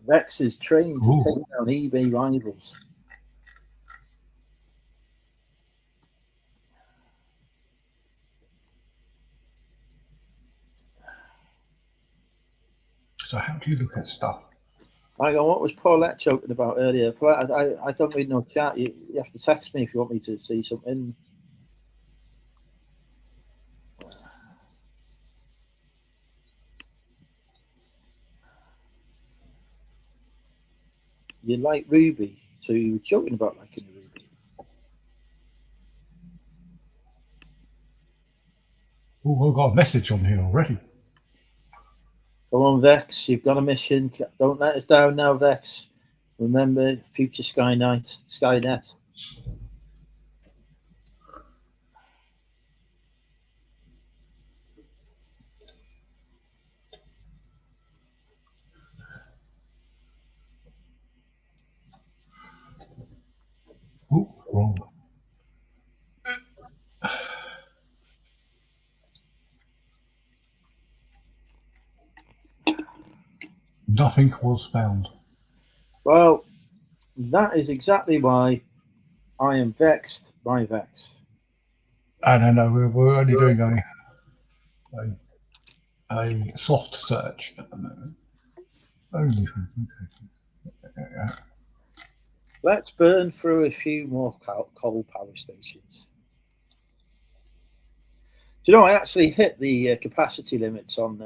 [SPEAKER 1] Vex is trained to take down eBay rivals.
[SPEAKER 2] So how do you look at stuff?
[SPEAKER 1] Hang on, what was Paulette joking about earlier? I don't read no chat. You have to text me if you want me to see something. You like Ruby, so you were joking about liking Ruby.
[SPEAKER 2] Oh, I've got a message on here already.
[SPEAKER 1] Come on, Vex, you've got a mission. Don't let us down now, Vex. Remember, future Skynet.
[SPEAKER 2] Oh, wrong. Nothing was found.
[SPEAKER 1] Well, that is exactly why I am vexed by vexed.
[SPEAKER 2] I don't know. We're only doing a soft search at the moment. Only. Okay.
[SPEAKER 1] Let's burn through a few more coal power stations. Do you know, I actually hit the capacity limits on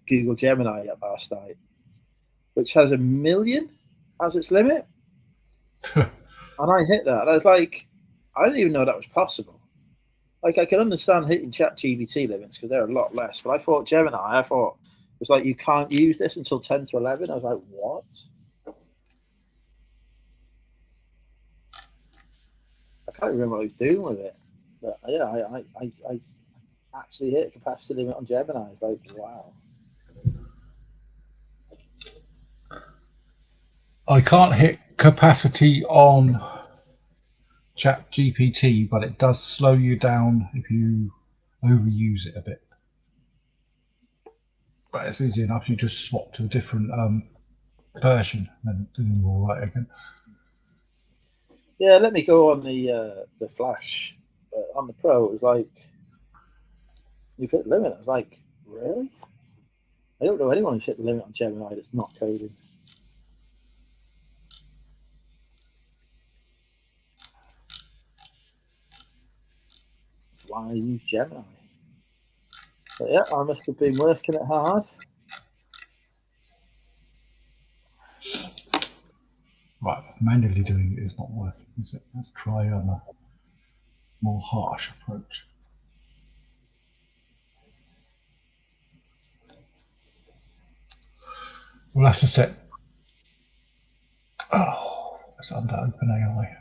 [SPEAKER 1] Google Gemini at last night, which has 1 million as its limit. And I hit that. And I was like, I didn't even know that was possible. Like, I can understand hitting ChatGPT limits because they're a lot less. But I thought Gemini, it was like, you can't use this until 10 to 11. I was like, what? I can't remember what I was doing with it. But yeah, I actually hit a capacity limit on Gemini. It's like, wow.
[SPEAKER 2] I can't hit capacity on ChatGPT, but it does slow you down if you overuse it a bit. But it's easy enough. You just swap to a different version and do all right again.
[SPEAKER 1] Yeah, let me go on the Flash. On the Pro, it was like, you hit the limit. I was like, really? I don't know anyone who's hit the limit on Gemini that's not coding. Why use Gemini? But yeah, I must have been working it hard.
[SPEAKER 2] Right, manually doing it is not working, is it? Let's try a more harsh approach. We'll have to set. Oh, it's under OpenAI.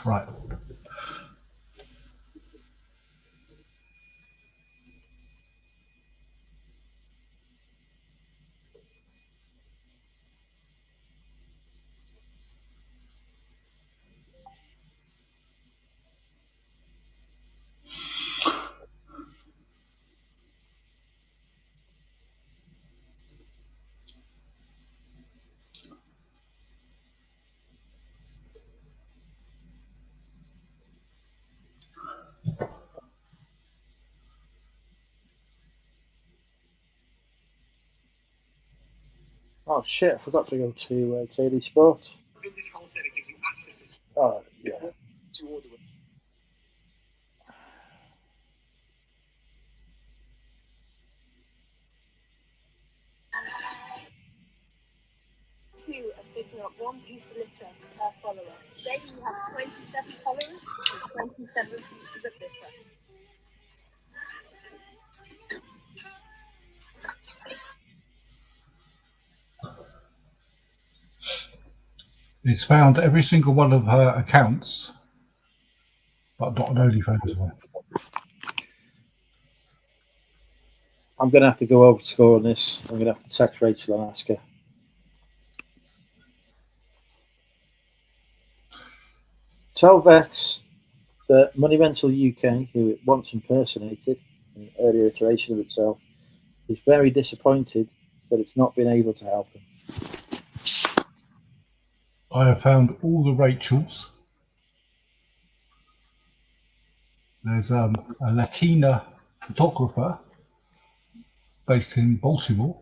[SPEAKER 2] Right.
[SPEAKER 1] Oh shit, I forgot to go to Daily Sports. Oh, yeah.
[SPEAKER 9] Of picking up one piece of litter per follower. Today you have 27 followers and 27 pieces of litter.
[SPEAKER 2] It's found every single one of her accounts, but not an OnlyFans one.
[SPEAKER 1] I'm going to have to go over score on this. I'm going to have to text Rachel and ask her. Tell Vex that Money Rental UK, who it once impersonated in an earlier iteration of itself, is very disappointed that it's not been able to help him.
[SPEAKER 2] I have found all the Rachels. There's a Latina photographer based in Baltimore.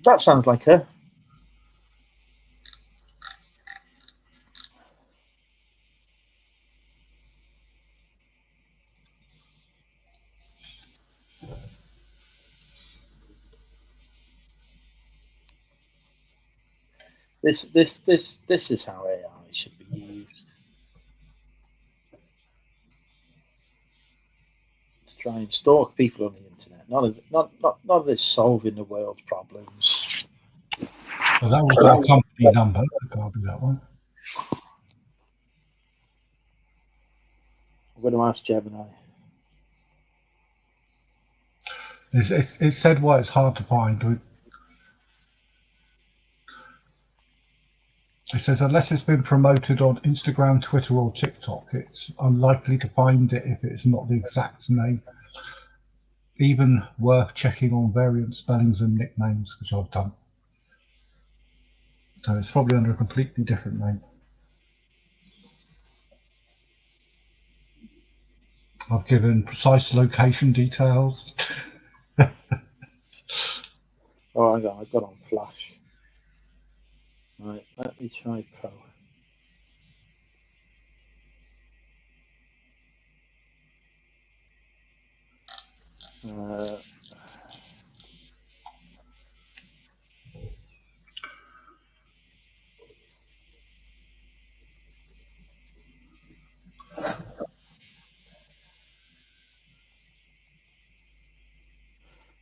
[SPEAKER 1] That sounds like her. This is how AI should be used. To try and stalk people on the internet. None of this solving the world's problems.
[SPEAKER 2] So that was our company number. I can't do that one.
[SPEAKER 1] I'm going to ask Gemini.
[SPEAKER 2] It said why it's hard to find. It says unless it's been promoted on Instagram, Twitter, or TikTok, it's unlikely to find it if it's not the exact name. Even worth checking on variant spellings and nicknames, which I've done. So it's probably under a completely different name. I've given precise location details.
[SPEAKER 1] Oh, hang on, I've got on Flash. Right, let me try Pro.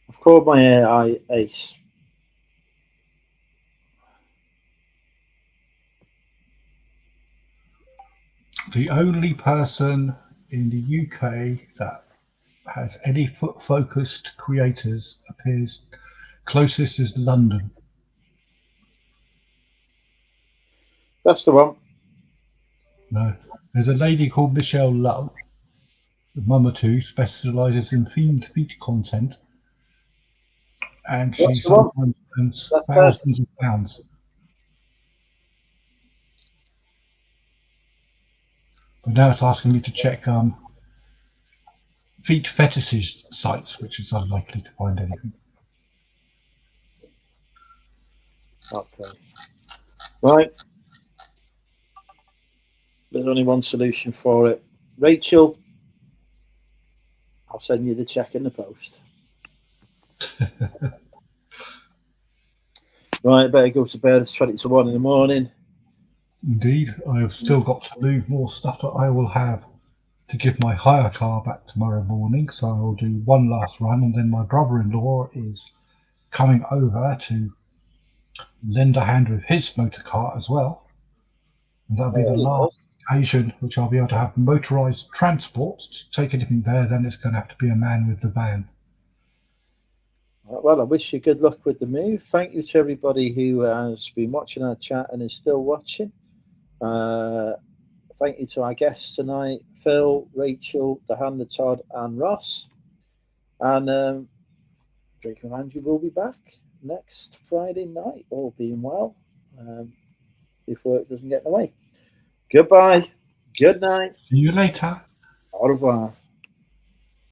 [SPEAKER 1] I've called my AI Ace.
[SPEAKER 2] The only person in the UK that has any foot-focused creators appears closest is London.
[SPEAKER 1] That's the one.
[SPEAKER 2] No, there's a lady called Michelle Lowe. Mama 2 specialises in themed feet content, and she
[SPEAKER 1] What's the one?
[SPEAKER 2] sometimes spends
[SPEAKER 1] That's
[SPEAKER 2] thousands of pounds. But now it's asking me to check feet fetishes sites, which is unlikely to find anything.
[SPEAKER 1] Okay. Right. There's only one solution for it. Rachel, I'll send you the check in the post. Right, better go to bed. It's 20 to 1 in the morning.
[SPEAKER 2] Indeed, I have still got to move more stuff that I will have to give my hire car back tomorrow morning. So I will do one last run, and then my brother-in-law is coming over to lend a hand with his motor car as well. And that'll be the last occasion which I'll be able to have motorised transport to take anything there. Then it's going to have to be a man with the van.
[SPEAKER 1] Well, I wish you good luck with the move. Thank you to everybody who has been watching our chat and is still watching. Thank you to our guests tonight, Phil, Rachel, Dehanda, Todd, and Ross. And Drake and Andrew will be back next Friday night, all being well, if work doesn't get in the way. Goodbye. Good night.
[SPEAKER 2] See you later.
[SPEAKER 1] Au revoir.